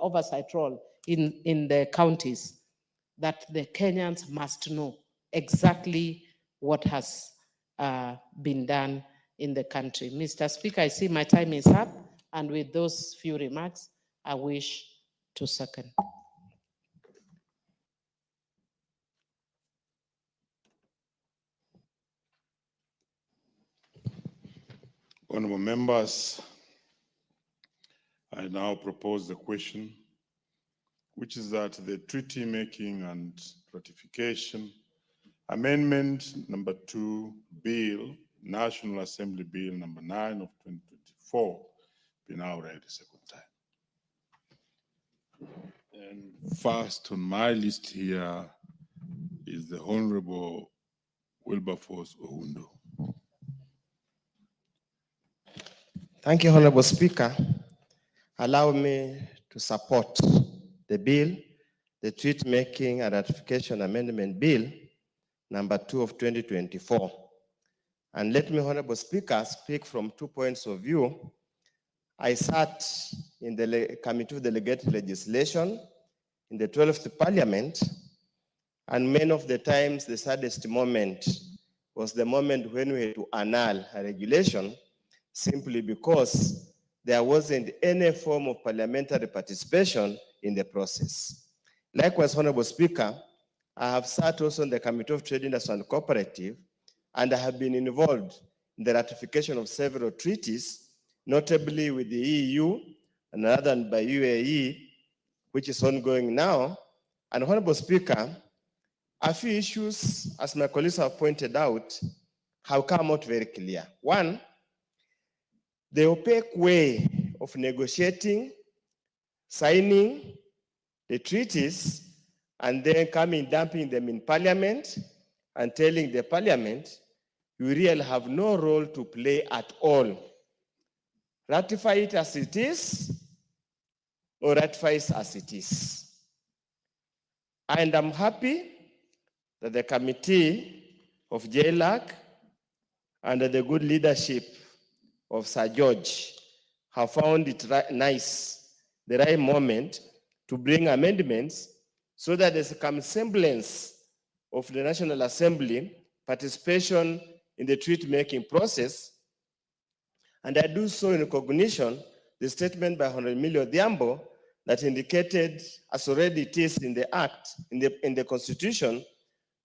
oversight role in the counties, that the Kenyans must know exactly what has been done in the country. Mr. Speaker, I see my time is up, and with those few remarks, I wish to second. Honorable members, I now propose the question, which is that the treaty making and ratification amendment number 2 bill, National Assembly Bill number 9 of 2024, be now read a second time. And first on my list here is the Honorable Wilberforce Oundo. Thank you, Honorable Speaker. Allow me to support the bill, the Treaty Making and Ratification Amendment Bill, number 2 of 2024. And let me, Honorable Speaker, speak from 2 points of view. I sat in the Committee of Delegated Legislation in the 12th Parliament, and many of the times the saddest moment was the moment when we had to annul a regulation simply because there wasn't any form of parliamentary participation in the process. Likewise, Honorable Speaker, I have sat also in the Committee of Trade, Industry and Cooperative, and I have been involved in the ratification of several treaties, notably with the EU and another by UAE, which is ongoing now. And Honorable Speaker, a few issues, as my colleagues have pointed out, have come out very clear. One, the opaque way of negotiating, signing the treaties, and then coming, dumping them in Parliament and telling the Parliament, you really have no role to play at all. Ratify it as it is, or ratify it as it is. And I'm happy that the Committee of JLAC under the good leadership of Sir George, have found it the right moment to bring amendments so that there's some semblance of the National Assembly participation in the treaty-making process. And I do so in recognition the statement by Honorable Emilio Odhiambo that indicated, as already it is in the Act, in the Constitution,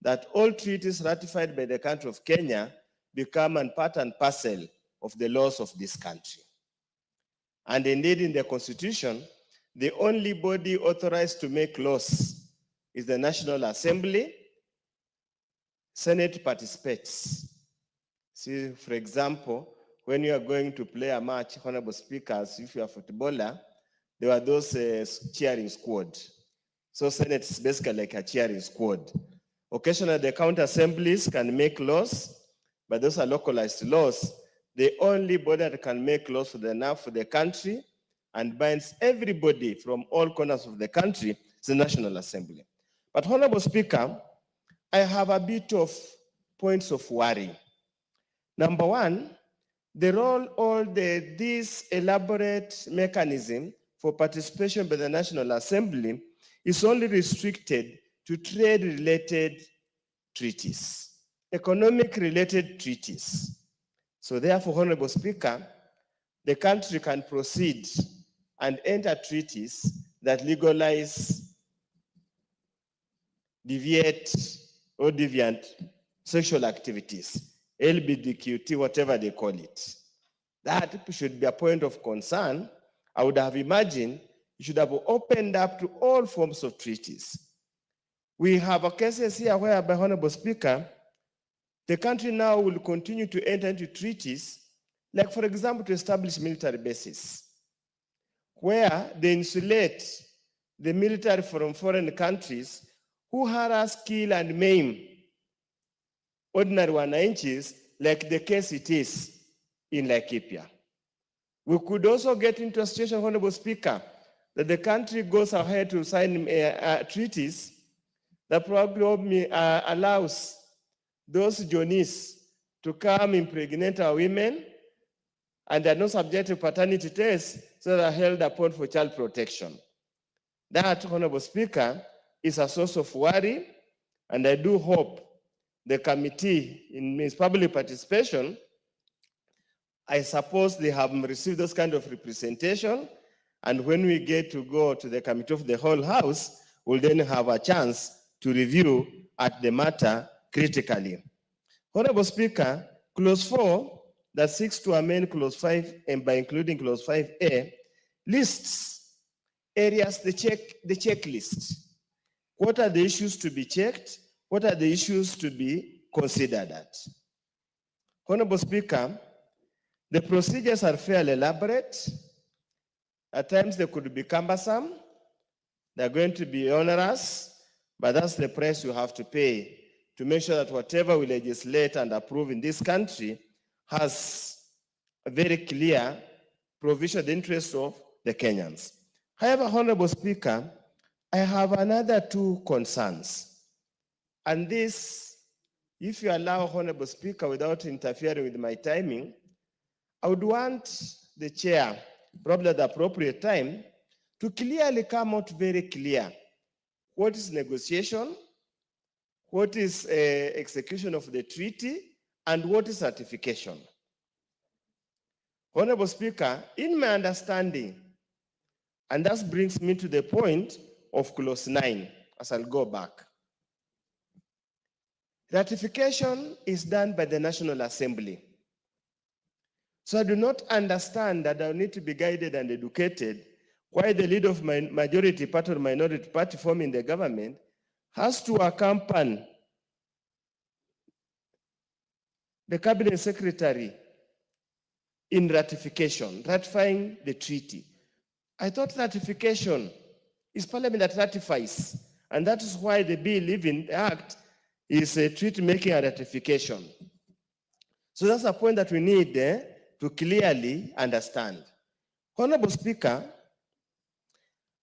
that all treaties ratified by the country of Kenya become an part and parcel of the laws of this country. And indeed, in the Constitution, the only body authorized to make laws is the National Assembly. Senate participates. See, for example, when you are going to play a match, Honorable Speakers, if you are a footballer, there were those cheering squad. So Senate is basically like a cheering squad. Occasionally, the county assemblies can make laws, but those are localized laws. The only body that can make laws for the country and binds everybody from all corners of the country is the National Assembly. But Honorable Speaker, I have a bit of points of worry. Number one, the role this elaborate mechanism for participation by the National Assembly is only restricted to trade-related treaties, economic-related treaties. So therefore, Honorable Speaker, the country can proceed and enter treaties that legalize deviant sexual activities, LGBTQT, whatever they call it. That should be a point of concern. I would have imagined it should have opened up to all forms of treaties. We have a cases here whereby, Honorable Speaker, the country now will continue to enter into treaties, like, for example, to establish military bases, where they insulate the military from foreign countries who harass, kill, and maim ordinary wananchis, like the case it is in Laikipia. We could also get into a situation, Honorable Speaker, that the country goes ahead to sign treaties that probably allows those Johnnies to come impregnate our women and are not subject to paternity tests, so they are held upon for child protection. That, Honorable Speaker, is a source of worry, and I do hope the committee in its public participation, I suppose they have received those kind of representation, and when we get to go to the committee of the whole house, we'll then have a chance to review at the matter critically. Honorable Speaker, clause 4 that seeks to amend clause 5 and by including clause 5A lists areas, the checklist. What are the issues to be checked? What are the issues to be considered at? Honorable Speaker, the procedures are fairly elaborate. At times they could be cumbersome. They're going to be onerous, but that's the price you have to pay to make sure that whatever we legislate and approve in this country has a very clear provision of the interests of the Kenyans. However, Honorable Speaker, I have another two concerns. And this, if you allow, Honorable Speaker, without interfering with my timing, I would want the chair, probably at the appropriate time, to clearly come out very clear what is negotiation, what is execution of the treaty, and what is ratification. Honorable Speaker, in my understanding, and that brings me to the point of clause 9, as I'll go back. Ratification is done by the National Assembly. So I do not understand that I need to be guided and educated why the leader of my majority party or minority party forming the government has to accompany the cabinet secretary in ratifying the treaty. I thought ratification is parliament that ratifies, and that is why the bill, even the act, is a treaty making and ratification. So that's a point that we need to clearly understand. Honorable Speaker,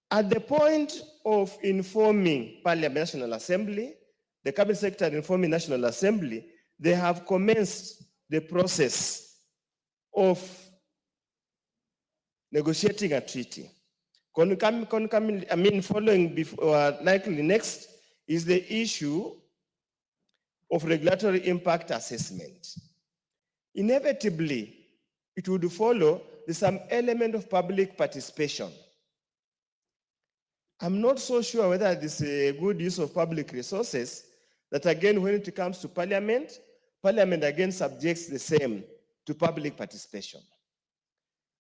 at the point of informing Parliament National Assembly, the Cabinet Secretary informing National Assembly, they have commenced the process of negotiating a treaty. Following before, likely next is the issue of regulatory impact assessment. Inevitably, it would follow some element of public participation. I'm not so sure whether this is a good use of public resources, that again, when it comes to Parliament, Parliament again subjects the same to public participation.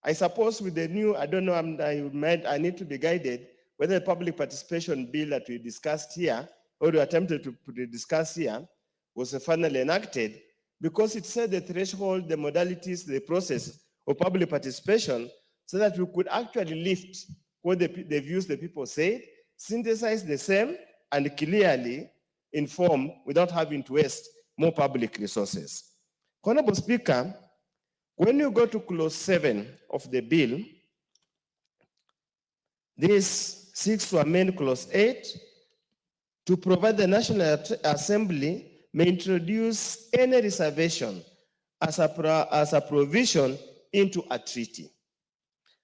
I suppose with the new, I don't know, I need to be guided whether the public participation bill that we discussed here, or we attempted to discuss here, was finally enacted, because it said the threshold, the modalities, the process of public participation, so that we could actually lift what the views the people said, synthesize the same, and clearly inform without having to waste more public resources. Honorable Speaker, when you go to clause 7 of the bill, this seeks to amend clause 8 to provide the National Assembly may introduce any reservation as a provision into a treaty.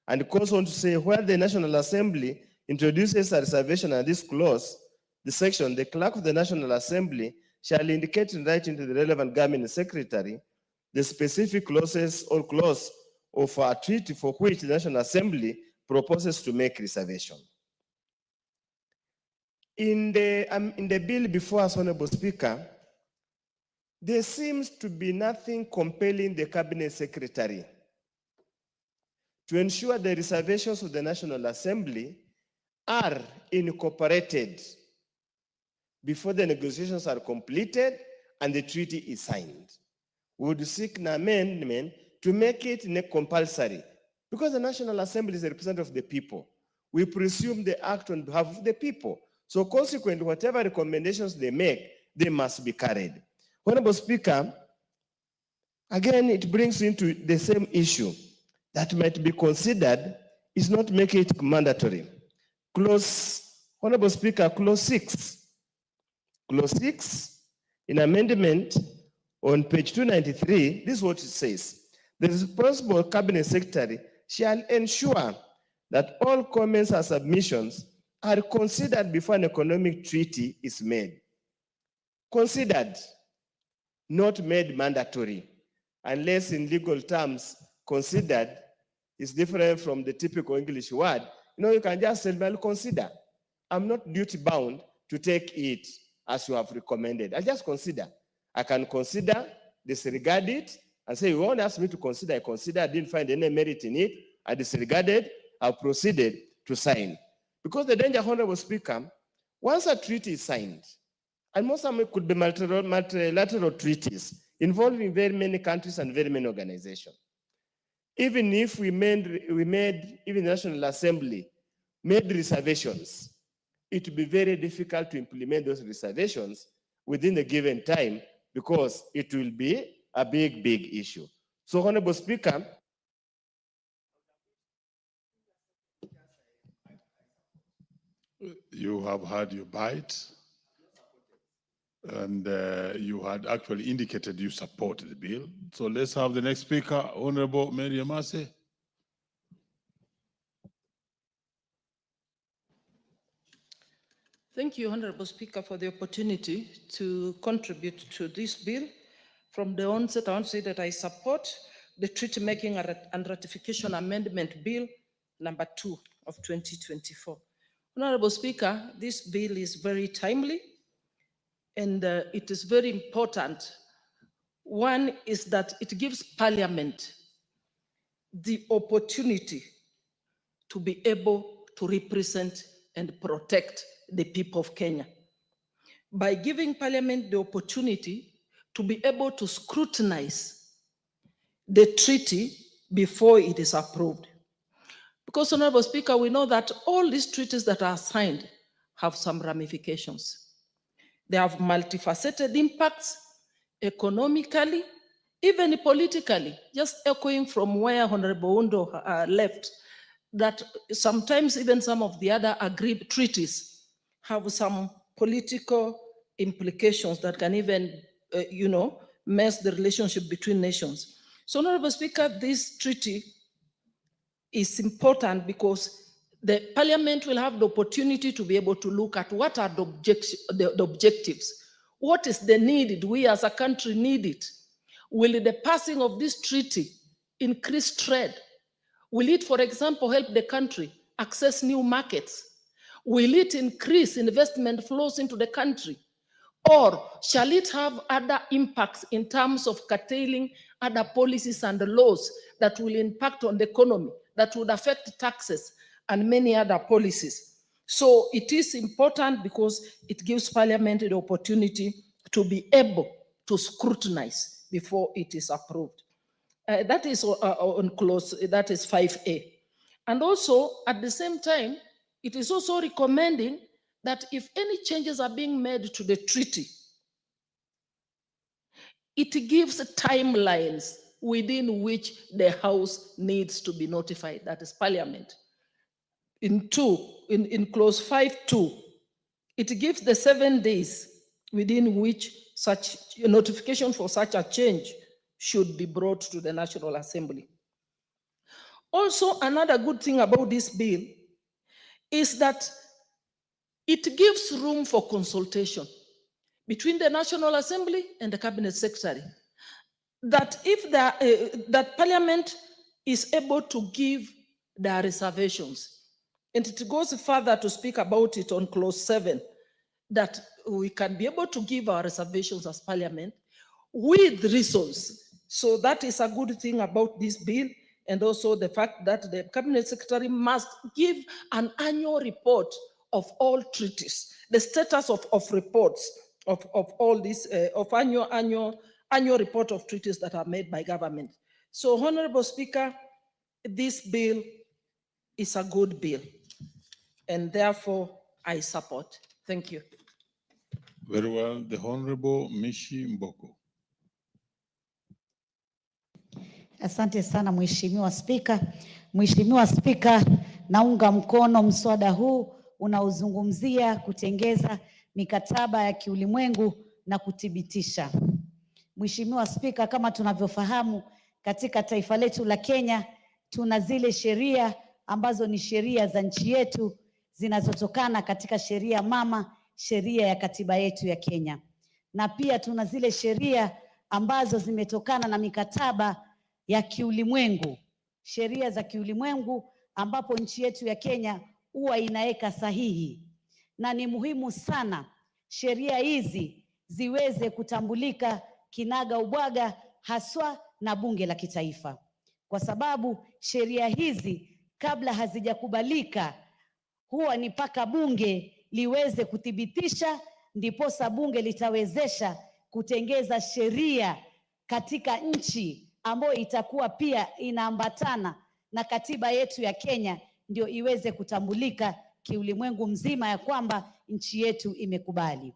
And it goes on to say, where the National Assembly introduces a reservation and this clause, the section, the clerk of the National Assembly shall indicate in writing to the relevant government secretary the specific clauses or clause of a treaty for which the National Assembly proposes to make reservation. In the bill before us, Honorable Speaker, there seems to be nothing compelling the Cabinet Secretary to ensure the reservations of the National Assembly are incorporated before the negotiations are completed and the treaty is signed. We would seek an amendment to make it compulsory, because the National Assembly is a representative of the people. We presume they act on behalf of the people. So consequently, whatever recommendations they make, they must be carried. Honorable Speaker, again, it brings into the same issue that might be considered is not making it mandatory. Honorable Speaker, clause 6. Clause 6, in amendment on page 293, this is what it says. The responsible Cabinet Secretary shall ensure that all comments and submissions are considered before an economic treaty is made. Considered, not made mandatory, unless in legal terms, considered is different from the typical English word. You can just say, well, consider. I'm not duty bound to take it as you have recommended. I just consider. I can consider, disregard it, and say, you won't ask me to consider. I consider, I didn't find any merit in it. I disregarded, I proceeded to sign. Because the danger, Honorable Speaker, once a treaty is signed, and most of them could be multilateral treaties involving very many countries and very many organizations. Even if we made even the National Assembly made reservations, it would be very difficult to implement those reservations within a given time, because it will be a big, big issue. So, Honorable Speaker, You have had your bite, and you had actually indicated you support the bill. So let's have the next speaker, Honorable Mary Amase. Thank you, Honorable Speaker, for the opportunity to contribute to this bill. From the onset, I want to say that I support the Treaty Making and Ratification Amendment Bill number 2 of 2024. Honorable Speaker, this bill is very timely, and it is very important. One is that it gives Parliament the opportunity to be able to represent and protect the people of Kenya, by giving Parliament the opportunity to be able to scrutinize the treaty before it is approved. Because, Honorable Speaker, we know that all these treaties that are signed have some ramifications. They have multifaceted impacts, economically, even politically, just echoing from where Honorable Undo left, that sometimes even some of the other agreed treaties have some political implications that can even, mess the relationship between nations. So, Honorable Speaker, this treaty is important because the Parliament will have the opportunity to be able to look at what are the objectives. What is the need? Do we as a country need it? Will the passing of this treaty increase trade? Will it, for example, help the country access new markets? Will it increase investment flows into the country? Or shall it have other impacts in terms of curtailing other policies and laws that will impact on the economy, that would affect taxes and many other policies? So it is important because it gives Parliament the opportunity to be able to scrutinize before it is approved. That is on clause, that is 5A. And also, at the same time, it is also recommending that if any changes are being made to the treaty, it gives timelines within which the House needs to be notified, that is Parliament. In clause 5.2, it gives the 7 days within which such notification for such a change should be brought to the National Assembly. Also, another good thing about this bill is that it gives room for consultation between the National Assembly and the Cabinet Secretary. That if that Parliament is able to give their reservations, and it goes further to speak about it on clause 7, that we can be able to give our reservations as Parliament with reasons. So that is a good thing about this bill, and also the fact that the Cabinet Secretary must give an annual report of all treaties, the status of reports of all these, of annual report of treaties that are made by government. So, Honorable Speaker, this bill is a good bill, and therefore I support. Thank you. Very well. The Honorable Mishi Mboko. Asante sana Mheshimiwa Spika. Mheshimiwa Spika, naunga mkono mswada huu unaozungumzia kutengeza mikataba ya kiulimwengu na kuthibitisha. Mheshimiwa Spika, kama tunavyofahamu, katika taifa letu la Kenya tuna zile sheria ambazo ni sheria za nchi yetu zinazotokana katika sheria mama, sheria ya katiba yetu ya Kenya. Na pia tuna zile sheria ambazo zimetokana na mikataba ya kiulimwengu, sheria za kiulimwengu ambapo nchi yetu ya Kenya huwa inaweka sahihi. Na ni muhimu sana sheria hizi ziweze kutambulika kinaga ubaga haswa na Bunge la Kitaifa, kwa sababu sheria hizi kabla hazijakubalika huwa ni mpaka bunge liweze kuthibitisha, ndiposa bunge litawezesha kutengeza sheria katika nchi ambayo itakuwa pia inaambatana na katiba yetu ya Kenya, ndio iweze kutambulika kiulimwengu mzima ya kwamba nchi yetu imekubali.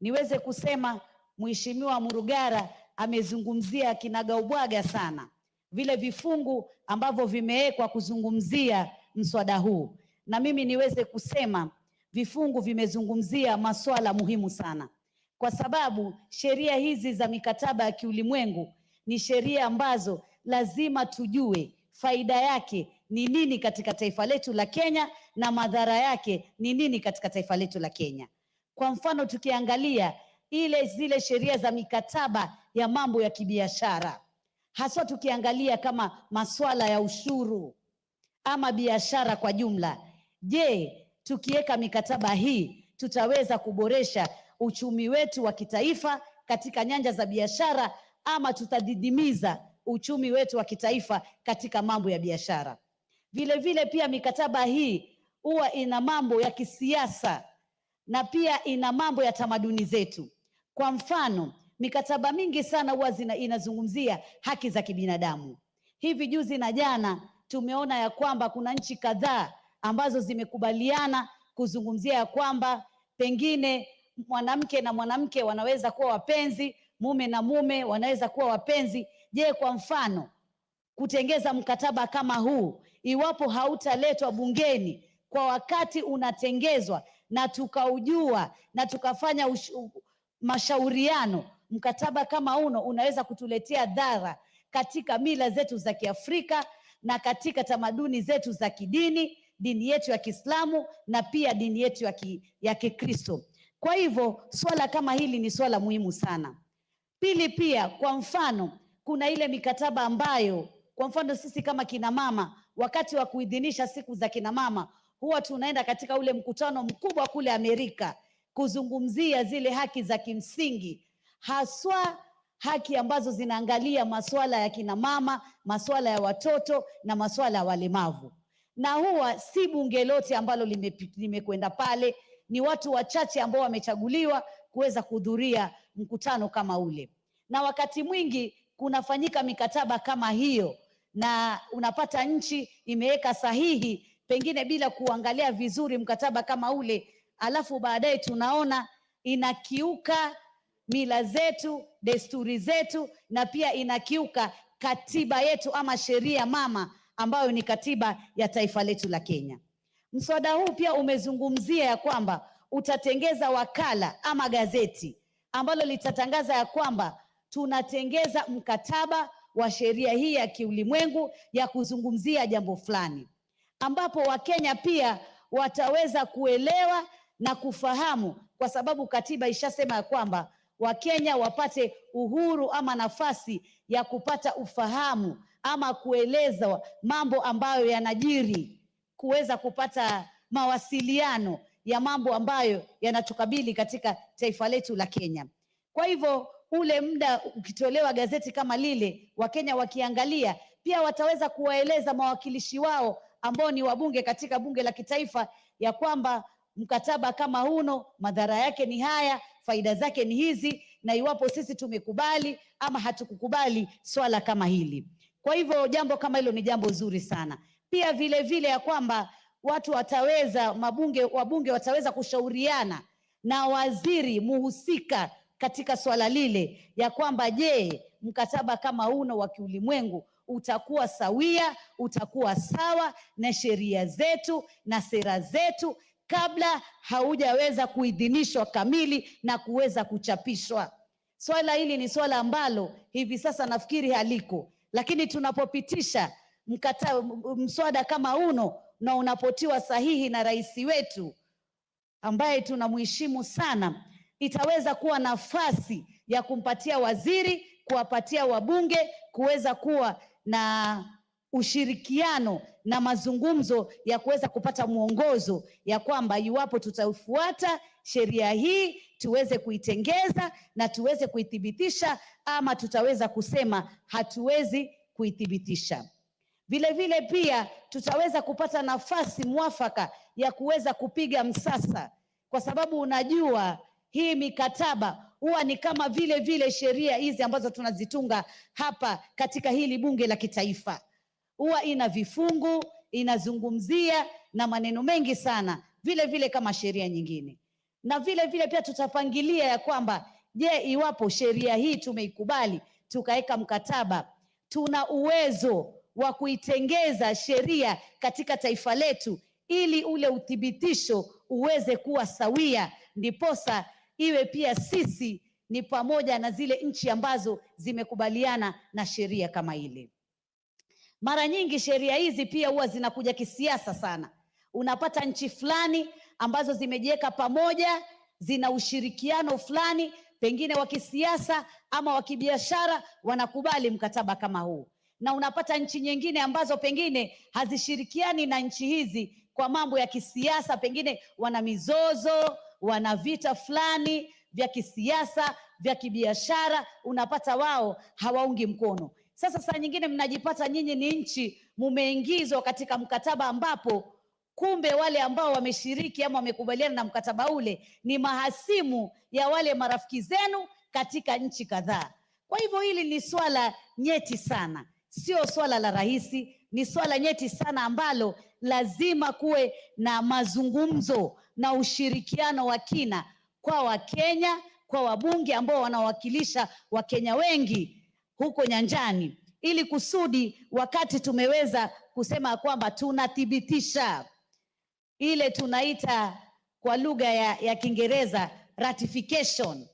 Niweze kusema Mheshimiwa Murugara amezungumzia kinagaubwaga sana vile vifungu ambavyo vimewekwa kuzungumzia mswada huu, na mimi niweze kusema vifungu vimezungumzia masuala muhimu sana, kwa sababu sheria hizi za mikataba ya kiulimwengu ni sheria ambazo lazima tujue faida yake ni nini katika taifa letu la Kenya na madhara yake ni nini katika taifa letu la Kenya. Kwa mfano, tukiangalia zile sheria za mikataba ya mambo ya kibiashara, haswa tukiangalia kama masuala ya ushuru ama biashara kwa jumla. Je, tukiweka mikataba hii tutaweza kuboresha uchumi wetu wa kitaifa katika nyanja za biashara, ama tutadidimiza uchumi wetu wa kitaifa katika mambo ya biashara? Vile vile pia mikataba hii huwa ina mambo ya kisiasa na pia ina mambo ya tamaduni zetu. Kwa mfano, mikataba mingi sana huwa inazungumzia haki za kibinadamu. Hivi juzi na jana tumeona ya kwamba kuna nchi kadhaa ambazo zimekubaliana kuzungumzia ya kwamba pengine mwanamke na mwanamke wanaweza kuwa wapenzi, mume na mume wanaweza kuwa wapenzi. Je, kwa mfano kutengeza mkataba kama huu, iwapo hautaletwa bungeni kwa wakati unatengezwa na tukaujua na tukafanya mashauriano mkataba kama uno unaweza kutuletea dhara katika mila zetu za Kiafrika na katika tamaduni zetu za kidini, dini yetu ya Kiislamu na pia dini yetu ya Kikristo. Kwa hivyo swala kama hili ni swala muhimu sana. Pili, pia kwa mfano kuna ile mikataba ambayo kwa mfano sisi kama kina mama wakati wa kuidhinisha siku za kina mama huwa tunaenda katika ule mkutano mkubwa kule Amerika kuzungumzia zile haki za kimsingi, haswa haki ambazo zinaangalia masuala ya kina mama, masuala ya watoto na masuala ya walemavu. Na huwa si bunge lote ambalo limekwenda pale, ni watu wachache ambao wamechaguliwa kuweza kuhudhuria mkutano kama ule. Na wakati mwingi kunafanyika mikataba kama hiyo na unapata nchi imeweka sahihi pengine bila kuangalia vizuri mkataba kama ule, alafu baadaye tunaona inakiuka mila zetu, desturi zetu na pia inakiuka katiba yetu ama sheria mama ambayo ni katiba ya taifa letu la Kenya. Mswada huu pia umezungumzia ya kwamba utatengeza wakala ama gazeti ambalo litatangaza ya kwamba tunatengeza mkataba wa sheria hii ya kiulimwengu ya kuzungumzia jambo fulani, ambapo Wakenya pia wataweza kuelewa na kufahamu, kwa sababu katiba ishasema ya kwamba Wakenya wapate uhuru ama nafasi ya kupata ufahamu ama kueleza mambo ambayo yanajiri, kuweza kupata mawasiliano ya mambo ambayo yanatukabili katika taifa letu la Kenya. Kwa hivyo ule muda ukitolewa gazeti kama lile, Wakenya wakiangalia pia wataweza kuwaeleza mawakilishi wao ambao ni wabunge katika bunge la kitaifa ya kwamba mkataba kama uno madhara yake ni haya, faida zake ni hizi, na iwapo sisi tumekubali ama hatukukubali swala kama hili. Kwa hivyo jambo kama hilo ni jambo zuri sana. Pia vile vile ya kwamba watu wataweza, wabunge wataweza kushauriana na waziri muhusika katika swala lile ya kwamba je, mkataba kama uno wa kiulimwengu utakuwa sawia, utakuwa sawa na sheria zetu na sera zetu kabla haujaweza kuidhinishwa kamili na kuweza kuchapishwa. Swala hili ni swala ambalo hivi sasa nafikiri haliko, lakini tunapopitisha mswada kama uno na unapotiwa sahihi na rais wetu ambaye tunamheshimu sana, itaweza kuwa nafasi ya kumpatia waziri, kuwapatia wabunge kuweza kuwa na ushirikiano na mazungumzo ya kuweza kupata mwongozo ya kwamba iwapo tutaufuata sheria hii tuweze kuitengeza na tuweze kuithibitisha ama tutaweza kusema hatuwezi kuithibitisha. Vile vile pia tutaweza kupata nafasi mwafaka ya kuweza kupiga msasa, kwa sababu unajua hii mikataba huwa ni kama vile sheria hizi ambazo tunazitunga hapa katika hili bunge la kitaifa. Huwa ina vifungu, inazungumzia na maneno mengi sana, vile vile kama sheria nyingine. Na vile vile pia tutapangilia ya kwamba je, iwapo sheria hii tumeikubali tukaweka mkataba, tuna uwezo wa kuitengeza sheria katika taifa letu ili ule uthibitisho uweze kuwa sawia, ndiposa iwe pia sisi ni pamoja na zile nchi ambazo zimekubaliana na sheria kama ile. Mara nyingi sheria hizi pia huwa zinakuja kisiasa sana. Unapata nchi fulani ambazo zimejiweka pamoja, zina ushirikiano fulani, pengine wa kisiasa ama wa kibiashara, wanakubali mkataba kama huu. Na unapata nchi nyingine ambazo pengine hazishirikiani na nchi hizi kwa mambo ya kisiasa, pengine wana mizozo, wana vita fulani vya kisiasa, vya kibiashara, unapata wao hawaungi mkono. Sasa saa nyingine mnajipata nyinyi ni nchi mumeingizwa katika mkataba ambapo kumbe wale ambao wameshiriki ama wamekubaliana na mkataba ule ni mahasimu ya wale marafiki zenu katika nchi kadhaa. Kwa hivyo hili ni swala nyeti sana, sio swala la rahisi, ni swala nyeti sana ambalo lazima kuwe na mazungumzo na ushirikiano wa kina kwa Wakenya, kwa wabunge ambao wanawakilisha Wakenya wengi huko nyanjani, ili kusudi wakati tumeweza kusema kwamba tunathibitisha ile tunaita kwa lugha ya Kiingereza ratification,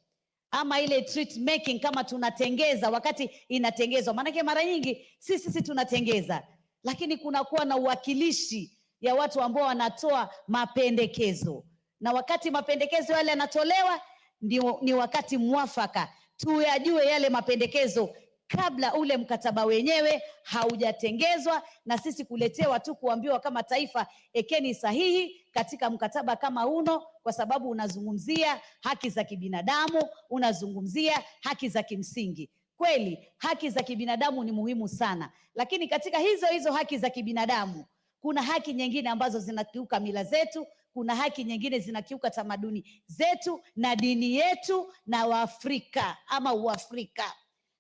ama ile treat making kama tunatengeza wakati inatengezwa. Maanake mara nyingi sisi tunatengeza, lakini kunakuwa na uwakilishi ya watu ambao wanatoa mapendekezo, na wakati mapendekezo yale yanatolewa ni wakati mwafaka tuyajue yale mapendekezo kabla ule mkataba wenyewe haujatengezwa, na sisi kuletewa tu kuambiwa kama taifa ekeni sahihi katika mkataba kama uno, kwa sababu unazungumzia haki za kibinadamu, unazungumzia haki za kimsingi. Kweli haki za kibinadamu ni muhimu sana, lakini katika hizo haki za kibinadamu kuna haki nyingine ambazo zinakiuka mila zetu, kuna haki nyingine zinakiuka tamaduni zetu na dini yetu na Waafrika ama Uafrika.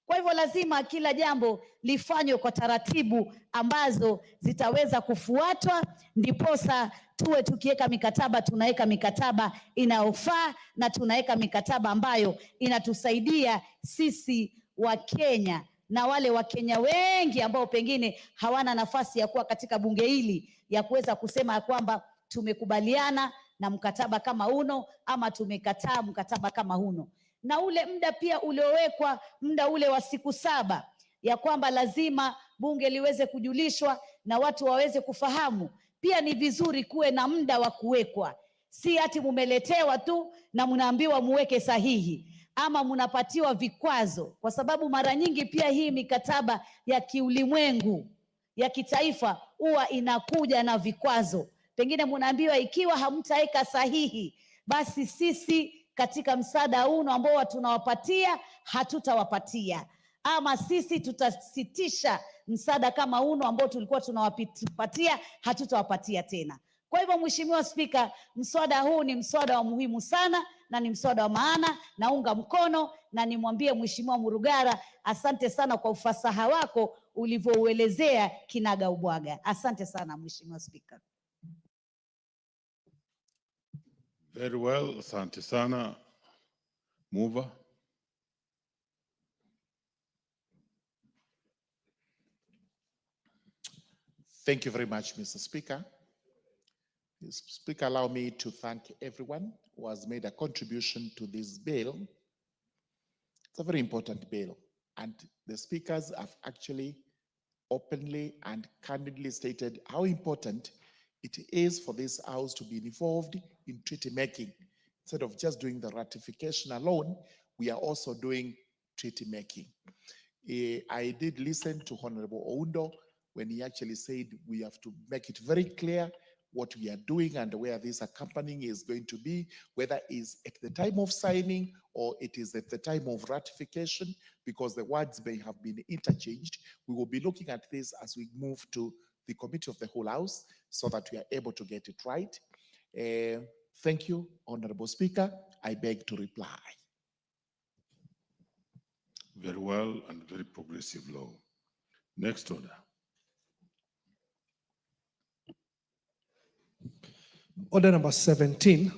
Kwa hivyo lazima kila jambo lifanywe kwa taratibu ambazo zitaweza kufuatwa, ndiposa tuwe tukiweka mikataba, tunaweka mikataba inayofaa na tunaweka mikataba ambayo inatusaidia sisi wa Kenya na wale Wakenya wengi ambao pengine hawana nafasi ya kuwa katika bunge hili ya kuweza kusema ya kwamba tumekubaliana na mkataba kama uno ama tumekataa mkataba kama uno. Na ule muda pia uliowekwa, muda ule wa siku 7 ya kwamba lazima bunge liweze kujulishwa na watu waweze kufahamu, pia ni vizuri kuwe na muda wa kuwekwa. Si ati mumeletewa tu na mnaambiwa muweke sahihi ama mnapatiwa vikwazo, kwa sababu mara nyingi pia hii mikataba ya kiulimwengu ya kitaifa huwa inakuja na vikwazo. Pengine mnaambiwa ikiwa hamtaweka sahihi, basi sisi katika msaada uno ambao tunawapatia hatutawapatia, ama sisi tutasitisha msaada kama uno ambao tulikuwa tunawapatia, hatutawapatia tena. Kwa hivyo Mheshimiwa Spika, mswada huu ni mswada wa muhimu sana na ni mswada wa maana, naunga mkono, na nimwambie Mheshimiwa Murugara asante sana kwa ufasaha wako ulivyouelezea kinaga ubwaga. Asante sana Mheshimiwa Spika. Very well, asante sana. Mover. Thank you very much, Mr. Speaker. Mr. Speaker, allow me to thank everyone who has made a contribution to this bill. It's a very important bill, and the speakers have actually openly and candidly stated how important it is for this House to be involved in treaty making. Instead of just doing the ratification alone, we are also doing treaty making. I did listen to Honorable Oundo when he actually said we have to make it very clear what we are doing and where this accompanying is going to be, whether it's at the time of signing or it is at the time of ratification, because the words may have been interchanged. We will be looking at this as we move to the Committee of the Whole House so that we are able to get it right. Thank you, Honorable Speaker. I beg to reply. Very well and very progressive law. Next order. Order number 17,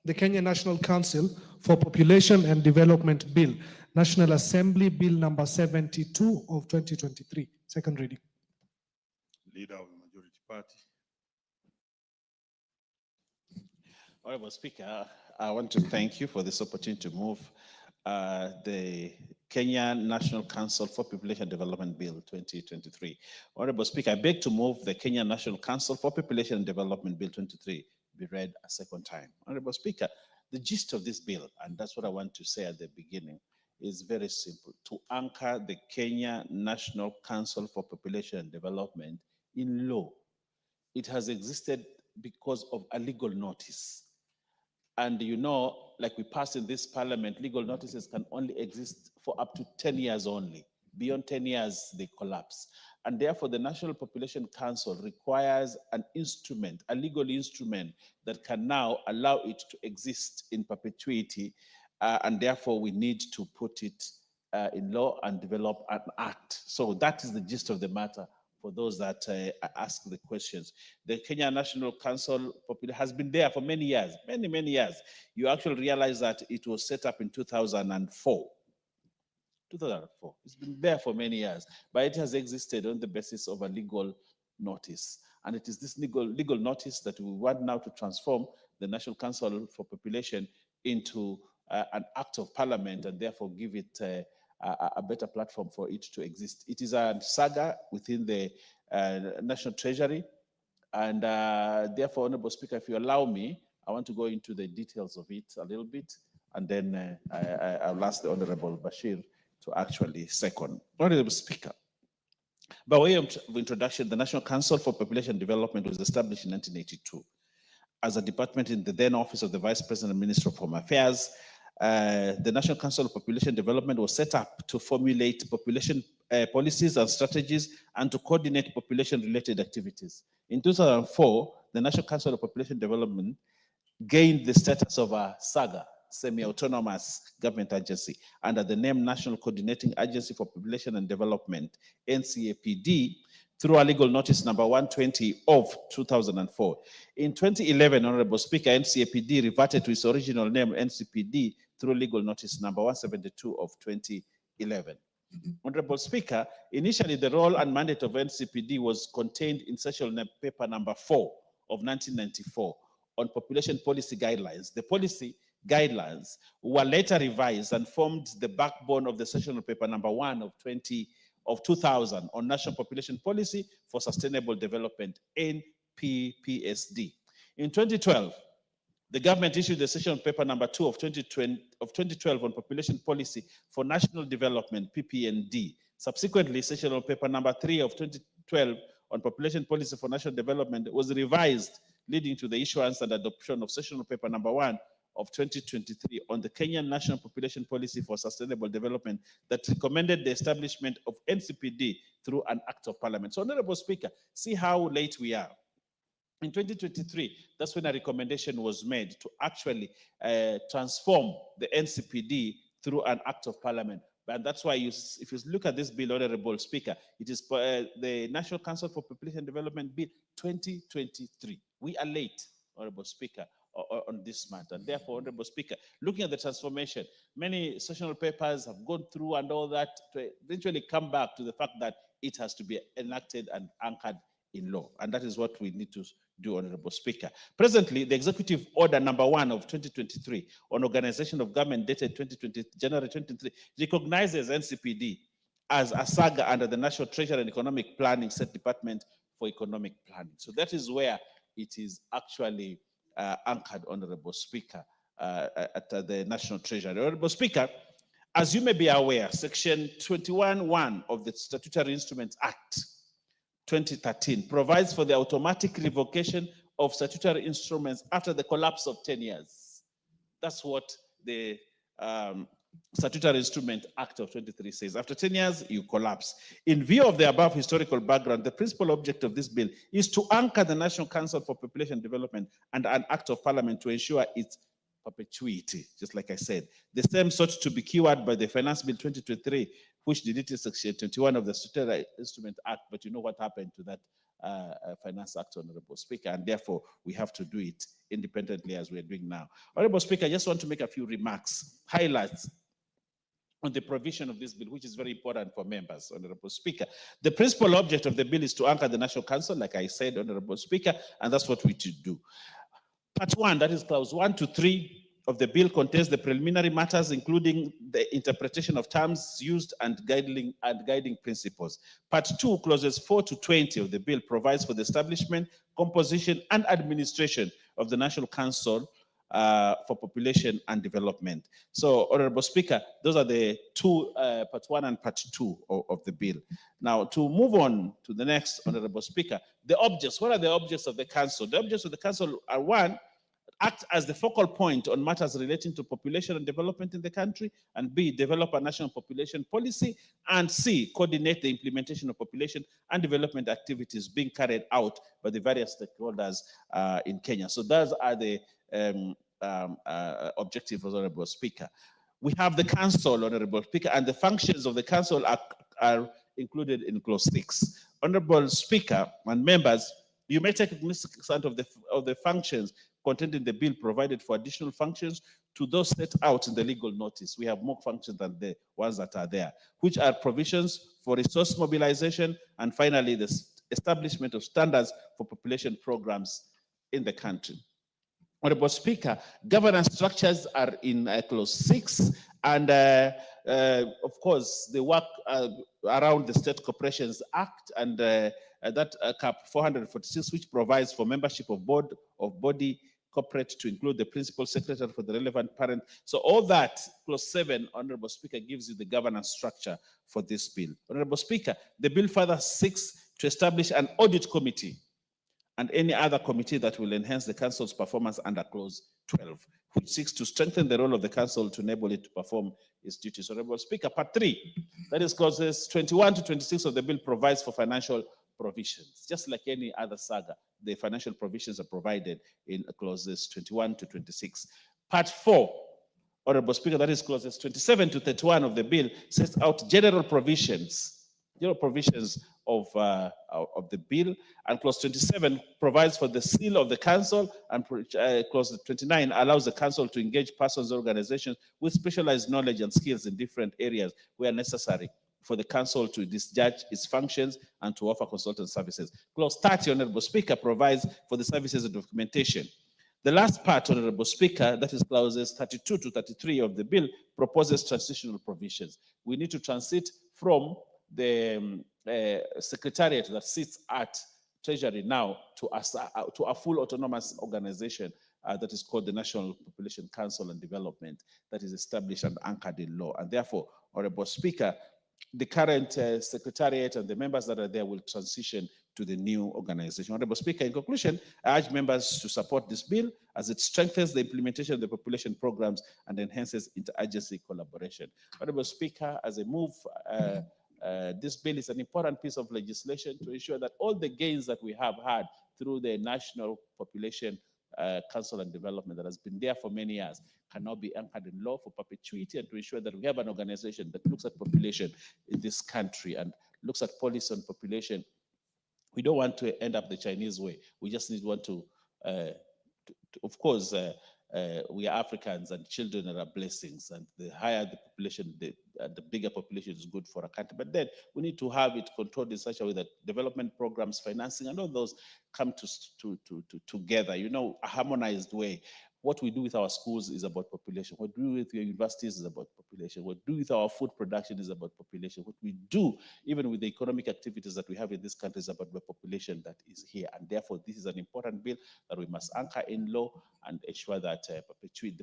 the Kenya National Council for Population and Development Bill, National Assembly Bill number 72 of 2023, second reading. Leader of the majority party. Honorable Speaker, I want to thank you for this opportunity to move the Kenya National Council for Population Development Bill 2023. Honorable Speaker, I beg to move the Kenya National Council for Population and Development Bill 23 be read a second time. Honorable Speaker, the gist of this bill, and that's what I want to say at the beginning, is very simple: to anchor the Kenya National Council for Population and Development in law. It has existed because of a legal notice. And you know, like we passed in this parliament, legal notices can only exist for up to 10 years only. Beyond 10 years, they collapse. And therefore, the National Population Council requires an instrument, a legal instrument that can now allow it to exist in perpetuity. And therefore, we need to put it in law and develop an act. So that is the gist of the matter for those that ask the questions. The Kenya National Council has been there for many years, many years. You actually realize that it was set up in 2004. 2004. It's been there for many years, but it has existed on the basis of a legal notice. And it is this legal notice that we want now to transform the National Council for Population into an act of parliament and therefore give it a better platform for it to exist. It is a saga within the National Treasury, and therefore, Honorable Speaker, if you allow me, I want to go into the details of it a little bit, and then I'll ask the Honorable Bashir to actually second. Honorable Speaker, by way of introduction, the National Council for Population Development was established in 1982 as a department in the then office of the Vice President and Minister of Home Affairs. The National Council of Population Development was set up to formulate population policies and strategies and to coordinate population-related activities. In 2004, the National Council of Population Development gained the status of a SAGA, semi-autonomous government agency, under the name National Coordinating Agency for Population and Development, NCAPD, through a legal notice number 120 of 2004. In 2011, Honorable Speaker, NCAPD reverted to its original name, NCPD, through legal notice number 172 of 2011. Honorable Speaker, initially the role and mandate of NCPD was contained in Session Paper number 4 of 1994 on population policy guidelines. The policy guidelines were later revised and formed the backbone of the Session Paper number 1 of 2000 on National Population Policy for Sustainable Development, NPPSD. In 2012, the government issued the Session Paper number 2 of 2012 on Population Policy for National Development, PPND. Subsequently, Session Paper number 3 of 2012 on Population Policy for National Development was revised, leading to the issuance and adoption of Session Paper number 1 of 2023 on the Kenyan National Population Policy for Sustainable Development that recommended the establishment of NCPD through an act of parliament. So, Honorable Speaker, see how late we are. In 2023, that's when a recommendation was made to actually transform the NCPD through an act of parliament. And that's why if you look at this bill, Honorable Speaker, it is the National Council for Population Development Bill 2023. We are late, Honorable Speaker, on this matter. And therefore, Honorable Speaker, looking at the transformation, many sessional papers have gone through and all that to eventually come back to the fact that it has to be enacted and anchored in law. And that is what we need to do, Honorable Speaker. Presently, the Executive Order number 1 of 2023 on Organization of Government dated January 2023 recognizes NCPD as a SAGA under the National Treasury and Economic Planning State Department for Economic Planning. So that is where it is actually anchored, Honorable Speaker, at the National Treasury. Honorable Speaker, as you may be aware, Section 21(1) of the Statutory Instruments Act 2013 provides for the automatic revocation of statutory instruments after the collapse of 10 years. That's what the Statutory Instrument Act of 23 says. After 10 years, you collapse. In view of the above historical background, the principal object of this bill is to anchor the National Council for Population Development and an act of parliament to ensure its perpetuity, just like I said. The same sought to be cured by the Finance Bill 2023, which deleted Section 21 of the Statutory Instrument Act, but you know what happened to that Finance Act, Honorable Speaker, and therefore we have to do it independently as we're doing now. Honorable Speaker, I just want to make a few remarks, highlights on the provision of this bill, which is very important for members, Honorable Speaker. The principal object of the bill is to anchor the National Council, like I said, Honorable Speaker, and that's what we should do. Part 1, that is clause 1 to 3 of the bill, contains the preliminary matters, including the interpretation of terms used and guiding principles. Part 2, clauses 4 to 20 of the bill, provides for the establishment, composition, and administration of the National Council for Population and Development. So, Honorable Speaker, those are the two, part 1 and part 2 of the bill. Now, to move on to the next, Honorable Speaker, the objects. What are the objects of the Council? The objects of the Council are: 1, act as the focal point on matters relating to population and development in the country, and B, develop a national population policy, and C, coordinate the implementation of population and development activities being carried out by the various stakeholders in Kenya. So those are the objectives, Honorable Speaker. We have the Council, Honorable Speaker, and the functions of the Council are included in clause 6. Honorable Speaker and members, you may take cognizance of the functions contained in the bill, provided for additional functions to those set out in the legal notice. We have more functions than the ones that are there, which are provisions for resource mobilization, and finally, the establishment of standards for population programs in the country. Honorable Speaker, governance structures are in clause 6, and of course, they work around the State Corporations Act and that cap 446, which provides for membership of board of body corporate to include the principal secretary for the relevant parent. So all that, clause 7, Honorable Speaker, gives you the governance structure for this bill. Honorable Speaker, the bill further seeks to establish an audit committee and any other committee that will enhance the council's performance under clause 12, which seeks to strengthen the role of the council to enable it to perform its duties. Honorable Speaker, part 3, that is clauses 21 to 26 of the bill, provides for financial provisions. Just like any other saga, the financial provisions are provided in clauses 21 to 26. Part 4, Honorable Speaker, that is clauses 27 to 31 of the bill, sets out general provisions of the bill, and clause 27 provides for the seal of the council, and clause 29 allows the council to engage persons or organizations with specialized knowledge and skills in different areas where necessary for the council to discharge its functions and to offer consultant services. Clause 30, Honorable Speaker, provides for the services and documentation. The last part, Honorable Speaker, that is clauses 32 to 33 of the bill, proposes transitional provisions. We need to transit from the secretariat that sits at Treasury now to a full autonomous organization that is called the National Population Council and Development, that is established and anchored in law. And therefore, Honorable Speaker, the current secretariat and the members that are there will transition to the new organization. Honorable Speaker, in conclusion, I urge members to support this bill as it strengthens the implementation of the population programs and enhances interagency collaboration. Honorable Speaker, as I move, this bill is an important piece of legislation to ensure that all the gains that we have had through the National Population Council and Development that has been there for many years can now be anchored in law for perpetuity, and to ensure that we have an organization that looks at population in this country and looks at policy on population. We don't want to end up the Chinese way. We just want to of course, we are Africans and children are blessings, and the higher the population, the bigger population is good for a country. But then we need to have it controlled in such a way that development programs, financing, and all those come together, you know, a harmonized way. What we do with our schools is about population. What we do with your universities is about population. What we do with our food production is about population. What we do, even with the economic activities that we have in this country, is about the population that is here. And therefore, this is an important bill that we must anchor in law and ensure that the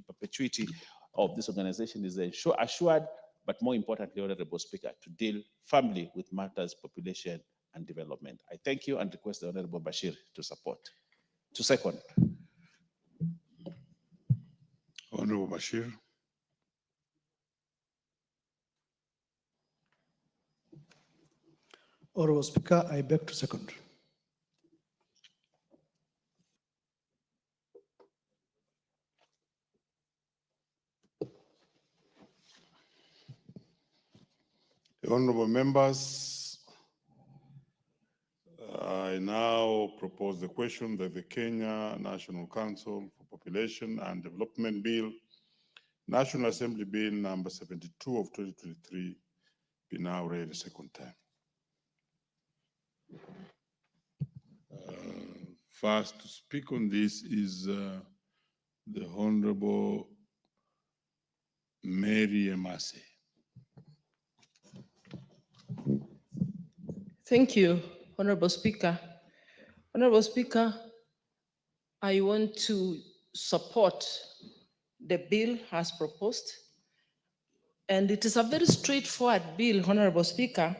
perpetuity of this organization is assured, but more importantly, Honorable Speaker, to deal firmly with matters, population, and development. I thank you and request the Honorable Bashir to second. Honorable Bashir. Honorable Speaker, I beg to second. The honorable members, I now propose the question that the Kenya National Council for Population and Development Bill, National Assembly Bill number 72 of 2023, be now read a second time. First to speak on this is the Honorable Mary Emase. Thank you, Honorable Speaker. Honorable Speaker, I want to support the bill as proposed. And it is a very straightforward bill, Honorable Speaker,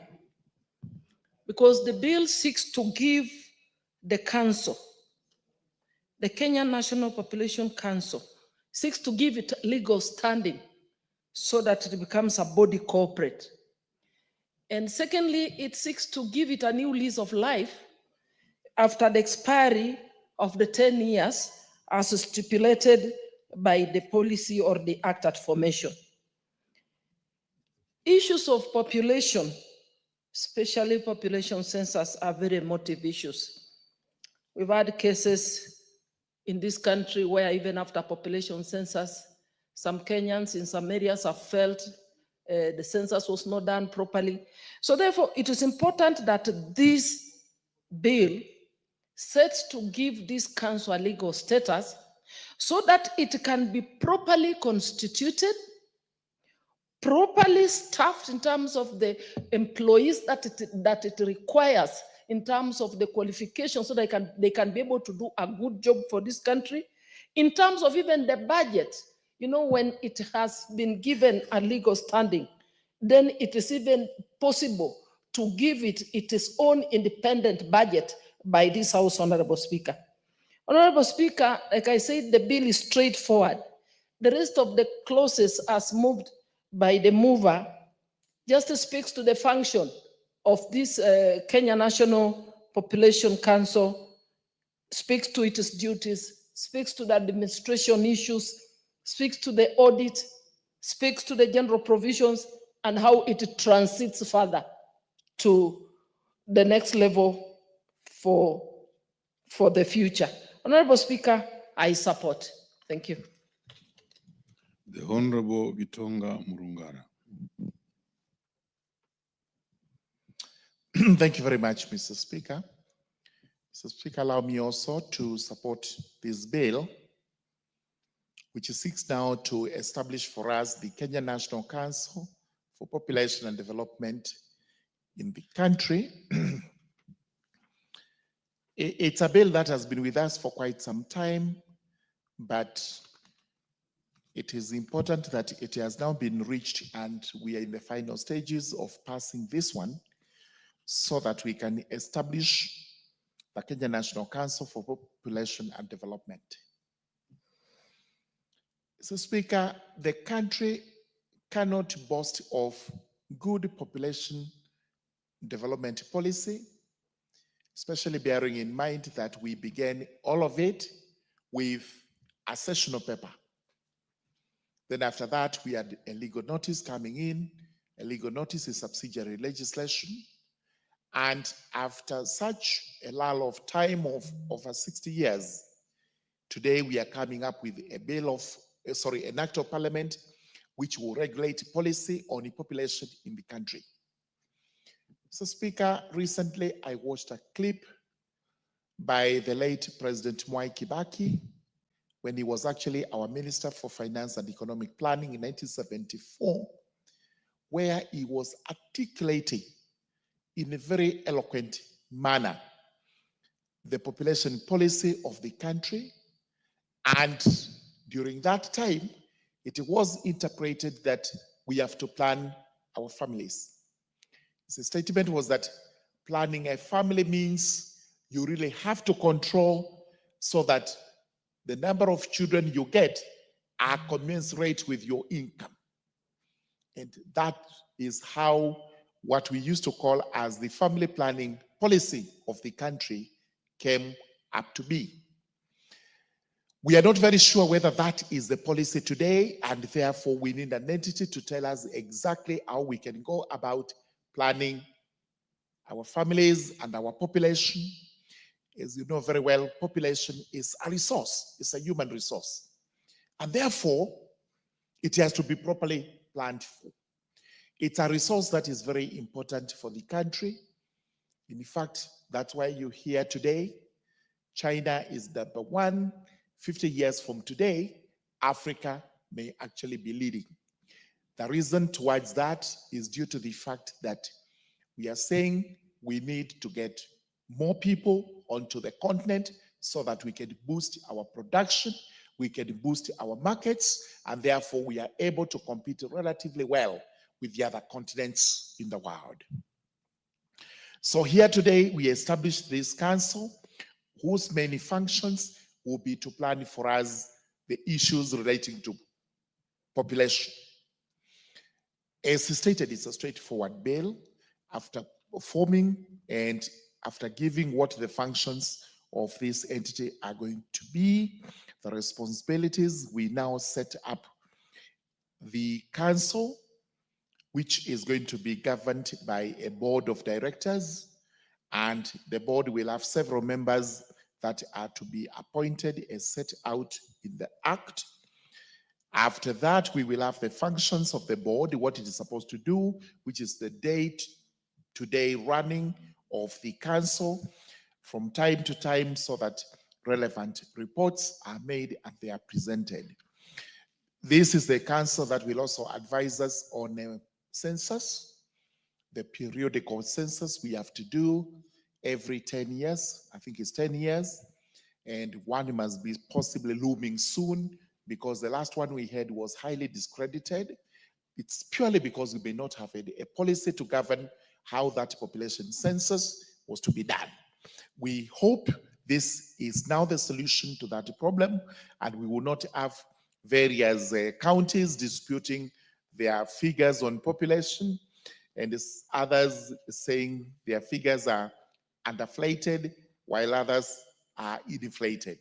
because the bill seeks to give the council, the Kenya National Population Council, seeks to give it legal standing so that it becomes a body corporate. And secondly, it seeks to give it a new lease of life after the expiry of the 10 years as stipulated by the policy or the act at formation. Issues of population, especially population census, are very emotive issues. We've had cases in this country where even after population census, some Kenyans in some areas have felt the census was not done properly. So therefore, it is important that this bill sets to give this council a legal status so that it can be properly constituted, properly staffed in terms of the employees that it requires in terms of the qualifications, so they can be able to do a good job for this country. In terms of even the budget, you know, when it has been given a legal standing, then it is even possible to give it its own independent budget by this House, Honorable Speaker. Honorable Speaker, like I said, the bill is straightforward. The rest of the clauses as moved by the mover just speaks to the function of this Kenya National Population Council, speaks to its duties, speaks to the administration issues, speaks to the audit, speaks to the general provisions, and how it transits further to the next level for the future. Honorable Speaker, I support. Thank you. The Honorable Gitonga Murungara. Thank you very much, Mr. Speaker. Mr. Speaker, allow me also to support this bill, which seeks now to establish for us the Kenya National Council for Population and Development in the country. It's a bill that has been with us for quite some time, but it is important that it has now been reached and we are in the final stages of passing this one so that we can establish the Kenya National Council for Population and Development. So, Speaker, the country cannot boast of good population development policy, especially bearing in mind that we began all of it with a sessional paper. Then after that, we had a legal notice coming in. A legal notice is subsidiary legislation. And after such a lull of time of over 60 years, today we are coming up with a bill of, an act of parliament which will regulate policy on the population in the country. So, Speaker, recently I watched a clip by the late President Mwai Kibaki when he was actually our Minister for Finance and Economic Planning in 1974, where he was articulating in a very eloquent manner the population policy of the country. And during that time, it was interpreted that we have to plan our families. His statement was that planning a family means you really have to control so that the number of children you get are commensurate with your income. And that is how what we used to call as the family planning policy of the country came up to be. We are not very sure whether that is the policy today, and therefore we need an entity to tell us exactly how we can go about planning our families and our population. As you know very well, population is a resource, it's a human resource. And therefore, it has to be properly planned for. It's a resource that is very important for the country. In fact, that's why you're here today. China is number one. 50 years from today, Africa may actually be leading. The reason towards that is due to the fact that we are saying we need to get more people onto the continent so that we can boost our production, we can boost our markets, and therefore we are able to compete relatively well with the other continents in the world. So here today, we established this council whose many functions will be to plan for us the issues relating to population. As stated, it's a straightforward bill. After forming and after giving what the functions of this entity are going to be, the responsibilities, we now set up the council, which is going to be governed by a board of directors, and the board will have several members that are to be appointed as set out in the Act. After that, we will have the functions of the board, what it is supposed to do, which is the day-to-day running of the council from time to time, so that relevant reports are made and they are presented. This is the council that will also advise us on a census, the periodical census we have to do every 10 years. I think it's 10 years. And one must be possibly looming soon because the last one we had was highly discredited. It's purely because we may not have a policy to govern how that population census was to be done. We hope this is now the solution to that problem, and we will not have various counties disputing their figures on population, and others saying their figures are underflated, while others are inflated.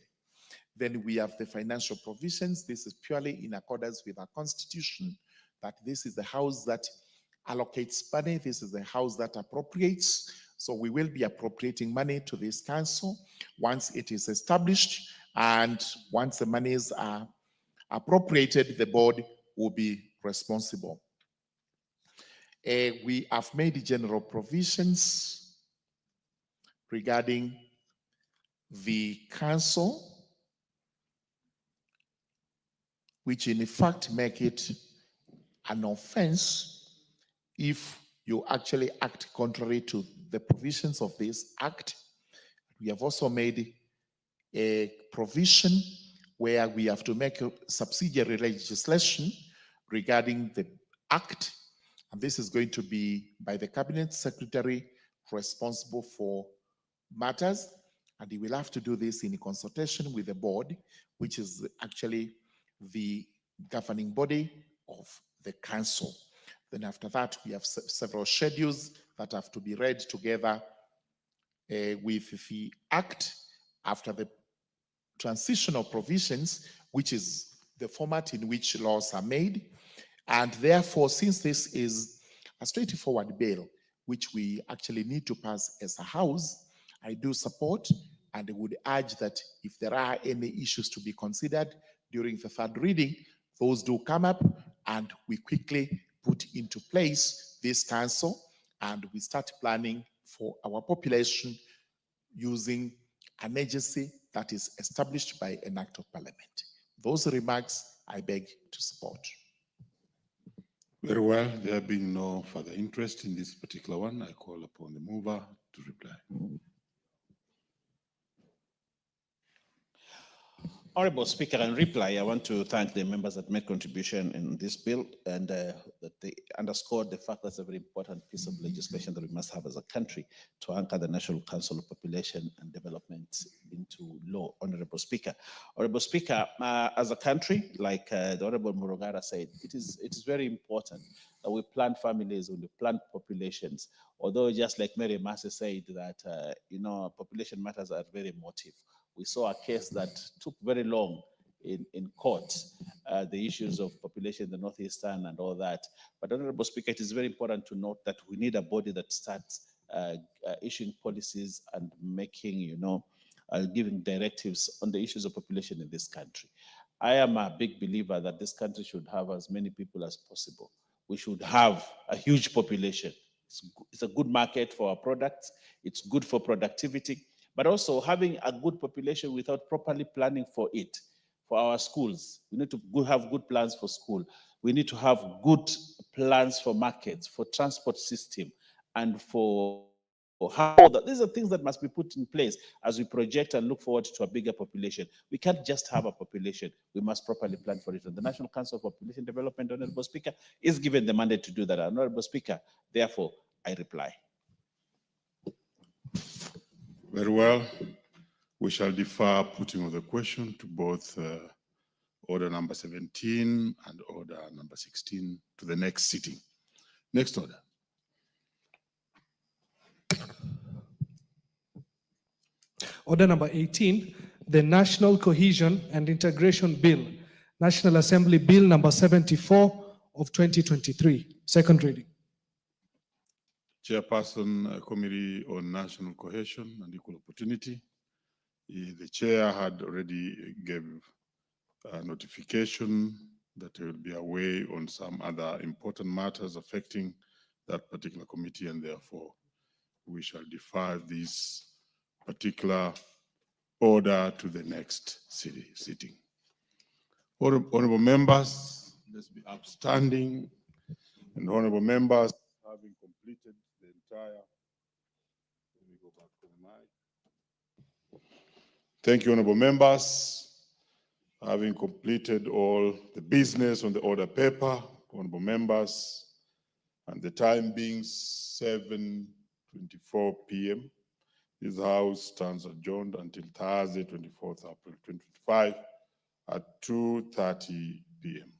Then we have the financial provisions. This is purely in accordance with our constitution, that this is the house that allocates money, this is the house that appropriates. So we will be appropriating money to this council once it is established, and once the monies are appropriated, the board will be responsible. We have made general provisions regarding the council, which in fact make it an offense if you actually act contrary to the provisions of this act. We have also made a provision where we have to make a subsidiary legislation regarding the act, and this is going to be by the cabinet secretary responsible for matters, and he will have to do this in consultation with the board, which is actually the governing body of the council. Then after that, we have several schedules that have to be read together with the act after the transitional provisions, which is the format in which laws are made. And therefore, since this is a straightforward bill, which we actually need to pass as a house, I do support and would urge that if there are any issues to be considered during the third reading, those do come up and we quickly put into place this council and we start planning for our population using an agency that is established by an act of parliament. Those remarks I beg to support. Very well. There being no further interest in this particular one, I call upon the mover to reply. Honorable Speaker, in reply, I want to thank the members that made contribution in this bill and that they underscored the fact that's a very important piece of legislation that we must have as a country to anchor the National Council of Population and Development into law. Honorable Speaker. Honorable Speaker, as a country, like the Honorable Murugara said, it is very important that we plan families, we plan populations. Although just like Mary Massey said that, population matters are very emotive. We saw a case that took very long in court, the issues of population in the Northeastern and all that. But Honorable Speaker, it is very important to note that we need a body that starts issuing policies and making, giving directives on the issues of population in this country. I am a big believer that this country should have as many people as possible. We should have a huge population. It's a good market for our products. It's good for productivity. But also having a good population without properly planning for it, for our schools. We need to have good plans for school. We need to have good plans for markets, for transport system, and for how that. These are things that must be put in place as we project and look forward to a bigger population. We can't just have a population. We must properly plan for it. And the National Council for Population Development, Honorable Speaker, is given the mandate to do that. Honorable Speaker, therefore, I reply. Very well. We shall defer putting of the question to both order number 17 and order number 16 to the next sitting. Next order. Order number 18, the National Cohesion and Integration Bill, National Assembly Bill number 74 of 2023, second reading. Chairperson, Committee on National Cohesion and Equal Opportunity. The chair had already gave a notification that he will be away on some other important matters affecting that particular committee, and therefore we shall defer this particular order to the next sitting. Honorable members, let's be upstanding, and honorable members having completed the entire. Let me go back to the mic. Thank you, honorable members. Having completed all the business on the order paper, honorable members, and the time being 7:24 p.m., this House stands adjourned until Thursday, 24th April 2025 at 2:30 p.m.